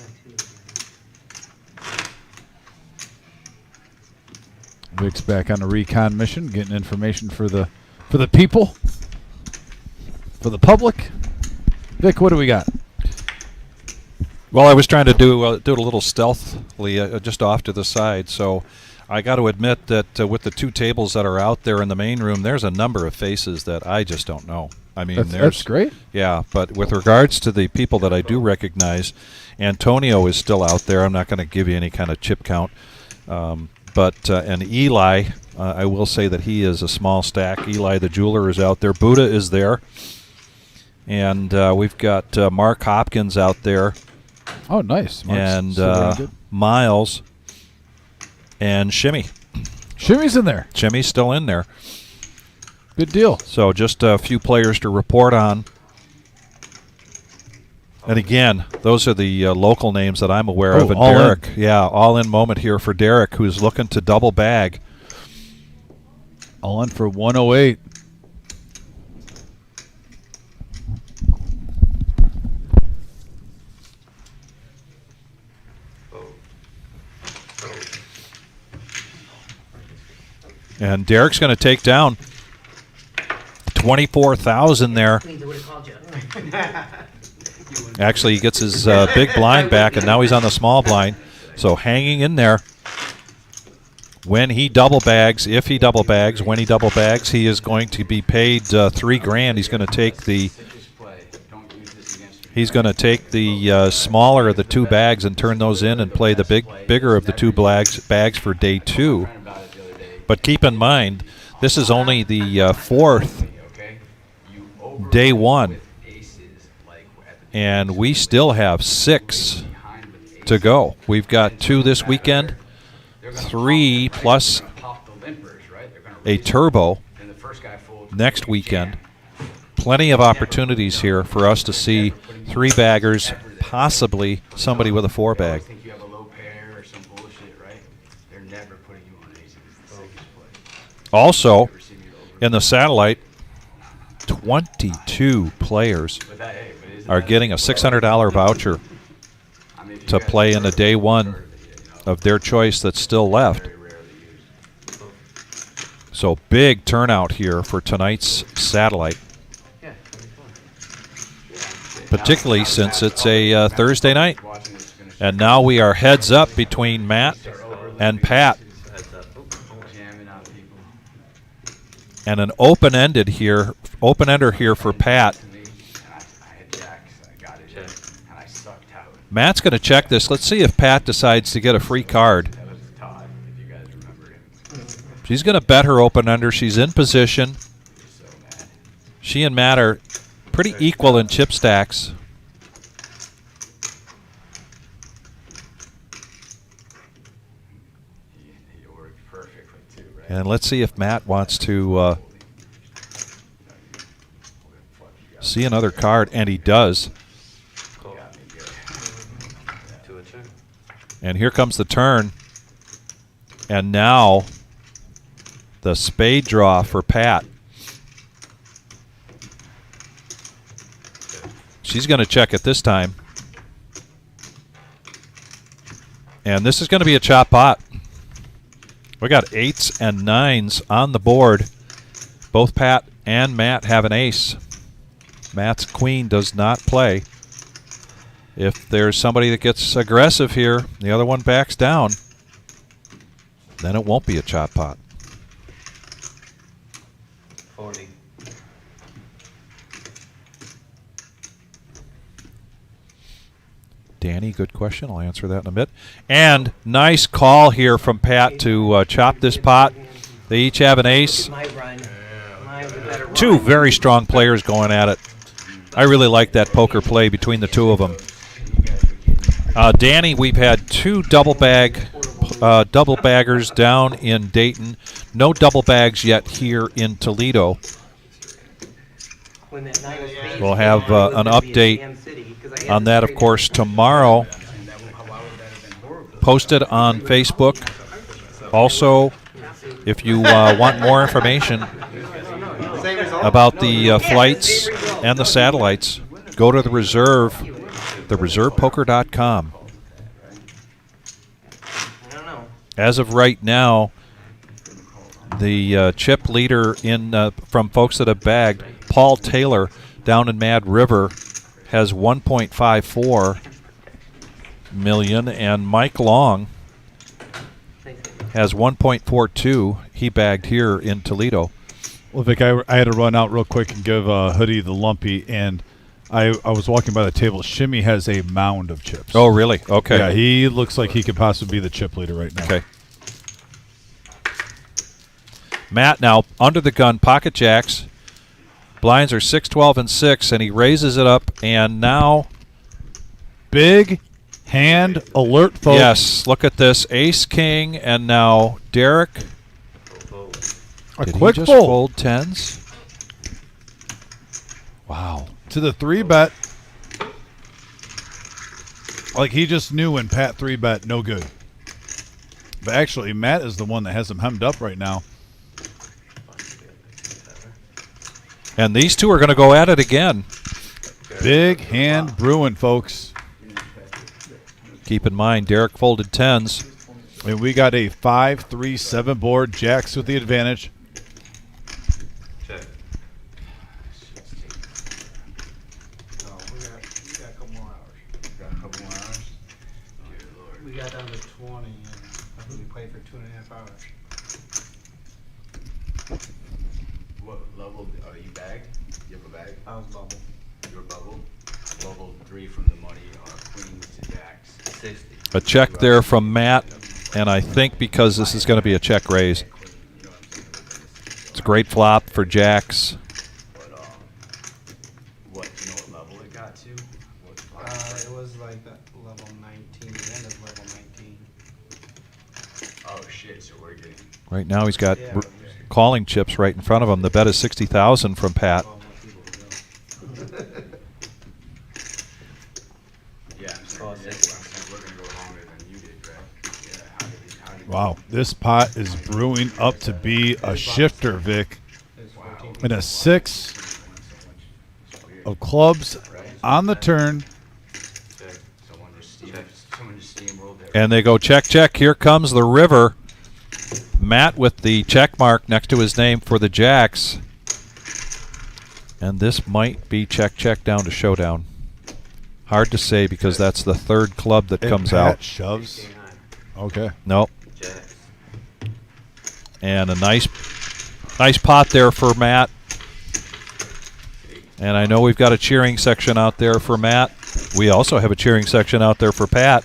two. Vic's back on a recon mission, getting information for the people, for the public. Vic, what do we got? Well, I was trying to do it a little stealthily, just off to the side. So I got to admit that with the two tables that are out there in the main room, there's a number of faces that I just don't know. I mean, That's great. Yeah, but with regards to the people that I do recognize, Antonio is still out there. I'm not going to give you any kind of chip count. And Eli, I will say that he is a small stack. Eli the jeweler is out there. Buddha is there. And we've got Mark Hopkins out there. Oh, nice. Mark's And still running good. Miles and Shimmy. Shimmy's in there. Shimmy's still in there. Good deal. So just a few players to report on. And again, those are the local names that I'm aware of. And all Derek, all in moment here for Derek, who's looking to double bag. All in for 108. And Derek's going to take down 24,000 there. Queens, I would have called you. Actually, he gets his big blind back, and now he's on the small blind. So hanging in there. When he double bags, if he double bags, when he double bags, he is going to be paid $3,000. He's going to take the smaller of the two bags and turn those in and play the bigger of the two bags for day two. But keep in mind, this is only the fourth day one, and we still have 6 to go. We've got 2 this weekend, 3 plus a turbo next weekend. Plenty of opportunities here for us to see 3 baggers, possibly somebody with a 4 bag. Also, in the satellite, 22 players are getting a $600 voucher to play in the day one of their choice that's still left. So big turnout here for tonight's satellite, particularly since it's a Thursday night. And now we are heads up between Matt and Pat. And an open-ender here for Pat. Matt's going to check this. Let's see if Pat decides to get a free card. She's going to bet her open-ender. She's in position. She and Matt are pretty equal in chip stacks. And let's see if Matt wants to see another card, and he does. And here comes the turn. And now the spade draw for Pat. She's going to check it this time. And this is going to be a chop pot. We got 8s and 9s on the board. Both Pat and Matt have an ace. Matt's queen does not play. If there's somebody that gets aggressive here, the other one backs down, then it won't be a chop pot. 40. Danny, good question. I'll answer that in a bit. And nice call here from Pat to chop this pot. They each have an ace. My run. Mine's a better Two run. very strong players going at it. I really like that poker play between the two of them. Danny, we've had 2 double baggers down in Dayton. No double bags yet here in Toledo. When that night was based, We'll have it was an gonna be a update jam city, 'cause I had on to that, of straight course, up- tomorrow. Posted on Facebook. Also, if you want more information about the flights and the satellites, go to the Reserve, thereservepoker.com. I don't know. As of right now, the chip leader in from folks that have bagged, Paul Taylor down in Mad River, has 1.54 million, and Mike Long has 1.42. He bagged here in Toledo. Well, Vic, I had to run out real quick and give Hoodie the lumpy, and I was walking by the table. Shimmy has a mound of chips. Oh, really? Okay. Yeah, he looks like he could possibly be the chip leader right now. Okay. Matt now under the gun, pocket jacks. Blinds are 6, 12, and 6, and he raises it up, and now Big hand alert, folks. yes, look at this, ace king, and now Derek. A Did quick he just fold fold 10s? Wow. to the 3-bet. Like he just knew when Pat 3-bet, no good. But actually, Matt is the one that has him hemmed up right now. And these two are going to go at it again. Big hand brewing, folks. Keep in mind, Derek folded 10s. And we got a 5-3-7 board. Jacks with the advantage. Check. Oh, we got a couple more hours. Got a couple more hours? Dear Lord. We got down to 20, and I think we played for 2.5 hours. What level, you bagged? You have a bag? I was bubble. Your bubble? Level 3 from the money, queens to jacks. 60. A check there from Matt, and I think because this is going to be a check raise. It's a great flop for jacks. But, what, do you know what level it got to? It was like that level 19, the end of level 19. Oh shit, so we're getting, Right now he's got calling chips right in front of him. The bet is 60,000 from Pat. All more people to go. yeah, I'm saying, we're gonna go longer than you did, right? Yeah, how did Wow, this pot is brewing up to be a shifter, Vic. It's 14. And a 6 of clubs on the turn. someone just steamrolled there. And they go check, check. Here comes the river. Matt with the check mark next to his name for the jacks. And this might be check, check down to showdown. Hard to say because that's the third club that And comes Pat out. shoves. Okay. Nope. Jacks. And a nice pot there for Matt. And I know we've got a cheering section out there for Matt. We also have a cheering section out there for Pat.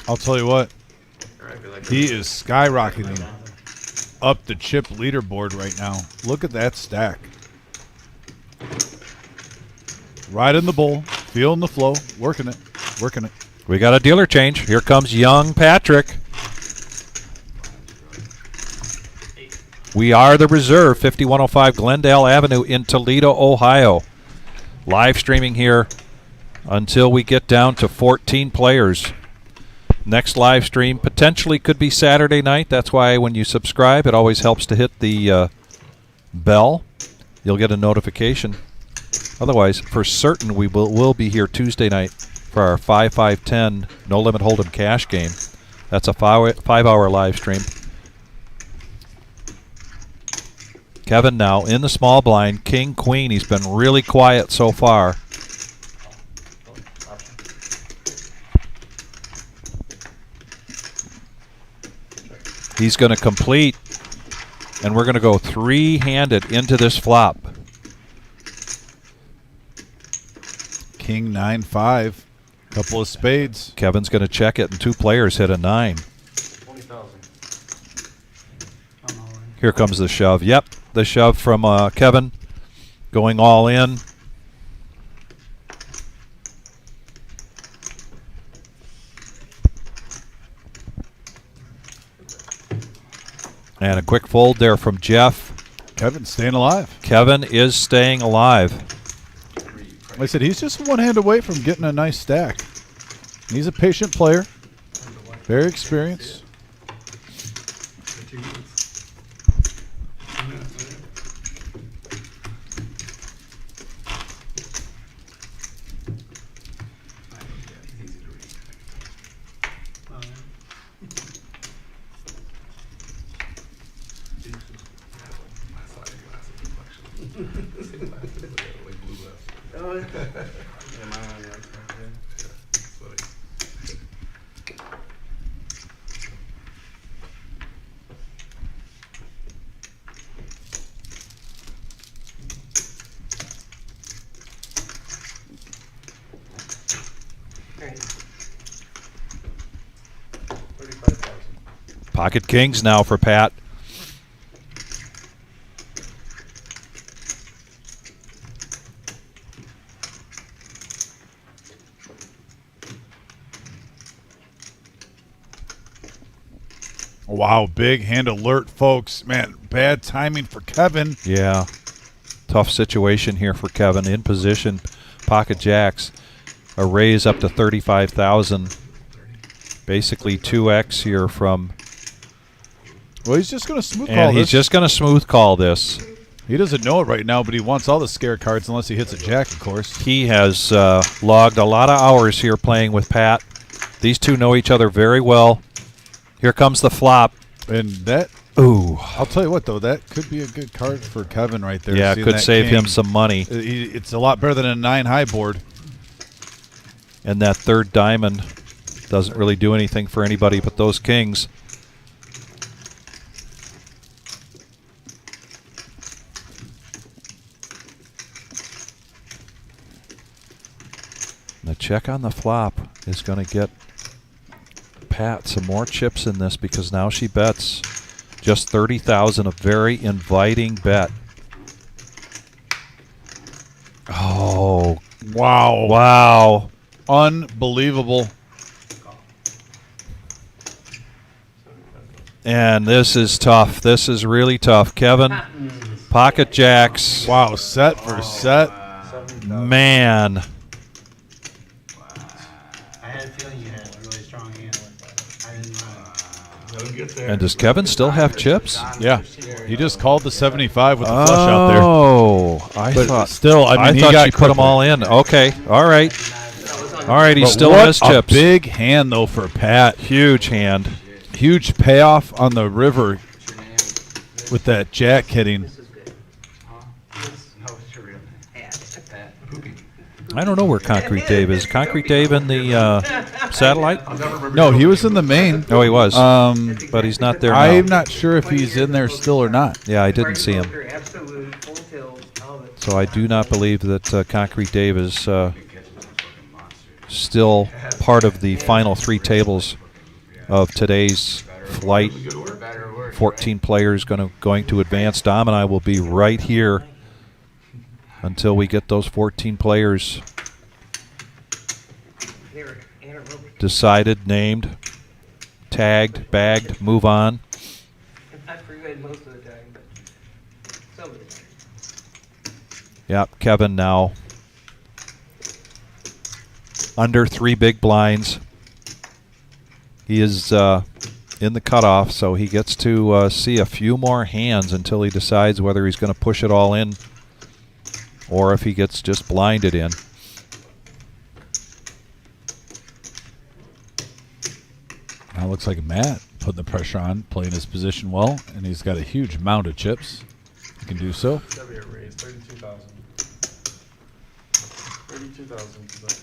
I'll tell you what. All right, I feel like He is skyrocketing up the chip leaderboard right now. Look at that stack. Right in the bowl, feeling the flow, working it, working it. We got a dealer change. Here comes young Patrick. We are the Reserve, 5105 Glendale Avenue in Toledo, Ohio. Live streaming here until we get down to 14 players. Next live stream potentially could be Saturday night. That's why when you subscribe, it always helps to hit the bell. You'll get a notification. Otherwise, for certain, we will be here Tuesday night. for our 5-5-10 No Limit Hold'em cash game. That's a 5-hour live stream. Kevin now in the small blind, king, queen. He's been really quiet so far. He's going to complete, and we're going to go three-handed into this flop. King 9-5. Couple of spades. Kevin's going to check it, and two players hit a 9. 20,000. Here comes the shove. Yep, the shove from Kevin going all in. And a quick fold there from Jeff. Kevin's staying alive. Kevin is staying alive. Like I said, he's just one hand away from getting a nice stack. He's a patient player. Very experienced. Pocket kings now for Pat. Wow, big hand alert, folks. Man, bad timing for Kevin. Yeah, tough situation here for Kevin. In position, pocket jacks. A raise up to 35,000. Basically 2x here from. Well, he's just going to smooth call And this. he's just going to smooth call this. He doesn't know it right now, but he wants all the scare cards unless he hits a jack, of course. He has logged a lot of hours here playing with Pat. These two know each other very well. Here comes the flop. And that, ooh, I'll tell you what, though, that could be a good card for Kevin right there. Yeah, it Seeing could that save king. him some money. It's a lot better than a 9 high board. And that third diamond doesn't really do anything for anybody but those kings. The check on the flop is going to get Pat some more chips in this because now she bets just 30,000, a very inviting bet. Oh, wow. Wow. Unbelievable. And this is tough. This is really tough. Kevin, pocket jacks. Wow, set for set. Man. I had a feeling you had a really strong hand. I didn't know. And does Kevin still have chips? Yeah. He just called the 75 with the flush out there. Oh, I But thought. still, I mean, he thought got you put them all in. Okay, all right. All right, he But still what has a chips. big hand, though, for Pat. Huge hand. Huge payoff on the river with that jack hitting. I don't know where Concrete Dave is. Concrete Dave in the satellite? No, he was in the main. No, he was. But he's not there now. I'm not sure if he's in there still or not. Yeah, I didn't see him. So I do not believe that Concrete Dave is still part of the final three tables of today's flight. 14 players going to advance. Dom and I will be right here until we get those 14 players decided, named, tagged, bagged, move on. Not for good most of the time, but some of the time. Yep, Kevin now under 3 big blinds. He is in the cutoff, so he gets to see a few more hands until he decides whether he's going to push it all in or if he gets just blinded in. Now looks like Matt putting the pressure on, playing his position well, and he's got a huge mound of chips. He can do so. That'd be a raise, 32,000. 32,000 today.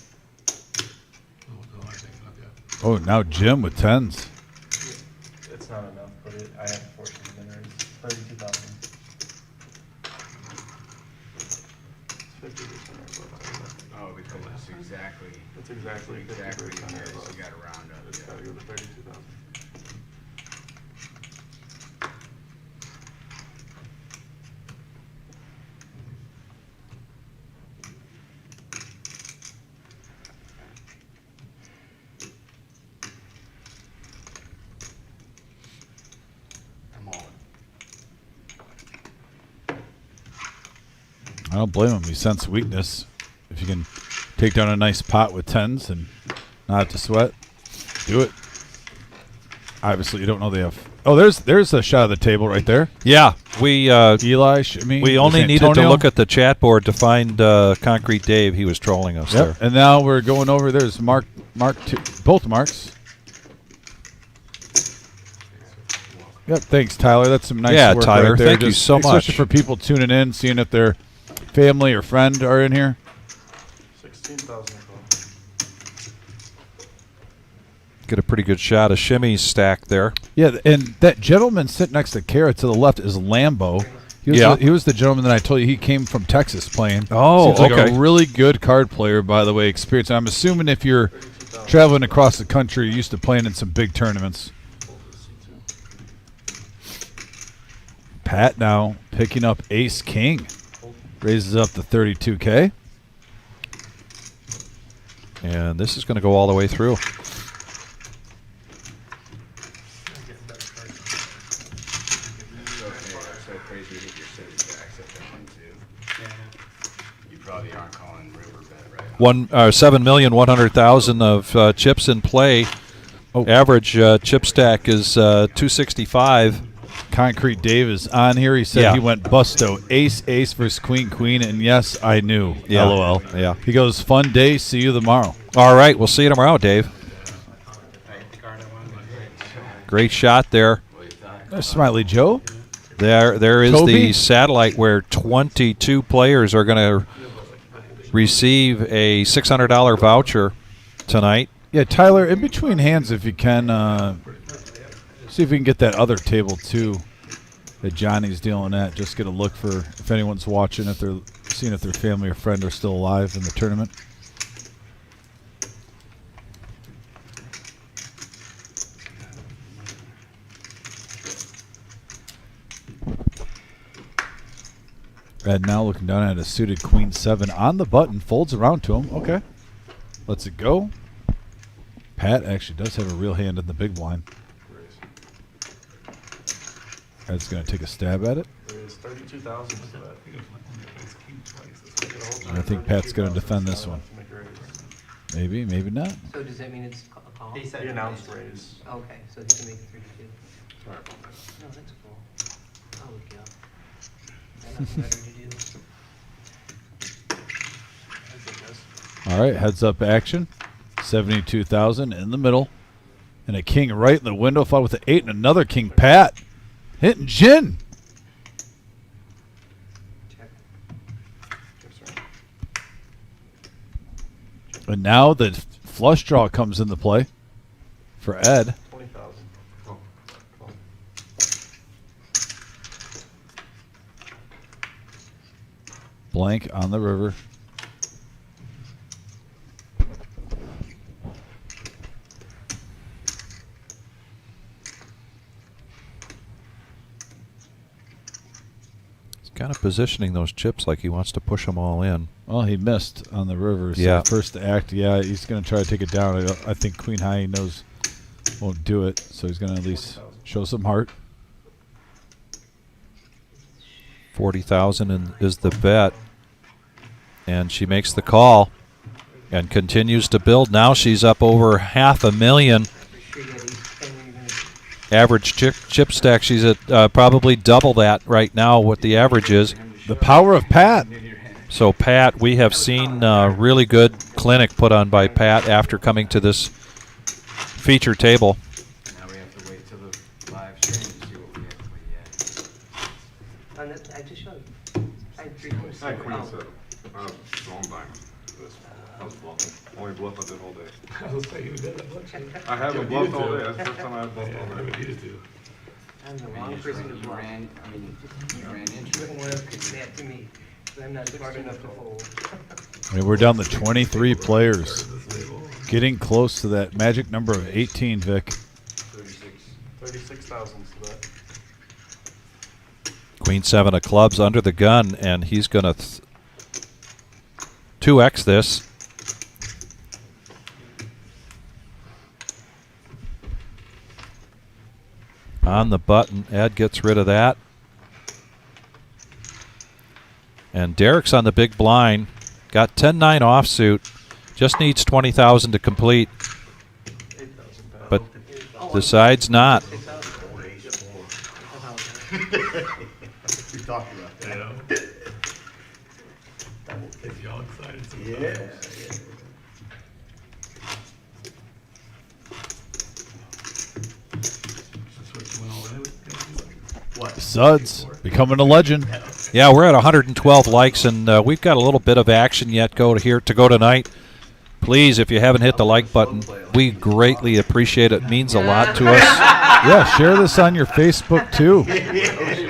Oh, now Jim with tens. It's not enough, but I have to force him to raise 32,000. It's 50% Oh, because it's exactly. That's exactly 50% Yes, or you above. gotta round up. It's gotta go to 32,000. I'm all in. I don't blame him. He senses weakness. If you can take down a nice pot with tens and not have to sweat, do it. Obviously, you don't know they have. Oh, there's a shot of the table right there. Yeah, we Eli, Shimmy, we only with needed to Antonio. look at the chat board to find Concrete Dave. He was trolling us Yep. And now we're going over. There's Mark, both marks. Yep. Thanks, Tyler. That's some nice Yeah, work Tyler, right there. thank you so Especially much. for people tuning in, seeing if their family or friend are in here. 16,000 as well. Get a pretty good shot of Shimmy's stack there. Yeah, and that gentleman sitting next to Kara to the left is Lambo. He was the gentleman that I told you he came from Texas playing. Oh, Seems like okay. a really good card player, by the way, experienced. I'm assuming if you're traveling across the country, you're used to playing in some big tournaments. Pat now picking up Ace King. Raises up to 32K. And this is going to go all the way through. So crazy to get your city backs at that one too. You probably aren't calling Riverbed, right? 7,100,000 of chips in play. Oh. Average chip stack is 265. Concrete Dave is on here. He said Yeah. he went busto. Ace, ace versus queen, queen. And yes, I knew. Yeah. LOL. Yeah. He goes, fun day. See you tomorrow. All right, we'll see you tomorrow, Dave. Great shot there. There's Smiley Joe. There is Toby? the satellite where 22 players are going to receive a $600 voucher tonight. Yeah, Tyler, in between hands, if you can, see if we can get that other table, too, that Johnny's dealing at. Just get a look for if anyone's watching, if they're seeing if their family or friend are still alive in the tournament. Ed now looking down at a suited queen 7 on the button, folds around to him. Okay. Lets it go. Pat actually does have a real hand in the big blind. Ed's going to take a stab at it. Raise 32,000 to that. I think Pat's going to defend this one. To make a raise. Maybe, maybe not. So does that mean it's a call? He announced raise. Okay, so he can make it 32. Sorry about that. No, that's cool. I'll look you up. Got nothing better to do. All right, heads up action. 72,000 in the middle. And a king right in the window, followed with an 8 and another king. Pat hitting gin. Check. And now the flush draw comes into play for Ed. 20,000. Blank on the river. He's kind of positioning those chips like he wants to push them all in. Well, he missed on the river. So Yeah. first to act, yeah, he's going to try to take it down. I think Queen High knows won't do it, so he's going to at least show some heart. 40,000 is the bet. And she makes the call and continues to build. Now she's up over $500,000. Average chip stack, she's at probably double that right now, what the average is. The power of Pat. So Pat, we have seen a really good clinic put on by Pat after coming to this feature table. I just showed you. I had 3 queens. I had queen Oh. seven. Wrong diamond. I was bluffing. Only bluff I did all day. I was saying you did it, what you? I haven't bluffed all day. That's the first time I have bluffed all day. needed to. I'm the I mean, wrong person to you bluff. ran, I mean, you ran You into wouldn't it. want to say that to me, 'cause I'm not smart enough to fold. I mean, we're down to 23 players. Getting close to that magic number of 18, Vic. 36,000 to that. Queen 7 of clubs under the gun, and he's going to 2x this. On the button, Ed gets rid of that. And Derek's on the big blind. Got 10-9 offsuit. Just needs 20,000 to complete. But decides not. We talked about that. That will get y'all excited sometimes. Yeah. That's what you went all in with? What? Suds becoming a legend. Yeah, we're at 112 likes, and we've got a little bit of action yet to go tonight. Please, if you haven't hit the like button, we greatly appreciate it. It means a lot to us. Yeah, share this on your Facebook too,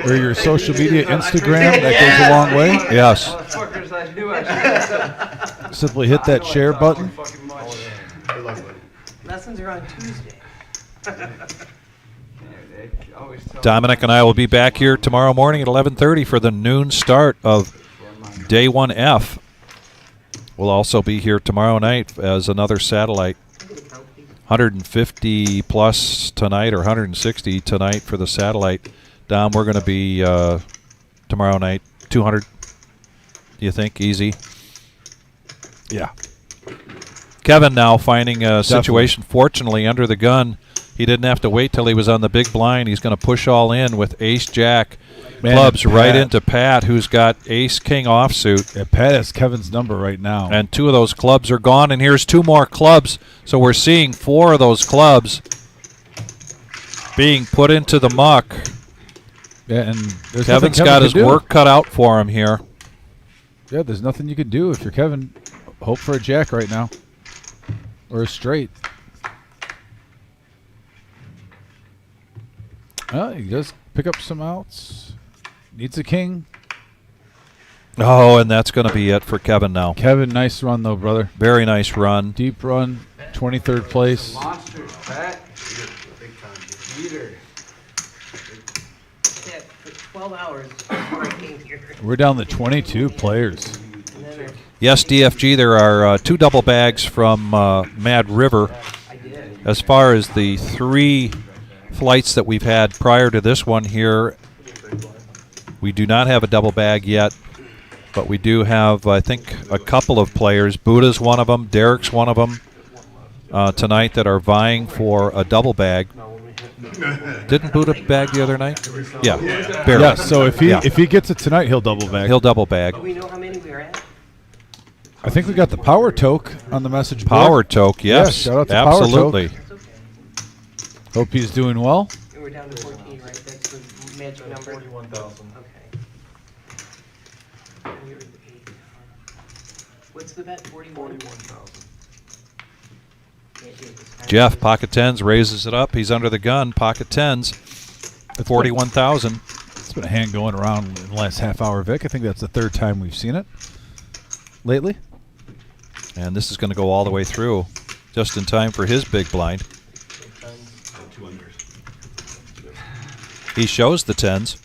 or your social media, Instagram. That goes a long way. Yes. Fuckers, I knew I should. Simply hit that share button. Good luck, buddy. Lessons are on Tuesday. Dominic and I will be back here tomorrow morning at 11:30 for the noon start of Day 1F. We'll also be here tomorrow night as another satellite. 150 plus tonight, or 160 tonight for the satellite. Dom, we're going to be tomorrow night 200. Do you think easy? Yeah. Kevin now finding a situation. Fortunately, under the gun, he didn't have to wait till he was on the big blind. He's going to push all in with Ace Jack. Clubs right into Pat, who's got Ace King offsuit. Yeah, Pat has Kevin's number right now. And 2 of those clubs are gone, and here's 2 more clubs. So we're seeing 4 of those clubs being put into the muck. Yeah, and there's Kevin's nothing got Kevin his can do. work cut out for him here. Yeah, there's nothing you can do if you're Kevin. Hope for a jack right now, or a straight. He does pick up some outs. Needs a king. Oh, and that's going to be it for Kevin now. Kevin, nice run though, brother. Very nice run. Deep run, 23rd place. Monsters, Pat. Big time. Leader. Yeah, for 12 hours before I came here. We're down to 22 players. And then Yes, DFG, there are 2 double bags from Mad River. I did. As far as the 3 flights that we've had prior to this one here, we do not have a double bag yet, but we do have, I think, a couple of players. Buddha's one of them, Derek's one of them tonight that are vying for a double bag. Didn't Buddha bag the other night? Yeah, barely. Yeah, so if he gets it tonight, he'll double bag. He'll double bag. Do we know how many we're at? I think we got the power toke on the message board. Power toke, yes, Yeah, shout out to Power absolutely. It's okay. Hope he's doing well. And we're down to 14, right? That's the magic number? 41,000. Okay. And we're at 8. What's the bet? 41? 41,000. Jeff, pocket tens, raises it up. He's under the gun. Pocket tens, 41,000. It's been a hand going around in the last half hour, Vic. I think that's the 3rd time we've seen it lately. And this is going to go all the way through, just in time for his big blind. He shows the tens.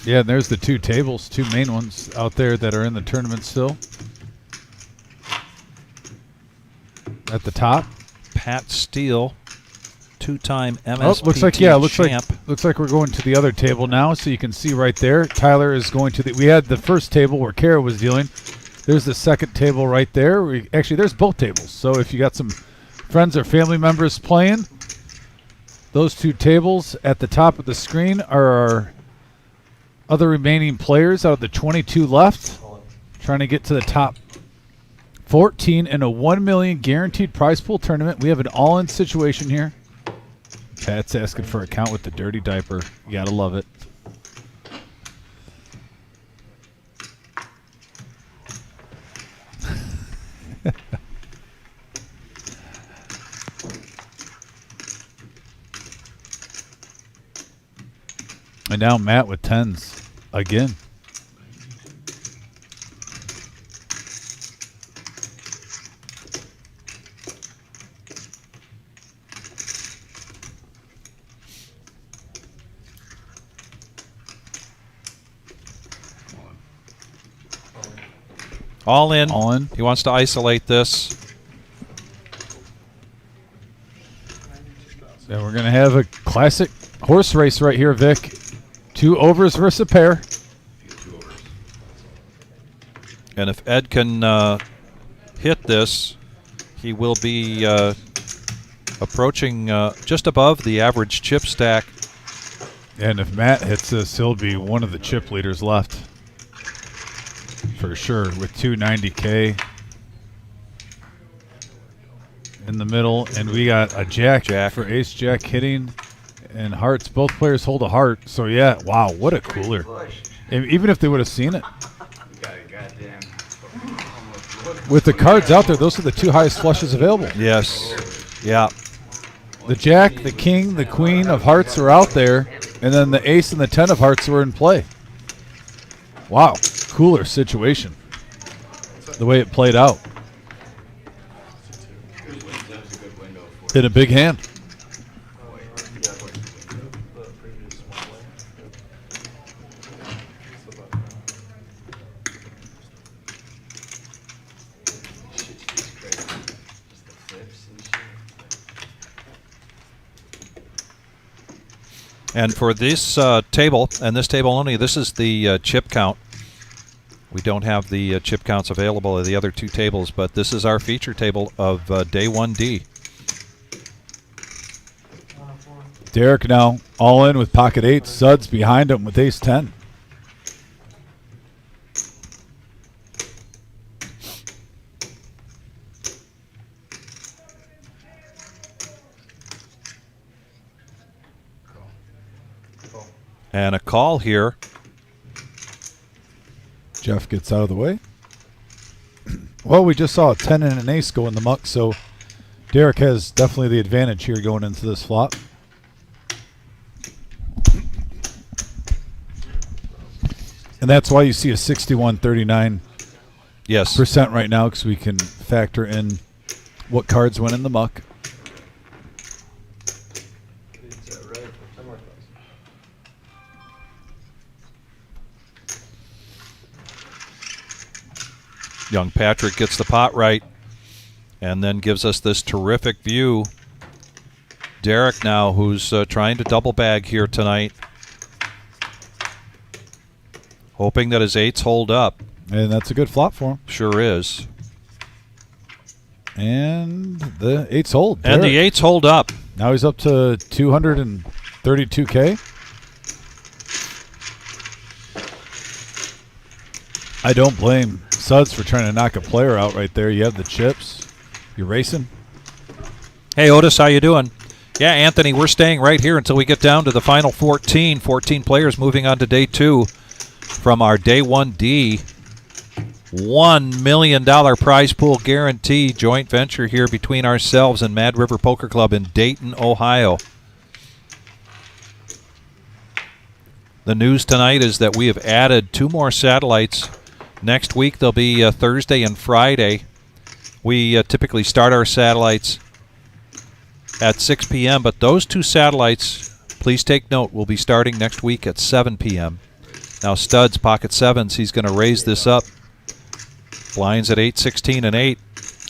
Yeah, and there's the 2 tables, 2 main ones out there that are in the tournament still. At the top. Pat Steele, 2-time MSPT looks like we're going to the other table now, so you can see right there. Tyler is going to the. We had the first table where Kara was dealing. There's the second table right there. Actually, there's both tables. So if you got some friends or family members playing, those 2 tables at the top of the screen are our other remaining players out of the 22 left, trying to get to the top 14 in a $1 million guaranteed prize pool tournament. We have an all-in situation here. Pat's asking for a count with the dirty diaper. You gotta love it. And now Matt with 10s again. All in. All in. He wants to isolate this. And we're going to have a classic horse race right here, Vic. 2 overs versus a pair. And if Ed can hit this, he will be approaching just above the average chip stack. And if Matt hits this, he'll be one of the chip leaders left. For sure, with 290K in the middle. And we got a jack for ace jack hitting. And hearts, both players hold a heart. So, yeah, wow, what a cooler. Even if they would have seen it. With the cards out there, those are the 2 highest flushes available. Yes. Yeah. The jack, the king, the queen of hearts are out there. And then the ace and the 10 of hearts were in play. Wow, cooler situation. The way it played out. Hit a big hand. And for this table, and this table only, this is the chip count. We don't have the chip counts available at the other 2 tables, but this is our feature table of day 1D. Derek now all in with pocket 8. Suds behind him with ace 10. And a call here. Jeff gets out of the way. Well, we just saw a 10 and an ace go in the muck, so Derek has definitely the advantage here going into this flop. And that's why you see a 61-39% Yes. right now, because we can factor in what cards went in the muck. Young Patrick gets the pot right and then gives us this terrific view. Derek now, who's trying to double bag here tonight, hoping that his 8s hold up. And that's a good flop for him. Sure is. And the 8s hold. And the 8s hold up. Now he's up to 232K. I don't blame Suds for trying to knock a player out right there. You have the chips. You're racing. Hey, Otis, how you doing? Yeah, Anthony, we're staying right here until we get down to the final 14. 14 players moving on to day 2 from our day 1D. $1 million prize pool guarantee joint venture here between ourselves and Mad River Poker Club in Dayton, Ohio. The news tonight is that we have added 2 more satellites. Next week they'll be Thursday and Friday. We typically start our satellites at 6 p.m., but those 2 satellites, please take note, will be starting next week at 7 p.m. Now Studs, pocket 7s, he's going to raise this up. Blinds at 8, 16, and 8,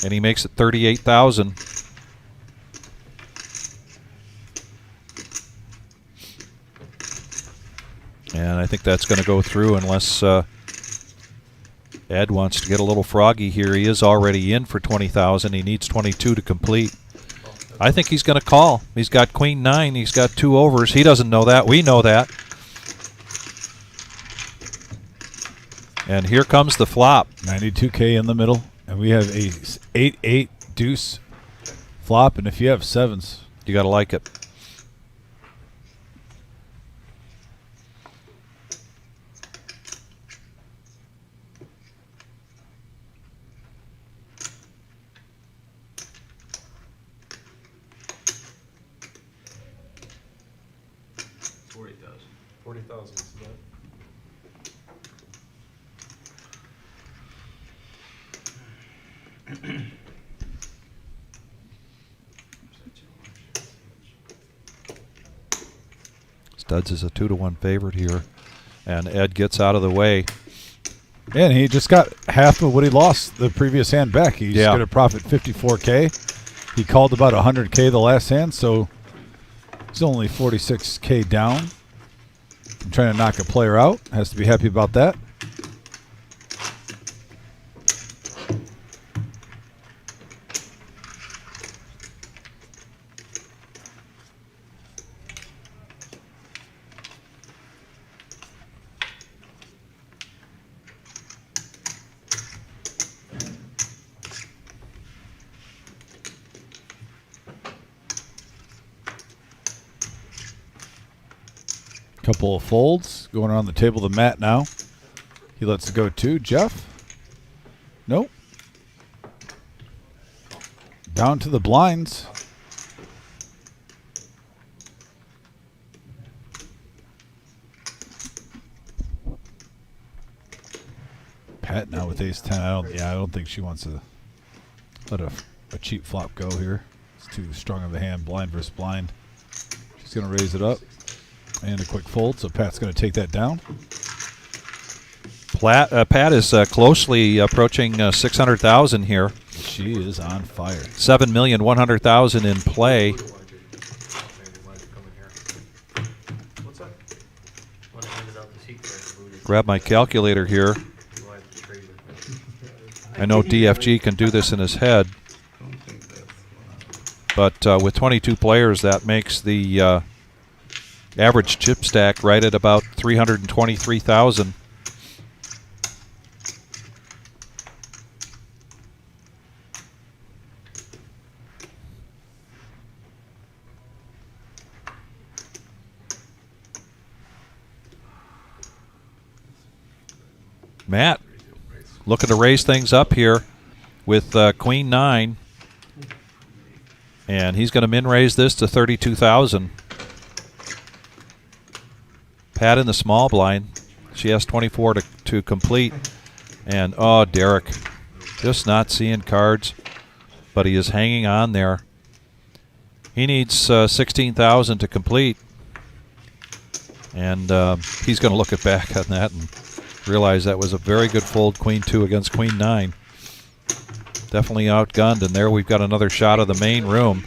and he makes it 38,000. And I think that's going to go through unless Ed wants to get a little froggy here. He is already in for 20,000. He needs 22 to complete. I think he's going to call. He's got queen 9. He's got 2 overs. He doesn't know that. We know that. And here comes the flop. 92K in the middle. And we have a 8-8 deuce flop. And if you have 7s, you got to like it. 40,000 is that? Studs is a 2-1 favorite here, and Ed gets out of the way. And he just got half of what he lost the previous hand back. He's going to profit $54K. He called about $100K the last hand, so he's only $46K down. I'm trying to knock a player out. Has to be happy about that. Couple of folds going around the table to Matt now. He lets it go to Jeff. Nope. Down to the blinds. Pat now with ace-10. I don't think she wants to let a cheap flop go here. It's too strong of a hand, blind versus blind. She's going to raise it up. And a quick fold, so Pat's going to take that down. Pat is closely approaching 600,000 here. She is on fire. 7,100,000 in play. What's that? Grab my calculator here. I know DFG can do this in his head, but with 22 players, that makes the average chip stack right at about 323,000. Matt looking to raise things up here with Queen 9, and he's going to min raise this to 32,000. Pat in the small blind. She has 24 to complete. And, oh, Derek, just not seeing cards, but he is hanging on there. He needs 16,000 to complete. And he's going to look it back on that and realize that was a very good fold, Queen 2 against Queen 9. Definitely outgunned, and there we've got another shot of the main room.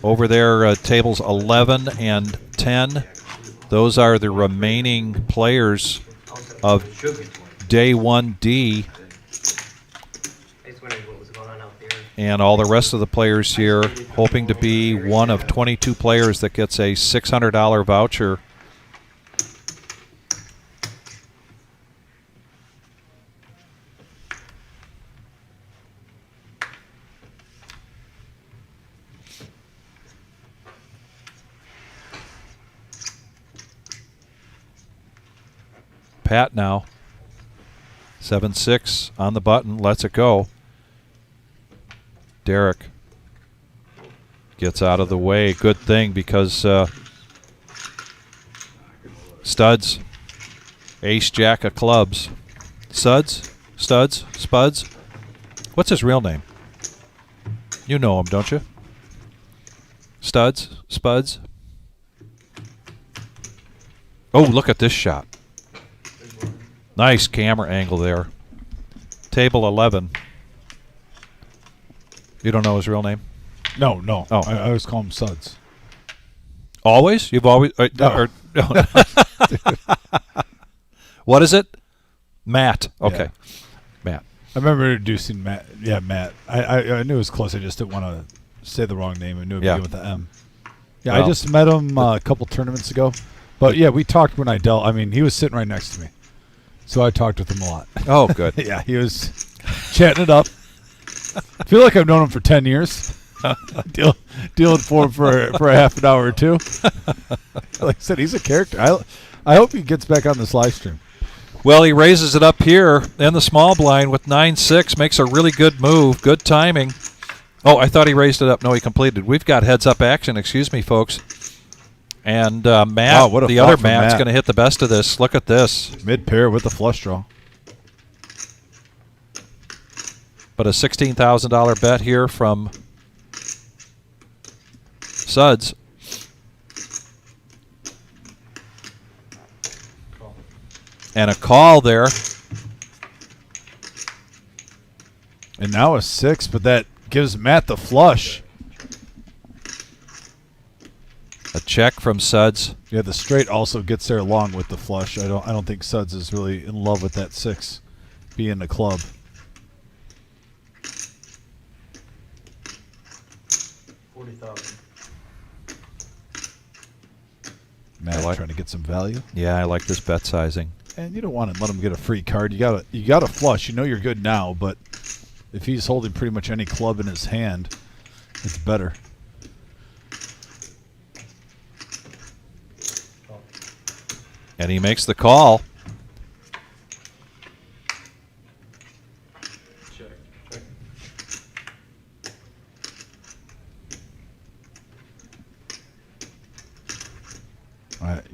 Over there, tables 11 and 10. Those are the remaining players of day 1D. And all the rest of the players here hoping to be one of 22 players that gets a $600 voucher. Pat now, 7-6 on the button, lets it go. Derek gets out of the way. Good thing, because studs, ace jack of clubs. Studs, spuds. What's his real name? You know him, don't you? Studs, spuds. Oh, look at this shot. Nice camera angle there. Table 11. You don't know his real name? No. Oh. I always call him Suds. Always? You've always... No. What is it? Matt. Okay. Yeah. Matt. I remember introducing Matt. Yeah, Matt. I knew it was close. I just didn't want to say the wrong name. I knew it began with the M. Yeah, Well. I just met him a couple tournaments ago. But, yeah, we talked when I dealt. I mean, he was sitting right next to me. So I talked with him a lot. Oh, good. Yeah, he was chatting it up. I feel like I've known him for 10 years. Dealing for him for a half an hour or two. Like I said, he's a character. I hope he gets back on this live stream. Well, he raises it up here in the small blind with 9-6. Makes a really good move. Good timing. Oh, I thought he raised it up. No, he completed. We've got heads-up action. Excuse me, folks. And Matt, Wow, what a the flop other from Matt's Matt. going to hit the best of this. Look at this. Mid pair with the flush draw. But a $16,000 bet here from Suds. And a call there. And now a 6, but that gives Matt the flush. A check from Suds. Yeah, the straight also gets there along with the flush. I don't think Suds is really in love with that 6 being the club. Matt trying to get some value. Yeah, I like this bet sizing. And you don't want to let him get a free card. You got a flush. You know you're good now, but if he's holding pretty much any club in his hand, it's better. And he makes the call.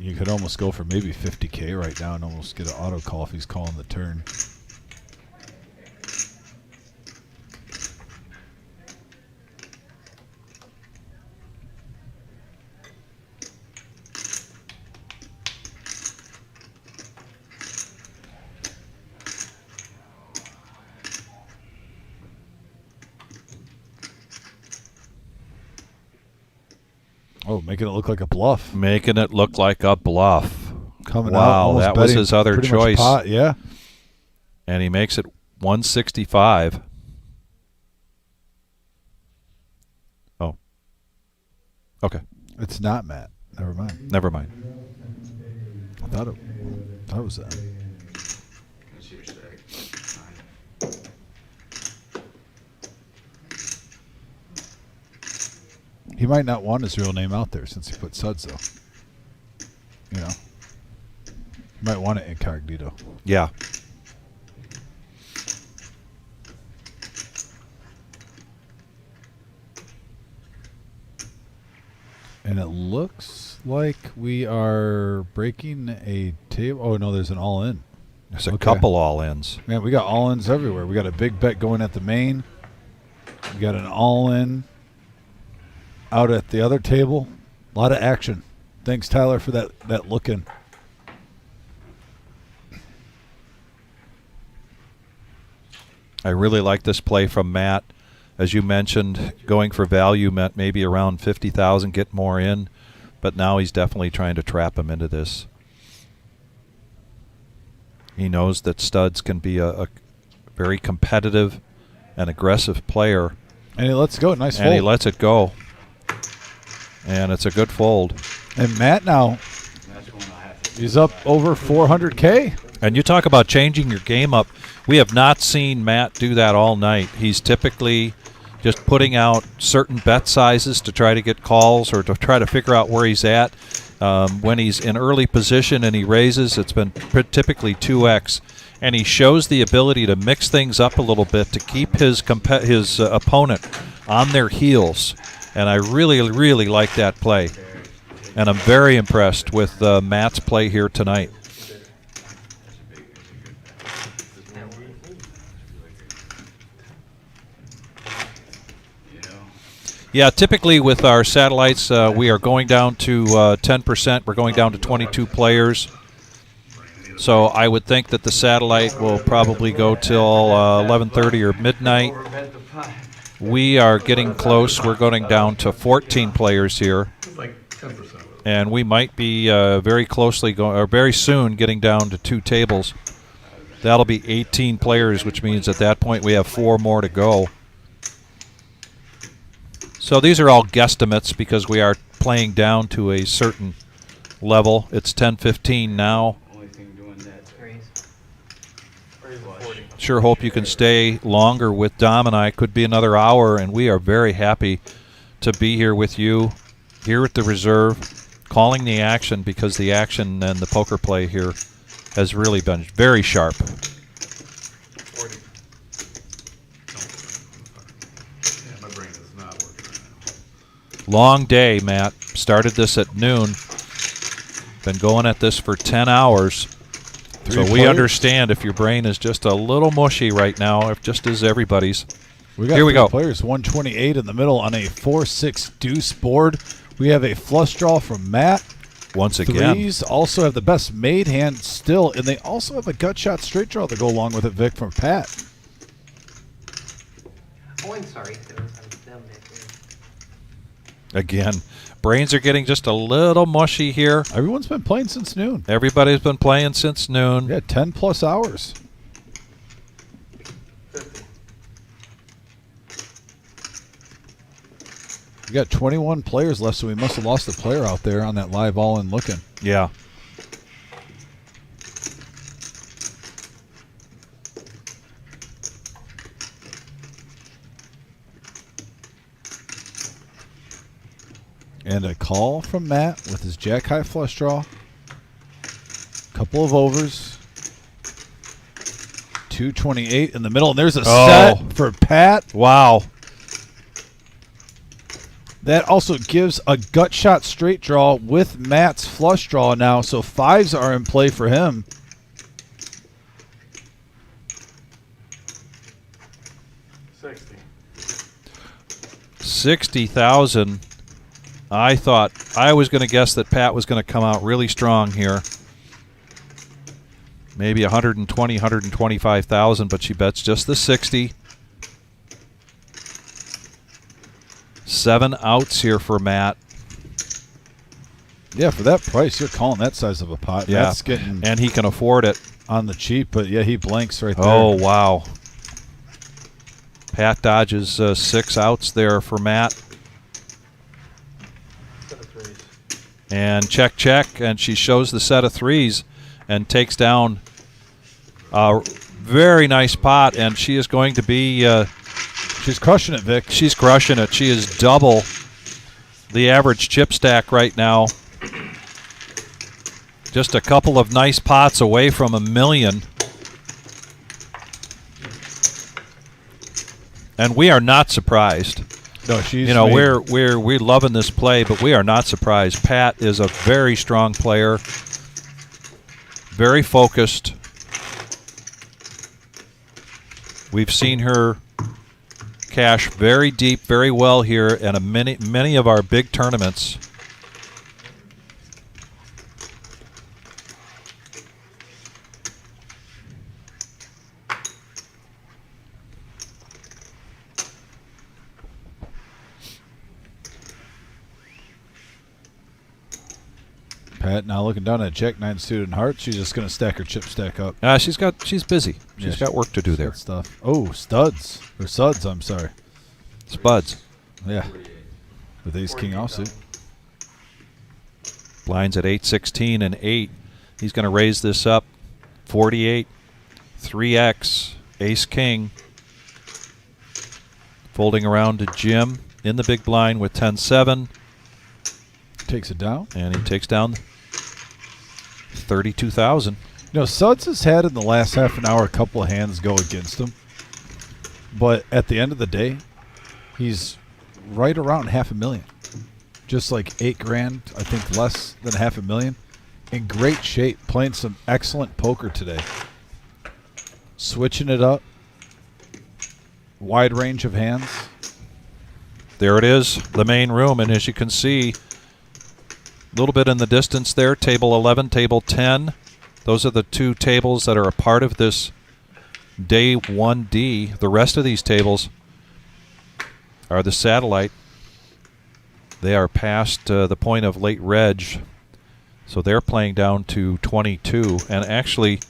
You could almost go for maybe 50K right now and almost get an auto call if he's calling the turn. Oh, making it look like a bluff. Making it look like a bluff. Coming out. Wow, Almost that was betting his other pretty much choice. pot, yeah. And he makes it 165. Oh. Okay. It's not Matt. Never mind. Never mind. I thought it was that. That's your stack. He might not want his real name out there since he put Suds, though. You know? He might want it incognito. Yeah. And it looks like we are breaking a table. Oh, no, there's an all-in. There's a couple all-ins. Man, we got all-ins everywhere. We got a big bet going at the main. We got an all-in out at the other table. A lot of action. Thanks, Tyler, for that look-in. I really like this play from Matt. As you mentioned, going for value meant maybe around 50,000, get more in, but now he's definitely trying to trap him into this. He knows that Studs can be a very competitive and aggressive player. And he lets it go. Nice fold. And he lets it go. And it's a good fold. And Matt now, he's up over 400K. And you talk about changing your game up. We have not seen Matt do that all night. He's typically just putting out certain bet sizes to try to get calls or to try to figure out where he's at. When he's in early position and he raises, it's been typically 2x. And he shows the ability to mix things up a little bit to keep his opponent on their heels. And I really, really like that play. And I'm very impressed with Matt's play here tonight. Yeah, typically with our satellites, we are going down to 10%. We're going down to 22 players. So I would think that the satellite will probably go till 11:30 or midnight. We are getting close. We're going down to 14 players here. Like 10%. And we might be very closely going, or very soon getting down to 2 tables. That'll be 18 players, which means at that point we have 4 more to go. So these are all guesstimates because we are playing down to a certain level. It's 10:15 now. Sure hope you can stay longer with Dom and I. Could be another hour, and we are very happy to be here with you, here at the reserve, calling the action because the action and the poker play here has really been very sharp. Long day, Matt. Started this at noon. Been going at this for 10 hours. So we players. understand if your brain is just a little mushy right now, if just as everybody's. Here we go. Players. Players 128 in the middle on a 4-6 deuce board. We have a flush draw from Matt. Once again. Threes also have the best made hand still, and they also have a gut shot straight draw to go along with it, Vic, from Pat. Oh, I'm sorry. There was them back there. Again, brains are getting just a little mushy here. Everyone's been playing since noon. Everybody's been playing since noon. Yeah, 10 plus hours. 50. We got 21 players left, so we must have lost a player out there on that live all-in looking. Yeah. And a call from Matt with his jack high flush draw. Couple of overs. 228 in the middle, and there's a set for Pat. Wow. That also gives a gut shot straight draw with Matt's flush draw now, so fives are in play for him. $60,000. I was going to guess that Pat was going to come out really strong here. Maybe 120, 125,000, but she bets just the 60. 7 outs here for Matt. Yeah, for that price, you're calling that size of a pot. Yeah, That's getting and he can afford it on the cheap, but yeah, he blanks right there. Oh, wow. Pat dodges 6 outs there for Matt. And check, check, and she shows the set of threes and takes down a very nice pot, and she is going to be... she's crushing it, Vic. She's crushing it. She is double the average chip stack right now. Just a couple of nice pots away from $1 million. And we are not surprised. No, she's we're loving this play, but we are not surprised. Pat is a very strong player, very focused. We've seen her cash very deep, very well here in many of our big tournaments. Pat now looking down at Jack 9 suited hearts. She's just going to stack her chip stack up. She's busy. She's got work to do there. Stuff. Oh, studs. Or suds, I'm sorry. Spuds. Yeah. With ace king offsuit. Blinds at 8-16 and 8. He's going to raise this up. 48. 3x. Ace king. Folding around to Jim in the big blind with 10-7. Takes it down. And he takes down 32,000. You know, Suds has had in the last half an hour a couple of hands go against him. But at the end of the day, he's right around $500,000. Just like $8,000, I think less than $500,000. In great shape, playing some excellent poker today. Switching it up. Wide range of hands. There it is, the main room, and as you can see, a little bit in the distance there, table 11, table 10. Those are the two tables that are a part of this day 1D. The rest of these tables are the satellite. They are past the point of late reg, so they're playing down to 22. And actually,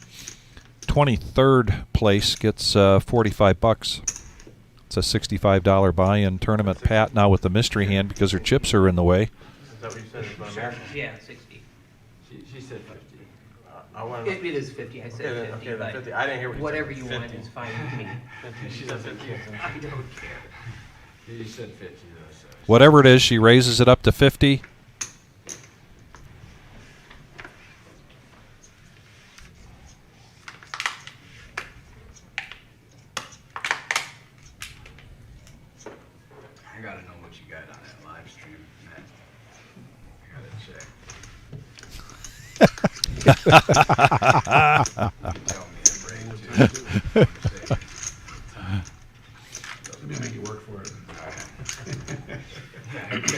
23rd place gets $45. It's a $65 buy-in tournament. Pat now with the mystery hand because her chips are in the way. Is that what you said? Is American? Yeah, 60. She said 50. I want It is 50. I said Okay, then- 50. okay, then but 50. I didn't hear what you said. Whatever you 50. want is fine with me. She said 50. I don't care. You said 50 though, so. Whatever it is, she raises it up to 50. I gotta know what you got on that live stream, Matt. I gotta check. Let me make you work for it. Because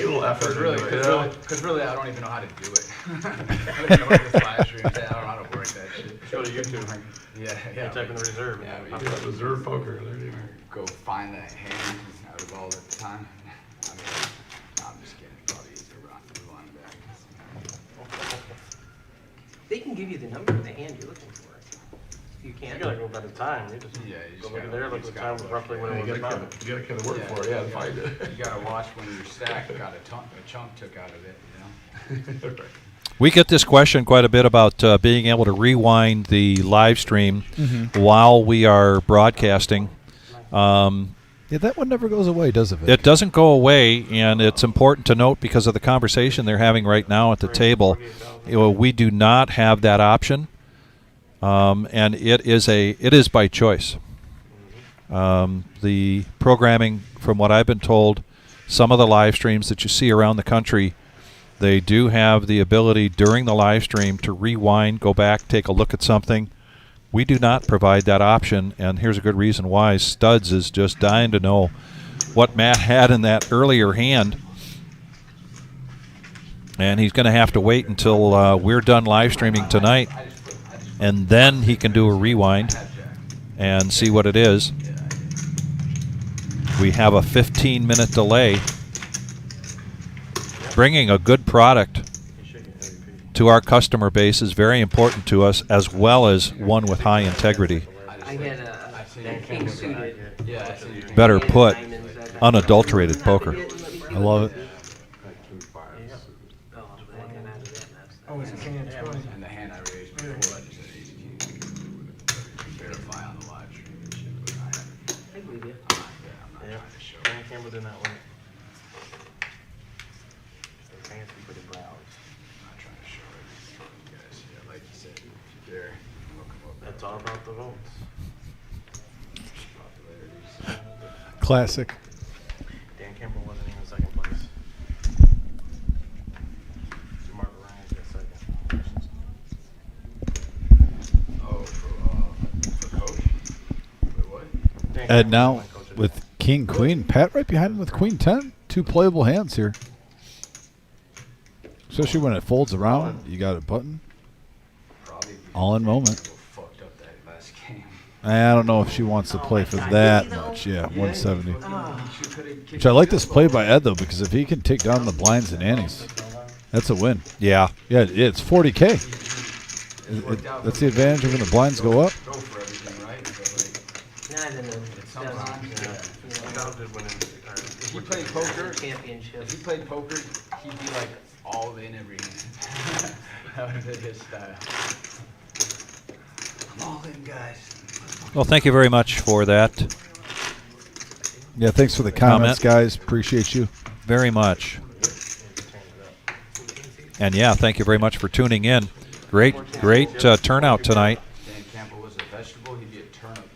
really, I don't even know how to do it. I don't even know what this live stream is. I don't know how to work that shit. Go to YouTube. Yeah. You type in the reserve. Yeah, Pop we up. Reserve poker. There you go find that hand out of all at the time. I mean, I'm just kidding. Probably easier on back. They can give you the number of the hand you're looking for. You You can't. gotta go by the time. You just Yeah, you go just look at gotta- there, you look at just the time gotta roughly when it go. was You found. gotta kind of work for it. Yeah, to find it. You gotta watch when your stack got a chunk took out of it, you know? We get this question quite a bit about being able to rewind the live stream while we are broadcasting. Yeah, that one never goes away, does it? Vic? It doesn't go away, and it's important to note because of the conversation they're having right now at the table. We do not have that option, and it is by choice. The programming, from what I've been told, some of the live streams that you see around the country, they do have the ability during the live stream to rewind, go back, take a look at something. We do not provide that option, and here's a good reason why. Studs is just dying to know what Matt had in that earlier hand, and he's going to have to wait until we're done live streaming tonight, and then he can do a rewind and see what it is. We have a 15-minute delay. Bringing a good product to our customer base is very important to us, as well as one with high integrity. I had a king suited. Better put, unadulterated poker. I love it. Oh, it's a king and 20. And the hand I raised before, I just said verify on the live stream and shit, but I haven't. I believe you. I'm not Yeah. trying to show Dan Campbell did that one. Fancy for the brows. I'm not trying to show it, guys. Yeah, like you said, if you're there, we'll come up. That's all about the votes. Popularities. Classic. Dan Campbell wasn't even second place. Mark Ryan's got second. Oh, for coach? Wait, what? Dan And Campbell now was my coach. with King Queen, Pat right behind him with Queen 10. Two playable hands here. Especially when it folds around, you got a button. Probably All in moment. fucked up that last game. I don't know if she wants to play for that much. Yeah, 170. Which I like this play by Ed though, because if he can take down the blinds and annies, that's a win. Yeah. Yeah, it's 40K. That's the advantage of when the blinds go up. Go for everything, right? But Not in the sometimes, Dow did win it. if he played poker, championship. if he played poker, he'd be like all in every hand. That would have been his style. I'm all in, guys. Well, thank you very much for that. Yeah, thanks for the comments, guys. Appreciate you. Very much. And yeah, thank you very much for tuning in. Great turnout tonight. Dan Campbell was a vegetable, he'd be a turnip.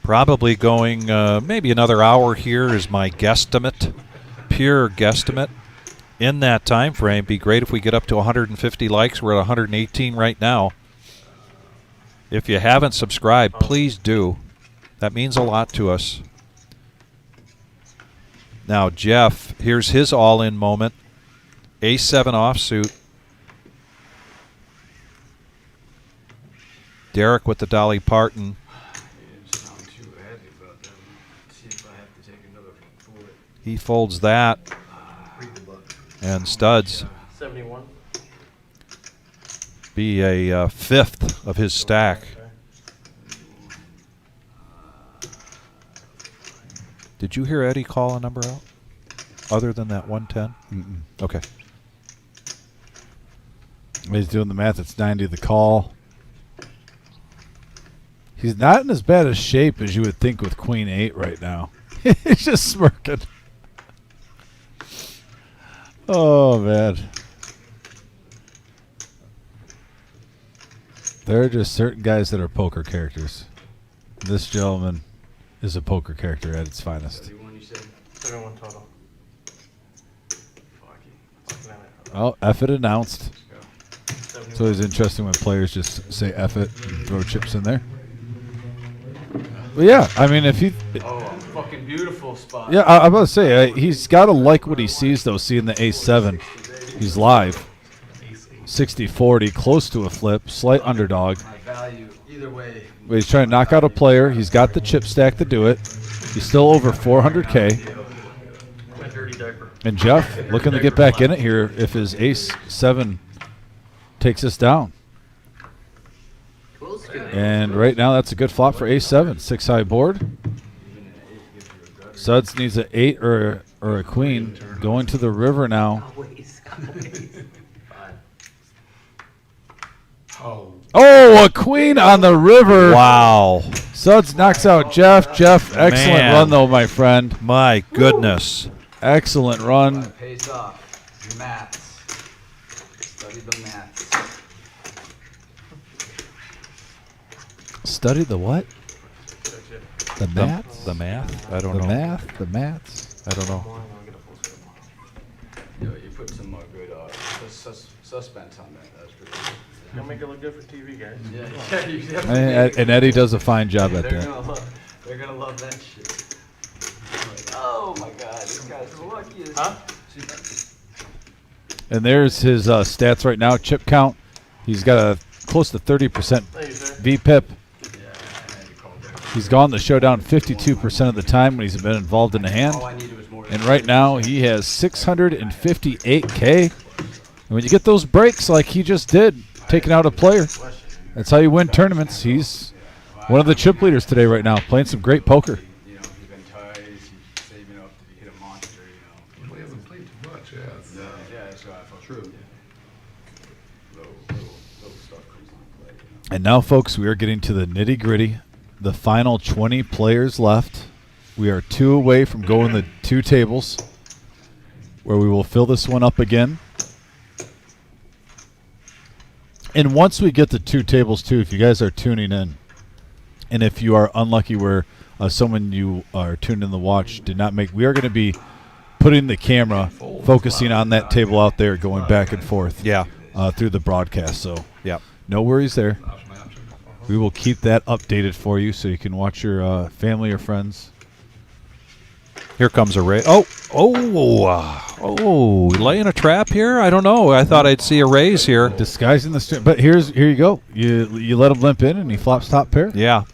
Probably going maybe another hour here is my guesstimate, pure guesstimate. In that time frame, be great if we get up to 150 likes. We're at 118 right now. If you haven't subscribed, please do. That means a lot to us. Now, Jeff, here's his all-in moment. A7 offsuit. Derek with the Dolly Parton. He didn't sound too happy about that. See if I have to take another bullet. He folds that. And studs. 71. Be a fifth of his stack. Did you hear Eddie call a number out? Other than that 110? Mm-mm. Okay. He's doing the math. It's 90 the call. He's not in as bad a shape as you would think with Queen 8 right now. He's just smirking. Oh, man. There are just certain guys that are poker characters. This gentleman is a poker character at its finest. 71, you said? 71 total. Fuck you. Oh, F it announced. Let's go. It's always interesting when players just say F it and throw chips in there. But yeah, I mean, if he... Oh, fucking beautiful spot. Yeah, I'm about to say, he's got to like what he sees, though, seeing the ace-7. He's live. 60-40, close to a flip, slight underdog. My value, either way. But he's trying to knock out a player. He's got the chip stack to do it. He's still over 400K. And Jeff looking to get back in it here if his ace-7 takes us down. And right now that's a good flop for ace-7. 6-high board. Suds needs an 8 or a queen. Going to the river now. Oh, a queen on the river. Wow. Suds knocks out Jeff. Jeff, excellent run, though, my friend. My goodness. Excellent run. Pays off. Maths. Study the maths. Study the what? The maths? The math? I don't know. The math? The maths? I don't know. Yo, you put some good suspense on that. That's pretty good. Don't make it look good for TV, guys. Yeah, you definitely. And Eddie does a fine job at that. They're gonna love that shit. Oh my God, this guy's the luckiest. Huh? And there's his stats right now. Chip count. He's got a close to 30% VPIP. He's gone the showdown 52% of the time when he's been involved in the hand. And right now he has 658K. And when you get those breaks like he just did, taking out a player, that's how you win tournaments. He's one of the chip leaders today right now, playing some great poker. You know, he's been tired, he's saving up to hit a monster, you know. Well, he hasn't played too much, yes. Yeah, that's right. True. Little stuff comes into play, you know. And now, folks, we are getting to the nitty-gritty. The final 20 players left. We are 2 away from going the 2 tables, where we will fill this one up again. And once we get the 2 tables, too, if you guys are tuning in, and if you are unlucky where someone you are tuned in to watch did not make, we are going to be putting the camera, focusing on that table out there, going back and forth through the broadcast. So no worries there. We will keep that updated for you so you can watch your family or friends. Here comes a raise. Laying a trap here? I don't know. I thought I'd see a raise here. Disguising the stream. But here you go. You let him limp in, and he flops top pair. Yeah.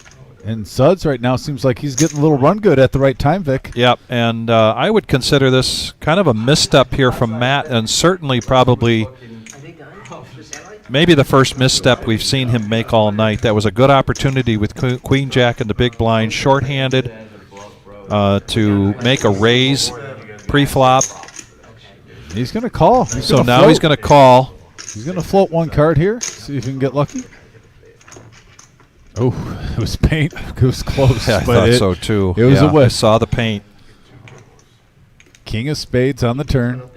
And Suds right now seems like he's getting a little run good at the right time, Vic. Yep, and I would consider this kind of a misstep here from Matt, and certainly probably maybe the first misstep we've seen him make all night. That was a good opportunity with Queen Jack and the big blind, shorthanded, to make a raise pre-flop. He's going to call. He's going to call. He's going to float 1 card here, see if he can get lucky. Oh, it was paint. It was close. Yeah, I thought so too. It was a whiff. I saw the paint. King of spades on the turn.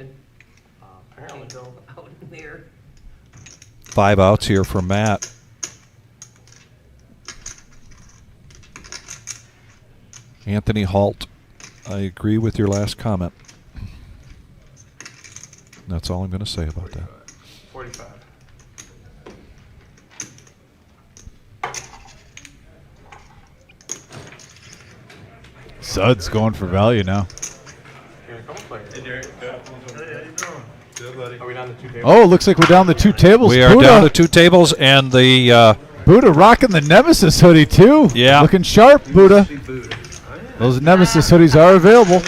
5 outs here for Matt. Anthony Halt, I agree with your last comment. That's all I'm going to say about that. 45. Suds going for value now. Are we down to 2 tables? Oh, looks like we're down to 2 tables. We are down to 2 tables, and the Buddha rocking the Nemesis hoodie too. Yeah, looking sharp, Buddha. Those Nemesis hoodies are available.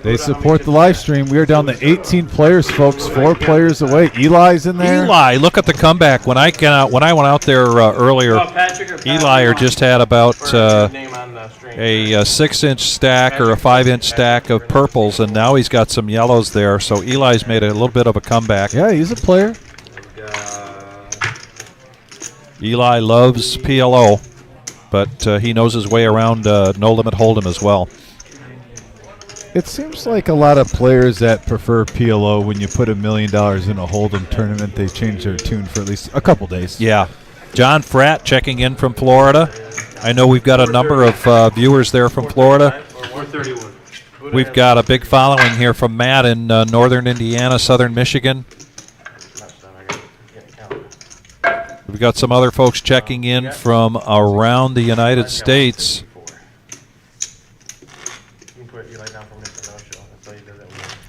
They support the live stream. We are down to 18 players, folks. 4 players away. Eli's in there. Eli, look at the comeback. When I went out there earlier, Eli just had about a 6-inch stack or a 5-inch stack of purples, and now he's got some yellows there. So Eli's made a little bit of a comeback. Yeah, he's a player. Eli loves PLO, but he knows his way around No Limit Hold'em as well. It seems like a lot of players that prefer PLO, when you put $1 million in a Hold'em tournament, they change their tune for at least a couple days. Yeah. John Fratt checking in from Florida. I know we've got a number of viewers there from Florida. 431. We've got a big following here from Matt in northern Indiana, southern Michigan. We've got some other folks checking in from around the United States.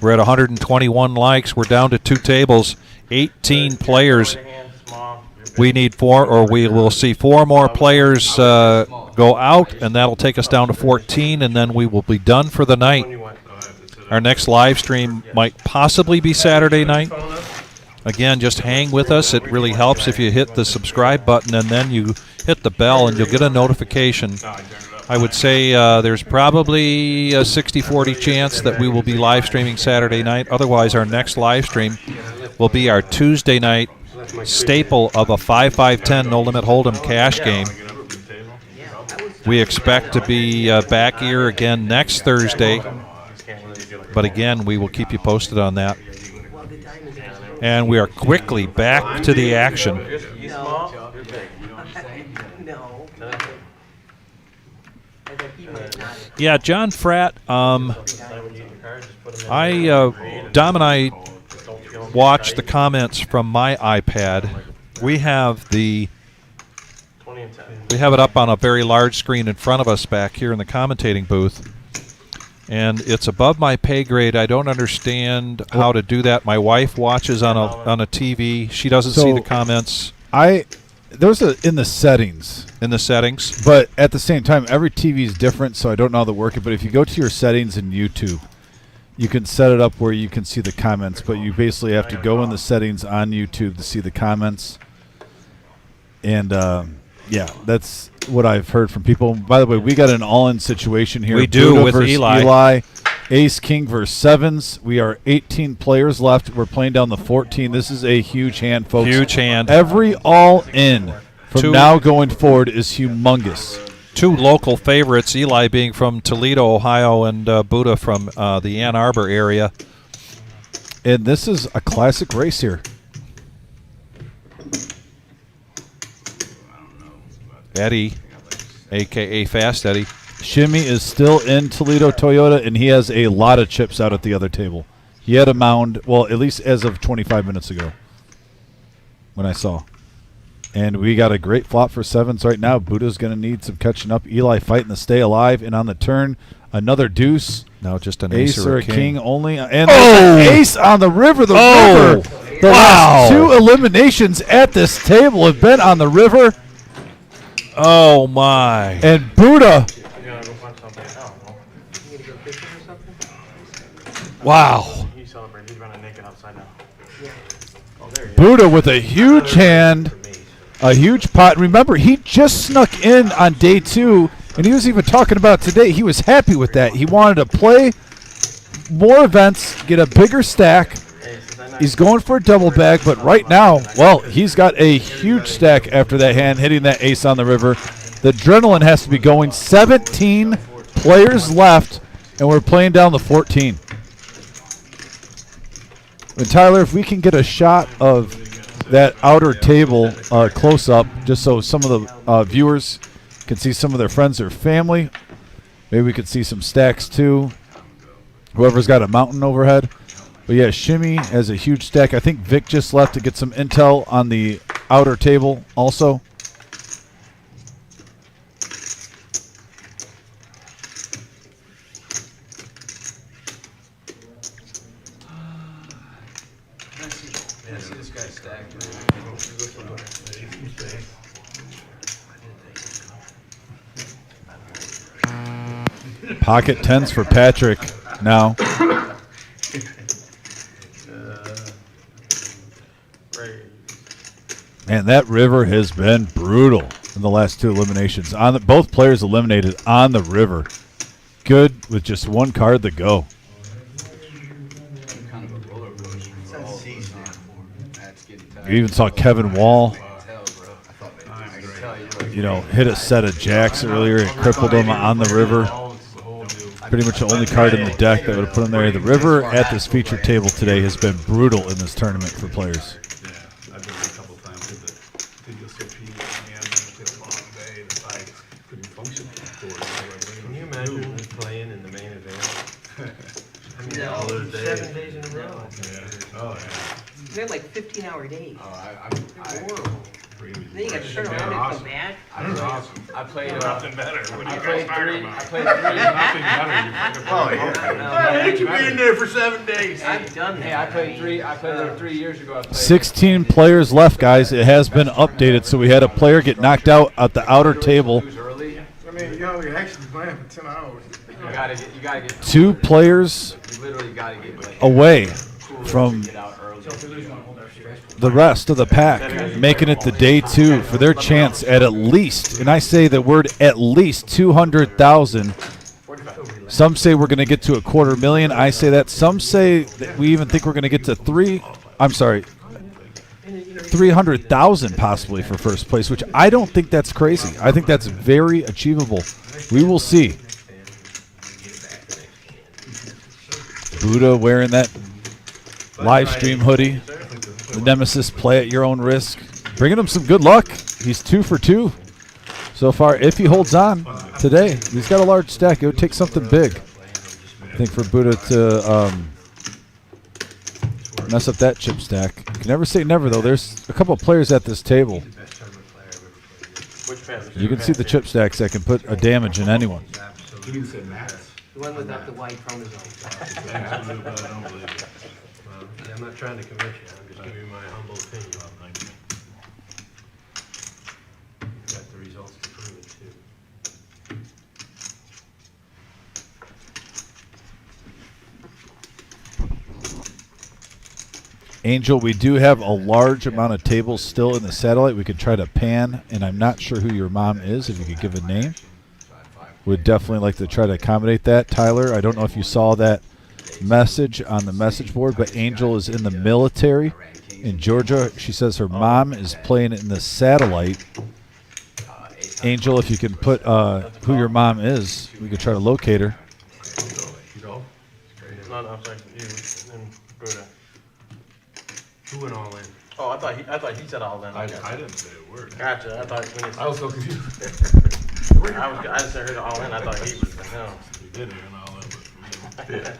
We're at 121 likes. We're down to 2 tables, 18 players. We need 4, or we will see 4 more players go out, and that'll take us down to 14, and then we will be done for the night. Our next live stream might possibly be Saturday night. Again, just hang with us. It really helps if you hit the subscribe button and then you hit the bell and you'll get a notification. I would say there's probably a 60-40 chance that we will be live streaming Saturday night. Otherwise, our next live stream will be our Tuesday night staple of a 5-5-10 No Limit Hold'em cash game. We expect to be back here again next Thursday. But again, we will keep you posted on that. And we are quickly back to the action. Yeah, John Fratt, Dom and I watched the comments from my iPad. We have it up on a very large screen in front of us back here in the commentating booth. And it's above my pay grade. I don't understand how to do that. My wife watches on a TV. She doesn't see the comments. There's in the settings. In the settings. But at the same time, every TV is different, so I don't know how to work it. But if you go to your settings in YouTube, you can set it up where you can see the comments. But you basically have to go in the settings on YouTube to see the comments. And yeah, that's what I've heard from people. By the way, we got an all-in situation here. We do Buddha with versus Eli. Ace, King versus sevens. We are 18 players left. We're playing down the 14. This is a huge hand, folks. Huge hand. Every all-in from now going forward is humongous. 2 local favorites, Eli being from Toledo, Ohio, and Buddha from the Ann Arbor area. And this is a classic race here. Eddie, a.k.a. Fast Eddie. Shimmy is still in Toledo Toyota, and he has a lot of chips out at the other table. He had a mound, well, at least as of 25 minutes ago when I saw. And we got a great flop for sevens right now. Buddha's going to need some catching up. Eli fighting to stay alive, and on the turn, another deuce. Now just an ace or a king only. And an ace on the river. The river. The last 2 eliminations at this table have been on the river. Oh, my. And Buddha. Wow. Buddha with a huge hand, a huge pot. Remember, he just snuck in on day 2, and he was even talking about today. He was happy with that. He wanted to play more events, get a bigger stack. He's going for a double bag, but right now, well, he's got a huge stack after that hand, hitting that ace on the river. The adrenaline has to be going. 17 players left, and we're playing down the 14. And Tyler, if we can get a shot of that outer table close up, just so some of the viewers can see some of their friends or family. Maybe we could see some stacks too. Whoever's got a mountain overhead. But yeah, Shimmy has a huge stack. I think Vic just left to get some intel on the outer table also. Pocket 10s for Patrick now. And that river has been brutal in the last 2 eliminations. Both players eliminated on the river. Good with just 1 card to go. You even saw Kevin Wall, hit a set of jacks earlier and crippled him on the river. Pretty much the only card in the deck that would have put him there. The river at this featured table today has been brutal in this tournament for players. Yeah, I've been a couple times with the TOP and the long day. The side couldn't function. Can you imagine playing in the main event? all those days. 7 days in a row. Yeah. Oh, yeah. They had like 15-hour days. Oh, They're horrible. Then you got to turn around and come back. I played. Nothing better. What are I you played guys three. talking I about? played three. Nothing better. You fucking Oh, play yeah. poker. No, Ain't you been there for 7 days? I've done that. Hey, I played three. I played there 3 years ago. I played 16 players left, guys. It has been updated, so we had a player get knocked out at the outer table. Lose early. I mean, you're actually playing for 10 hours. You gotta get. 2 players You literally gotta get like, away cooler from to get out early. the rest of the pack, making it the day 2 for their chance at least, and I say the word at least, 200,000. Some say we're going to get to $250,000. I say that. Some say that we even think we're going to get to 300,000 possibly for first place, which I don't think that's crazy. I think that's very achievable. We will see. Buddha wearing that live stream hoodie. The Nemesis play at your own risk. Bringing him some good luck. He's 2 for 2 so far. If he holds on today, he's got a large stack. It would take something big, I think, for Buddha to mess up that chip stack. You can never say never, though. There's a couple of players at this table. You can see the chip stacks that can put a damage in anyone. You said Max. The one without the white chromosomes. Absolutely, but I don't believe it. I'm not trying to convince you, I'm just giving you my humble opinion. Got the results to prove it too. Angel, we do have a large amount of tables still in the satellite. We could try to pan, and I'm not sure who your mom is. If you could give a name, would definitely like to try to accommodate that. Tyler, I don't know if you saw that message on the message board, but Angel is in the military in Georgia. She says her mom is playing in the satellite. Angel, if you can put who your mom is, we could try to locate her. No, I'm sorry, you and Buddha. Who went all in? Oh, I thought he said all in. I didn't say a word. Gotcha. I thought when I was so confused. I just heard all in. I thought he was the hell. We did it and all in, but we didn't.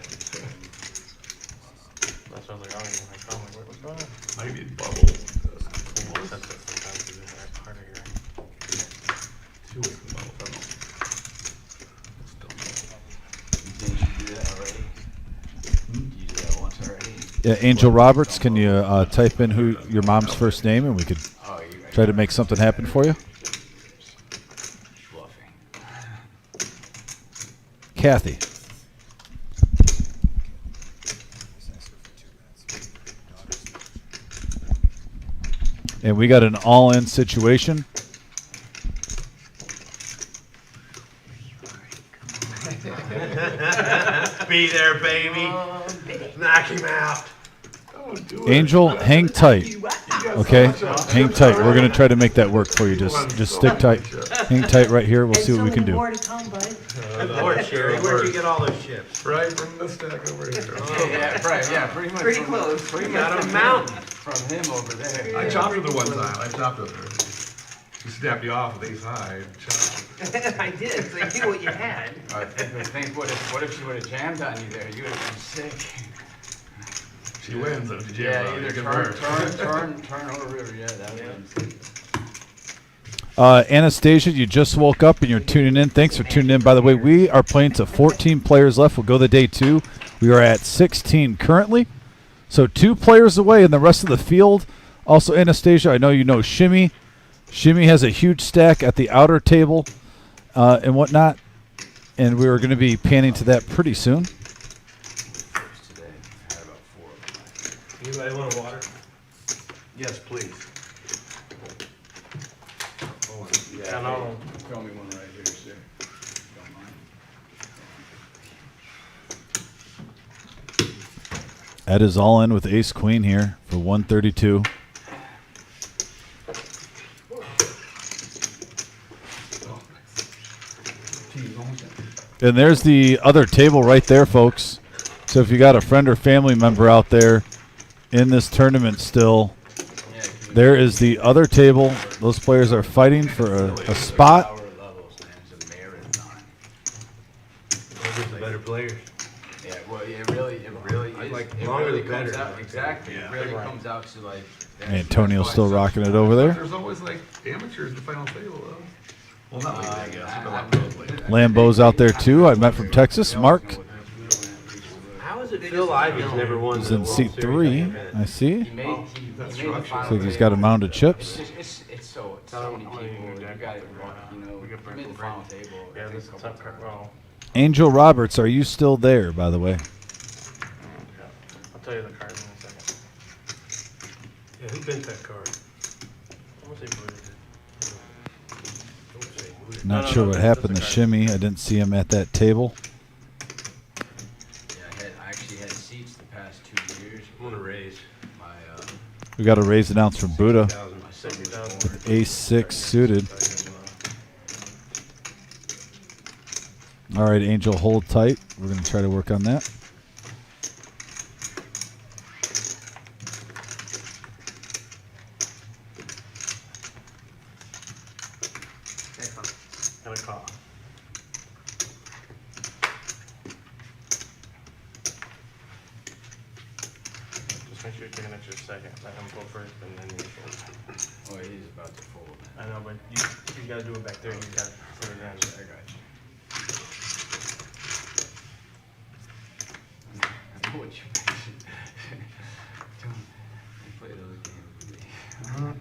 That's what I was like, I don't even like, oh, like, what's going on? I need bubble. Sometimes we do that part of here. Two with the bubble. Didn't you do that already? Did you do that once already? Yeah, Angel Roberts, can you type in who your mom's first name, and we could try to make something happen for you? Kathy. And we got an all-in situation. Be there, baby. Knock him out. Angel, hang tight. Okay, hang tight. We're gonna try to make that work for you. Just stick tight. Hang tight right here. We'll see what we can do. More to come, bud. Lord, Sherry, where'd you get all those chips? Right from the stack over here. Yeah, right. Yeah, pretty much. Pretty close. Pretty We much got a from mountain. From him over there. I chopped with her one time. I chopped with her. She snapped you off with ace high and chopped. I did, so you knew what you had. Think what if she would have jammed on you there? You would have been sick. She wins and if you Yeah, jam out, either you give her. turn over river. Yeah, that would. Anastasia, you just woke up and you're tuning in. Thanks for tuning in. By the way, we are playing to 14 players left. We'll go to day 2. We are at 16 currently. So 2 players away, and the rest of the field. Also, Anastasia, I know you know Shimmy. Shimmy has a huge stack at the outer table and whatnot. And we are going to be panning to that pretty soon. Anybody want a water? Yes, please. Yeah, no. Throw me one right here, sir. Don't mind. Ed is all in with ace queen here for 132. And there's the other table right there, folks. So if you got a friend or family member out there in this tournament still, there is the other table. Those players are fighting for a spot. Those are the better players. Yeah, well, it really I is. like It longer really the comes better. out, exactly. Yeah. It really comes out to like. Antonio's still rocking it over there. There's always like amateurs in the final table, though. Well, not lately, I guess, but like lately. Lambo's out there too. I met from Texas. Mark How is it Phil Ivy's never won is the in World seat Series 3. event? I see. He made the final Looks like he's got a table. mound of chips. It's so many people. You got it. You know, you made the final table. Yeah, this is a tough card. Well, Angel Roberts, are you still there, by the way? I'll tell you the card in a second. Yeah, who bent that card? I won't say Buddha did. Don't say Buddha. Not no, sure no, what that's happened the to card. Shimmy. I didn't see him at that table. Yeah, I actually had seats the past 2 years. I'm gonna raise. My We got a raise announce from Buddha. 1,000. my son was 60,000. born. Ace 6 suited. All right, Angel, hold tight. We're going to try to work on that. Got a call. Just make sure you're taking it your second. Let him go first, and then you fold. Oh, he's about to fold. I know, but you gotta do it back there. You gotta put it in. I got you. I know what you mean. Don't play those games with me. I'm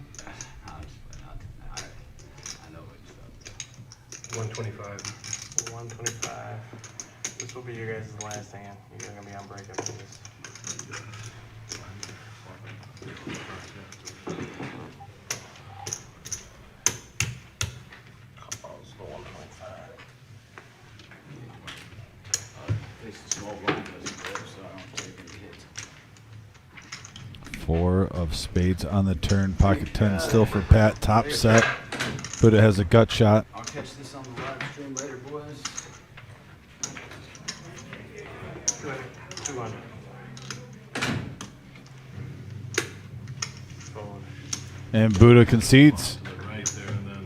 just playing out. I know what you're talking 125. 125. This will be your guys' last hand. You're gonna be on break after this. Calls the 125. At least the small blind doesn't go, so I don't take any hits. 4 of spades on the turn. Pocket 10 still for Pat. Top set. Buddha has a gut shot. I'll catch this on the live stream later, boys. 200. Fold. And Buddha concedes. Right there, and then,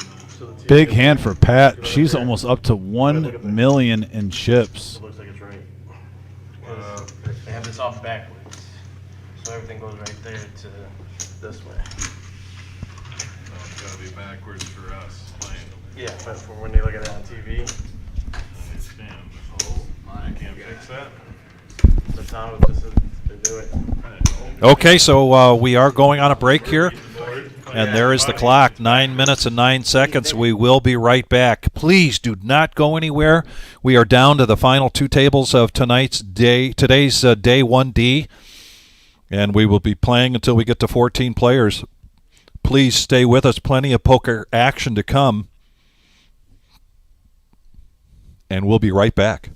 Big hand for Pat. She's almost up to 1 million in chips. It looks like it's right. They have this off backwards. So everything goes right there to this way. it's gotta be backwards for us playing. Yeah, but for when they look at it on TV, I understand. I can't fix that. the time this is to do it. Okay, so we are going on a break here. And there is the clock, 9 minutes and 9 seconds. We will be right back. Please do not go anywhere. We are down to the final 2 tables of today's day 1D, and we will be playing until we get to 14 players. Please stay with us. Plenty of poker action to come, and we'll be right back.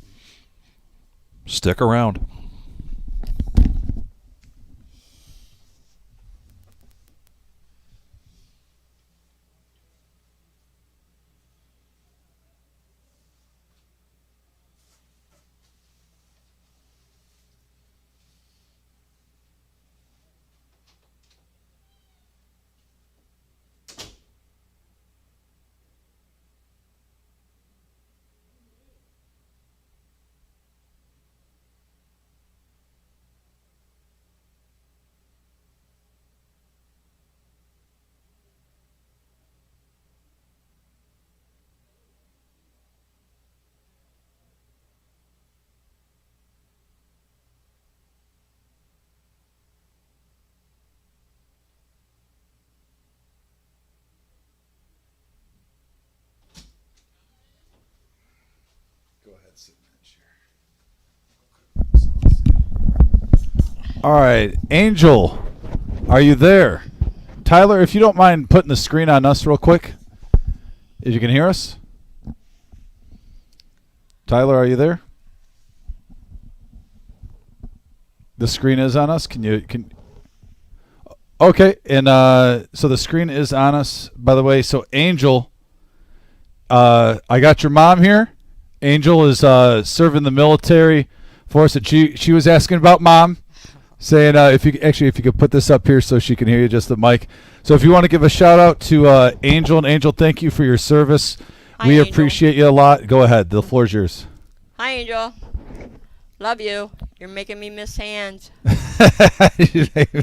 Stick around. All right, Angel, are you there? Tyler, if you don't mind putting the screen on us real quick, if you can hear us. Tyler, are you there? The screen is on us. Okay, and so the screen is on us. By the way, so Angel, I got your mom here. Angel is serving the military for us. And she was asking about mom, saying if you could put this up here so she can hear you, just the mic. So if you want to give a shout out to Angel, and Angel, thank you for your service. Hi, we Angel. appreciate you a lot. Go ahead. The floor is yours. Hi, Angel. Love you. You're making me miss hands.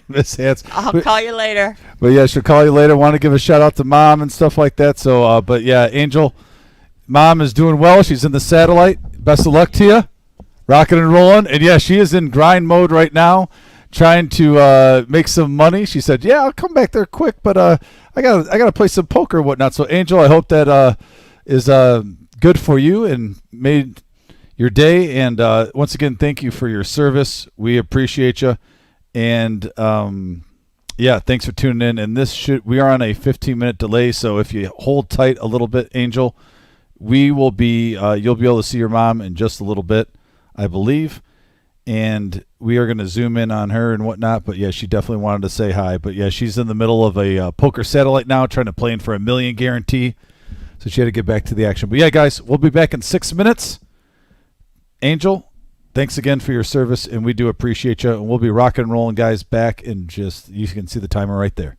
Miss Hands. I'll call you later. But yeah, she'll call you later. Want to give a shout out to Mom and stuff like that. So, but yeah, Angel, Mom is doing well. She's in the satellite. Best of luck to you. Rocking and rolling. And yeah, she is in grind mode right now, trying to make some money. She said, "Yeah, I'll come back there quick, but I gotta play some poker and whatnot." So, Angel, I hope that is good for you and made your day. And once again, thank you for your service. We appreciate you. And yeah, thanks for tuning in. And we are on a 15-minute delay, so if you hold tight a little bit, Angel, we will be you'll be able to see your mom in just a little bit, I believe. And we are going to zoom in on her and whatnot. But yeah, she definitely wanted to say hi. But yeah, she's in the middle of a poker satellite now, trying to play in for $1 million guarantee. So she had to get back to the action. But yeah, guys, we'll be back in 6 minutes. Angel, thanks again for your service, and we do appreciate you. And we'll be rocking and rolling, guys, back in just, you can see the timer right there.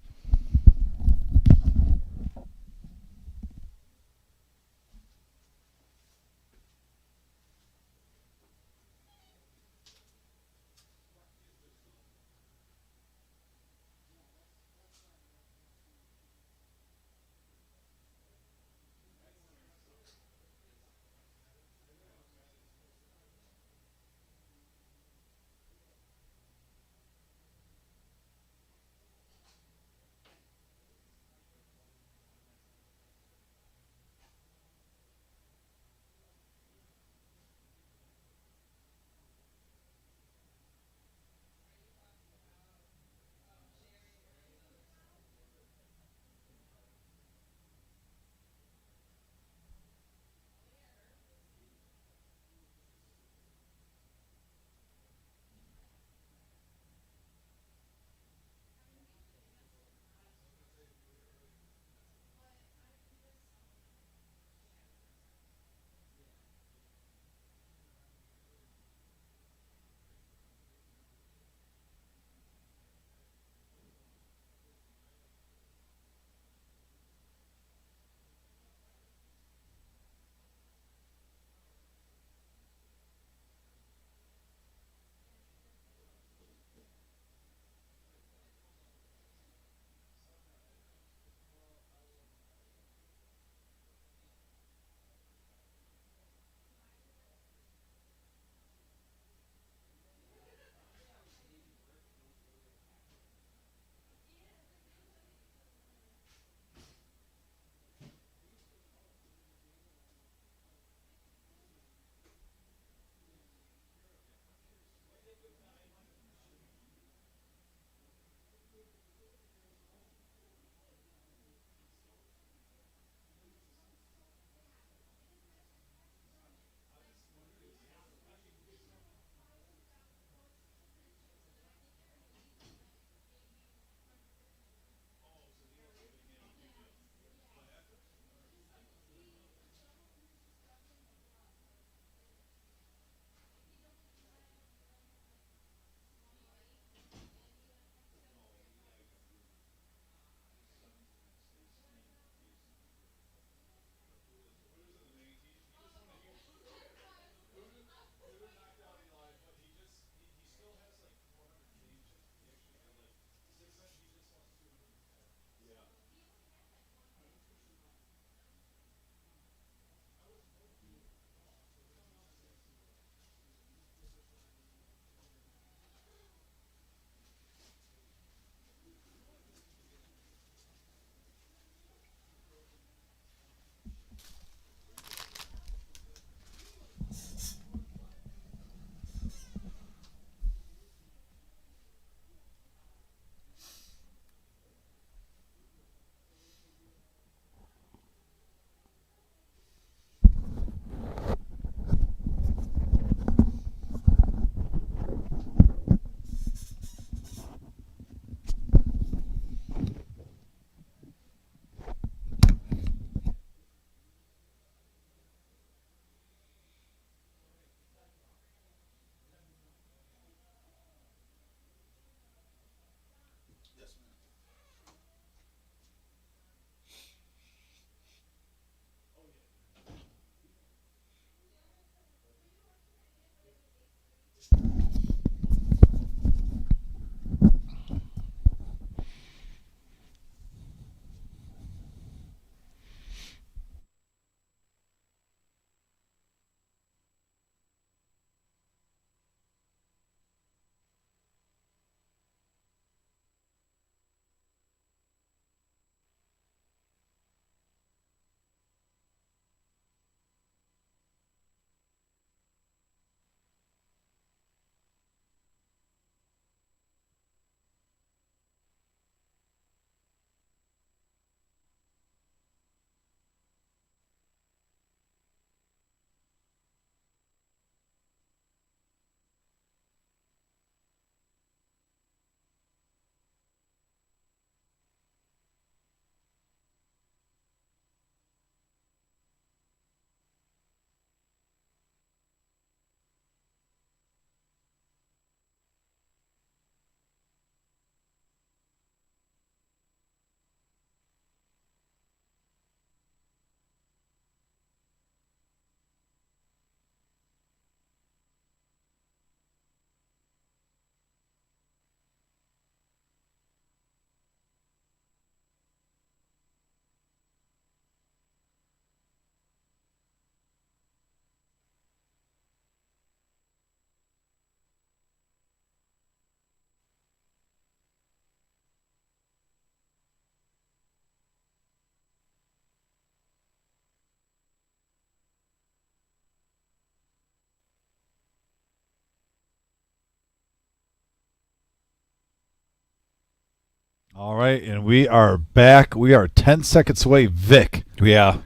All right, and we are back. We are 10 seconds away. Vic, Yeah.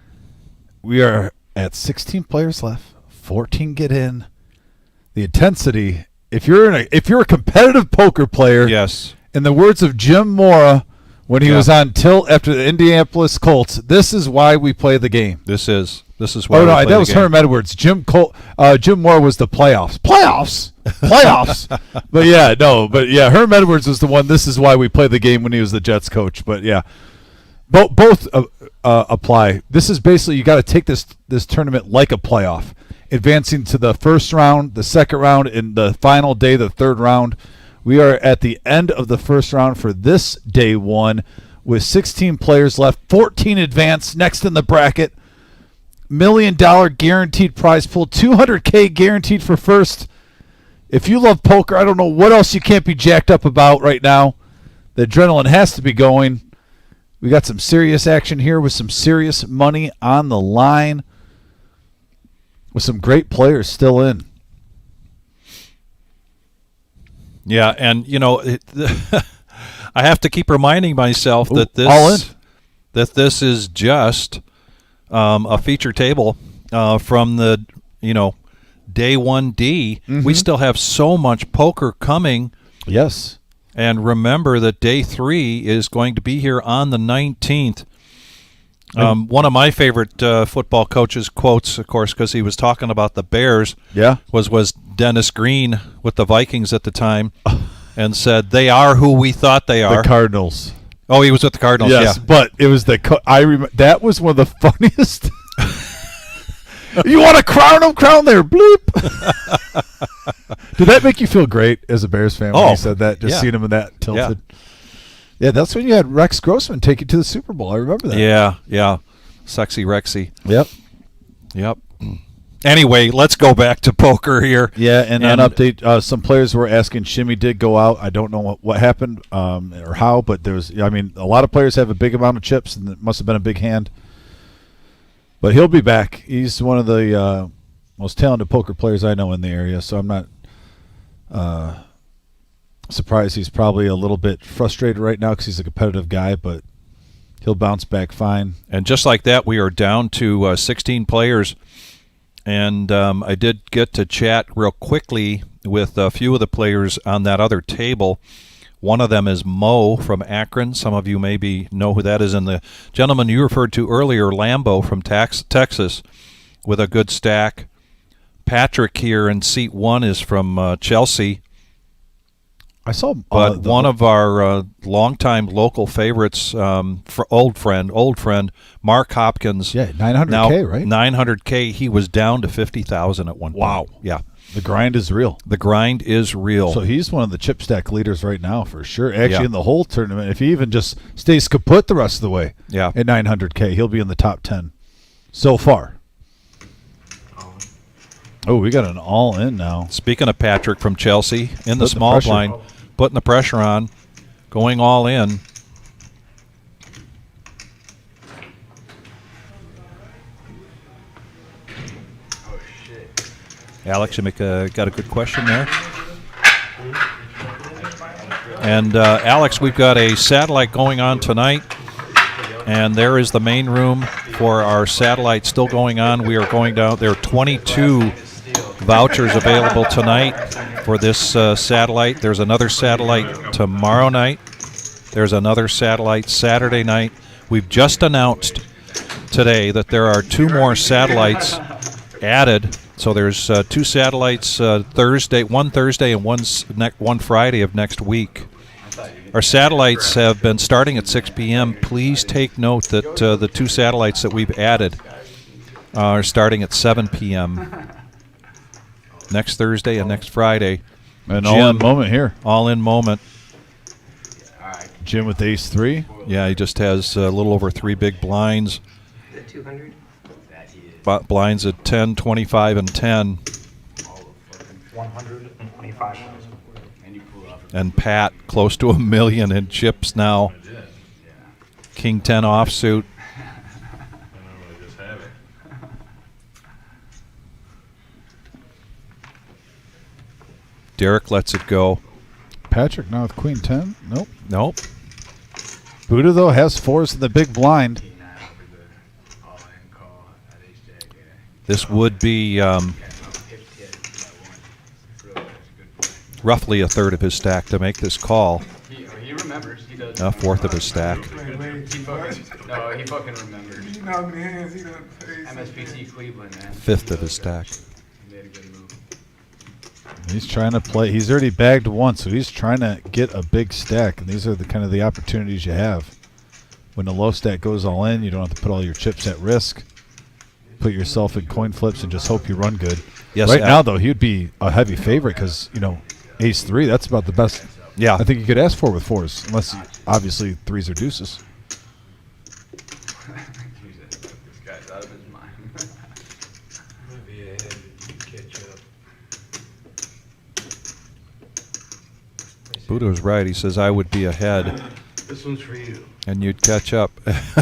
we are at 16 players left. 14 get in. The intensity. If you're a competitive poker player, Yes. in the words of Jim Mora when he Yeah. was on tilt after the Indianapolis Colts, this is why we play the game. This is why. Oh we no, play that the was game. Herm Edwards. Jim Mora was the playoffs. Playoffs. But yeah, Herm Edwards was the one. This is why we play the game when he was the Jets coach. But yeah, both apply. This is basically you got to take this tournament like a playoff, advancing to the first round, the second round, and the final day, the third round. We are at the end of the first round for this day one with 16 players left, 14 advance next in the bracket. $1 million guaranteed prize pool, $200K guaranteed for first. If you love poker, I don't know what else you can't be jacked up about right now. The adrenaline has to be going. We got some serious action here with some serious money on the line with some great players still in. Yeah, and I have to keep reminding myself that all in. this is just a feature table from the day 1D. Mm-hmm. We still have so much poker coming. Yes. And remember that day 3 is going to be here on the 19th. One of my favorite football coaches quotes, of course, because he was talking about the Bears, was Dennis Green with the Vikings at the time, and said, they are who we thought they are. The Cardinals. Oh, he was with the Cardinals, yes, yeah. But it was I remember that was one of the funniest. You want to crown him? Crown there. Bloop. Did that make you feel great as a Bears fan when he said that? Just seeing him in that tilted. Yeah, that's when you had Rex Grossman take you to the Super Bowl. I remember that. Yeah. Sexy Rexy. Yep. Anyway, let's go back to poker here. Yeah, and an update. Some players were asking. Shimmy did go out. I don't know what happened or how, but there was. I mean, a lot of players have a big amount of chips, and it must have been a big hand. But he'll be back. He's one of the most talented poker players I know in the area, so I'm not surprised he's probably a little bit frustrated right now because he's a competitive guy, but he'll bounce back fine. And just like that, we are down to 16 players. And I did get to chat real quickly with a few of the players on that other table. One of them is Mo from Akron. Some of you maybe know who that is. And the gentleman you referred to earlier, Lambo from Texas, with a good stack. Patrick here in seat 1 is from Chelsea. I saw but one of our longtime local favorites, old friend, Mark Hopkins. Yeah, $900K, now, right? $900K. He was down to $50,000 at one point. Wow. Yeah. The grind is real. The grind is real. So he's one of the chip stack leaders right now for sure. Actually, Yeah. in the whole tournament, if he even just stays kaput the rest of the way, Yeah. at $900K, he'll be in the top 10 so far. Oh, we got an all-in now. Speaking of Patrick from Chelsea, in the Putting the small pressure. blind, putting the pressure on, going all in. Oh shit. Alex, you got a good question there. And Alex, we've got a satellite going on tonight, and there is the main room for our satellite still going on. We are going down. There are 22 vouchers available tonight for this satellite. There's another satellite tomorrow night. There's another satellite Saturday night. We've just announced today that there are 2 more satellites added. So there's 2 satellites Thursday and one Friday of next week. Our satellites have been starting at 6 p.m. Please take note that the 2 satellites that we've added are starting at 7 p.m. next Thursday and next Friday. An all-in moment here. All-in moment. Jim with ace-3. Yeah, he just has a little over 3 big blinds. Is it 200? Blinds at 10, 25, and 10. 125,000. And Pat close to $1 million in chips now. King 10 offsuit. Derek lets it go. Patrick now with queen 10. Nope. Buddha, though, has 4s in the big blind. T9 over the all-in call at ace-jack. This would be roughly a third of his stack to make this call. He remembers. He does. A fourth of his stack. He fucking remembers. MSPT Cleveland, man. Fifth of his stack. He made a good move. He's trying to play. He's already bagged once, so he's trying to get a big stack. And these are the kind of the opportunities you have. When the low stack goes all in, you don't have to put all your chips at risk. Put yourself in coin flips and just hope you run good. Yes, right now, though, he'd be a heavy favorite because, you know, ace-3, that's about the best Yeah. I think you could ask for with 4s, unless obviously 3s or deuces. This guy's out of his mind. Maybe ahead, catch up. Buddha's right. He says I would be ahead, This one's for you. and you'd catch up.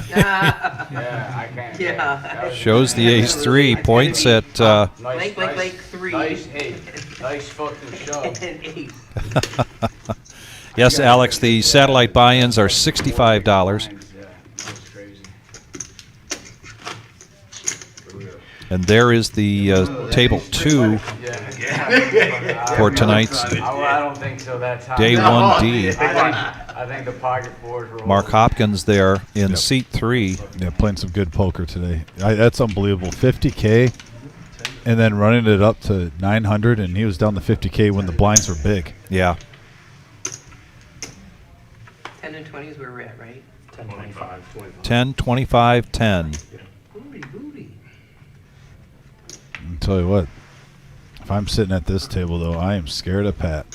Yeah, I can't. Yeah. That was- Shows the ace-3, points at Like 3. Nice, hey, nice fucking shove. And ace. yes, Alex, the satellite buy-ins are $65. Yeah, that's crazy. And there is the table 2 for tonight's I don't think so. That's high. day 1D. I think the pocket fours were. Mark Hopkins there in seat 3. Yeah, playing some good poker today. That's unbelievable. 50K, and then running it up to 900, and he was down to 50K when the blinds were big. Yeah. 10 and 20 is where we're at, right? 10, 25, 10. Booty. I'll tell you what, if I'm sitting at this table, though, I am scared of Pat.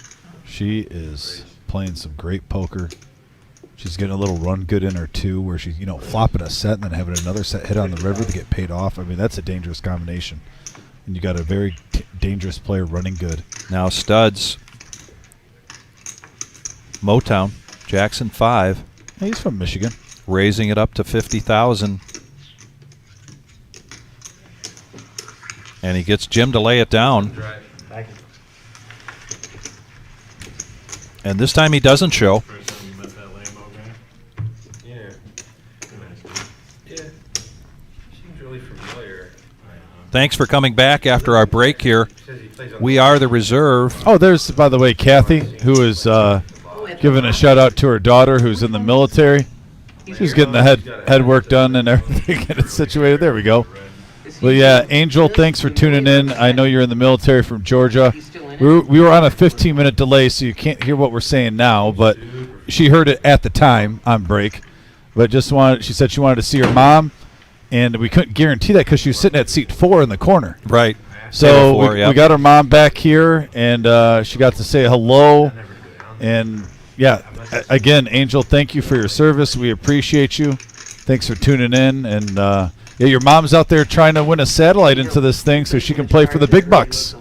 She is playing some great poker. She's getting a little run good in her, too, where she's, you know, flopping a set and then having another set hit on the river to get paid off. I mean, that's a dangerous combination. And you got a very dangerous player running good. Now studs. Motown, Jackson 5, Hey, he's from Michigan. raising it up to 50,000. And he gets Jim to lay it down. And this time he doesn't show. First time you met that Lambo guy? Yeah. Yeah. Seems really familiar. Thanks for coming back after our break here. We are the reserve. Oh, there's, by the way, Kathy, who is giving a shout-out to her daughter who's in the military. She's getting the head work done and everything, getting situated. There we go. Well, yeah, Angel, thanks for tuning in. I know you're in the military from Georgia. We were on a 15-minute delay, so you can't hear what we're saying now, but she heard it at the time on break. But she said she wanted to see her mom, and we couldn't guarantee that because she was sitting at seat 4 in the corner. Right. So we got her mom back here, and she got to say hello. And, yeah, again, Angel, thank you for your service. We appreciate you. Thanks for tuning in. And, yeah, your mom's out there trying to win a satellite into this thing so she can play for the big bucks.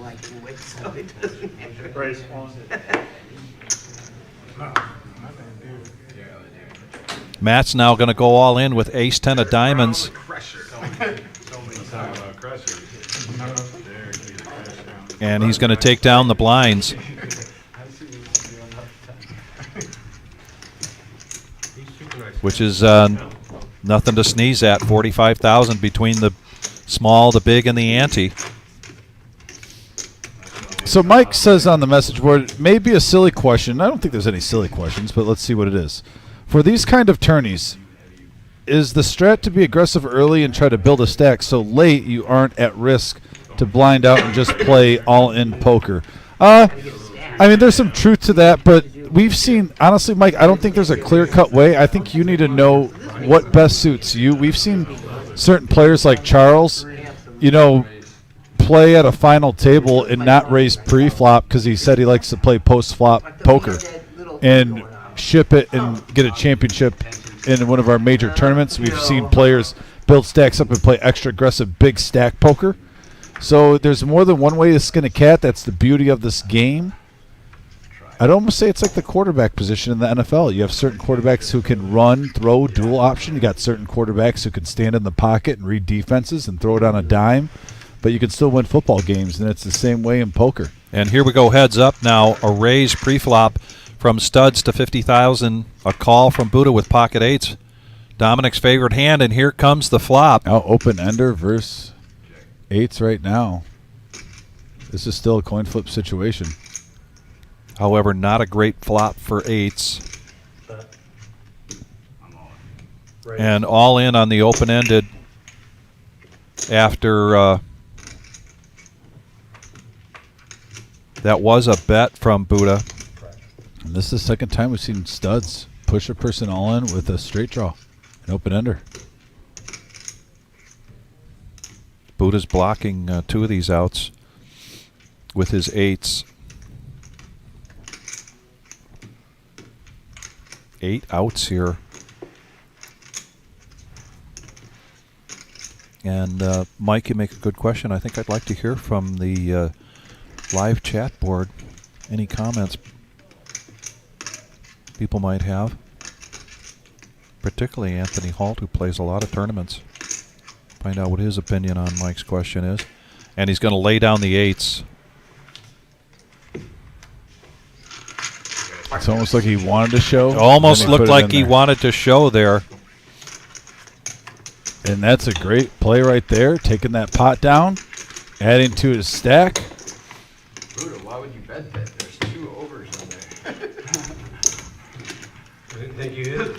Matt's now going to go all in with ace-10 of diamonds. And he's going to take down the blinds. Which is nothing to sneeze at. 45,000 between the small, the big, and the ante. So Mike says on the message board, maybe a silly question. I don't think there's any silly questions, but let's see what it is. For these kind of tourneys, is the strat to be aggressive early and try to build a stack so late you aren't at risk to blind out and just play all-in poker? I mean, there's some truth to that, but we've seen, honestly, Mike, I don't think there's a clear-cut way. I think you need to know what best suits you. We've seen certain players like Charles, you know, play at a final table and not raise pre-flop because he said he likes to play post-flop poker and ship it and get a championship in one of our major tournaments. We've seen players build stacks up and play extra aggressive big stack poker. So there's more than one way to skin a cat. That's the beauty of this game. I'd almost say it's like the quarterback position in the NFL. You have certain quarterbacks who can run, throw, dual option. You got certain quarterbacks who can stand in the pocket and read defenses and throw it on a dime. But you can still win football games, and it's the same way in poker. And here we go, heads up now. A raise pre-flop from studs to 50,000. A call from Buddha with pocket eights. Dominic's favorite hand, and here comes the flop. Now open ender versus eights right now. This is still a coin flip situation. However, not a great flop for eights. And all in on the open-ended after that was a bet from Buddha. And this is the second time we've seen studs push a person all in with a straight draw, an open ender. Buddha's blocking two of these outs with his eights. 8 outs here. And Mike, you make a good question. I think I'd like to hear from the live chat board. Any comments people might have, particularly Anthony Holt, who plays a lot of tournaments. Find out what his opinion on Mike's question is. And he's going to lay down the eights. It's almost like he wanted to show. Almost looked like he wanted to show there. And that's a great play right there, taking that pot down, adding to his stack. Buddha, why would you bet that? There's 2 overs on there. I didn't think you did.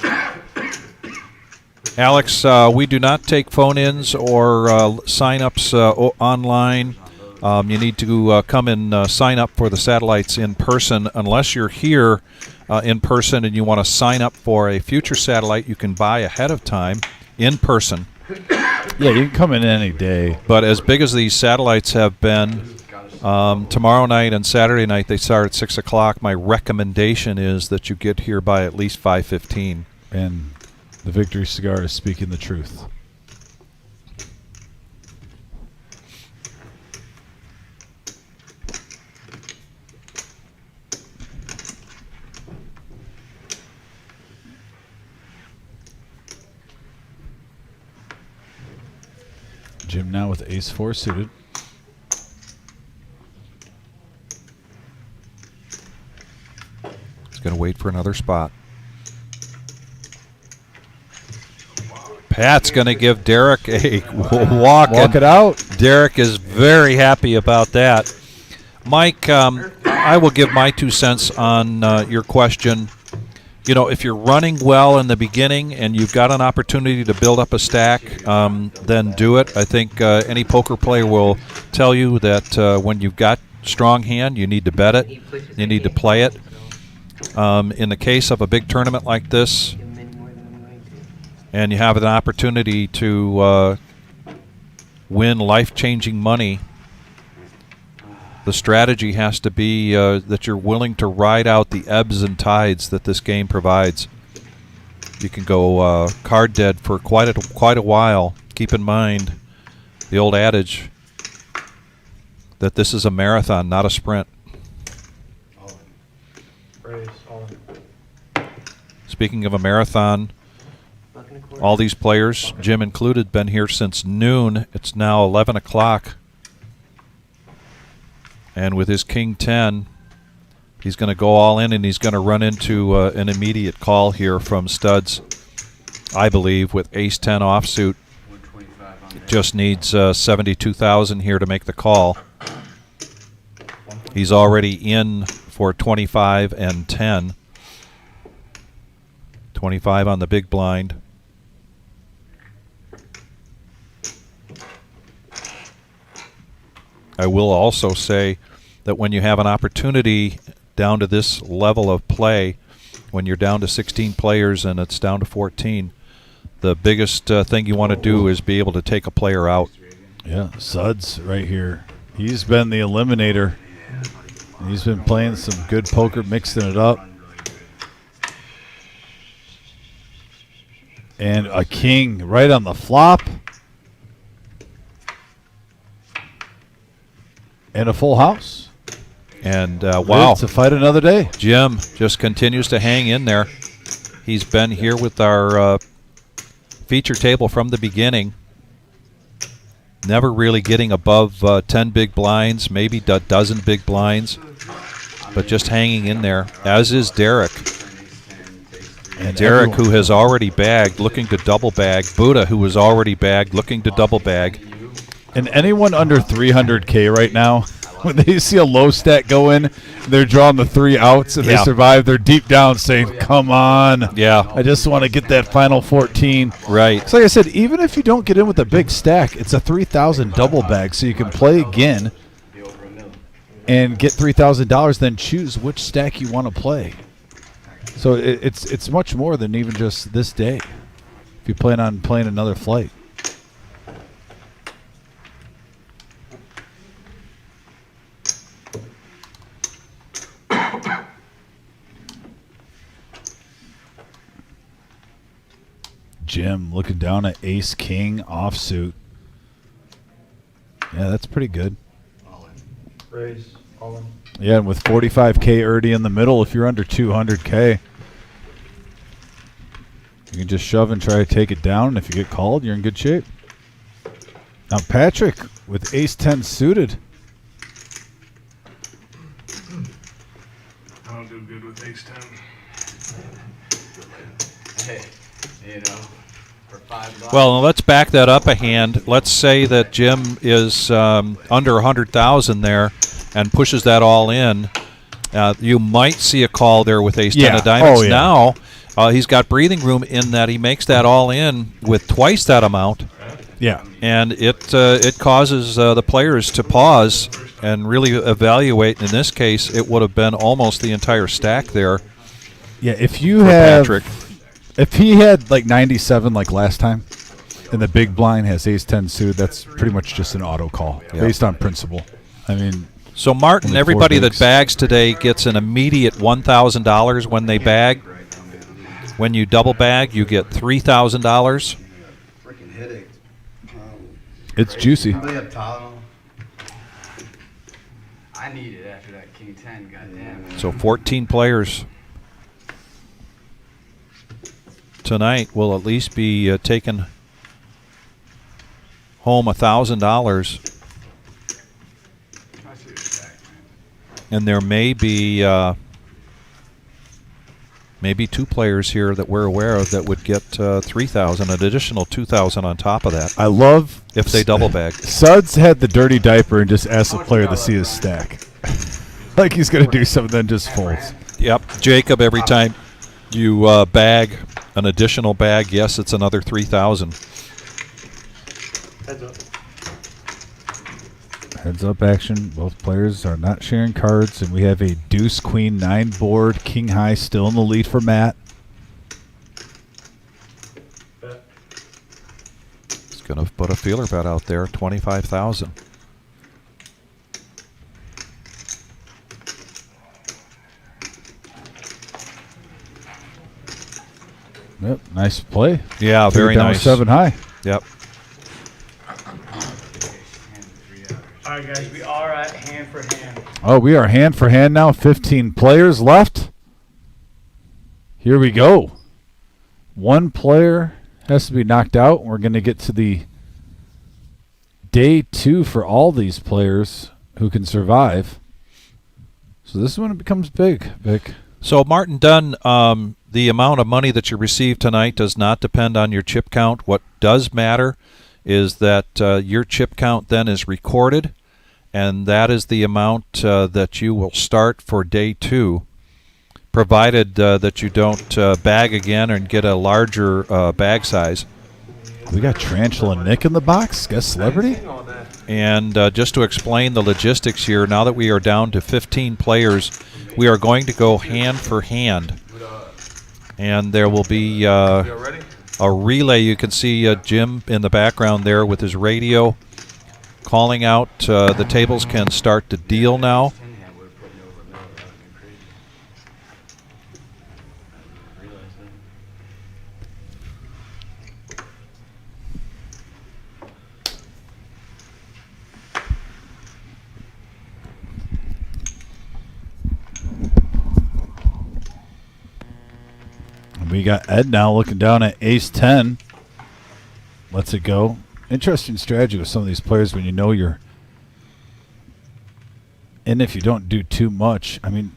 Alex, we do not take phone-ins or sign-ups online. You need to come and sign up for the satellites in person. Unless you're here in person and you want to sign up for a future satellite, you can buy ahead of time in person. Yeah, you can come in any day. But as big as these satellites have been, tomorrow night and Saturday night they start at 6 o'clock. My recommendation is that you get here by at least 5:15. And the Victory Cigar is speaking the truth. Jim now with ace-4 suited. He's going to wait for another spot. Pat's going to give Derek a walk it out. Derek is very happy about that. Mike, I will give my 2 cents on your question. You know, if you're running well in the beginning and you've got an opportunity to build up a stack, then do it. I think any poker player will tell you that when you've got strong hand, you need to bet it. You need to play it. In the case of a big tournament like this, and you have an opportunity to win life-changing money, the strategy has to be that you're willing to ride out the ebbs and tides that this game provides. You can go card dead for quite a while. Keep in mind the old adage that this is a marathon, not a sprint. Speaking of a marathon, all these players, Jim included, been here since noon. It's now 11 o'clock. And with his King 10, he's going to go all in, and he's going to run into an immediate call here from studs, I believe, with Ace 10 offsuit. Just needs 72,000 here to make the call. He's already in for 25 and 10. 25 on the big blind. I will also say that when you have an opportunity down to this level of play, when you're down to 16 players and it's down to 14, the biggest thing you want to do is be able to take a player out. Yeah, Suds right here. He's been the eliminator. He's been playing some good poker, mixing it up. And a king right on the flop. And a full house. And wow. To fight another day. Jim just continues to hang in there. He's been here with our feature table from the beginning. Never really getting above 10 big blinds, maybe a dozen big blinds. but just hanging in there, as is Derek. And Derek, everyone- who has already bagged, looking to double bag. Buddha, who was already bagged, looking to double bag. And anyone under 300K right now, when they see a low stat go in, they're drawing the 3 outs and they Yeah. survive. They're deep down saying, "Come on, Yeah. I just want to get that final 14." Right. So like I said, even if you don't get in with a big stack, it's a 3,000 double bag, so you can play again and get $3,000. Then choose which stack you want to play. So it's much more than even just this day. If you plan on playing another flight. Jim looking down at Ace King offsuit. Yeah, that's pretty good. Raise, all in. Yeah, and with 45K already in the middle, if you're under 200K, you can just shove and try to take it down. And if you get called, you're in good shape. Now Patrick with Ace 10 suited. I don't do good with ace 10. Hey, you know, for $5. Well, let's back that up a hand. Let's say that Jim is under 100,000 there and pushes that all in. You might see a call there with ace 10 of diamonds. Oh, yeah. Now he's got breathing room in that he makes that all in with twice that amount. Yeah. And it causes the players to pause and really evaluate. In this case, it would have been almost the entire stack there. Yeah, if you for have, Patrick. if he had like 97 like last time, and the big blind has Ace 10 suited, that's pretty much just an auto call based on principle. I mean, so Martin, only 4 everybody that bigs. bags today gets an immediate $1,000 when they bag. When you double bag, you get $3,000. Freaking headache. It's juicy. Somebody have Tylenol? I need it after that King 10, goddamn. So 14 players tonight will at least be taking home $1,000. And there may be maybe 2 players here that we're aware of that would get 3,000, an additional 2,000 on top of that. I love if they double bag. Suds had the dirty diaper and just asked the player to see his stack. Like he's going to do something, then just folds. Yep. Jacob, every time you bag an additional bag, yes, it's another 3,000. Heads up. Heads up action. Both players are not sharing cards, and we have a deuce queen 9 board. King high still in the lead for Matt. He's going to put a feeler bet out there, 25,000. Yep, nice play. Yeah, Threw it very down nice. 7 high. Yep. All right, guys, we are at hand for hand. Oh, we are hand for hand now. 15 players left. Here we go. 1 player has to be knocked out. We're going to get to the day 2 for all these players who can survive. So this is when it becomes big, Vic. So Martin Dunn, the amount of money that you receive tonight does not depend on your chip count. What does matter is that your chip count then is recorded, and that is the amount that you will start for day 2, provided that you don't bag again and get a larger bag size. We got Tarantula Nick in the box, guest celebrity. And just to explain the logistics here, now that we are down to 15 players, we are going to go hand for hand. And there will be a relay. You can see Jim in the background there with his radio calling out. The tables can start to deal now. We got Ed now looking down at ace 10. Lets it go. Interesting strategy with some of these players when you know you're in if you don't do too much. I mean,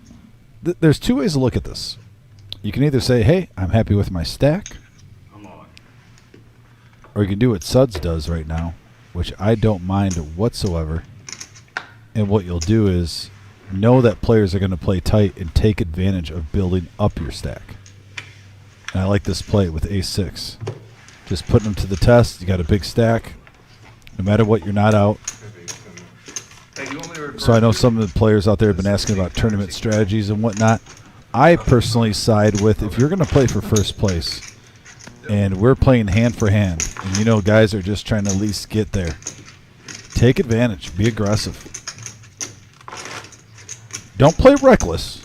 there's two ways to look at this. You can either say, hey, I'm happy with my stack. I'm on. Or you can do what Suds does right now, which I don't mind whatsoever. And what you'll do is know that players are going to play tight and take advantage of building up your stack. And I like this play with ace-6. Just putting them to the test. You got a big stack. No matter what, you're not out. Hey, you want me to refer So I know to- some of the players out there have been asking about tournament strategies and whatnot. I personally side with, if you're going to play for first place, and we're playing hand for hand, and you know guys are just trying to at least get there, take advantage. Be aggressive. Don't play reckless,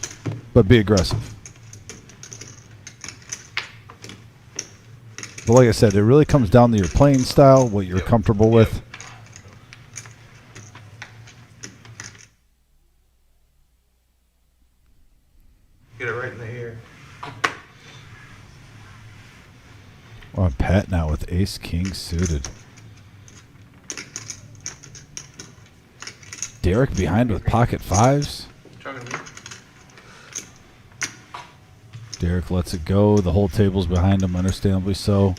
but be aggressive. But like I said, it really comes down to your playing style, what you're comfortable with. Get it right in the ear. Oh, I'm Pat now with ace-king suited. Derek behind with pocket 5s. Talking to me? Derek lets it go. The whole table's behind him, understandably so.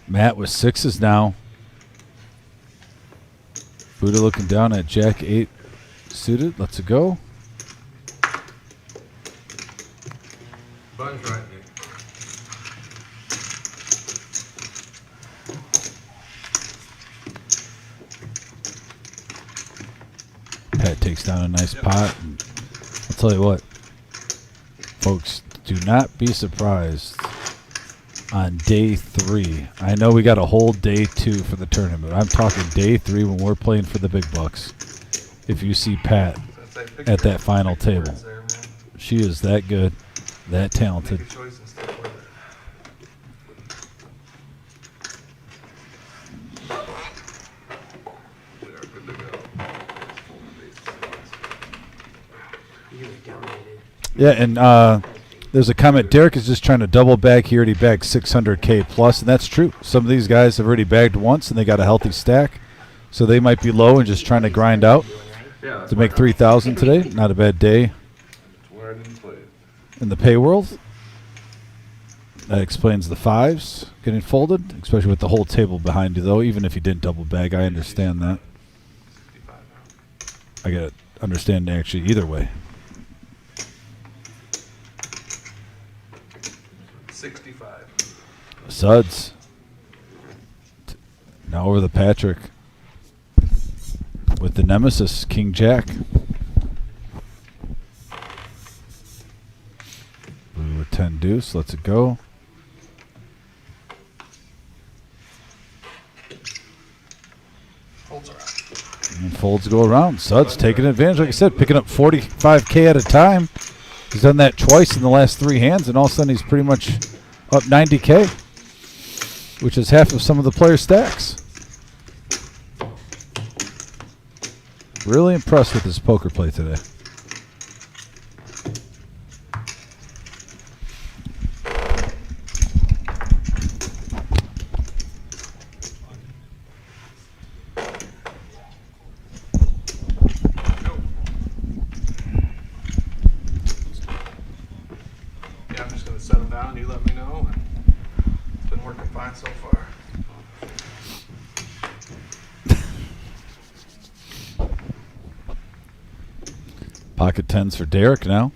Matt with 6s now. Buddha looking down at Jack 8 suited. Lets it go. Button's right, Nick. Pat takes down a nice pot. And I'll tell you what, folks, do not be surprised on day 3. I know we got a whole day 2 for the tournament. I'm talking day 3 when we're playing for the big bucks. If you see Pat at that final table, she is that good, that talented. Make a choice and stick with it. We are good to go. You were dominated. Yeah, and there's a comment. Derek is just trying to double bag. He already bagged 600K plus, and that's true. Some of these guys have already bagged once, and they got a healthy stack, so they might be low and just trying to grind out Yeah, to make 3,000 today. Not a bad day that's where I didn't play it. in the pay world. That explains the 5s getting folded, especially with the whole table behind you, though. Even if you didn't double bag, I understand that. 65 now. I got to understand actually either way. 65. Suds. Now over the Patrick with the nemesis, King Jack. Blue with 10 deuce, lets it go. Folds around. And folds go around. Suds taking advantage, like I said, picking up 45K at a time. He's done that twice in the last 3 hands, and all of a sudden he's pretty much up 90K, which is half of some of the player stacks. Really impressed with his poker play today. Yeah, I'm just going to set them down. You let me know. It's been working fine so far. Pocket 10s for Derek now.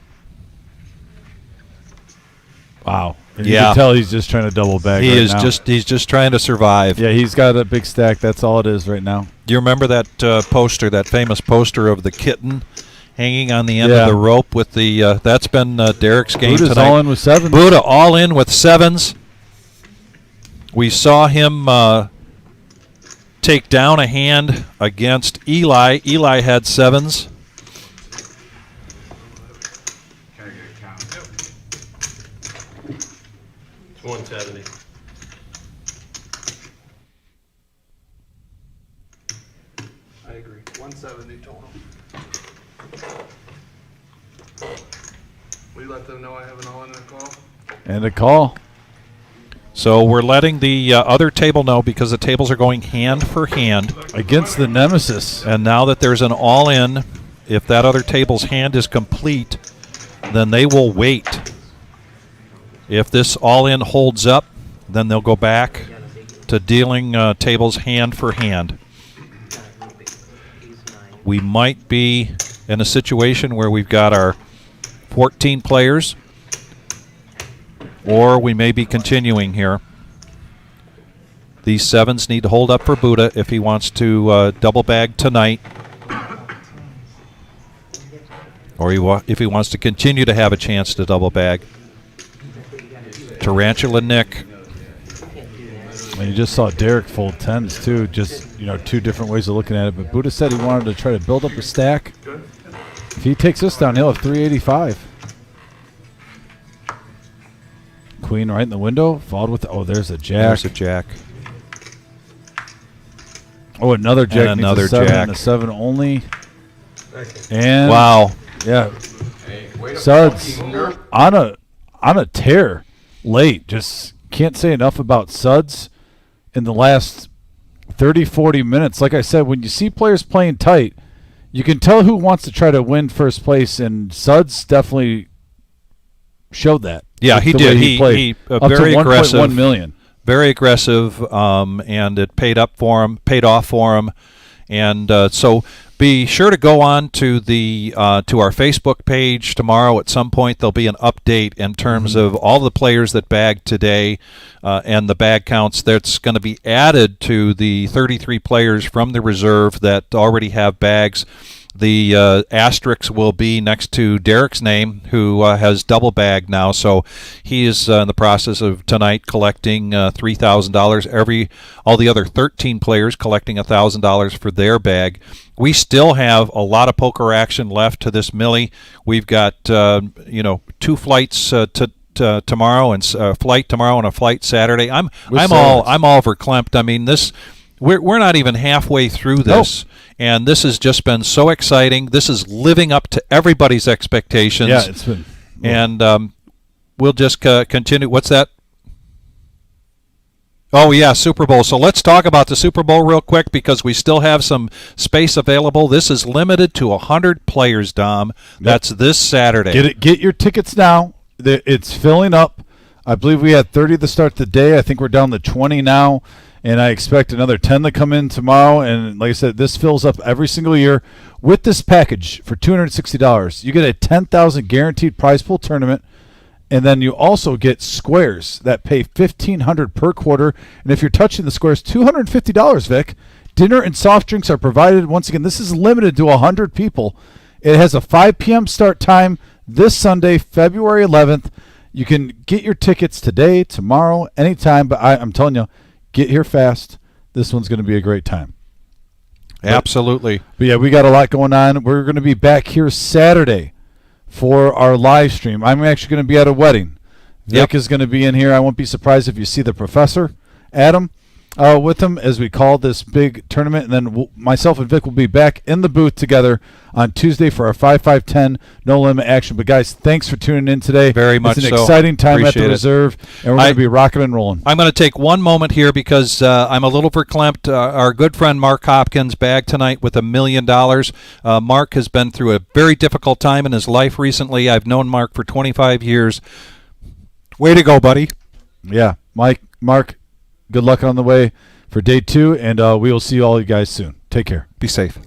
Wow. And you Yeah. can tell he's just trying to double bag He right is now. he's just trying to survive. Yeah, he's got a big stack. That's all it is right now. Do you remember that poster, that famous poster of the kitten hanging on the end Yeah. of the rope with the that's been Derek's game Buddha's tonight. all in with 7s. Buddha all in with 7s. We saw him take down a hand against Eli. Eli had 7s. Can I get a count? It's 170. I agree. 170 total. We let them know I have an all-in a call. And a call. So we're letting the other table know because the tables are going hand for hand. Against the nemesis. And now that there's an all-in, if that other table's hand is complete, then they will wait. If this all-in holds up, then they'll go back to dealing tables hand for hand. We might be in a situation where we've got our 14 players, or we may be continuing here. These 7s need to hold up for Buddha if he wants to double bag tonight, or if he wants to continue to have a chance to double bag. Tarantula Nick. And you just saw Derek fold 10s too, just, two different ways of looking at it. But Buddha said he wanted to try to build up a stack. If he takes this down, he'll have 385. Queen right in the window, followed with, there's a jack. There's a jack. Oh, another jack. And needs another a 7 jack. and a 7 only. And wow. Yeah. Suds on a tear late. Just can't say enough about Suds in the last 30, 40 minutes. Like I said, when you see players playing tight, you can tell who wants to try to win first place, and Suds definitely showed that. Yeah, he did. He up very to aggressive. 1.1 million. Very aggressive, and it paid off for him, and so be sure to go on to the to our Facebook page tomorrow. At some point, there'll be an update in terms of all the players that bagged today and the bag counts. That's going to be added to the 33 players from the reserve that already have bags. The asterisk will be next to Derek's name, who has double bagged now. So he is in the process of tonight collecting $3,000. All the other 13 players collecting $1,000 for their bag. We still have a lot of poker action left to this Millie. We've got 2 flights tomorrow, and a flight tomorrow and a flight Saturday. I'm all verklempt. I mean, we're not even halfway through this. Nope. And this has just been so exciting. This is living up to everybody's expectations. Yeah, it's been. And we'll just continue. What's that? Oh, yeah, Super Bowl. So let's talk about the Super Bowl real quick because we still have some space available. This is limited to 100 players, Dom. That's this Saturday. Get your tickets now. It's filling up. I believe we had 30 to start the day. I think we're down to 20 now. And I expect another 10 to come in tomorrow. And like I said, this fills up every single year. With this package for $260, you get a $10,000 guaranteed prize pool tournament. And then you also get squares that pay $1,500 per quarter. And if you're touching the squares, $250, Vic. Dinner and soft drinks are provided. Once again, this is limited to 100 people. It has a 5 p.m. start time this Sunday, February 11th. You can get your tickets today, tomorrow, anytime. But I'm telling you, get here fast. This one's going to be a great time. Absolutely. But yeah, we got a lot going on. We're going to be back here Saturday for our live stream. I'm actually going to be at a wedding. Vic is going to be in here. I won't be surprised if you see the professor, Adam, with him as we call this big tournament. And then myself and Vic will be back in the booth together on Tuesday for our 5-5-10 no limit action. But guys, thanks for tuning in today. Very much so. It's an exciting time Appreciate at the reserve, and we're going to be rocking and rolling. I'm going to take one moment here because I'm a little verklempt. Our good friend Mark Hopkins bagged tonight with $1 million. Mark has been through a very difficult time in his life recently. I've known Mark for 25 years. Way to go, buddy. Yeah, Mark, good luck on the way for day 2, and we will see all you guys soon. Take care. Be safe.